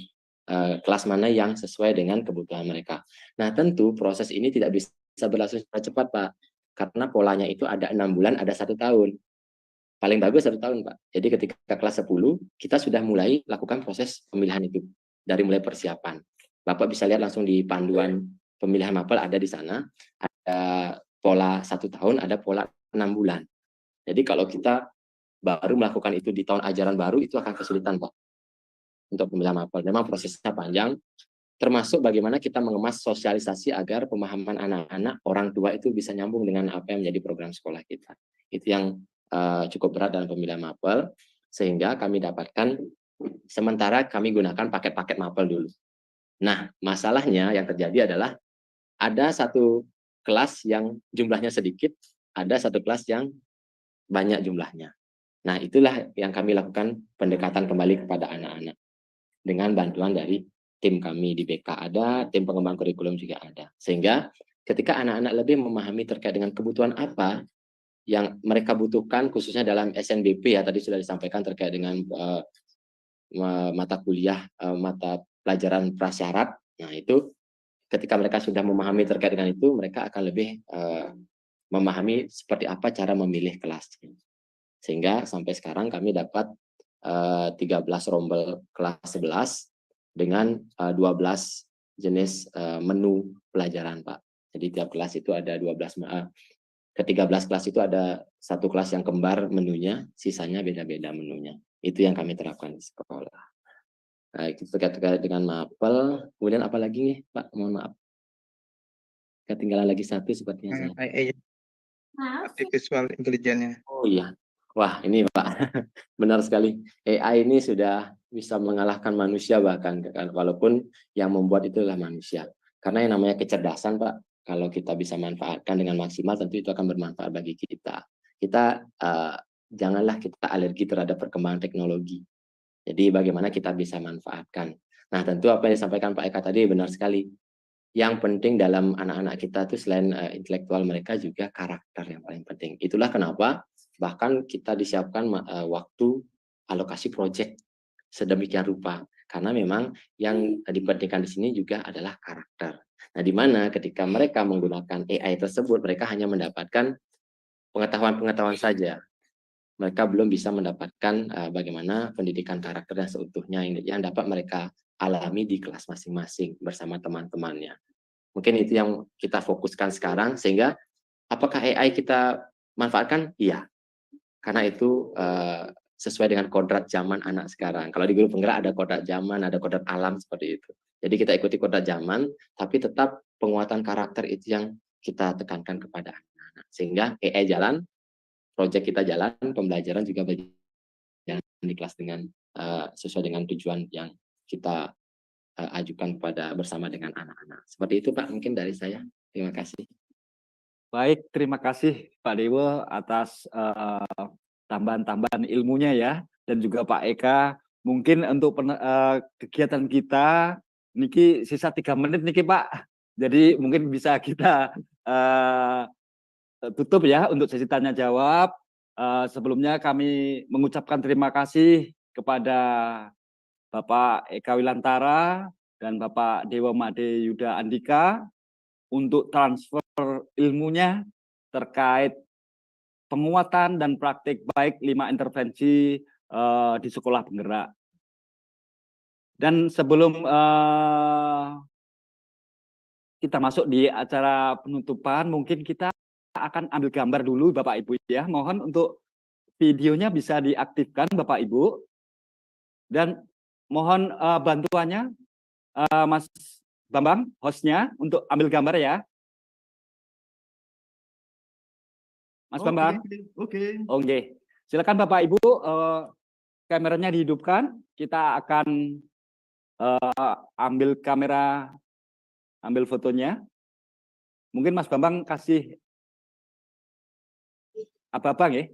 kelas mana yang sesuai dengan kebutuhan mereka. Nah, tentu proses ini tidak bisa berlangsung secara cepat, Pak. Karena polanya itu ada 6 bulan, ada 1 tahun. Paling bagus 1 tahun, Pak. Jadi ketika kelas 10, kita sudah mulai lakukan proses pemilihan itu. Dari mulai persiapan. Bapak bisa lihat langsung di panduan pemilihan mapel ada di sana. Ada pola 1 tahun, ada pola 6 bulan. Jadi kalau kita baru melakukan itu di tahun ajaran baru, itu akan kesulitan, Pak, untuk pemilihan mapel. Memang prosesnya panjang, termasuk bagaimana kita mengemas sosialisasi agar pemahaman anak-anak, orang tua itu bisa nyambung dengan apa yang menjadi program sekolah kita. Itu yang cukup berat dalam pemilihan mapel, sehingga kami dapatkan, sementara kami gunakan paket-paket mapel dulu. Nah, masalahnya yang terjadi adalah ada satu kelas yang jumlahnya sedikit, ada satu kelas yang banyak jumlahnya. Nah, itulah yang kami lakukan pendekatan kembali kepada anak-anak dengan bantuan dari tim kami di BK ada, tim pengembang kurikulum juga ada. Sehingga ketika anak-anak lebih memahami terkait dengan kebutuhan apa yang mereka butuhkan, khususnya dalam SNBP ya, tadi sudah disampaikan terkait dengan mata kuliah, mata pelajaran prasyarat. Nah, itu ketika mereka sudah memahami terkait dengan itu, mereka akan lebih memahami seperti apa cara memilih kelas. Sehingga sampai sekarang kami dapat 13 rombel kelas 11 dengan 12 jenis menu pelajaran, Pak. Jadi tiap kelas itu ada 12, ke-13 kelas itu ada satu kelas yang kembar menunya, sisanya beda-beda menunya. Itu yang kami terapkan di sekolah. Nah, itu terkait dengan mapel. Kemudian apa lagi nih, Pak? Mohon maaf. Ketinggalan lagi satu sepertinya saya. Artificial intelligence-nya. Oh iya. Wah, ini Pak, benar sekali. AI ini sudah bisa mengalahkan manusia bahkan, walaupun yang membuat itu adalah manusia. Karena yang namanya kecerdasan, Pak, kalau kita bisa manfaatkan dengan maksimal, tentu itu akan bermanfaat bagi kita. Kita janganlah kita alergi terhadap perkembangan teknologi. Jadi bagaimana kita bisa manfaatkan. Nah, tentu apa yang disampaikan Pak Eka tadi benar sekali. Yang penting dalam anak-anak kita itu selain intelektual mereka juga karakter yang paling penting. Itulah kenapa bahkan kita disiapkan waktu alokasi proyek sedemikian rupa, karena memang yang dipentingkan di sini juga adalah karakter. Nah, di mana ketika mereka menggunakan AI tersebut, mereka hanya mendapatkan pengetahuan-pengetahuan saja. Mereka belum bisa mendapatkan bagaimana pendidikan karakter yang seutuhnya yang dapat mereka alami di kelas masing-masing bersama teman-temannya. Mungkin itu yang kita fokuskan sekarang, sehingga apakah AI kita manfaatkan? Iya. Karena itu sesuai dengan kodrat zaman anak sekarang. Kalau di guru penggerak ada kodrat zaman, ada kodrat alam seperti itu. Jadi kita ikuti kodrat zaman, tapi tetap penguatan karakter itu yang kita tekankan kepada anak-anak. Sehingga AI jalan, proyek kita jalan, pembelajaran juga berjalan di kelas dengan sesuai dengan tujuan yang kita ajukan bersama dengan anak-anak. Seperti itu Pak, mungkin dari saya. Terima kasih. Baik, terima kasih Pak Dewo atas tambahan-tambahan ilmunya ya, dan juga Pak Eka. Mungkin untuk kegiatan kita, niki sisa 3 menit niki Pak. Jadi mungkin bisa kita tutup ya untuk sesi tanya jawab. Sebelumnya kami mengucapkan terima kasih kepada Bapak Eka Wilantara dan Bapak Dewo Made Yuda Andika untuk transfer ilmunya terkait penguatan dan praktik baik 5 intervensi di sekolah penggerak. Dan sebelum kita masuk di acara penutupan, mungkin kita akan ambil gambar dulu Bapak Ibu ya. Mohon untuk videonya bisa diaktifkan Bapak Ibu. Dan mohon bantuannya Mas Bambang, hostnya, untuk ambil gambar ya. Mas Bambang. Oke. Silakan Bapak Ibu, kameranya dihidupkan. Kita akan ambil kamera, ambil fotonya. Mungkin Mas Bambang kasih apa-apa ya.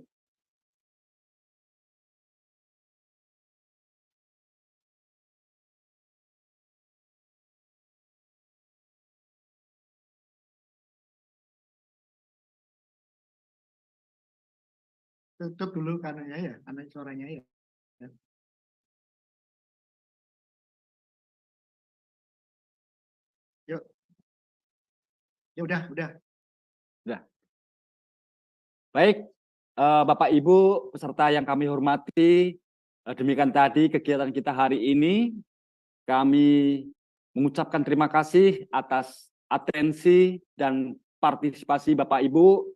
Tutup dulu kameranya ya, karena suaranya ya. Yuk. Ya udah. Baik, Bapak Ibu peserta yang kami hormati, demikian tadi kegiatan kita hari ini. Kami mengucapkan terima kasih atas atensi dan partisipasi Bapak Ibu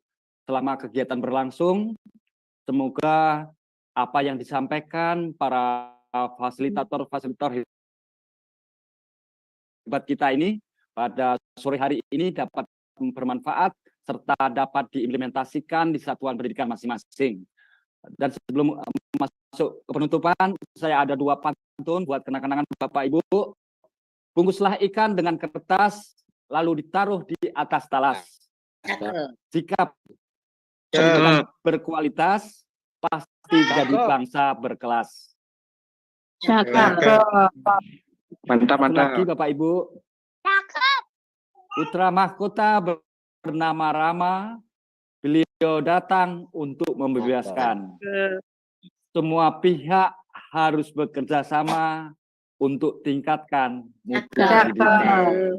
selama kegiatan berlangsung. Semoga apa yang disampaikan para fasilitator hebat kita ini pada sore hari ini dapat bermanfaat serta dapat diimplementasikan di satuan pendidikan masing-masing. Dan sebelum masuk ke penutupan, saya ada 2 pantun buat kenang-kenangan Bapak Ibu. Bungkuslah ikan dengan kertas, lalu ditaruh di atas talas. Jika berkualitas, pasti jadi bangsa berkelas. Mantap, Satu mantap. lagi Bapak Ibu. Putra mahkota bernama Rama, beliau datang untuk membebaskan. Semua pihak harus bekerja sama untuk tingkatkan mutu pendidikan.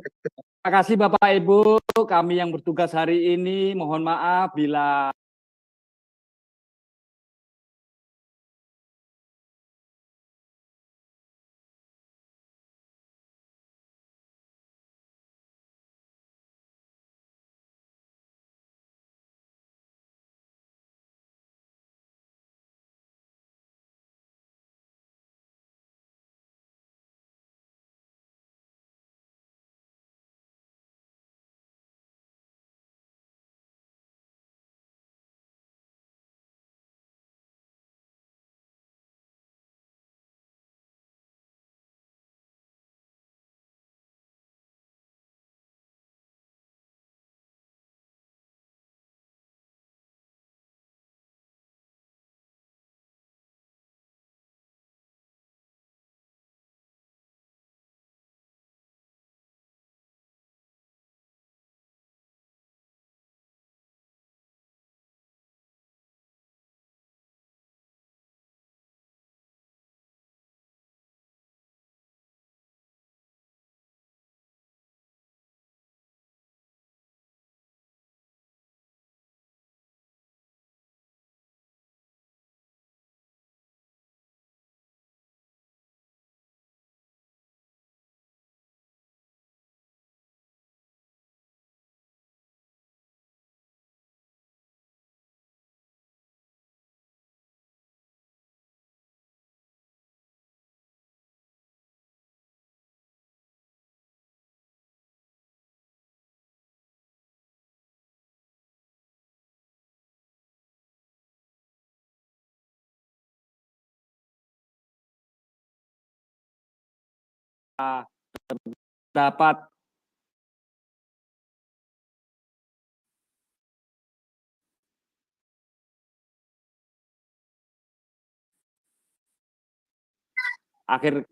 Terima kasih Bapak Ibu, kami yang bertugas hari ini mohon maaf bila dapat akhir